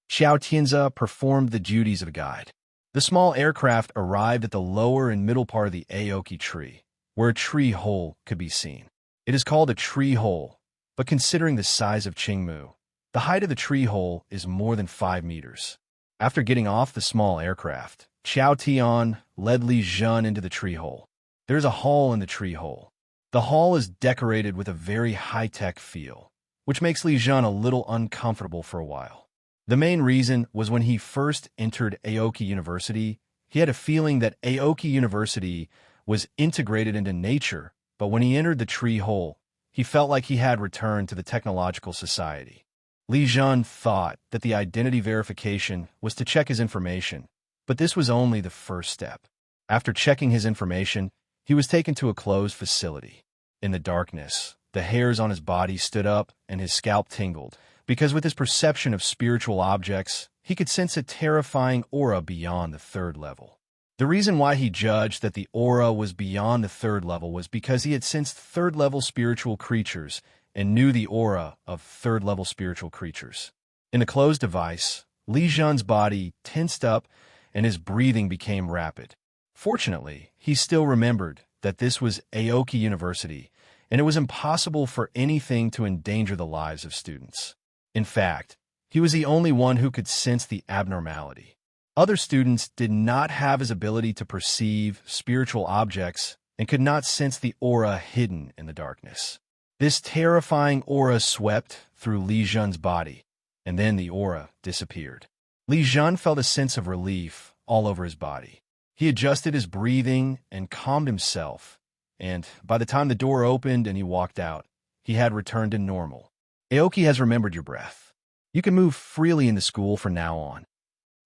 Xiao Tianzi performed the duties of a guide. The small aircraft arrived at the lower and middle part of the Aoki tree, where a tree hole could be seen. It is called a tree hole, but considering the size of Qingmu, the height of the tree hole is more than 5 meters. After getting off the small aircraft, Xiao Tian led Li Zhen into the tree hole. There's a hall in the tree hole. The hall is decorated with a very high-tech feel, which makes Li Zhen a little uncomfortable for a while. The main reason was when he first entered Aoki University, he had a feeling that Aoki University was integrated into nature, but when he entered the tree hole, he felt like he had returned to the technological society. Li Zhen thought that the identity verification was to check his information, but this was only the first step. After checking his information, he was taken to a closed facility. In the darkness, the hairs on his body stood up and his scalp tingled, because with his perception of spiritual objects, he could sense a terrifying aura beyond the 3rd level. The reason why he judged that the aura was beyond the 3rd level was because he had sensed 3rd-level spiritual creatures and knew the aura of 3rd-level spiritual creatures. In the closed device, Li Zhen's body tensed up and his breathing became rapid. Fortunately, he still remembered that this was Aoki University, and it was impossible for anything to endanger the lives of students. In fact, he was the only one who could sense the abnormality. Other students did not have his ability to perceive spiritual objects and could not sense the aura hidden in the darkness. This terrifying aura swept through Li Zhen's body, and then the aura disappeared. Li Zhen felt a sense of relief all over his body. He adjusted his breathing and calmed himself, and by the time the door opened and he walked out, he had returned to normal. Aoki has remembered your breath. You can move freely in the school from now on.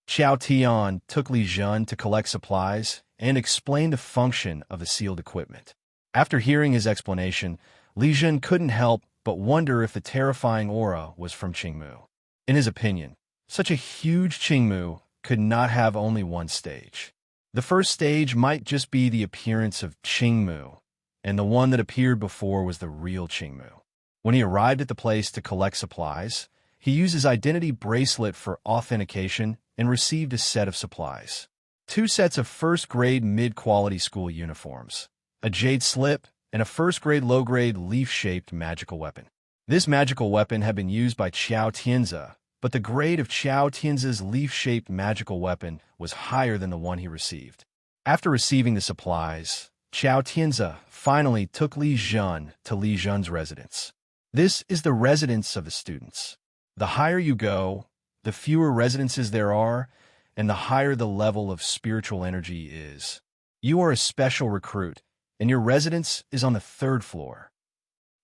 Xiao Tian took Li Zhen to collect supplies and explained the function of the sealed equipment. After hearing his explanation, Li Zhen couldn't help but wonder if the terrifying aura was from Qingmu. In his opinion, such a huge Qingmu could not have only one stage. The first stage might just be the appearance of Qingmu, and the one that appeared before was the real Qingmu. When he arrived at the place to collect supplies, he used his identity bracelet for authentication and received a set of supplies. 2 sets of first-grade mid-quality school uniforms, a jade slip, and a first-grade low-grade leaf-shaped magical weapon. This magical weapon had been used by Xiao Tianzi, but the grade of Xiao Tianzi's leaf-shaped magical weapon was higher than the one he received. After receiving the supplies, Xiao Tianzi finally took Li Zhen to Li Zhen's residence. This is the residence of the students. The higher you go, the fewer residences there are, and the higher the level of spiritual energy is. You are a special recruit, and your residence is on the 3rd floor.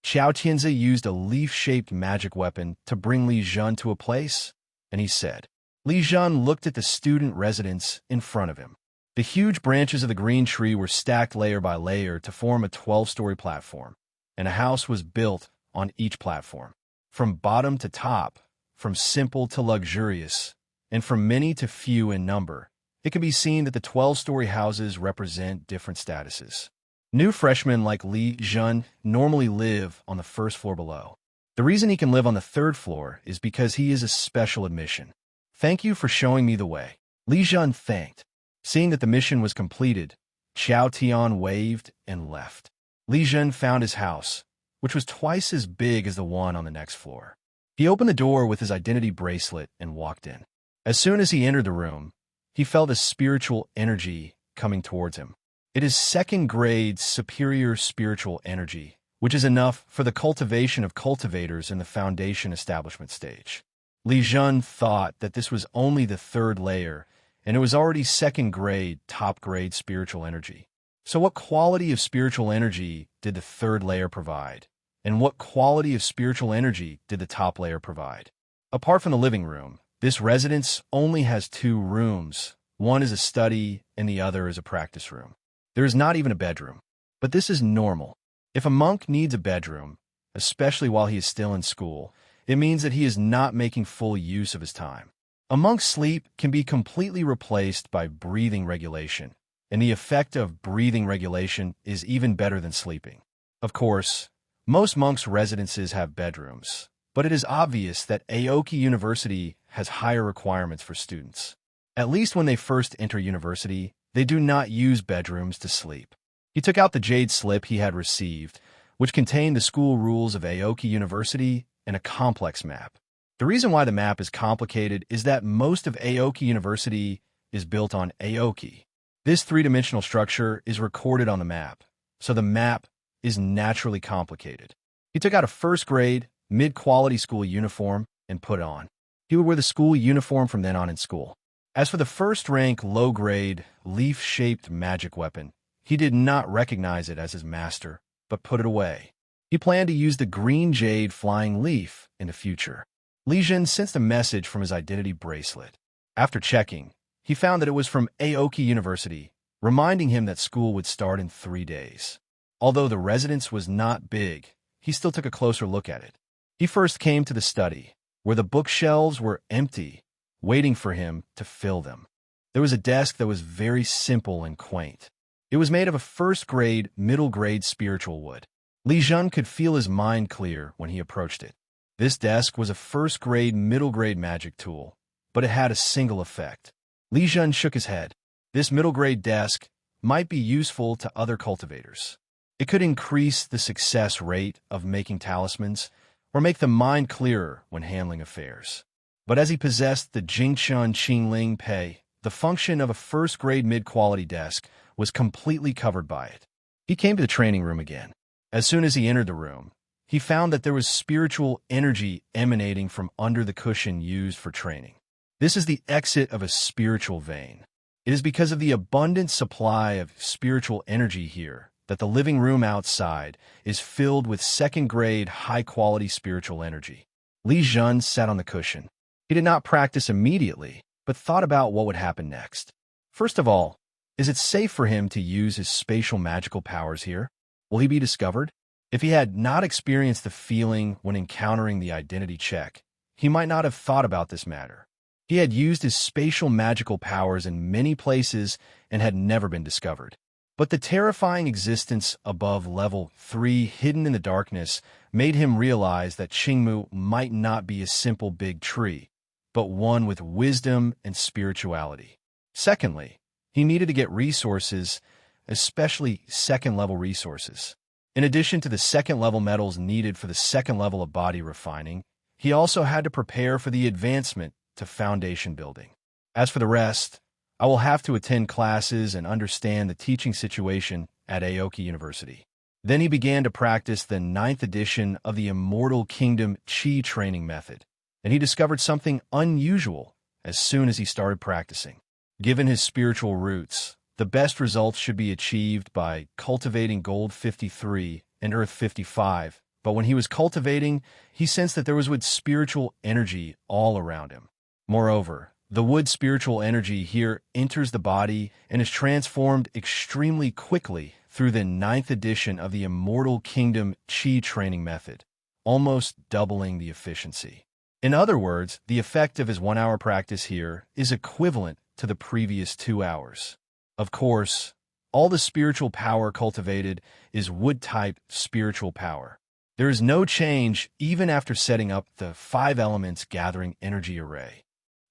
Xiao Tianzi used a leaf-shaped magic weapon to bring Li Zhen to a place, and he said. Li Zhen looked at the student residence in front of him. The huge branches of the green tree were stacked layer by layer to form a 12-story platform, and a house was built on each platform. From bottom to top, from simple to luxurious, and from many to few in number, it can be seen that the 12-story houses represent different statuses. New freshmen like Li Zhen normally live on the 1st floor below. The reason he can live on the 3rd floor is because he is a special admission. Thank you for showing me the way. Li Zhen thanked. Seeing that the mission was completed, Xiao Tian waved and left. Li Zhen found his house, which was twice as big as the one on the next floor. He opened the door with his identity bracelet and walked in. As soon as he entered the room, he felt a spiritual energy coming towards him. It is 2nd-grade superior spiritual energy, which is enough for the cultivation of cultivators in the foundation establishment stage. Li Zhen thought that this was only the 3rd layer, and it was already 2nd-grade, top-grade spiritual energy. So what quality of spiritual energy did the 3rd layer provide? And what quality of spiritual energy did the top layer provide? Apart from the living room, this residence only has 2 rooms. One is a study, and the other is a practice room. There is not even a bedroom. But this is normal. If a monk needs a bedroom, especially while he is still in school. It means that he is not making full use of his time. A monk's sleep can be completely replaced by breathing regulation, and the effect of breathing regulation is even better than sleeping. Of course, most monks' residences have bedrooms, but it is obvious that Aoki University has higher requirements for students. At least when they first enter university, they do not use bedrooms to sleep. He took out the jade slip he had received, which contained the school rules of Aoki University and a complex map. The reason why the map is complicated is that most of Aoki University is built on Aoki. This three-dimensional structure is recorded on the map, so the map is naturally complicated. He took out a first-grade, mid-quality school uniform and put it on. He would wear the school uniform from then on in school. As for the first-rank, low-grade, leaf-shaped magic weapon, he did not recognize it as his master, but put it away. He planned to use the green jade flying leaf in the future. Li Zhen sensed a message from his identity bracelet. After checking, he found that it was from Aoki University, reminding him that school would start in 3 days. Although the residence was not big, he still took a closer look at it. He first came to the study, where the bookshelves were empty, waiting for him to fill them. There was a desk that was very simple and quaint. It was made of a first-grade, middle-grade spiritual wood. Li Zhen could feel his mind clear when he approached it. This desk was a first-grade, middle-grade magic tool, but it had a single effect. Li Zhen shook his head. This middle-grade desk might be useful to other cultivators. It could increase the success rate of making talismans or make the mind clearer when handling affairs. But as he possessed the Jingchun Qingling Pei, the function of a first-grade mid-quality desk was completely covered by it. He came to the training room again. As soon as he entered the room, he found that there was spiritual energy emanating from under the cushion used for training. This is the exit of a spiritual vein. It is because of the abundant supply of spiritual energy here that the living room outside is filled with second-grade, high-quality spiritual energy. Li Zhen sat on the cushion. He did not practice immediately, but thought about what would happen next. First of all, is it safe for him to use his spatial magical powers here? Will he be discovered? If he had not experienced the feeling when encountering the identity check, he might not have thought about this matter. He had used his spatial magical powers in many places and had never been discovered. But the terrifying existence above level 3 hidden in the darkness made him realize that Qingmu might not be a simple big tree, but one with wisdom and spirituality. Secondly, he needed to get resources, especially second-level resources. In addition to the second-level metals needed for the second level of body refining, he also had to prepare for the advancement to foundation building. As for the rest, I will have to attend classes and understand the teaching situation at Aoki University. Then he began to practice the 9th edition of the Immortal Kingdom Qi training method, and he discovered something unusual as soon as he started practicing. Given his spiritual roots, the best results should be achieved by cultivating gold 53 and earth 55, but when he was cultivating, he sensed that there was wood spiritual energy all around him. Moreover, the wood spiritual energy here enters the body and is transformed extremely quickly through the 9th edition of the Immortal Kingdom Qi training method, almost doubling the efficiency. In other words, the effect of his 1-hour practice here is equivalent to the previous 2 hours. Of course, all the spiritual power cultivated is wood-type spiritual power. There is no change even after setting up the 5 elements gathering energy array.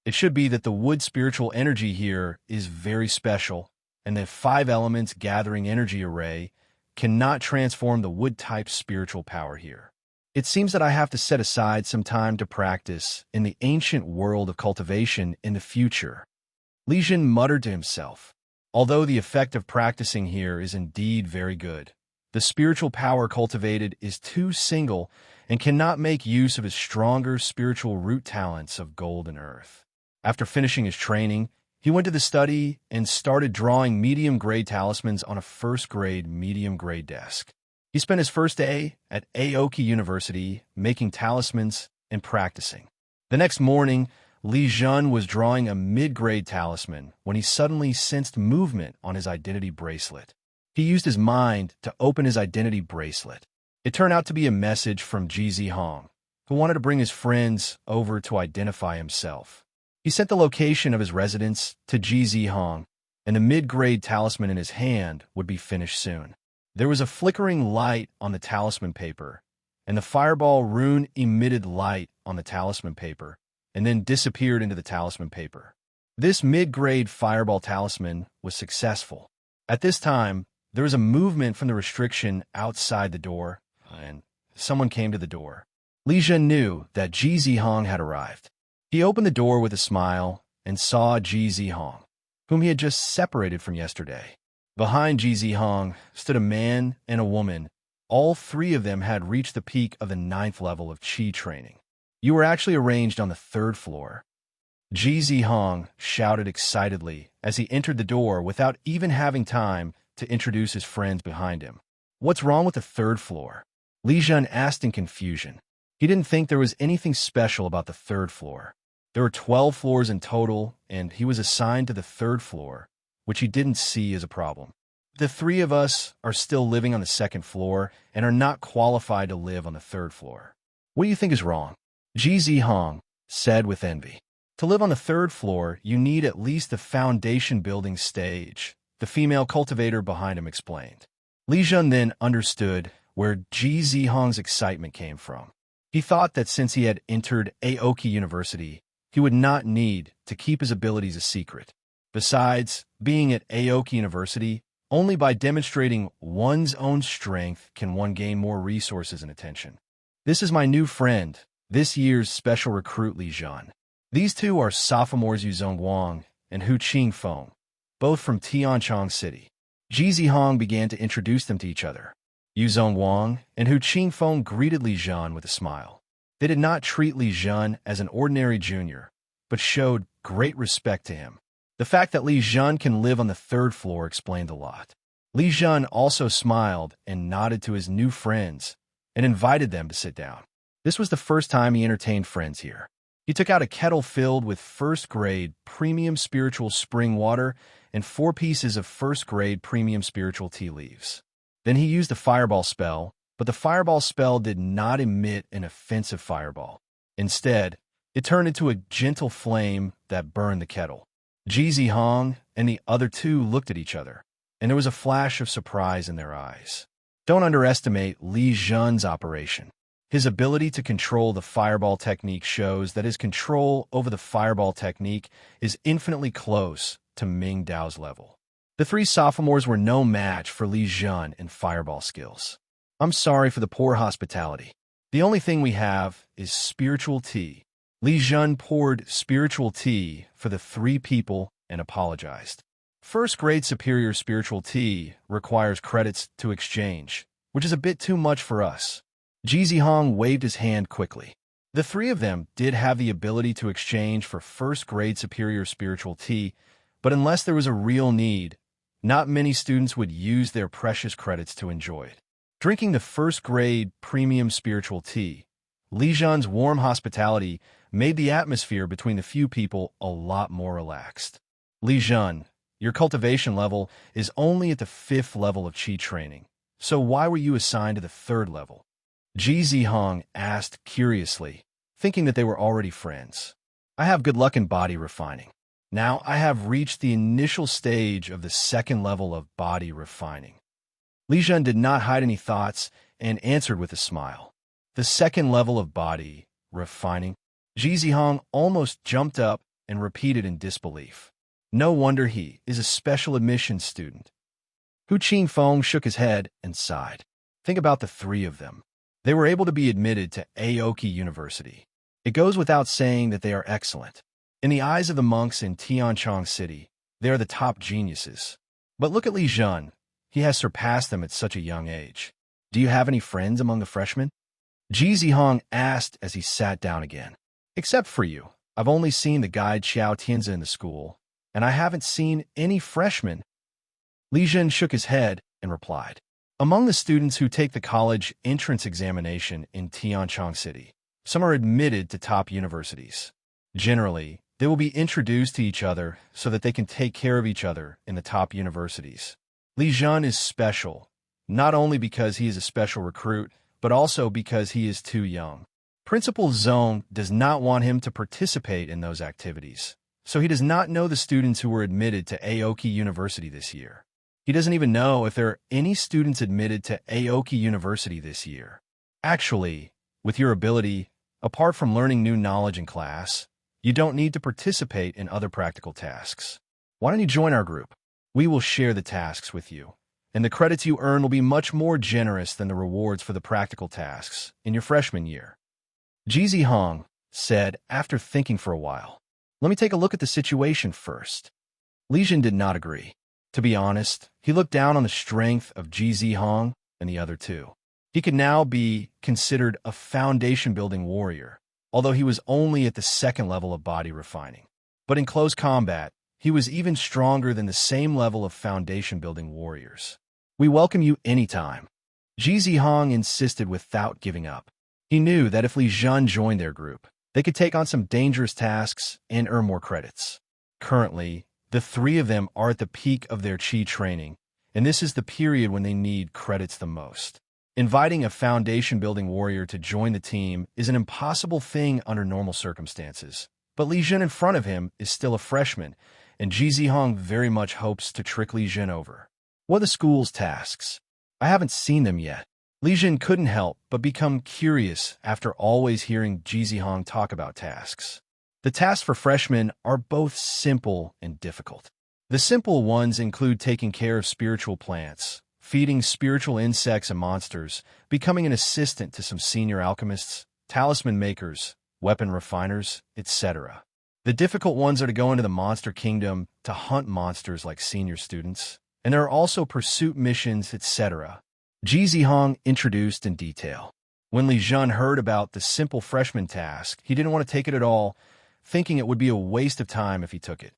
It should be that the wood spiritual energy here is very special, and the 5 elements gathering energy array cannot transform the wood-type spiritual power here. It seems that I have to set aside some time to practice in the ancient world of cultivation in the future. Li Zhen muttered to himself. Although the effect of practicing here is indeed very good, the spiritual power cultivated is too single and cannot make use of his stronger spiritual root talents of gold and earth. After finishing his training, he went to the study and started drawing medium-grade talismans on a first-grade, medium-grade desk. He spent his first day at Aoki University making talismans and practicing. The next morning, Li Zhen was drawing a mid-grade talisman when he suddenly sensed movement on his identity bracelet. He used his mind to open his identity bracelet. It turned out to be a message from Ji Hong, who wanted to bring his friends over to identify himself. He sent the location of his residence to Ji Hong, and the mid-grade talisman in his hand would be finished soon. There was a flickering light on the talisman paper, and the fireball rune emitted light on the talisman paper, and then disappeared into the talisman paper. This mid-grade fireball talisman was successful. At this time, there was a movement from the restriction outside the door, and someone came to the door. Li Zhen knew that Ji Hong had arrived. He opened the door with a smile and saw Ji Hong, whom he had just separated from yesterday. Behind Ji Hong stood a man and a woman. All three of them had reached the peak of the 9th level of Qi training. You were actually arranged on the 3rd floor. Ji Hong shouted excitedly as he entered the door without even having time to introduce his friends behind him. What's wrong with the 3rd floor? Li Zhen asked in confusion. He didn't think there was anything special about the 3rd floor. There were 12 floors in total, and he was assigned to the 3rd floor, which he didn't see as a problem. The three of us are still living on the 2nd floor and are not qualified to live on the 3rd floor. What do you think is wrong? Ji Hong said with envy. To live on the 3rd floor, you need at least the foundation building stage, the female cultivator behind him explained. Li Zhen then understood where Ji Hong's excitement came from. He thought that since he had entered Aoki University, he would not need to keep his abilities a secret. Besides, being at Aoki University, only by demonstrating one's own strength can one gain more resources and attention. This is my new friend, this year's special recruit Li Zhen. These two are sophomores Yuzong Wang and Hu Qingfeng, both from Tianchong City. Ji Hong began to introduce them to each other. Yuzong Wang and Hu Qingfeng greeted Li Zhen with a smile. They did not treat Li Zhen as an ordinary junior, but showed great respect to him. The fact that Li Zhen can live on the 3rd floor explained a lot. Li Zhen also smiled and nodded to his new friends and invited them to sit down. This was the first time he entertained friends here. He took out a kettle filled with 1st-grade premium spiritual spring water and 4 pieces of 1st-grade premium spiritual tea leaves. Then he used the fireball spell, but the fireball spell did not emit an offensive fireball. Instead, it turned into a gentle flame that burned the kettle. Ji Hong and the other two looked at each other, and there was a flash of surprise in their eyes. Don't underestimate Li Zhen's operation. His ability to control the fireball technique shows that his control over the fireball technique is infinitely close to Ming Dao's level. The 3 sophomores were no match for Li Zhen in fireball skills. I'm sorry for the poor hospitality. The only thing we have is spiritual tea. Li Zhen poured spiritual tea for the 3 people and apologized. 1st-grade superior spiritual tea requires credits to exchange, which is a bit too much for us. Ji Hong waved his hand quickly. The 3 of them did have the ability to exchange for 1st-grade superior spiritual tea, but unless there was a real need, not many students would use their precious credits to enjoy it. Drinking the 1st-grade premium spiritual tea, Li Zhen's warm hospitality made the atmosphere between the few people a lot more relaxed. Li Zhen, your cultivation level is only at the 5th level of Qi training, so why were you assigned to the 3rd level? Ji Hong asked curiously, thinking that they were already friends. I have good luck in body refining. Now I have reached the initial stage of the 2nd level of body refining. Li Zhen did not hide any thoughts and answered with a smile. The 2nd level of body refining? Ji Hong almost jumped up and repeated in disbelief. No wonder he is a special admissions student. Hu Qingfeng shook his head and sighed. Think about the 3 of them. They were able to be admitted to Aoki University. It goes without saying that they are excellent. In the eyes of the monks in Tianchong City, they are the top geniuses. But look at Li Zhen. He has surpassed them at such a young age. Do you have any friends among the freshmen? Ji Hong asked as he sat down again. Except for you, I've only seen the guide Xiao Tianzi in the school, and I haven't seen any freshmen. Li Zhen shook his head and replied. Among the students who take the college entrance examination in Tianchong City, some are admitted to top universities. Generally, they will be introduced to each other so that they can take care of each other in the top universities. Li Zhen is special, not only because he is a special recruit, but also because he is too young. Principal Zhong does not want him to participate in those activities, so he does not know the students who were admitted to Aoki University this year. He doesn't even know if there are any students admitted to Aoki University this year. Actually, with your ability, apart from learning new knowledge in class, you don't need to participate in other practical tasks. Why don't you join our group? We will share the tasks with you, and the credits you earn will be much more generous than the rewards for the practical tasks in your freshman year. Ji Hong said after thinking for a while. Let me take a look at the situation first. Li Zhen did not agree. To be honest, he looked down on the strength of Ji Hong and the other two. He could now be considered a foundation-building warrior, although he was only at the second level of body refining. But in close combat, he was even stronger than the same level of foundation-building warriors. We welcome you anytime. Ji Hong insisted without giving up. He knew that if Li Zhen joined their group, they could take on some dangerous tasks and earn more credits. Currently, the three of them are at the peak of their Qi training, and this is the period when they need credits the most. Inviting a foundation-building warrior to join the team is an impossible thing under normal circumstances, but Li Zhen in front of him is still a freshman, and Ji Hong very much hopes to trick Li Zhen over. What are the school's tasks? I haven't seen them yet. Li Zhen couldn't help but become curious after always hearing Ji Hong talk about tasks. The tasks for freshmen are both simple and difficult. The simple ones include taking care of spiritual plants, feeding spiritual insects and monsters, becoming an assistant to some senior alchemists, talisman makers, weapon refiners, etc. The difficult ones are to go into the monster kingdom to hunt monsters like senior students, and there are also pursuit missions, etc. Ji Hong introduced in detail. When Li Zhen heard about the simple freshman task, he didn't want to take it at all, thinking it would be a waste of time if he took it.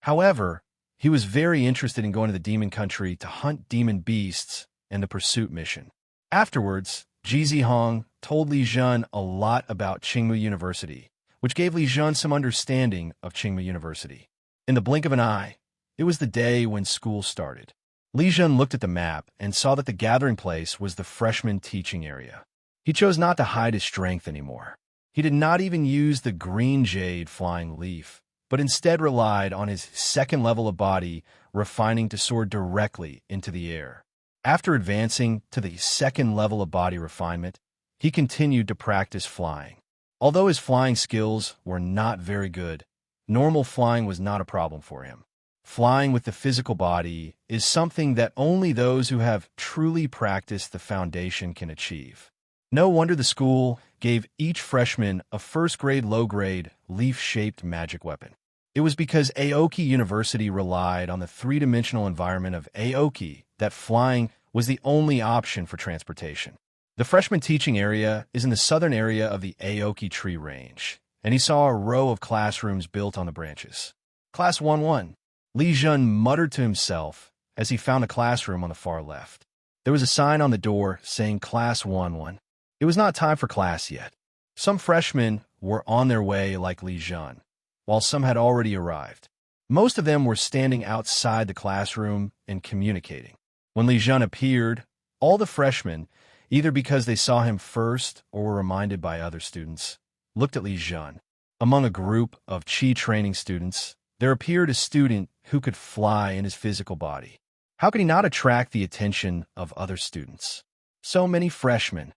However, he was very interested in going to the demon country to hunt demon beasts and the pursuit mission. Afterwards, Ji Hong told Li Zhen a lot about Qingmu University, which gave Li Zhen some understanding of Qingmu University. In the blink of an eye, it was the day when school started. Li Zhen looked at the map and saw that the gathering place was the freshman teaching area. He chose not to hide his strength anymore. He did not even use the green jade flying leaf, but instead relied on his second level of body refining to soar directly into the air. After advancing to the second level of body refinement, he continued to practice flying. Although his flying skills were not very good, normal flying was not a problem for him. Flying with the physical body is something that only those who have truly practiced the foundation can achieve. No wonder the school gave each freshman a first-grade, low-grade, leaf-shaped magic weapon. It was because Aoki University relied on the three-dimensional environment of Aoki that flying was the only option for transportation. The freshman teaching area is in the southern area of the Aoki tree range, and he saw a row of classrooms built on the branches. Class 1-1. Li Zhen muttered to himself as he found a classroom on the far left. There was a sign on the door saying Class 1-1. It was not time for class yet. Some freshmen were on their way like Li Zhen, while some had already arrived. Most of them were standing outside the classroom and communicating. When Li Zhen appeared, all the freshmen, either because they saw him first or were reminded by other students, looked at Li Zhen. Among a group of Qi training students, there appeared a student who could fly in his physical body. How could he not attract the attention of other students? So many freshmen.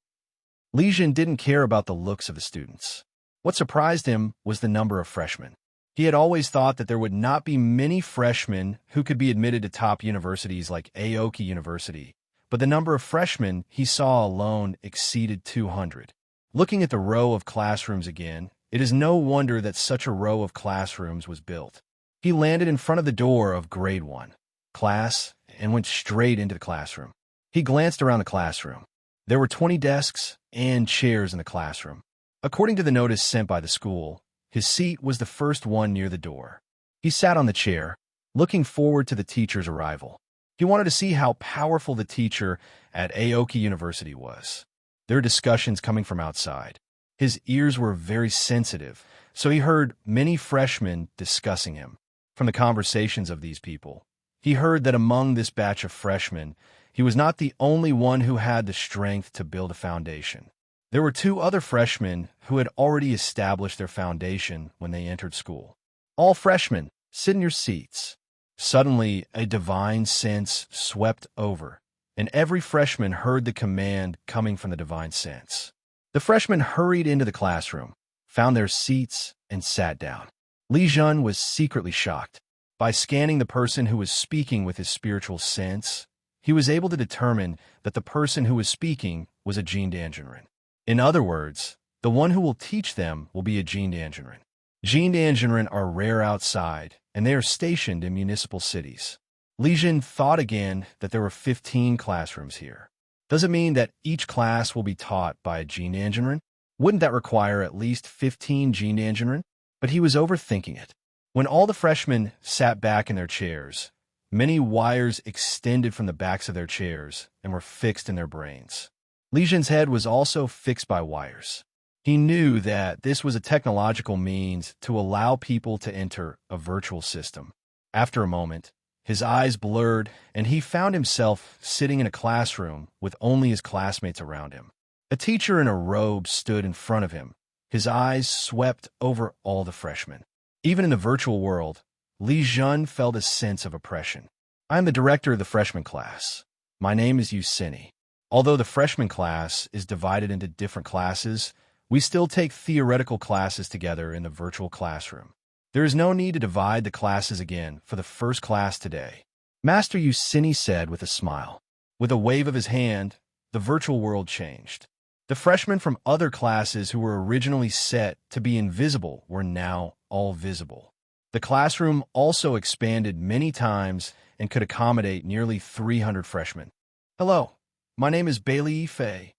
Li Zhen didn't care about the looks of the students. What surprised him was the number of freshmen. He had always thought that there would not be many freshmen who could be admitted to top universities like Aoki University, but the number of freshmen he saw alone exceeded 200. Looking at the row of classrooms again, it is no wonder that such a row of classrooms was built. He landed in front of the door of Grade 1 class and went straight into the classroom. He glanced around the classroom. There were 20 desks and chairs in the classroom. According to the notice sent by the school, his seat was the first one near the door. He sat on the chair, looking forward to the teacher's arrival. He wanted to see how powerful the teacher at Aoki University was. There were discussions coming from outside. His ears were very sensitive, so he heard many freshmen discussing him. From the conversations of these people, he heard that among this batch of freshmen, he was not the only one who had the strength to build a foundation. There were two other freshmen who had already established their foundation when they entered school. All freshmen, sit in your seats. Suddenly, a divine sense swept over, and every freshman heard the command coming from the divine sense. The freshmen hurried into the classroom, found their seats, and sat down. Li Zhen was secretly shocked. By scanning the person who was speaking with his spiritual sense, he was able to determine that the person who was speaking was a Jean d'Angerin. In other words, the one who will teach them will be a Jean d'Angerin. Jean d'Angerin are rare outside, and they are stationed in municipal cities. Li Zhen thought again that there were 15 classrooms here. Does it mean that each class will be taught by a Jean d'Angerin? Wouldn't that require at least 15 Jean d'Angerin? But he was overthinking it. When all the freshmen sat back in their chairs, many wires extended from the backs of their chairs and were fixed in their brains. Li Zhen's head was also fixed by wires. He knew that this was a technological means to allow people to enter a virtual system. After a moment, his eyes blurred, and he found himself sitting in a classroom with only his classmates around him. A teacher in a robe stood in front of him. His eyes swept over all the freshmen. Even in the virtual world, Li Zhen felt a sense of oppression. I am the director of the freshman class. My name is Yusini. Although the freshman class is divided into different classes, we still take theoretical classes together in the virtual classroom. There is no need to divide the classes again for the first class today, Master Yusini said with a smile. With a wave of his hand, the virtual world changed. The freshmen from other classes who were originally set to be invisible were now all visible. The classroom also expanded many times and could accommodate nearly 300 freshmen. Hello, my name is Li Fei.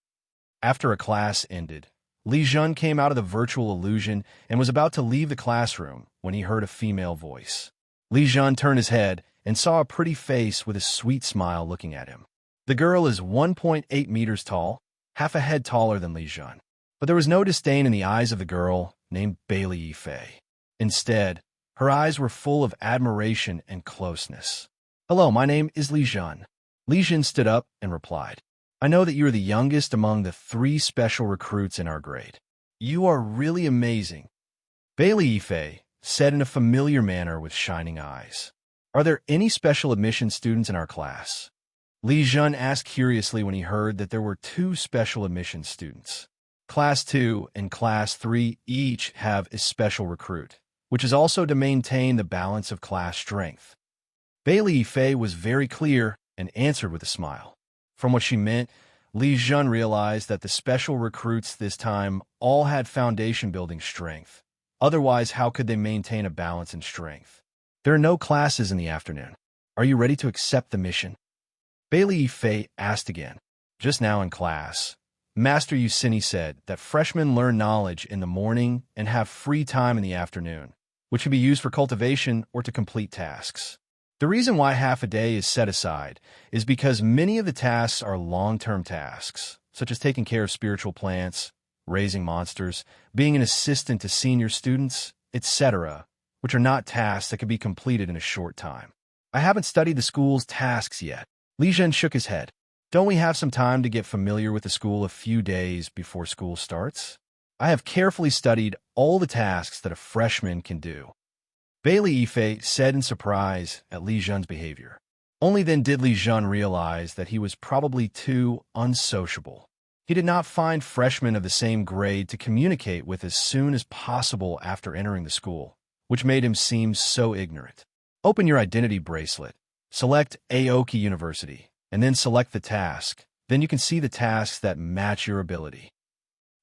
After a class ended, Li Zhen came out of the virtual illusion and was about to leave the classroom when he heard a female voice. Li Zhen turned his head and saw a pretty face with a sweet smile looking at him. The girl is 1.8 meters tall, half a head taller than Li Zhen. But there was no disdain in the eyes of the girl named Li Fei. Instead, her eyes were full of admiration and closeness. Hello, my name is Li Zhen. Li Zhen stood up and replied, I know that you are the youngest among the 3 special recruits in our grade. You are really amazing. Li Fei said in a familiar manner with shining eyes. Are there any special admission students in our class? Li Zhen asked curiously when he heard that there were 2 special admission students. Class 2 and Class 3 each have a special recruit, which is also to maintain the balance of class strength. Li Fei was very clear and answered with a smile. From what she meant, Li Zhen realized that the special recruits this time all had foundation-building strength. Otherwise, how could they maintain a balance in strength? There are no classes in the afternoon. Are you ready to accept the mission? Li Fei asked again. Just now in class, Master Yusini said that freshmen learn knowledge in the morning and have free time in the afternoon, which can be used for cultivation or to complete tasks. The reason why half a day is set aside is because many of the tasks are long-term tasks, such as taking care of spiritual plants, raising monsters, being an assistant to senior students, etc., which are not tasks that can be completed in a short time. I haven't studied the school's tasks yet. Li Zhen shook his head. Don't we have some time to get familiar with the school a few days before school starts? I have carefully studied all the tasks that a freshman can do. Li Fei said in surprise at Li Zhen's behavior. Only then did Li Zhen realize that he was probably too unsociable. He did not find freshmen of the same grade to communicate with as soon as possible after entering the school, which made him seem so ignorant. Open your identity bracelet, select Aoki University, and then select the task. Then you can see the tasks that match your ability.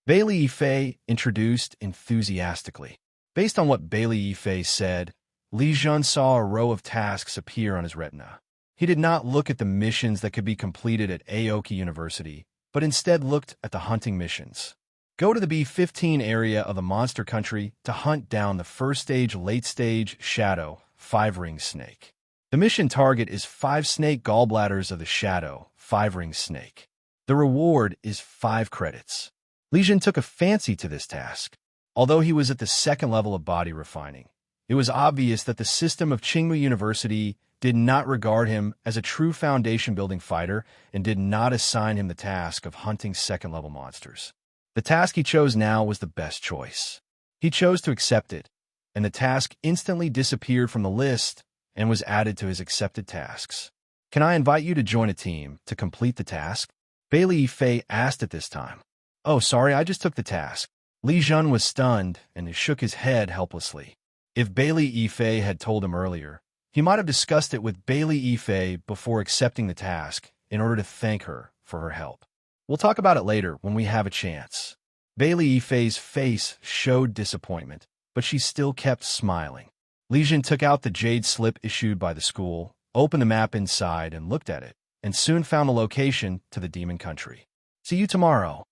Li Fei introduced enthusiastically. Based on what Li Fei said, Li Zhen saw a row of tasks appear on his retina. He did not look at the missions that could be completed at Aoki University, but instead looked at the hunting missions. Go to the B15 area of the monster country to hunt down the first stage, late stage, shadow, 5-ring snake. The mission target is 5 snake gallbladders of the shadow, 5-ring snake. The reward is 5 credits. Li Zhen took a fancy to this task. Although he was at the 2nd level of body refining, It was obvious that the system of Qingmu University did not regard him as a true foundation-building fighter and did not assign him the task of hunting second-level monsters. The task he chose now was the best choice. He chose to accept it, and the task instantly disappeared from the list and was added to his accepted tasks. "Can I invite you to join a team to complete the task?" Bailey Yifei asked at this time. "Oh, sorry, I just took the task." Li Zhen was stunned and shook his head helplessly. If Bailey Yifei had told him earlier, he might have discussed it with Bailey Yifei before accepting the task in order to thank her for her help. "We'll talk about it later when we have a chance." Bailey Yifei's face showed disappointment, but she still kept smiling. Li Zhen took out the jade slip issued by the school, opened the map inside and looked at it, and soon found the location to the demon country. "See you tomorrow."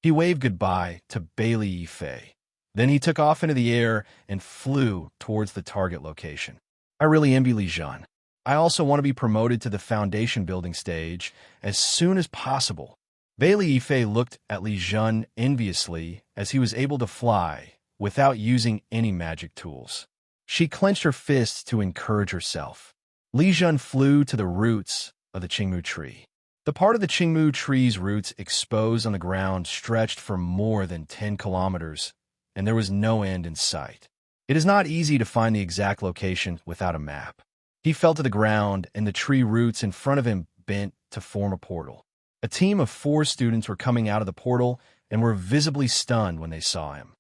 He waved goodbye to Bailey Yifei. Then he took off into the air and flew towards the target location. "I really envy Li Zhen. I also want to be promoted to the foundation building stage as soon as possible." Bailey Yifei looked at Li Zhen enviously as he was able to fly without using any magic tools. She clenched her fists to encourage herself. Li Zhen flew to the roots of the Qingmu tree. The part of the Qingmu tree's roots exposed on the ground stretched for more than 10 kilometers, and there was no end in sight. It is not easy to find the exact location without a map. He fell to the ground, and the tree roots in front of him bent to form a portal. A team of 4 students were coming out of the portal and were visibly stunned when they saw him.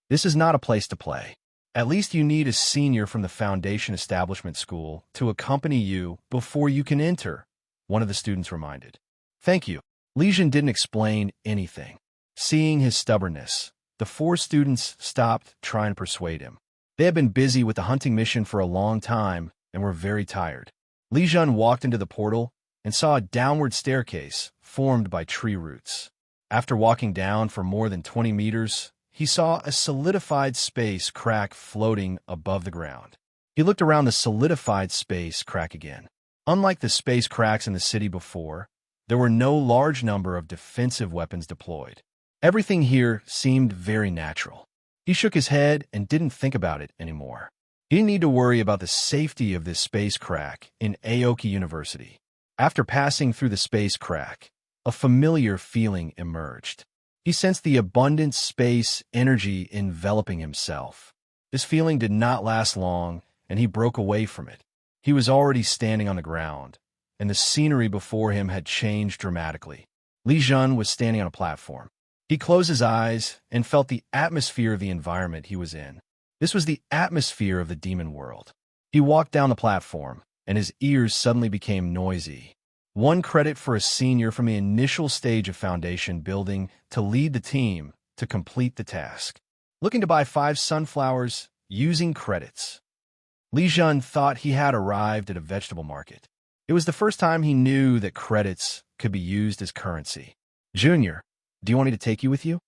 "This is not a place to play. At least you need a senior from the Foundation Establishment School to accompany you before you can enter," one of the students reminded. "Thank you." Li Zhen didn't explain anything. Seeing his stubbornness, the 4 students stopped trying to persuade him. They had been busy with the hunting mission for a long time and were very tired. Li Zhen walked into the portal and saw a downward staircase formed by tree roots. After walking down for more than 20 meters, he saw a solidified space crack floating above the ground. He looked around the solidified space crack again. Unlike the space cracks in the city before, there were no large number of defensive weapons deployed. Everything here seemed very natural. He shook his head and didn't think about it anymore. He didn't need to worry about the safety of this space crack in Aoki University. After passing through the space crack, a familiar feeling emerged. He sensed the abundant space energy enveloping himself. This feeling did not last long, and he broke away from it. He was already standing on the ground, and the scenery before him had changed dramatically. Li Zhen was standing on a platform. He closed his eyes and felt the atmosphere of the environment he was in. This was the atmosphere of the demon world. He walked down the platform, and his ears suddenly became noisy. 1 credit for a senior from the initial stage of foundation building to lead the team to complete the task. Looking to buy 5 sunflowers using credits. Li Zhen thought he had arrived at a vegetable market. It was the first time he knew that credits could be used as currency. "Junior, do you want me to take you with you?"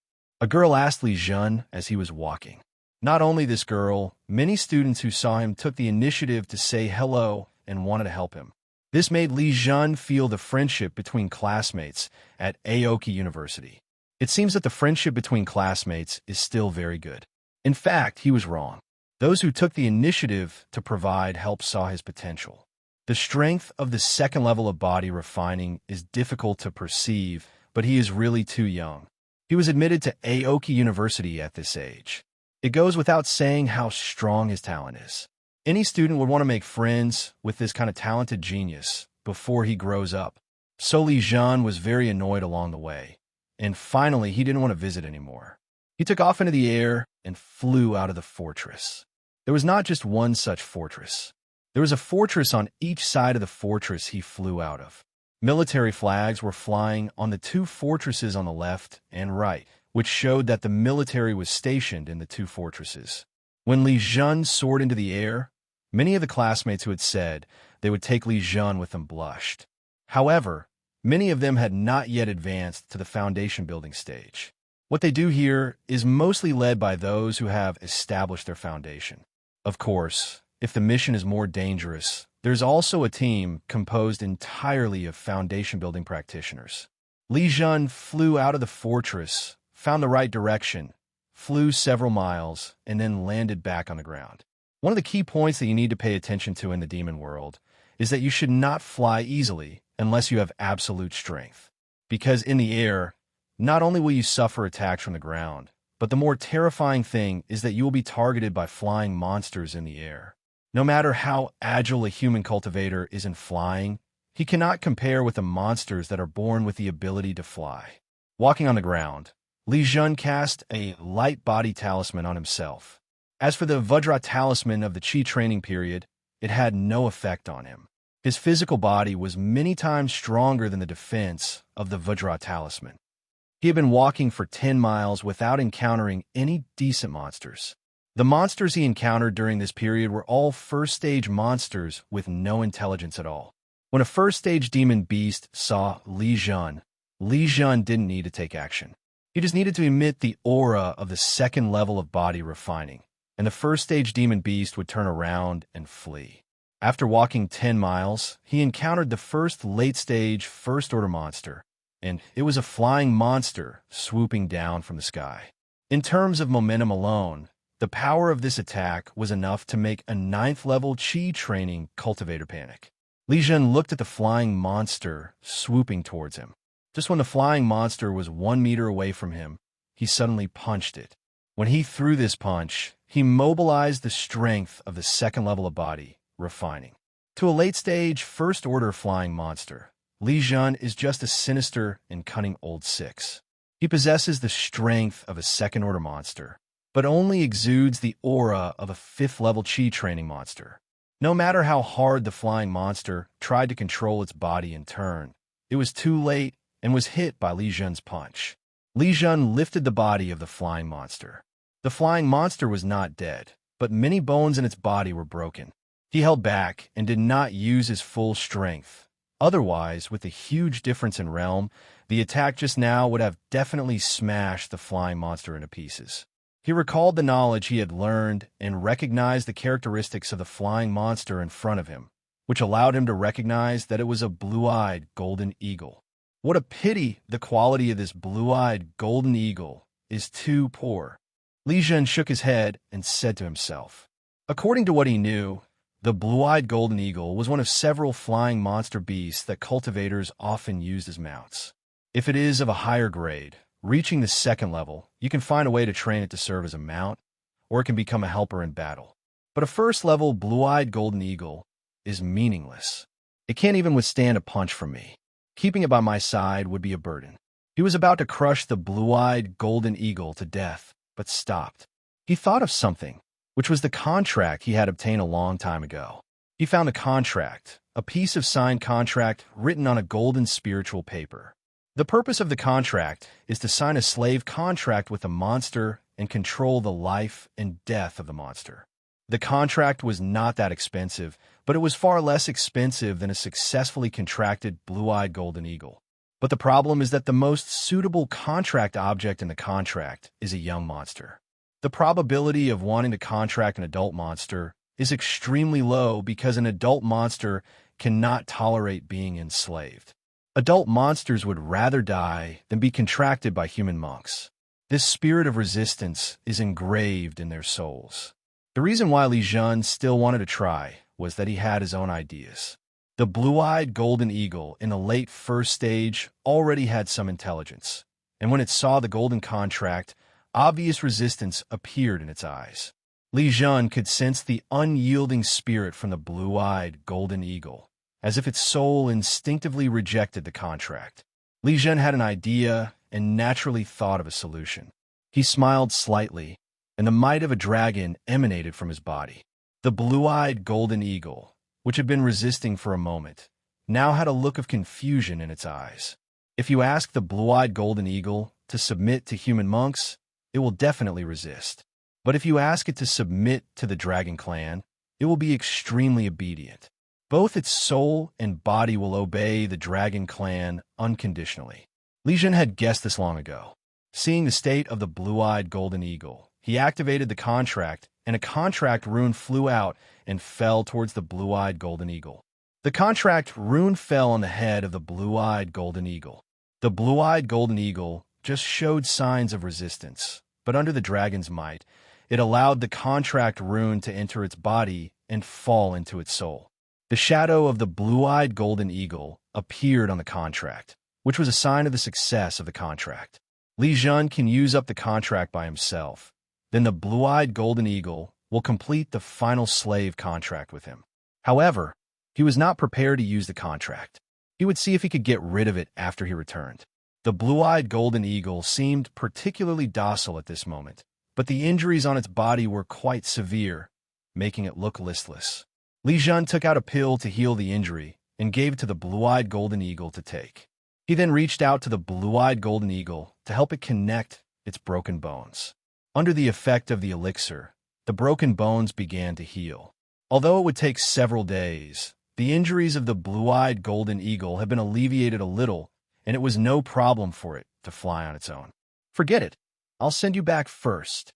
A girl asked Li Zhen as he was walking. Not only this girl, many students who saw him took the initiative to say hello and wanted to help him. This made Li Zhen feel the friendship between classmates at Aoki University. It seems that the friendship between classmates is still very good. In fact, he was wrong. Those who took the initiative to provide help saw his potential. The strength of the second level of body refining is difficult to perceive, but he is really too young. He was admitted to Aoki University at this age. It goes without saying how strong his talent is. Any student would want to make friends with this kind of talented genius before he grows up. So Li Zhen was very annoyed along the way, and finally he didn't want to visit anymore. He took off into the air and flew out of the fortress. There was not just one such fortress. There was a fortress on each side of the fortress he flew out of. Military flags were flying on the 2 fortresses on the left and right, which showed that the military was stationed in the 2 fortresses. When Li Zhen soared into the air, many of the classmates who had said they would take Li Zhen with them blushed. However, many of them had not yet advanced to the foundation building stage. What they do here is mostly led by those who have established their foundation. Of course, if the mission is more dangerous, there's also a team composed entirely of foundation building practitioners. Li Zhen flew out of the fortress, found the right direction, flew several miles, and then landed back on the ground. One of the key points that you need to pay attention to in the demon world is that you should not fly easily unless you have absolute strength. Because in the air, not only will you suffer attacks from the ground, but the more terrifying thing is that you will be targeted by flying monsters in the air. No matter how agile a human cultivator is in flying, he cannot compare with the monsters that are born with the ability to fly. Walking on the ground, Li Zhen cast a light body talisman on himself. As for the Vajra talisman of the Qi training period, it had no effect on him. His physical body was many times stronger than the defense of the Vajra talisman. He had been walking for 10 miles without encountering any decent monsters. The monsters he encountered during this period were all first-stage monsters with no intelligence at all. When a first-stage demon beast saw Li Zhen didn't need to take action. He just needed to emit the aura of the second level of body refining, and the first-stage demon beast would turn around and flee. After walking 10 miles, he encountered the first late-stage, first-order monster, and it was a flying monster swooping down from the sky. In terms of momentum alone, the power of this attack was enough to make a 9th-level Qi training cultivator panic. Li Zhen looked at the flying monster swooping towards him. Just when the flying monster was 1 meter away from him, he suddenly punched it. When he threw this punch, he mobilized the strength of the second level of body, refining. To a late-stage, first-order flying monster, Li Zhen is just a sinister and cunning old 6. He possesses the strength of a second-order monster, but only exudes the aura of a 5th-level Qi training monster. No matter how hard the flying monster tried to control its body in turn, it was too late and was hit by Li Zhen's punch. Li Zhen lifted the body of the flying monster. The flying monster was not dead, but many bones in its body were broken. He held back and did not use his full strength. Otherwise, with the huge difference in realm, the attack just now would have definitely smashed the flying monster into pieces. He recalled the knowledge he had learned and recognized the characteristics of the flying monster in front of him, which allowed him to recognize that it was a blue-eyed golden eagle. What a pity the quality of this blue-eyed golden eagle is too poor. Li Zhen shook his head and said to himself. According to what he knew, the blue-eyed golden eagle was one of several flying monster beasts that cultivators often used as mounts. If it is of a higher grade, reaching the 2nd level, you can find a way to train it to serve as a mount, or it can become a helper in battle. But a first-level blue-eyed golden eagle is meaningless. It can't even withstand a punch from me. Keeping it by my side would be a burden. He was about to crush the blue-eyed golden eagle to death, but stopped. He thought of something, which was the contract he had obtained a long time ago. He found a contract, a piece of signed contract written on a golden spiritual paper. The purpose of the contract is to sign a slave contract with a monster and control the life and death of the monster. The contract was not that expensive, but it was far less expensive than a successfully contracted blue-eyed golden eagle. But the problem is that the most suitable contract object in the contract is a young monster. The probability of wanting to contract an adult monster is extremely low because an adult monster cannot tolerate being enslaved. Adult monsters would rather die than be contracted by human monks. This spirit of resistance is engraved in their souls. The reason why Li Zhen still wanted to try was that he had his own ideas. The blue-eyed golden eagle in the late first stage already had some intelligence, and when it saw the golden contract, obvious resistance appeared in its eyes. Li Zhen could sense the unyielding spirit from the blue-eyed golden eagle, as if its soul instinctively rejected the contract. Li Zhen had an idea and naturally thought of a solution. He smiled slightly, and the might of a dragon emanated from his body. The blue-eyed golden eagle, which had been resisting for a moment, now had a look of confusion in its eyes. If you ask the blue-eyed golden eagle to submit to human monks, it will definitely resist. But if you ask it to submit to the dragon clan, it will be extremely obedient. Both its soul and body will obey the dragon clan unconditionally. Li Zhen had guessed this long ago. Seeing the state of the blue-eyed golden eagle, he activated the contract, and a contract rune flew out and fell towards the blue-eyed golden eagle. The contract rune fell on the head of the blue-eyed golden eagle. The blue-eyed golden eagle just showed signs of resistance, but under the dragon's might, It allowed the contract rune to enter its body and fall into its soul. The shadow of the blue-eyed golden eagle appeared on the contract, which was a sign of the success of the contract. Li Zhen can use up the contract by himself. Then the blue-eyed golden eagle will complete the final slave contract with him. However, he was not prepared to use the contract. He would see if he could get rid of it after he returned. The blue-eyed golden eagle seemed particularly docile at this moment, but the injuries on its body were quite severe, making it look listless. Li Zhen took out a pill to heal the injury and gave it to the blue-eyed golden eagle to take. He then reached out to the blue-eyed golden eagle to help it connect its broken bones. Under the effect of the elixir, the broken bones began to heal. Although it would take several days, the injuries of the blue-eyed golden eagle had been alleviated a little, and it was no problem for it to fly on its own. Forget it. I'll send you back first.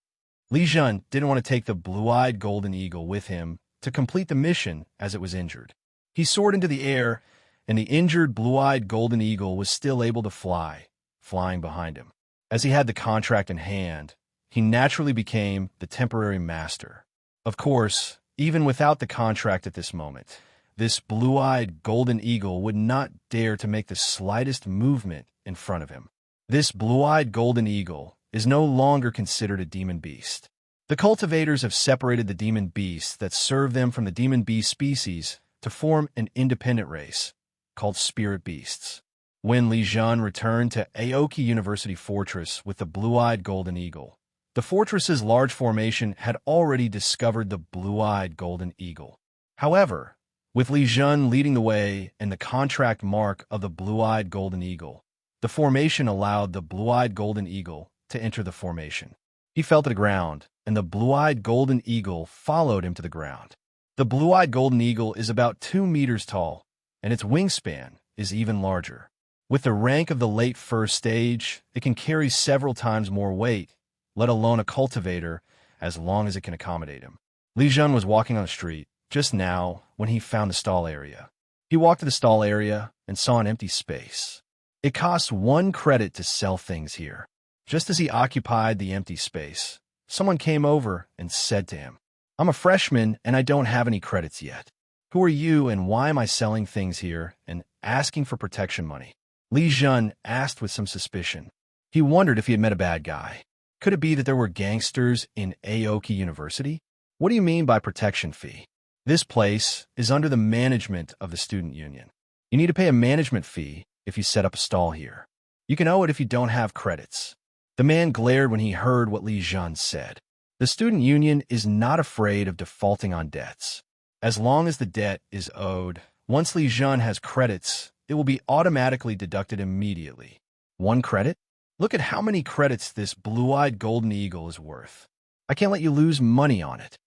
Li Zhen didn't want to take the blue-eyed golden eagle with him to complete the mission as it was injured. He soared into the air, and the injured blue-eyed golden eagle was still able to fly, flying behind him. As he had the contract in hand, he naturally became the temporary master. Of course, even without the contract at this moment, this blue-eyed golden eagle would not dare to make the slightest movement in front of him. This blue-eyed golden eagle is no longer considered a demon beast. The cultivators have separated the demon beasts that serve them from the demon beast species to form an independent race called spirit beasts. When Li Zhen returned to Aoki University Fortress with the blue-eyed golden eagle, the fortress's large formation had already discovered the blue-eyed golden eagle. However, with Li Zhen leading the way and the contract mark of the blue-eyed golden eagle, the formation allowed the blue-eyed golden eagle to enter the formation. He fell to the ground, and the blue-eyed golden eagle followed him to the ground. The blue-eyed golden eagle is about 2 meters tall, and its wingspan is even larger. With the rank of the late first stage, it can carry several times more weight, let alone a cultivator, as long as it can accommodate him. Li Zhen was walking on the street just now when he found the stall area. He walked to the stall area and saw an empty space. It costs 1 credit to sell things here. Just as he occupied the empty space, someone came over and said to him, "I'm a freshman and I don't have any credits yet. Who are you and why am I selling things here and asking for protection money?" Li Zhen asked with some suspicion. He wondered if he had met a bad guy. Could it be that there were gangsters in Aoki University? What do you mean by protection fee? This place is under the management of the student union. You need to pay a management fee if you set up a stall here. You can owe it if you don't have credits. The man glared when he heard what Li Zhen said. The student union is not afraid of defaulting on debts. As long as the debt is owed, once Li Zhen has credits, it will be automatically deducted immediately. 1 credit? Look at how many credits this blue-eyed golden eagle is worth. I can't let you lose money on it.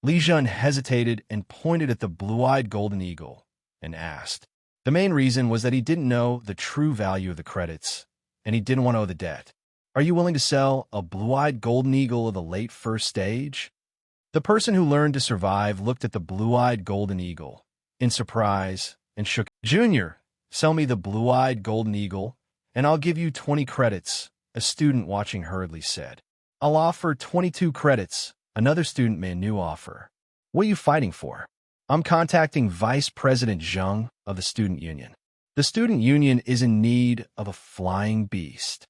Li Zhen hesitated and pointed at the blue-eyed golden eagle and asked. The main reason was that he didn't know the true value of the credits, and he didn't want to owe the debt. Are you willing to sell a blue-eyed golden eagle of the late first stage? The person who learned to survive looked at the blue-eyed golden eagle in surprise and shook. "Junior, sell me the blue-eyed golden eagle, and I'll give you 20 credits, a student watching hurriedly said. "I'll offer 22 credits," another student made a new offer. "What are you fighting for?" "I'm contacting Vice President Zheng of the student union. The student union is in need of a flying beast."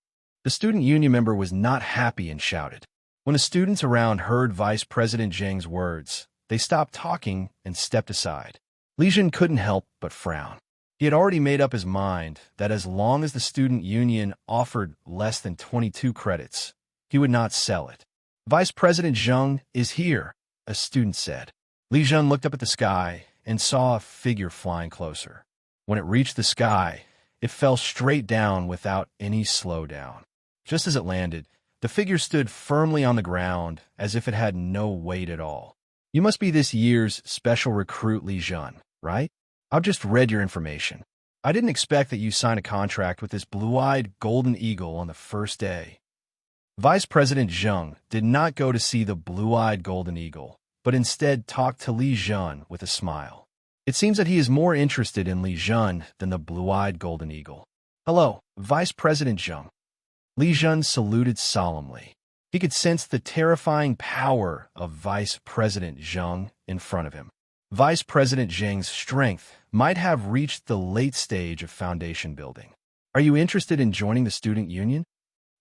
The student union member was not happy and shouted. When the students around heard Vice President Zheng's words, they stopped talking and stepped aside. Li Zhen couldn't help but frown. He had already made up his mind that as long as the student union offered less than 22 credits, he would not sell it. "Vice President Zheng is here," a student said. Li Zhen looked up at the sky and saw a figure flying closer. When it reached the sky, it fell straight down without any slowdown. Just as it landed, the figure stood firmly on the ground as if it had no weight at all. "You must be this year's special recruit Li Zhen, right? I've just read your information. I didn't expect that you signed a contract with this blue-eyed golden eagle on the first day." Vice President Zheng did not go to see the blue-eyed golden eagle, but instead talked to Li Zhen with a smile. It seems that he is more interested in Li Zhen than the blue-eyed golden eagle. "Hello, Vice President Zheng." Li Zhen saluted solemnly. He could sense the terrifying power of Vice President Zheng in front of him. Vice President Zheng's strength might have reached the late stage of foundation building. "Are you interested in joining the student union?"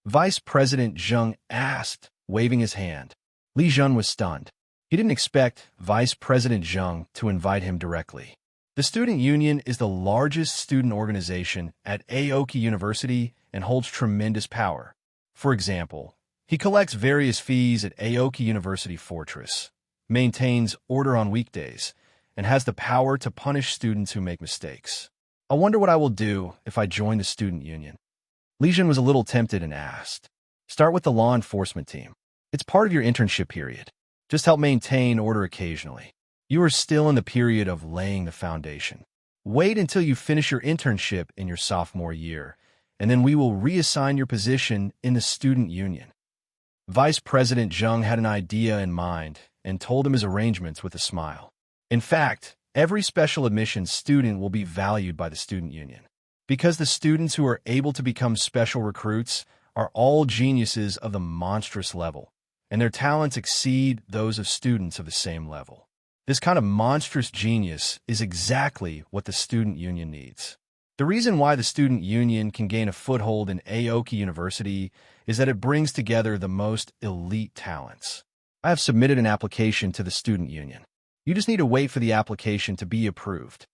Vice President Zheng asked, waving his hand. Li Zhen was stunned. He didn't expect Vice President Zheng to invite him directly. The student union is the largest student organization at Aoki University and holds tremendous power. For example, he collects various fees at Aoki University Fortress, maintains order on weekdays, and has the power to punish students who make mistakes. "I wonder what I will do if I join the student union." Li Zhen was a little tempted and asked, "Start with the law enforcement team. It's part of your internship period. Just help maintain order occasionally. You are still in the period of laying the foundation. Wait until you finish your internship in your sophomore year, and then we will reassign your position in the student union." Vice President Zheng had an idea in mind and told him his arrangements with a smile. In fact, every special admissions student will be valued by the student union, because the students who are able to become special recruits are all geniuses of the monstrous level, and their talents exceed those of students of the same level. This kind of monstrous genius is exactly what the student union needs. The reason why the student union can gain a foothold in Aoki University is that it brings together the most elite talents. I have submitted an application to the student union. You just need to wait for the application to be approved.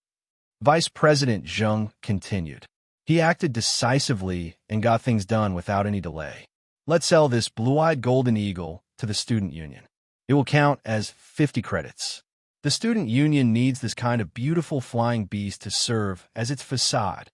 Vice President Zheng continued. He acted decisively and got things done without any delay. "Let's sell this blue-eyed golden eagle to the student union. It will count as 50 credits. The student union needs this kind of beautiful flying beast to serve as its facade."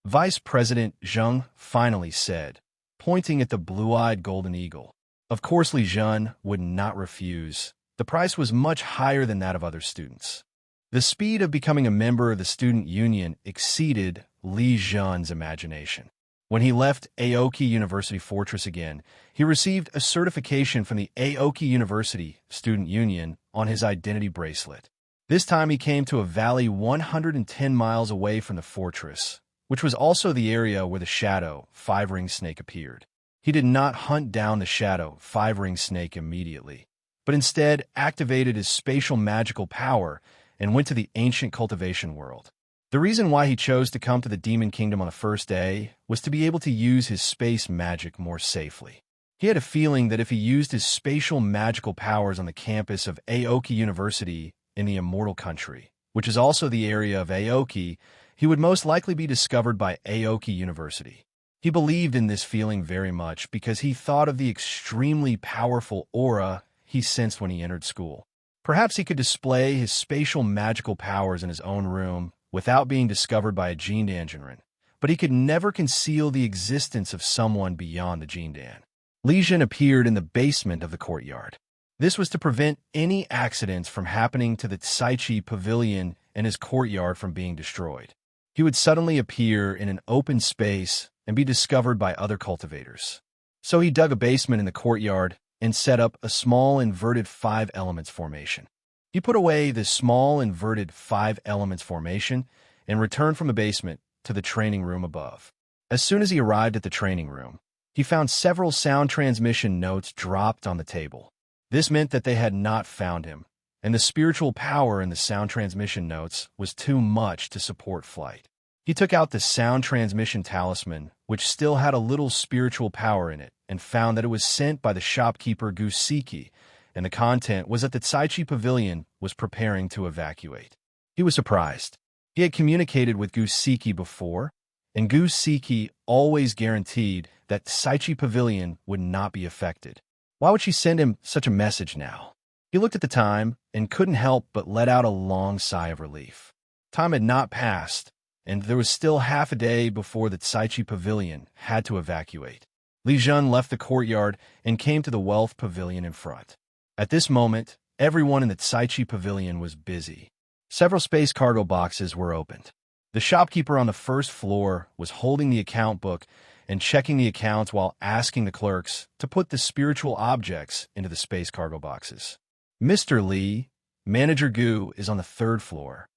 Vice President Zheng finally said, pointing at the blue-eyed golden eagle. Of course, Li Zhen would not refuse. The price was much higher than that of other students. The speed of becoming a member of the student union exceeded Li Zhen's imagination. When he left Aoki University Fortress again, he received a certification from the Aoki University Student Union on his identity bracelet. This time he came to a valley 110 miles away from the fortress, which was also the area where the shadow, five-ring snake appeared. He did not hunt down the shadow, five-ring snake immediately, but instead activated his spatial magical power and went to the ancient cultivation world. The reason why he chose to come to the Demon Kingdom on the first day was to be able to use his space magic more safely. He had a feeling that if he used his spatial magical powers on the campus of Aoki University in the Immortal Country, which is also the area of Aoki, he would most likely be discovered by Aoki University. He believed in this feeling very much because he thought of the extremely powerful aura he sensed when he entered school. Perhaps he could display his spatial magical powers in his own room without being discovered by a Jindanjinren, but he could never conceal the existence of someone beyond the Jindan. Li Zhen appeared in the basement of the courtyard. This was to prevent any accidents from happening to the Tsaichi Pavilion and his courtyard from being destroyed. He would suddenly appear in an open space and be discovered by other cultivators. So he dug a basement in the courtyard and set up a small inverted 5 elements formation. He put away this small inverted 5 elements formation and returned from the basement to the training room above. As soon as he arrived at the training room, he found several sound transmission notes dropped on the table. This meant that they had not found him, and the spiritual power in the sound transmission notes was too much to support flight. He took out the sound transmission talisman, which still had a little spiritual power in it, and found that it was sent by the shopkeeper Gusiki, and the content was that the Tsaichi Pavilion was preparing to evacuate. He was surprised. He had communicated with Gusiki before, and Gusiki always guaranteed that Tsaichi Pavilion would not be affected. Why would she send him such a message now? He looked at the time and couldn't help but let out a long sigh of relief. Time had not passed, and there was still half a day before the Tsaichi Pavilion had to evacuate. Li Zhen left the courtyard and came to the Wealth Pavilion in front. At this moment, everyone in the Tsaichi Pavilion was busy. Several space cargo boxes were opened. The shopkeeper on the first floor was holding the account book and checking the accounts while asking the clerks to put the spiritual objects into the space cargo boxes. Mr. Li, Manager Gu, is on the 3rd floor.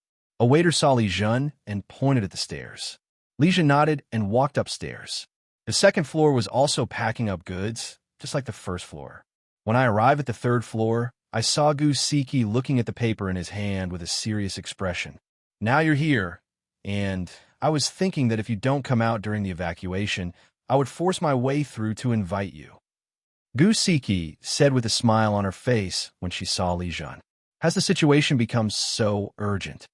A waiter saw Li Zhen and pointed at the stairs. Li Zhen nodded and walked upstairs. The 2nd floor was also packing up goods, just like the first floor. When I arrived at the third floor, I saw Gu Siki looking at the paper in his hand with a serious expression. Now you're here, and I was thinking that if you don't come out during the evacuation, I would force my way through to invite you. Gu Siki said with a smile on her face when she saw Li Zhen. Has the situation become so urgent?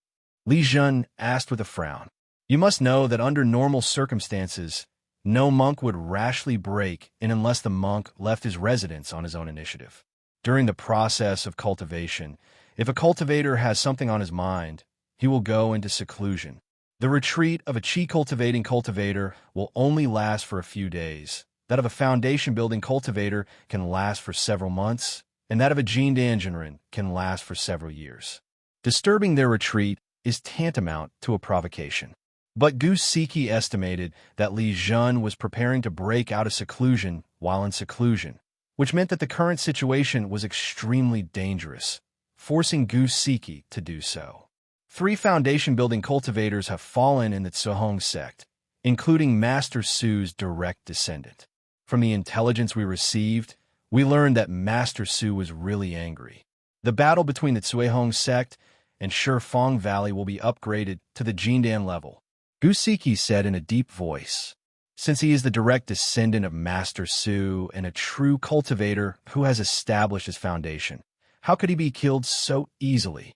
Li Zhen asked with a frown. You must know that under normal circumstances, no monk would rashly break in unless the monk left his residence on his own initiative. During the process of cultivation, if a cultivator has something on his mind, he will go into seclusion. The retreat of a chi cultivating cultivator will only last for a few days. That of a foundation-building cultivator can last for several months, and that of a Jindan can last for several years. Disturbing their retreat is tantamount to a provocation. But Gu Siki estimated that Li Zhen was preparing to break out of seclusion while in seclusion, which meant that the current situation was extremely dangerous, forcing Gu Siki to do so. 3 foundation-building cultivators have fallen in the Tsuhong sect, including Master Su's direct descendant. From the intelligence we received, we learned that Master Su was really angry. The battle between the Tsuehong sect and Shifeng Valley will be upgraded to the Jindan level, Gu Siki said in a deep voice. Since he is the direct descendant of Master Su and a true cultivator who has established his foundation, how could he be killed so easily?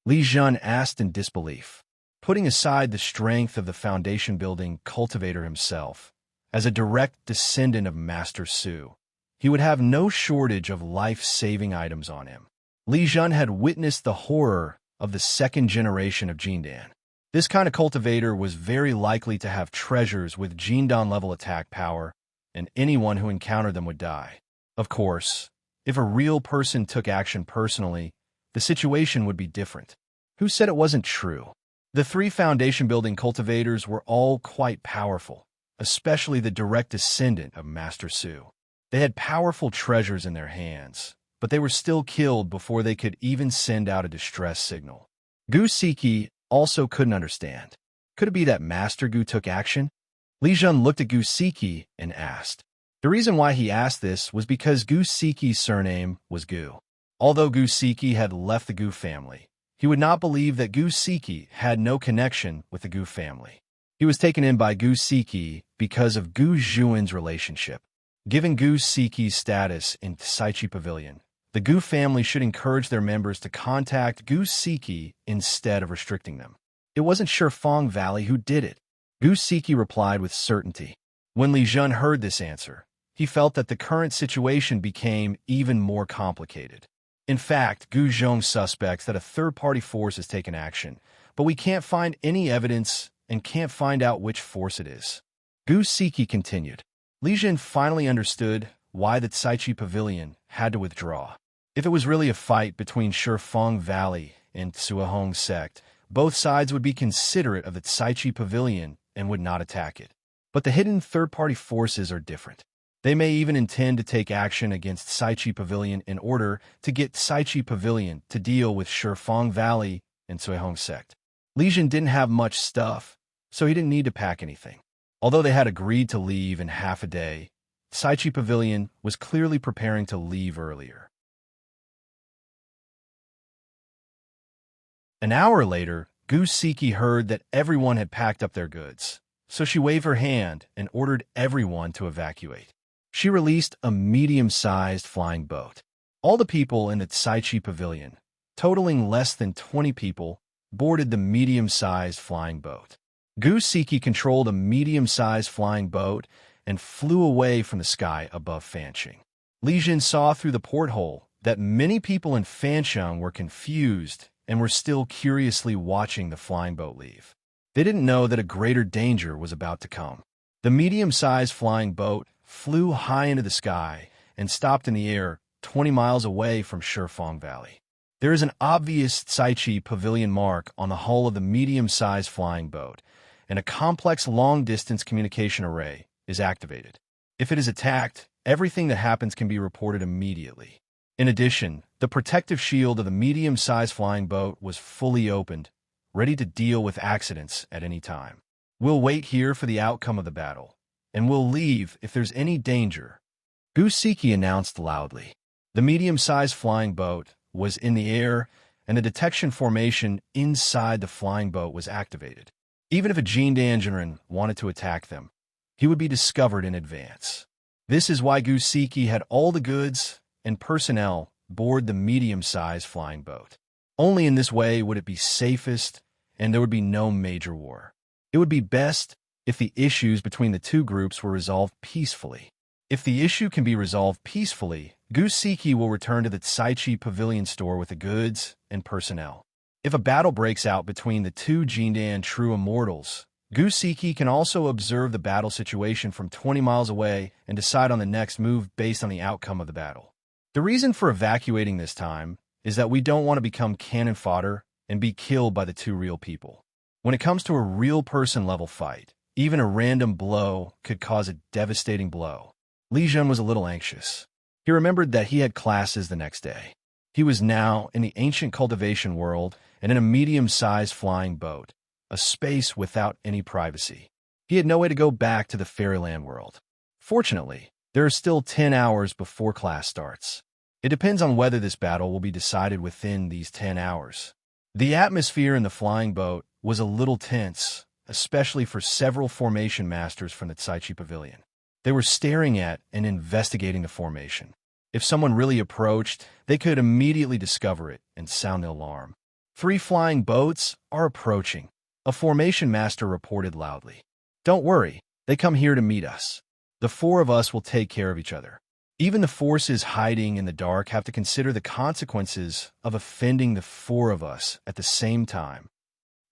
Li Zhen asked in disbelief. Putting aside the strength of the foundation-building cultivator himself, as a direct descendant of Master Su, he would have no shortage of life-saving items on him. Li Zhen had witnessed the horror of the second generation of Jindan. This kind of cultivator was very likely to have treasures with Jindan-level attack power, and anyone who encountered them would die. Of course, if a real person took action personally, the situation would be different. Who said it wasn't true? The 3 foundation-building cultivators were all quite powerful, especially the direct descendant of Master Su. They had powerful treasures in their hands, but they were still killed before they could even send out a distress signal. Gu Siki also couldn't understand. Could it be that Master Gu took action? Li Zhen looked at Gu Siki and asked. The reason why he asked this was because Gu Siki's surname was Gu. Although Gu Siki had left the Gu family, he would not believe that Gu Siki had no connection with the Gu family. He was taken in by Gu Siki because of Gu Zhuan's relationship. Given Gu Siki's status in Saichi Pavilion, the Gu family should encourage their members to contact Gu Siki instead of restricting them. It wasn't Shifeng Valley who did it. Gu Siki replied with certainty. When Li Zhen heard this answer, he felt that the current situation became even more complicated. In fact, Gu Zhong suspects that a third-party force has taken action, but we can't find any evidence and can't find out which force it is. Gu Siki continued. Li Zhen finally understood why the Saichi Pavilion had to withdraw. If it was really a fight between Shifeng Valley and Tsuehong sect, both sides would be considerate of the Saichi Pavilion and would not attack it. But the hidden third-party forces are different. They may even intend to take action against Saichi Pavilion in order to get Saichi Pavilion to deal with Shifeng Valley and Tsuehong sect. Li Zhen didn't have much stuff, so he didn't need to pack anything. Although they had agreed to leave in half a day, Saichi Pavilion was clearly preparing to leave earlier. An hour later, Gu Siki heard that everyone had packed up their goods, so she waved her hand and ordered everyone to evacuate. She released a medium-sized flying boat. All the people in the Saichi Pavilion, totaling less than 20 people, boarded the medium-sized flying boat. Gu Siki controlled a medium-sized flying boat and flew away from the sky above Fancheng. Li Zhen saw through the porthole that many people in Fancheng were confused and were still curiously watching the flying boat leave. They didn't know that a greater danger was about to come. The medium-sized flying boat flew high into the sky and stopped in the air 20 miles away from Shifeng Valley. There is an obvious Saichi Pavilion mark on the hull of the medium-sized flying boat, and a complex long-distance communication array is activated. If it is attacked, everything that happens can be reported immediately. In addition, the protective shield of the medium-sized flying boat was fully opened, ready to deal with accidents at any time. We'll wait here for the outcome of the battle, and we'll leave if there's any danger. Gusiki announced loudly. The medium-sized flying boat was in the air, and the detection formation inside the flying boat was activated. Even if a Jindanjiren wanted to attack them, he would be discovered in advance. This is why Gusiki had all the goods and personnel board the medium-sized flying boat. Only in this way would it be safest, and there would be no major war. It would be best if the issues between the two groups were resolved peacefully. If the issue can be resolved peacefully, Gusiki will return to the Tsaichi Pavilion store with the goods and personnel. If a battle breaks out between the two Jindan true immortals, Gusiki can also observe the battle situation from 20 miles away and decide on the next move based on the outcome of the battle. The reason for evacuating this time is that we don't want to become cannon fodder and be killed by the two real people. When it comes to a real person level fight, even a random blow could cause a devastating blow. Li Zhen was a little anxious. He remembered that he had classes the next day. He was now in the ancient cultivation world and in a medium-sized flying boat, a space without any privacy. He had no way to go back to the fairyland world. Fortunately, there are still 10 hours before class starts. It depends on whether this battle will be decided within these 10 hours. The atmosphere in the flying boat was a little tense, especially for several formation masters from the Tsaichi Pavilion. They were staring at and investigating the formation. If someone really approached, they could immediately discover it and sound the alarm. 3 flying boats are approaching, a formation master reported loudly. Don't worry, they come here to meet us. The 4 of us will take care of each other. Even the forces hiding in the dark have to consider the consequences of offending the 4 of us at the same time.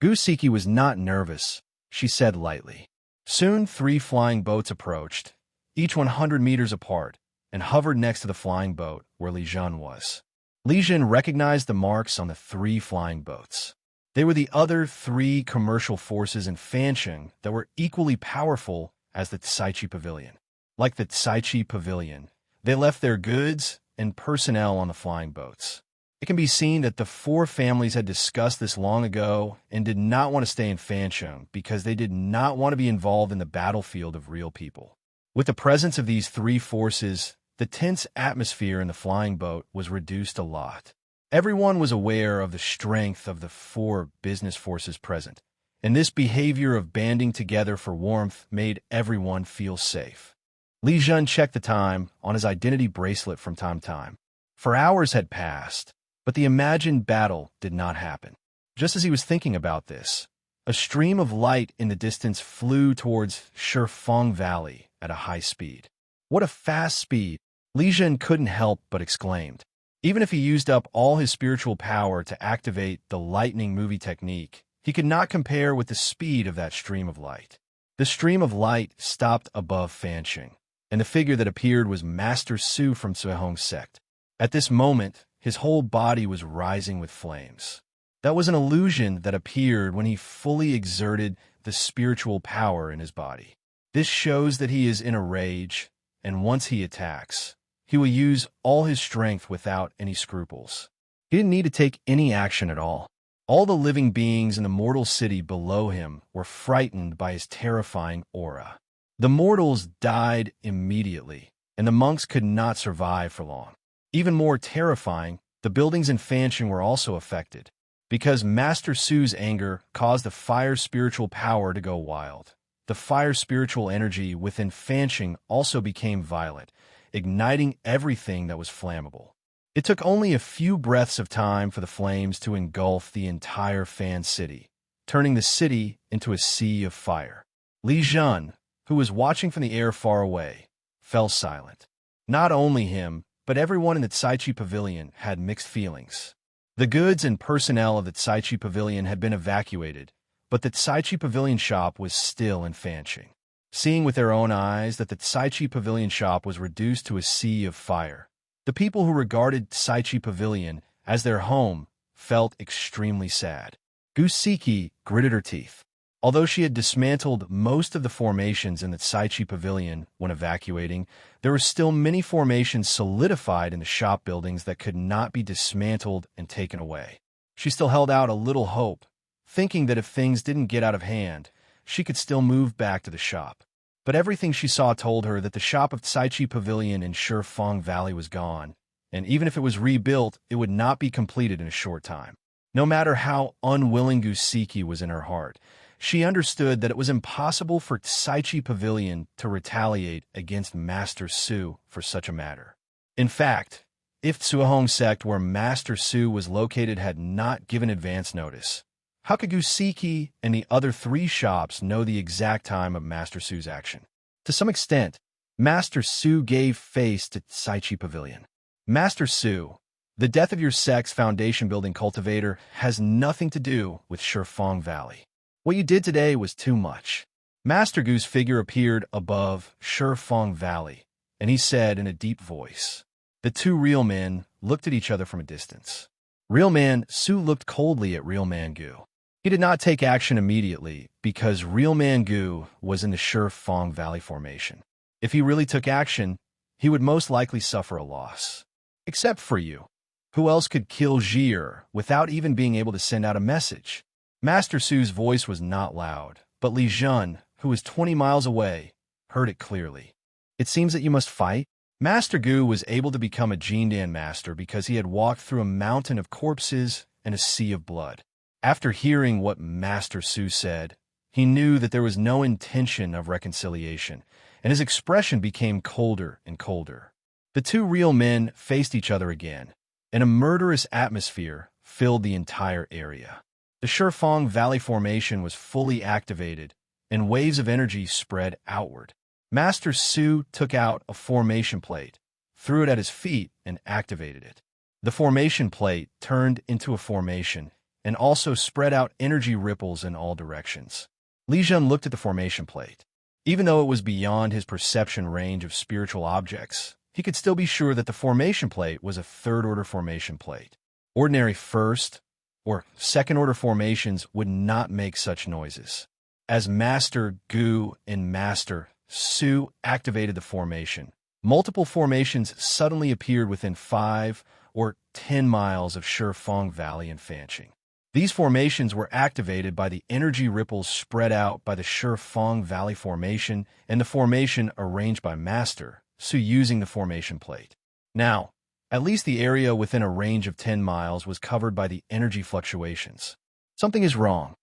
Gusiki was not nervous, she said lightly. Soon 3 flying boats approached, each 100 meters apart, and hovered next to the flying boat where Li Zhen was. Li Zhen recognized the marks on the 3 flying boats. They were the other 3 commercial forces in Fancheng that were equally powerful as the Tsaichi Pavilion. Like the Tsaichi Pavilion, they left their goods and personnel on the flying boats. It can be seen that the 4 families had discussed this long ago and did not want to stay in Fancheng because they did not want to be involved in the battlefield of real people. With the presence of these 3 forces, the tense atmosphere in the flying boat was reduced a lot. Everyone was aware of the strength of the 4 business forces present, and this behavior of banding together for warmth made everyone feel safe. Li Zhen checked the time on his identity bracelet from time to time. For hours had passed, but the imagined battle did not happen. Just as he was thinking about this, a stream of light in the distance flew towards Shifeng Valley at a high speed. What a fast speed! Li Zhen couldn't help but exclaimed. Even if he used up all his spiritual power to activate the lightning movie technique, he could not compare with the speed of that stream of light. The stream of light stopped above Fancheng, and the figure that appeared was Master Su from Cuihong's sect. At this moment, his whole body was rising with flames. That was an illusion that appeared when he fully exerted the spiritual power in his body. This shows that he is in a rage, and once he attacks, he will use all his strength without any scruples. He didn't need to take any action at all. All the living beings in the mortal city below him were frightened by his terrifying aura. The mortals died immediately, and the monks could not survive for long. Even more terrifying, the buildings in Fancheng were also affected, because Master Su's anger caused the fire spiritual power to go wild. The fire spiritual energy within Fancheng also became violent, igniting everything that was flammable. It took only a few breaths of time for the flames to engulf the entire Fan city, turning the city into a sea of fire. Li Zhen, who was watching from the air far away, fell silent. Not only him, but everyone in the Tsaichi Pavilion had mixed feelings. The goods and personnel of the Tsaichi Pavilion had been evacuated, but the Tsaichi Pavilion shop was still in Fancheng. Seeing with their own eyes that the Tsaichi Pavilion shop was reduced to a sea of fire, the people who regarded Tsaichi Pavilion as their home felt extremely sad. Gusiki gritted her teeth. Although she had dismantled most of the formations in the Tsaichi Pavilion when evacuating, there were still many formations solidified in the shop buildings that could not be dismantled and taken away. She still held out a little hope, thinking that if things didn't get out of hand, she could still move back to the shop. But everything she saw told her that the shop of Tsaichi Pavilion in Shifeng Valley was gone, and even if it was rebuilt, it would not be completed in a short time. No matter how unwilling Gusiki was in her heart, she understood that it was impossible for Tsaichi Pavilion to retaliate against Master Su for such a matter. In fact, if Tsuehong sect where Master Su was located had not given advance notice, how could Gusiki and the other 3 shops know the exact time of Master Su's action? To some extent, Master Su gave face to Tsaichi Pavilion. Master Su, the death of your sect's foundation-building cultivator has nothing to do with Shifeng Valley. What you did today was too much. Master Gu's figure appeared above Shifeng Valley, and he said in a deep voice. The 2 real men looked at each other from a distance. Real man Su looked coldly at real man Gu. He did not take action immediately because real man Gu was in the Shifeng Valley formation. If he really took action, he would most likely suffer a loss. Except for you. Who else could kill Jir without even being able to send out a message? Master Su's voice was not loud, but Li Zhen, who was 20 miles away, heard it clearly. It seems that you must fight? Master Gu was able to become a Jindan master because he had walked through a mountain of corpses and a sea of blood. After hearing what Master Su said, he knew that there was no intention of reconciliation, and his expression became colder and colder. The 2 real men faced each other again, and a murderous atmosphere filled the entire area. The Shifeng Valley formation was fully activated, and waves of energy spread outward. Master Su took out a formation plate, threw it at his feet, and activated it. The formation plate turned into a formation, and also spread out energy ripples in all directions. Li Zhen looked at the formation plate. Even though it was beyond his perception range of spiritual objects, he could still be sure that the formation plate was a 3rd-order formation plate. Ordinary 1st- or 2nd-order formations would not make such noises. As Master Gu and Master Su activated the formation, multiple formations suddenly appeared within 5 or 10 miles of Shifeng Valley and Fancheng. These formations were activated by the energy ripples spread out by the Shifeng Valley formation and the formation arranged by Master Su using the formation plate. Now, at least the area within a range of 10 miles was covered by the energy fluctuations. Something is wrong.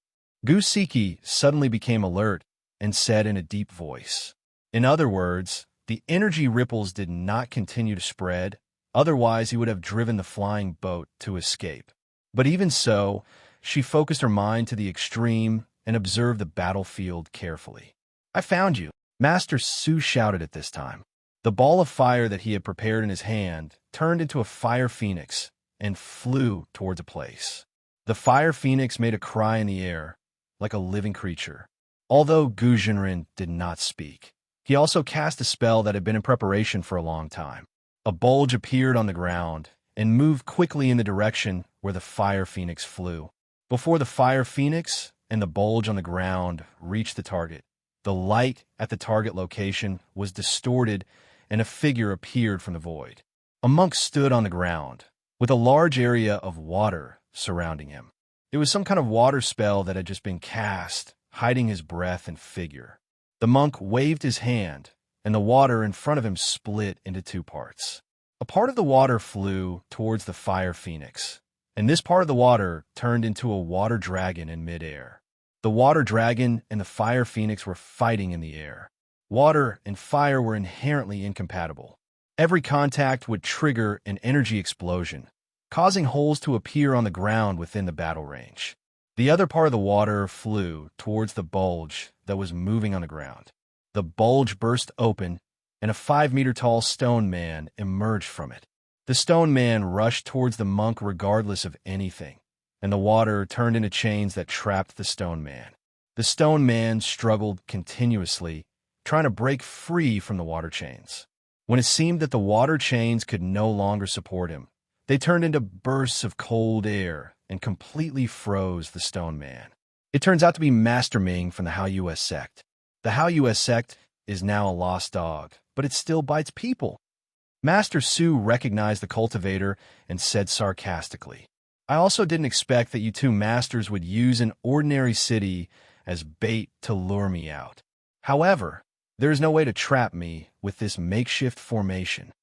Gusiki suddenly became alert and said in a deep voice. In other words, the energy ripples did not continue to spread, otherwise he would have driven the flying boat to escape. But even so, she focused her mind to the extreme and observed the battlefield carefully. I found you, Master Su shouted at this time. The ball of fire that he had prepared in his hand turned into a fire phoenix and flew towards a place. The fire phoenix made a cry in the air, like a living creature. Although Gu Jinren did not speak, he also cast a spell that had been in preparation for a long time. A bulge appeared on the ground and moved quickly in the direction where the fire phoenix flew. Before the fire phoenix and the bulge on the ground reached the target, the light at the target location was distorted and a figure appeared from the void. A monk stood on the ground, with a large area of water surrounding him. It was some kind of water spell that had just been cast, hiding his breath and figure. The monk waved his hand, and the water in front of him split into 2 parts. A part of the water flew towards the fire phoenix, and this part of the water turned into a water dragon in midair. The water dragon and the fire phoenix were fighting in the air. Water and fire were inherently incompatible. Every contact would trigger an energy explosion, causing holes to appear on the ground within the battle range. The other part of the water flew towards the bulge that was moving on the ground. The bulge burst open, and a 5-meter-tall stone man emerged from it. The stone man rushed towards the monk regardless of anything, and the water turned into chains that trapped the stone man. The stone man struggled continuously, trying to break free from the water chains. When it seemed that the water chains could no longer support him, they turned into bursts of cold air and completely froze the stone man. It turns out to be Master Ming from the Hao US sect. The Hao US sect is now a lost dog, but it still bites people. Master Su recognized the cultivator and said sarcastically, I also didn't expect that you 2 masters would use an ordinary city as bait to lure me out. However, There is no way to trap me with this makeshift formation.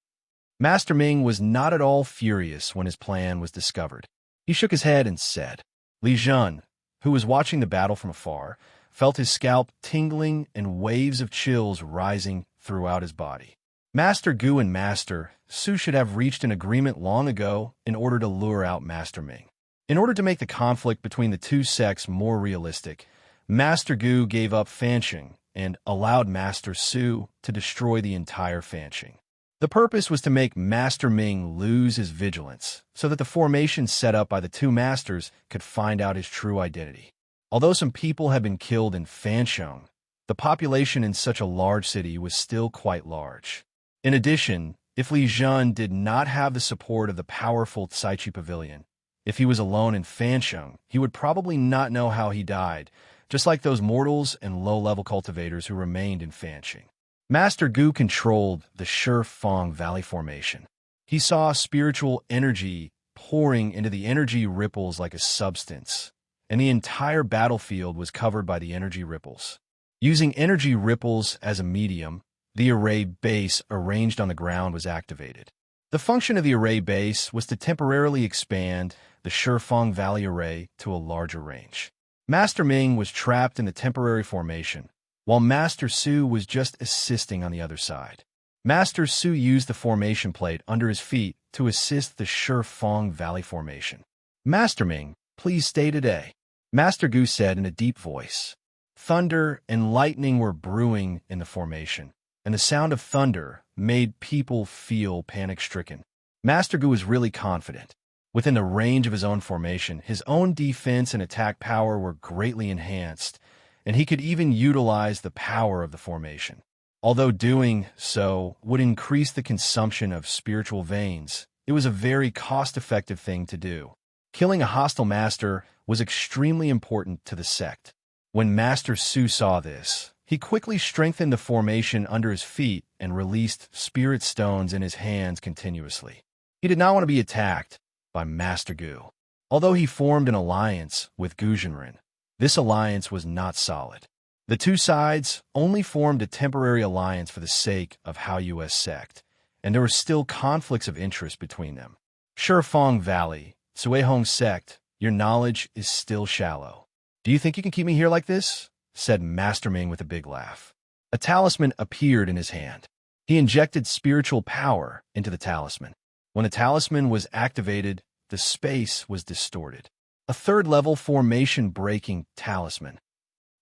Master Ming was not at all furious when his plan was discovered. He shook his head and said, Li Zhen, who was watching the battle from afar, felt his scalp tingling and waves of chills rising throughout his body. Master Gu and Master Su should have reached an agreement long ago in order to lure out Master Ming. In order to make the conflict between the two sects more realistic, Master Gu gave up Fanqing and allowed Master Su to destroy the entire Fanqing. The purpose was to make Master Ming lose his vigilance so that the formation set up by the two masters could find out his true identity. Although some people had been killed in Fanqing, the population in such a large city was still quite large. In addition, if Li Zhen did not have the support of the powerful Caichi Pavilion, if he was alone in Fanqing, he would probably not know how he died, just like those mortals and low-level cultivators who remained in Fanqing. Master Gu controlled the Shifeng Valley Formation. He saw spiritual energy pouring into the energy ripples like a substance, and the entire battlefield was covered by the energy ripples. Using energy ripples as a medium, the array base arranged on the ground was activated. The function of the array base was to temporarily expand the Shifeng Valley array to a larger range. Master Ming was trapped in the temporary formation, while Master Su was just assisting on the other side. Master Su used the formation plate under his feet to assist the Shifeng Valley Formation. Master Ming, please stay today, Master Gu said in a deep voice. Thunder and lightning were brewing in the formation, and the sound of thunder made people feel panic-stricken. Master Gu was really confident. Within the range of his own formation, his own defense and attack power were greatly enhanced, and he could even utilize the power of the formation. Although doing so would increase the consumption of spiritual veins, it was a very cost-effective thing to do. Killing a hostile master was extremely important to the sect. When Master Su saw this, he quickly strengthened the formation under his feet and released spirit stones in his hands continuously. He did not want to be attacked by Master Gu. Although he formed an alliance with Gu Zhenren, this alliance was not solid. The two sides only formed a temporary alliance for the sake of Haoyu's sect, and there were still conflicts of interest between them. Shifeng Valley, Suihong sect, your knowledge is still shallow. Do you think you can keep me here like this? Said Master Ming with a big laugh. A talisman appeared in his hand. He injected spiritual power into the talisman. When the talisman was activated, the space was distorted. A third-level formation-breaking talisman.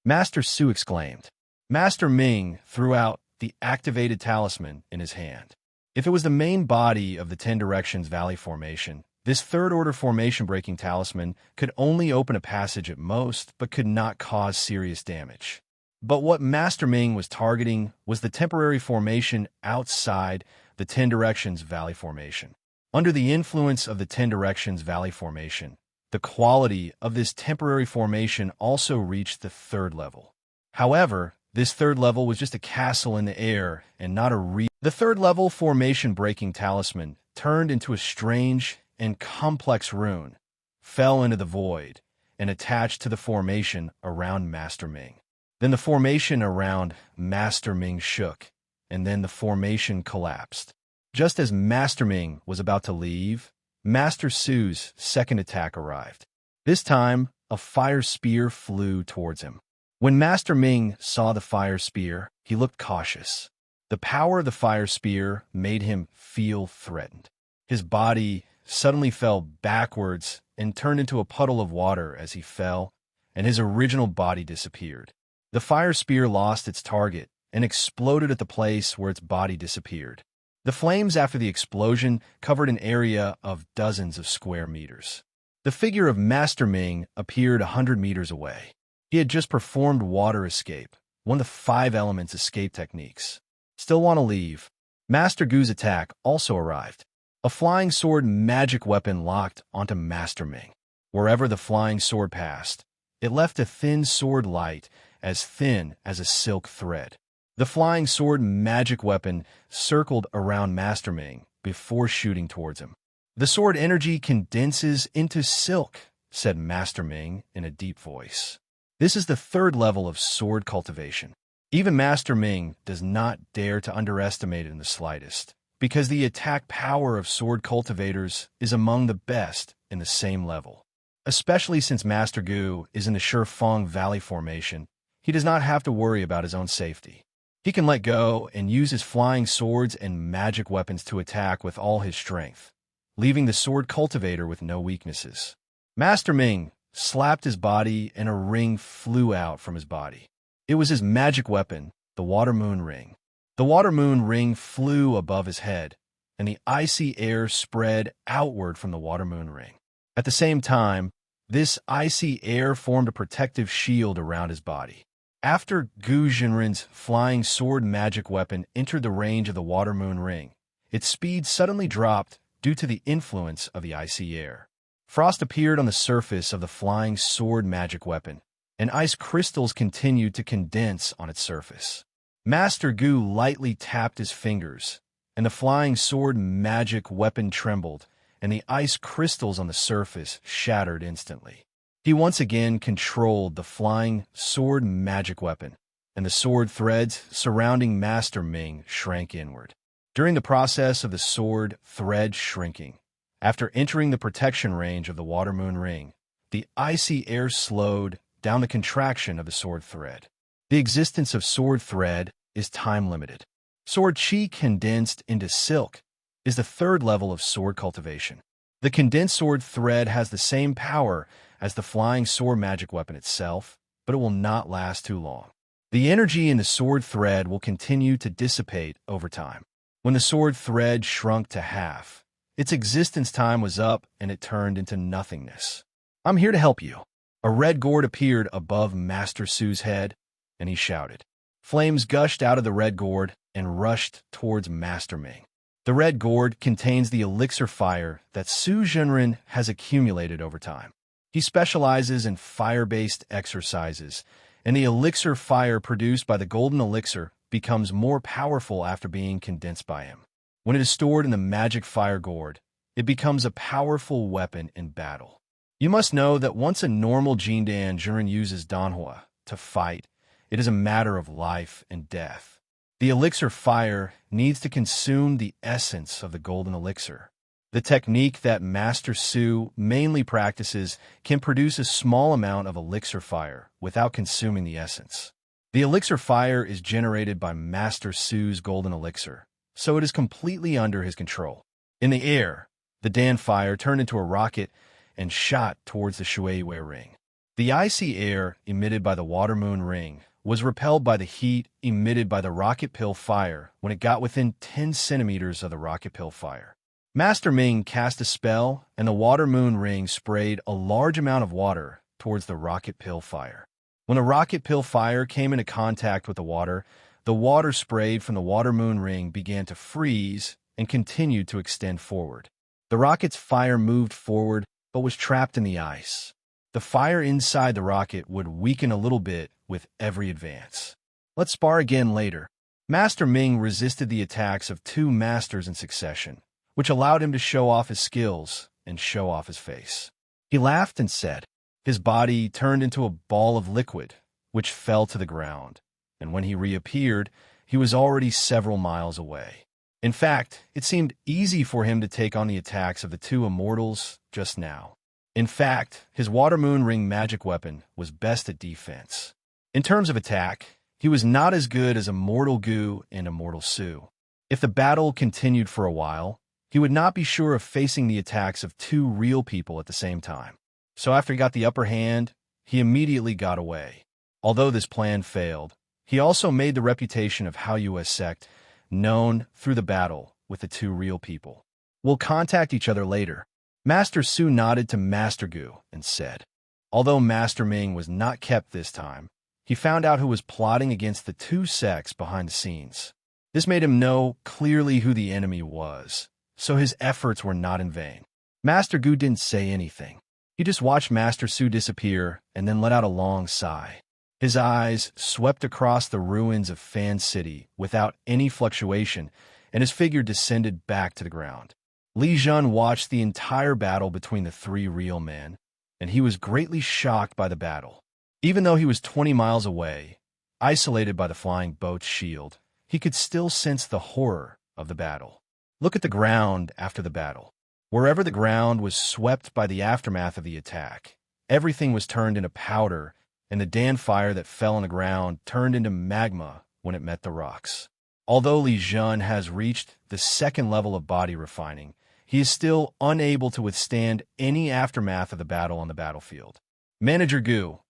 Master Su exclaimed. Master Ming threw out the activated talisman in his hand. If it was the main body of the 10 Directions Valley Formation, this third-order formation-breaking talisman could only open a passage at most, but could not cause serious damage. But what Master Ming was targeting was the temporary formation outside the 10 Directions Valley Formation. Under the influence of the 10 Directions Valley Formation, the quality of this temporary formation also reached the third level. However, this third level was just a castle in the air and not a real. The third level formation-breaking talisman turned into a strange and complex rune, fell into the void, and attached to the formation around Master Ming. Then the formation around Master Ming shook, and then the formation collapsed. Just as Master Ming was about to leave, Master Su's second attack arrived. This time, a fire spear flew towards him. When Master Ming saw the fire spear, he looked cautious. The power of the fire spear made him feel threatened. His body suddenly fell backwards and turned into a puddle of water as he fell, and his original body disappeared. The fire spear lost its target and exploded at the place where its body disappeared. The flames after the explosion covered an area of dozens of square meters. The figure of Master Ming appeared 100 meters away. He had just performed water escape, one of the 5 elements escape techniques. Still want to leave? Master Gu's attack also arrived. A flying sword magic weapon locked onto Master Ming. Wherever the flying sword passed, it left a thin sword light as thin as a silk thread. The flying sword magic weapon circled around Master Ming before shooting towards him. The sword energy condenses into silk, said Master Ming in a deep voice. This is the third level of sword cultivation. Even Master Ming does not dare to underestimate it in the slightest, because the attack power of sword cultivators is among the best in the same level. Especially since Master Gu is in the Shifeng Valley formation, he does not have to worry about his own safety. He can let go and use his flying swords and magic weapons to attack with all his strength, leaving the sword cultivator with no weaknesses. Master Ming slapped his body and a ring flew out from his body. It was his magic weapon, the Water Moon Ring. The Water Moon Ring flew above his head, and the icy air spread outward from the Water Moon Ring. At the same time, this icy air formed a protective shield around his body. After Gu Jinren's flying sword magic weapon entered the range of the Water Moon Ring, its speed suddenly dropped due to the influence of the icy air. Frost appeared on the surface of the flying sword magic weapon, and ice crystals continued to condense on its surface. Master Gu lightly tapped his fingers, and the flying sword magic weapon trembled, and the ice crystals on the surface shattered instantly. He once again controlled the flying sword magic weapon, and the sword threads surrounding Master Ming shrank inward. During the process of the sword thread shrinking, after entering the protection range of the Water Moon Ring, the icy air slowed down the contraction of the sword thread. The existence of sword thread is time-limited. Sword chi condensed into silk is the third level of sword cultivation. The condensed sword thread has the same power as the flying sword magic weapon itself, but it will not last too long. The energy in the sword thread will continue to dissipate over time. When the sword thread shrunk to half, its existence time was up and it turned into nothingness. I'm here to help you. A red gourd appeared above Master Su's head, and he shouted. Flames gushed out of the red gourd and rushed towards Master Ming. The red gourd contains the elixir fire that Su Zhenren has accumulated over time. He specializes in fire-based exercises, and the elixir fire produced by the golden elixir becomes more powerful after being condensed by him. When it is stored in the magic fire gourd, it becomes a powerful weapon in battle. You must know that once a normal Jindan Zhenren uses Danhua to fight, it is a matter of life and death. The elixir fire needs to consume the essence of the golden elixir. The technique that Master Su mainly practices can produce a small amount of elixir fire without consuming the essence. The elixir fire is generated by Master Su's golden elixir, so it is completely under his control. In the air, the Dan fire turned into a rocket and shot towards the Shuiwei Ring. The icy air emitted by the Water Moon Ring was repelled by the heat emitted by the rocket pill fire when it got within 10 centimeters of the rocket pill fire. Master Ming cast a spell, and the Water Moon Ring sprayed a large amount of water towards the rocket pill fire. When the rocket pill fire came into contact with the water sprayed from the Water Moon Ring began to freeze and continued to extend forward. The rocket's fire moved forward but was trapped in the ice. The fire inside the rocket would weaken a little bit with every advance. Let's spar again later. Master Ming resisted the attacks of 2 masters in succession, which allowed him to show off his skills and show off his face. He laughed and said. His body turned into a ball of liquid, which fell to the ground, and when he reappeared, he was already several miles away. In fact, it seemed easy for him to take on the attacks of the 2 immortals just now. In fact, his Water Moon Ring magic weapon was best at defense. In terms of attack, he was not as good as Immortal Gu and Immortal Su. If the battle continued for a while, he would not be sure of facing the attacks of 2 real people at the same time. So after he got the upper hand, he immediately got away. Although this plan failed, he also made the reputation of Hao Yue's sect known through the battle with the 2 real people. We'll contact each other later. Master Su nodded to Master Gu and said. Although Master Ming was not kept this time, he found out who was plotting against the 2 sects behind the scenes. This made him know clearly who the enemy was, so his efforts were not in vain. Master Gu didn't say anything. He just watched Master Su disappear and then let out a long sigh. His eyes swept across the ruins of Fan City without any fluctuation, and his figure descended back to the ground. Li Zhen watched the entire battle between the 3 real men, and he was greatly shocked by the battle. Even though he was 20 miles away, Isolated by the flying boat's shield, he could still sense the horror of the battle. Look at the ground after the battle. Wherever the ground was swept by the aftermath of the attack, everything was turned into powder, and the Dan fire that fell on the ground turned into magma when it met the rocks. Although Li Zhen has reached the second level of body refining, he is still unable to withstand any aftermath of the battle on the battlefield. Manager Gu,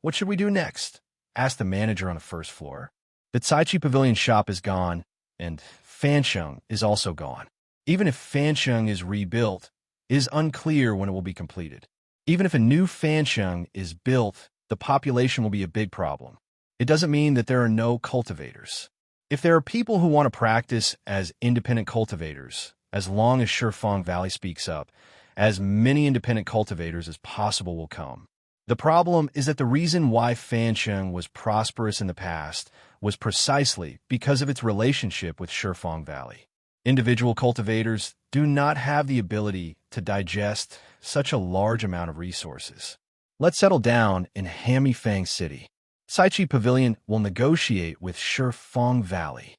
what should we do next? Asked the manager on the first floor. The Caichi Pavilion shop is gone, and Fansheng is also gone. Even if Fansheng is rebuilt, it is unclear when it will be completed. Even if a new Fansheng is built, the population will be a big problem. It doesn't mean that there are no cultivators. If there are people who want to practice as independent cultivators, as long as Shifeng Valley speaks up, as many independent cultivators as possible will come. The problem is that the reason why Fansheng was prosperous in the past was precisely because of its relationship with Shifeng Valley. Individual cultivators do not have the ability to digest such a large amount of resources. Let's settle down in Hamifang City. Caichi Pavilion will negotiate with Shifeng Valley.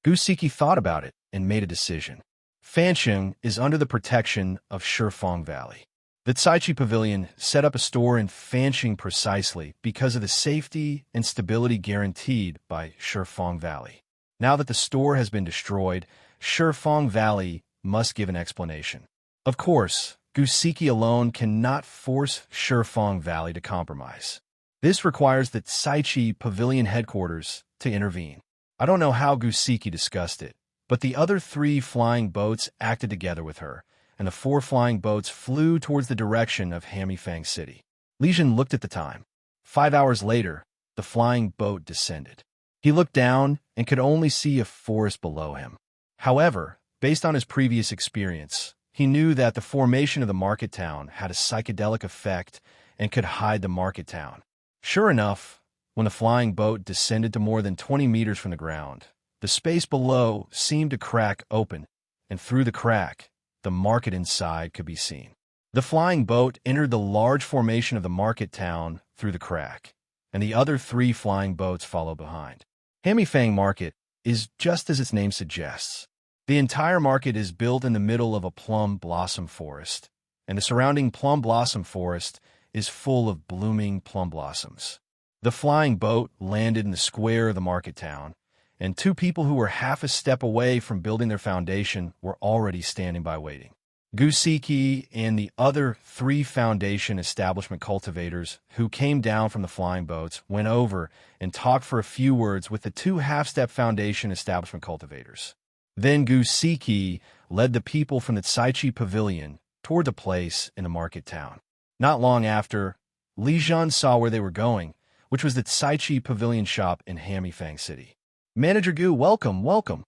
Gusiki thought about it and made a decision. Fansheng is under the protection of Shifeng Valley. The Caichi Pavilion set up a store in Fansheng precisely because of the safety and stability guaranteed by Shifeng Valley. Now that the store has been destroyed, Shifeng Valley must give an explanation. Of course, Gusiki alone cannot force Shifeng Valley to compromise. This requires the Caichi Pavilion headquarters to intervene. I don't know how Gusiki discussed it, but the other 3 flying boats acted together with her, and the 4 flying boats flew towards the direction of Hamifang City. Li Zhen looked at the time. 5 hours later, the flying boat descended. He looked down and could only see a forest below him. However, based on his previous experience, he knew that the formation of the market town had a psychedelic effect and could hide the market town. Sure enough, when the flying boat descended to more than 20 meters from the ground, the space below seemed to crack open, and through the crack, the market inside could be seen. The flying boat entered the large formation of the market town through the crack, and the other 3 flying boats followed behind. Hamifang Market is just as its name suggests. The entire market is built in the middle of a plum blossom forest, and the surrounding plum blossom forest is full of blooming plum blossoms. The flying boat landed in the square of the market town, and 2 people who were half a step away from building their foundation were already standing by waiting. Gusiki and the other 3 foundation establishment cultivators who came down from the flying boats went over and talked for a few words with the 2 half-step foundation establishment cultivators. Then Gusiki led the people from the Caichi Pavilion toward the place in the market town. Not long after, Li Zhen saw where they were going, which was the Caichi Pavilion shop in Hamifang City. Manager Gu, welcome, welcome.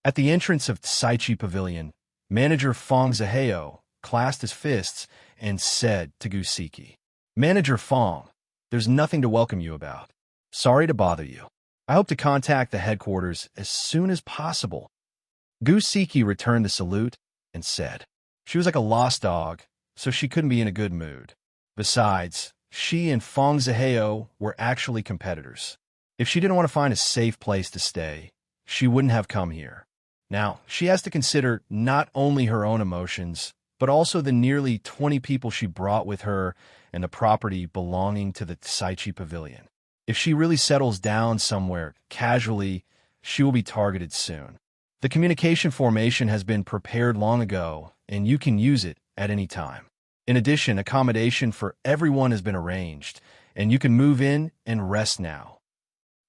At the entrance of Caichi Pavilion, Manager Feng Ziheo clasped his fists and said to Gusiki, Manager Feng, there's nothing to welcome you about. Sorry to bother you. I hope to contact the headquarters as soon as possible. Gusiki returned the salute and said, she was like a lost dog, so she couldn't be in a good mood. Besides, she and Feng Ziheo were actually competitors. If she didn't want to find a safe place to stay, she wouldn't have come here. Now, she has to consider not only her own emotions, but also the nearly 20 people she brought with her and the property belonging to the Caichi Pavilion. If she really settles down somewhere casually, she will be targeted soon. The communication formation has been prepared long ago, and you can use it at any time. In addition, accommodation for everyone has been arranged, and you can move in and rest now.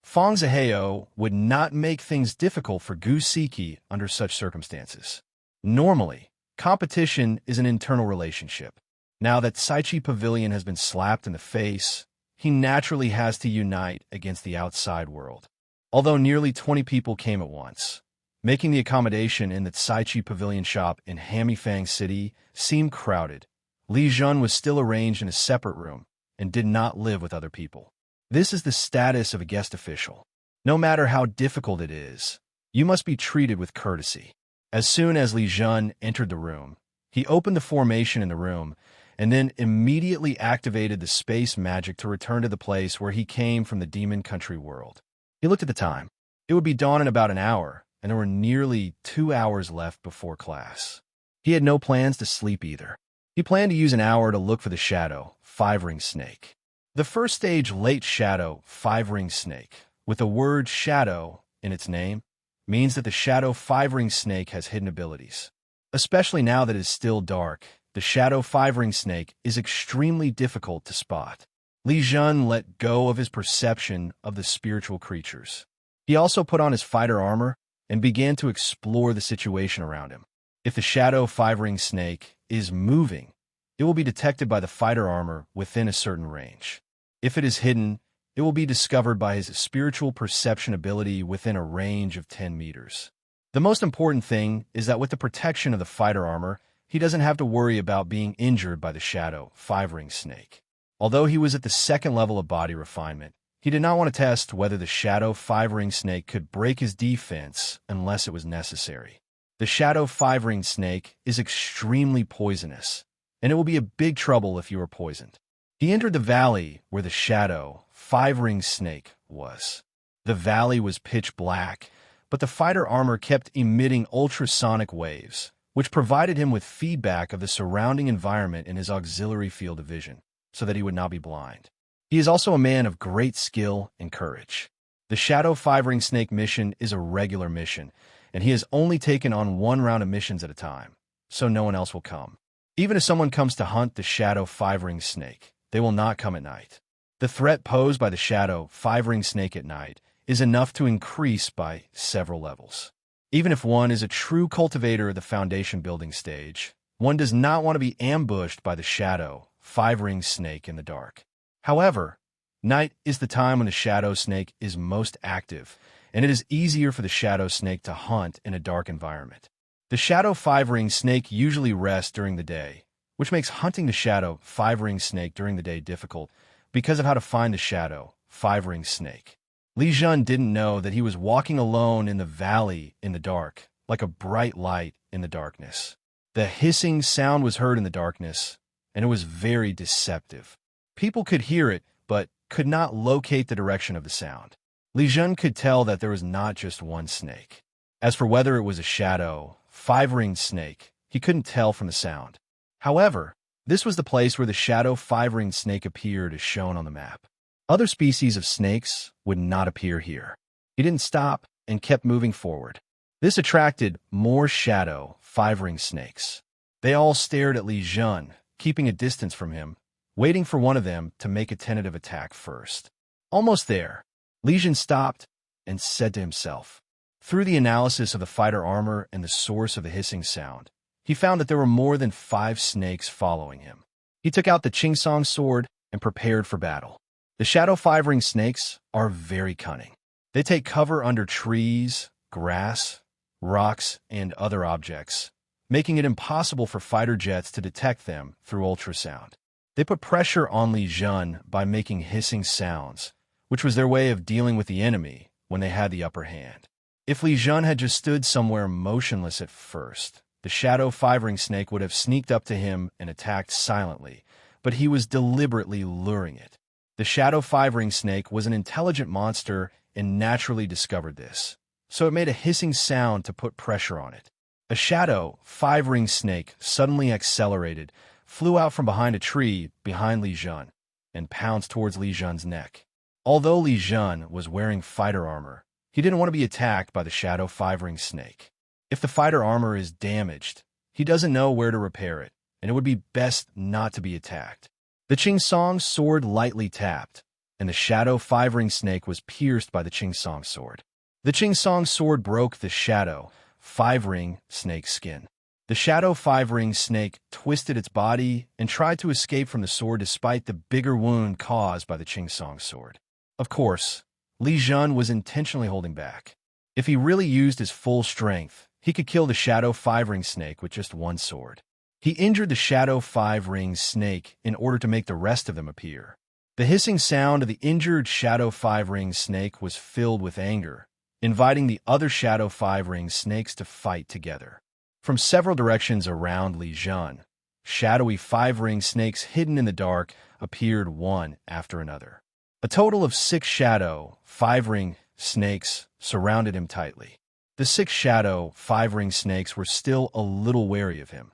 Feng Ziheo would not make things difficult for Gusiki under such circumstances. Normally, competition is an internal relationship. Now that Caichi Pavilion has been slapped in the face, he naturally has to unite against the outside world. Although nearly 20 people came at once, making the accommodation in the Caichi Pavilion shop in Hamifang City seem crowded, Li Zhen was still arranged in a separate room and did not live with other people. This is the status of a guest official. No matter how difficult it is, you must be treated with courtesy. As soon as Li Zhen entered the room, he opened the formation in the room and then immediately activated the space magic to return to the place where he came from the demon country world. He looked at the time. It would be dawn in about an hour, and there were nearly 2 hours left before class. He had no plans to sleep either. He planned to use an hour to look for the shadow, 5-ring snake. The first stage late shadow, 5-ring snake, with the word shadow in its name, means that the shadow 5-ring snake has hidden abilities. Especially now that it is still dark, the shadow 5-ring snake is extremely difficult to spot. Li Zhen let go of his perception of the spiritual creatures. He also put on his fighter armor and began to explore the situation around him. If the shadow 5-ring snake is moving, it will be detected by the fighter armor within a certain range. If it is hidden, it will be discovered by his spiritual perception ability within a range of 10 meters. The most important thing is that with the protection of the fighter armor, he doesn't have to worry about being injured by the shadow 5-ring snake. Although he was at the second level of body refinement, he did not want to test whether the shadow 5-ring snake could break his defense unless it was necessary. The shadow 5-ring snake is extremely poisonous, and it will be a big trouble if you are poisoned. He entered the valley where the shadow 5-ring snake was. The valley was pitch black, but the fighter armor kept emitting ultrasonic waves, which provided him with feedback of the surrounding environment in his auxiliary field of vision, so that he would not be blind. He is also a man of great skill and courage. The shadow 5-ring snake mission is a regular mission, and he has only taken on one round of missions at a time, so no one else will come. Even if someone comes to hunt the shadow 5-ring snake, they will not come at night. The threat posed by the shadow 5-ring snake at night is enough to increase by several levels. Even if one is a true cultivator of the foundation building stage, one does not want to be ambushed by the shadow 5-ring snake in the dark. However, night is the time when the shadow snake is most active, and it is easier for the shadow snake to hunt in a dark environment. The shadow 5-ring snake usually rests during the day, which makes hunting the shadow 5-ring snake during the day difficult because of how to find the shadow 5-ring snake. Li Zhen didn't know that he was walking alone in the valley in the dark, like a bright light in the darkness. The hissing sound was heard in the darkness, and it was very deceptive. People could hear it, but could not locate the direction of the sound. Li Zhen could tell that there was not just one snake. As for whether it was a shadow 5-ring snake, he couldn't tell from the sound. However, this was the place where the shadow 5-ring snake appeared as shown on the map. Other species of snakes would not appear here. He didn't stop and kept moving forward. This attracted more shadow 5-ring snakes. They all stared at Li Zhen, keeping a distance from him, waiting for one of them to make a tentative attack first. Almost there, Li Zhen stopped and said to himself. Through the analysis of the fighter armor and the source of the hissing sound, he found that there were more than 5 snakes following him. He took out the Qingsong sword and prepared for battle. The shadow 5-ring snakes are very cunning. They take cover under trees, grass, rocks, and other objects, making it impossible for fighter jets to detect them through ultrasound. They put pressure on Li Zhen by making hissing sounds, which was their way of dealing with the enemy when they had the upper hand. If Li Zhen had just stood somewhere motionless at first, the shadow 5-ring snake would have sneaked up to him and attacked silently, but he was deliberately luring it. The shadow 5-ring snake was an intelligent monster and naturally discovered this, so it made a hissing sound to put pressure on it. A shadow 5-ring snake suddenly accelerated, flew out from behind a tree behind Li Zhen, and pounced towards Li Zhen's neck. Although Li Zhen was wearing fighter armor, he didn't want to be attacked by the shadow 5-ring snake. If the fighter armor is damaged, he doesn't know where to repair it, and it would be best not to be attacked. The Qingsong sword lightly tapped, and the shadow 5-ring snake was pierced by the Qingsong sword. The Qingsong sword broke the shadow 5-ring snake's skin. The shadow 5-ring snake twisted its body and tried to escape from the sword despite the bigger wound caused by the Qingsong sword. Of course, Li Zhen was intentionally holding back. If he really used his full strength, he could kill the shadow 5-ring snake with just one sword. He injured the shadow 5-ring snake in order to make the rest of them appear. The hissing sound of the injured shadow 5-ring snake was filled with anger, inviting the other shadow 5-ring snakes to fight together. From several directions around Li Zhen, shadowy 5-ring snakes hidden in the dark appeared one after another. A total of 6 shadow 5-ring snakes surrounded him tightly. The 6 shadow, 5-ring snakes were still a little wary of him,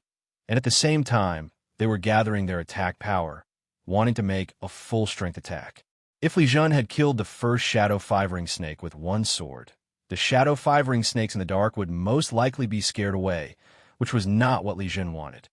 and at the same time, they were gathering their attack power, wanting to make a full-strength attack. If Li Zhen had killed the first shadow 5-ring snake with one sword, the shadow 5-ring snakes in the dark would most likely be scared away, which was not what Li Zhen wanted.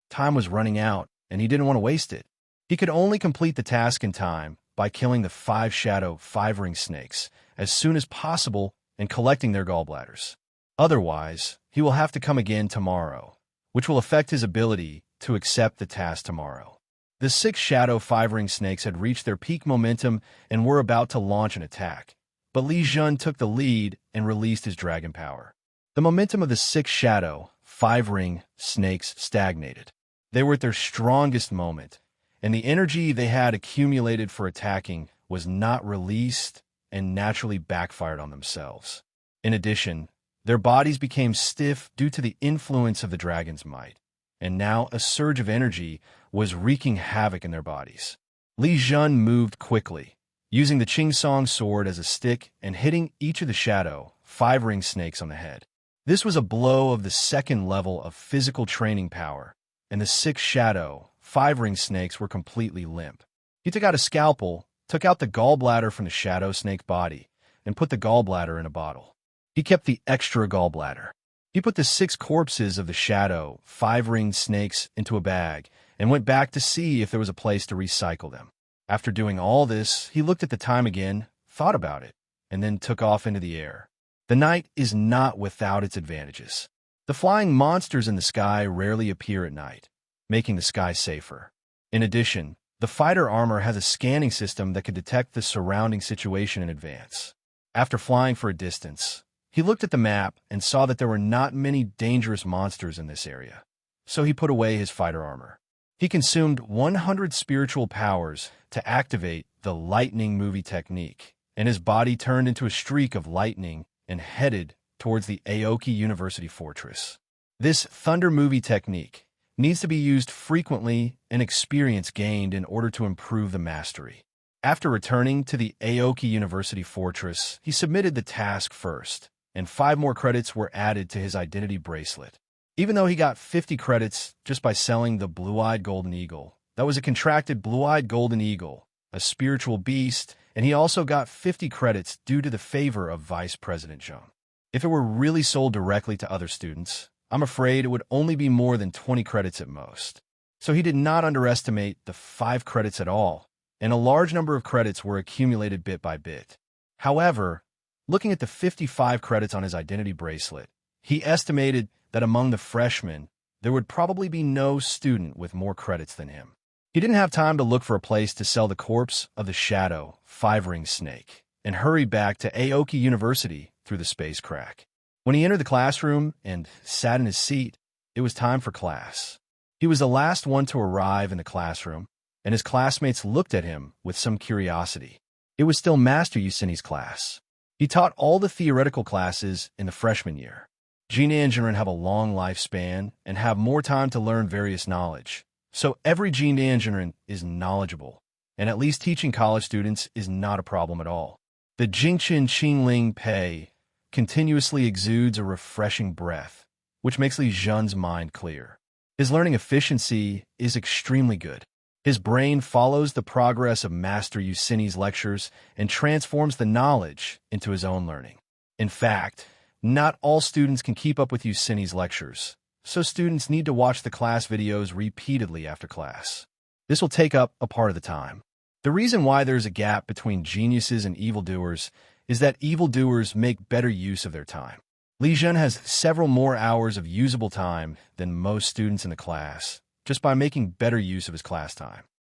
Time was running out, and he didn't want to waste it. He could only complete the task in time by killing the 5 shadow 5-ring snakes as soon as possible and collecting their gallbladders. Otherwise, he will have to come again tomorrow, which will affect his ability to accept the task tomorrow. The 6 shadow 5-ring snakes had reached their peak momentum and were about to launch an attack, but Li Zhen took the lead and released his dragon power. The momentum of the 6 shadow 5-ring snakes stagnated. They were at their strongest moment, and the energy they had accumulated for attacking was not released and naturally backfired on themselves. In addition, their bodies became stiff due to the influence of the dragon's might, and now a surge of energy was wreaking havoc in their bodies. Li Zhen moved quickly, using the Qingsong sword as a stick and hitting each of the shadow 5-ring snakes on the head. This was a blow of the 2nd level of physical training power, and the 6 shadow 5-ring snakes were completely limp. He took out a scalpel, took out the gallbladder from the shadow snake body, and put the gallbladder in a bottle. He kept the extra gallbladder. He put the 6 corpses of the shadow 5-ring snakes into a bag and went back to see if there was a place to recycle them. After doing all this, he looked at the time again, thought about it, and then took off into the air. The night is not without its advantages. The flying monsters in the sky rarely appear at night, making the sky safer. In addition, the fighter armor has a scanning system that can detect the surrounding situation in advance. After flying for a distance, he looked at the map and saw that there were not many dangerous monsters in this area, so he put away his fighter armor. He consumed 100 spiritual powers to activate the lightning movie technique, and his body turned into a streak of lightning and headed towards the Aoki University Fortress. This thunder movie technique needs to be used frequently and experience gained in order to improve the mastery. After returning to the Aoki University Fortress, he submitted the task first, and 5 more credits were added to his identity bracelet. Even though he got 50 credits just by selling the blue-eyed golden eagle, that was a contracted blue-eyed golden eagle, a spiritual beast, and he also got 50 credits due to the favor of Vice President Zheng. If it were really sold directly to other students, I'm afraid it would only be more than 20 credits at most. So he did not underestimate the 5 credits at all, and a large number of credits were accumulated bit by bit. However, looking at the 55 credits on his identity bracelet, he estimated that among the freshmen, there would probably be no student with more credits than him. He didn't have time to look for a place to sell the corpse of the shadow 5-ring snake and hurried back to Aoki University through the space crack. When he entered the classroom and sat in his seat, it was time for class. He was the last one to arrive in the classroom, and his classmates looked at him with some curiosity. It was still Master Yusini's class. He taught all the theoretical classes in the freshman year. Jinan have a long lifespan and have more time to learn various knowledge. So every Jinan is knowledgeable, and at least teaching college students is not a problem at all. The Jingqin Qingling Pei continuously exudes a refreshing breath, which makes Li Zhen's mind clear. His learning efficiency is extremely good. His brain follows the progress of Master Yusini's lectures and transforms the knowledge into his own learning. In fact, not all students can keep up with Yusini's lectures, so students need to watch the class videos repeatedly after class. This will take up a part of the time. The reason why there is a gap between geniuses and evildoers is that evildoers make better use of their time. Li Zhen has several more hours of usable time than most students in the class, just by making better use of his class time.